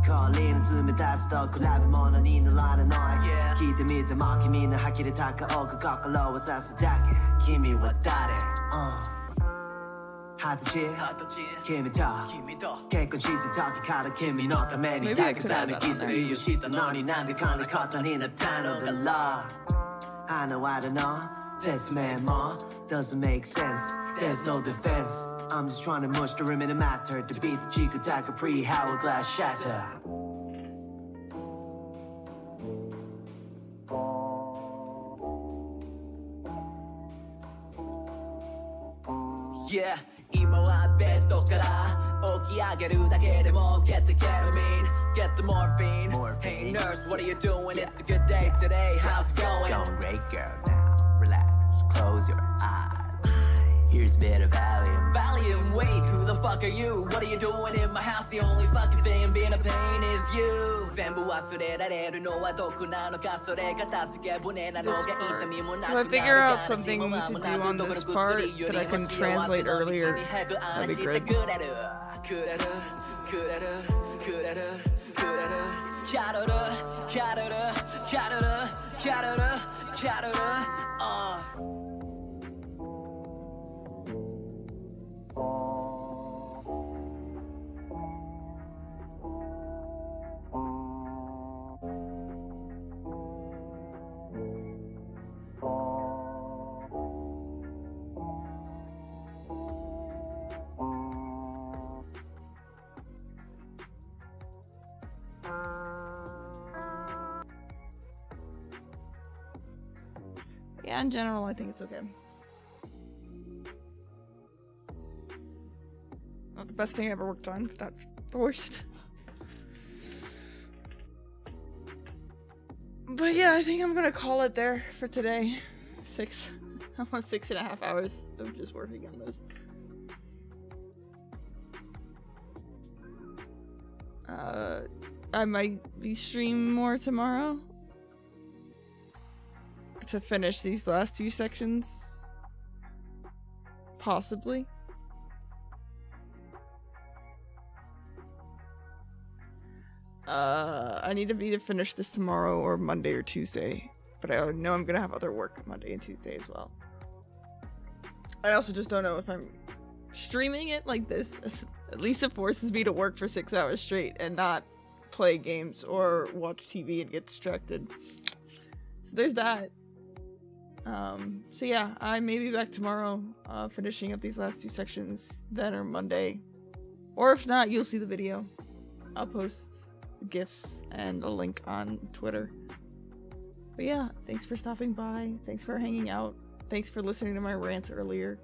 氷の冷たさと比べ物にならない聞いてみても君の吐き出た顔が心をさすだけ君は誰はずち君と結婚した時から君のためにたくさんのキスをしたのになんでこんなことになったのだろうI know I don't know説明も doesn't make sense there's no defense I'm just trying to mush the rim in the matter to beat the cheek attack a pre-hourglass shatter Yeah 今はベッドから起き上げるだけでも Get the ketamine, get the morphine Hey nurse, what are you doing? It's a good day today, how's it going? Don't break girl now relax close your eyes here's a bit of Valium Valium, wait, who the fuck are you? What are you doing in my house? The only fucking thing being a pain is you 全部忘れられるのはどこなのかそれ片付け骨なのが痛みもなくな If I る figure out something to do on this part that I can translate earlier, that'd be great. くれるくれるくれるくれるキャロルキャロルキャロルキャロルキャロルYeah, in general, I think it's okay. Not the best thing I ever worked on, but that's the worst. But yeah, I think I'm gonna call it there for today. Almost 6.5 hours of just working on this. I might be streaming more tomorrow to finish these last two sections. Possibly. I need to be to finish this tomorrow or Monday or Tuesday. But I know I'm gonna have other work Monday and Tuesday as well. I also just don't know if I'm streaming it like this. At least it forces me to work for 6 hours straight and not play games or watch TV and get distracted. So there's that. So yeah, I may be back tomorrow, finishing up these last two sections, then or Monday. Or if not, you'll see the video. I'll post GIFs and a link on Twitter. But yeah, thanks for stopping by. Thanks for hanging out. Thanks for listening to my rants earlier.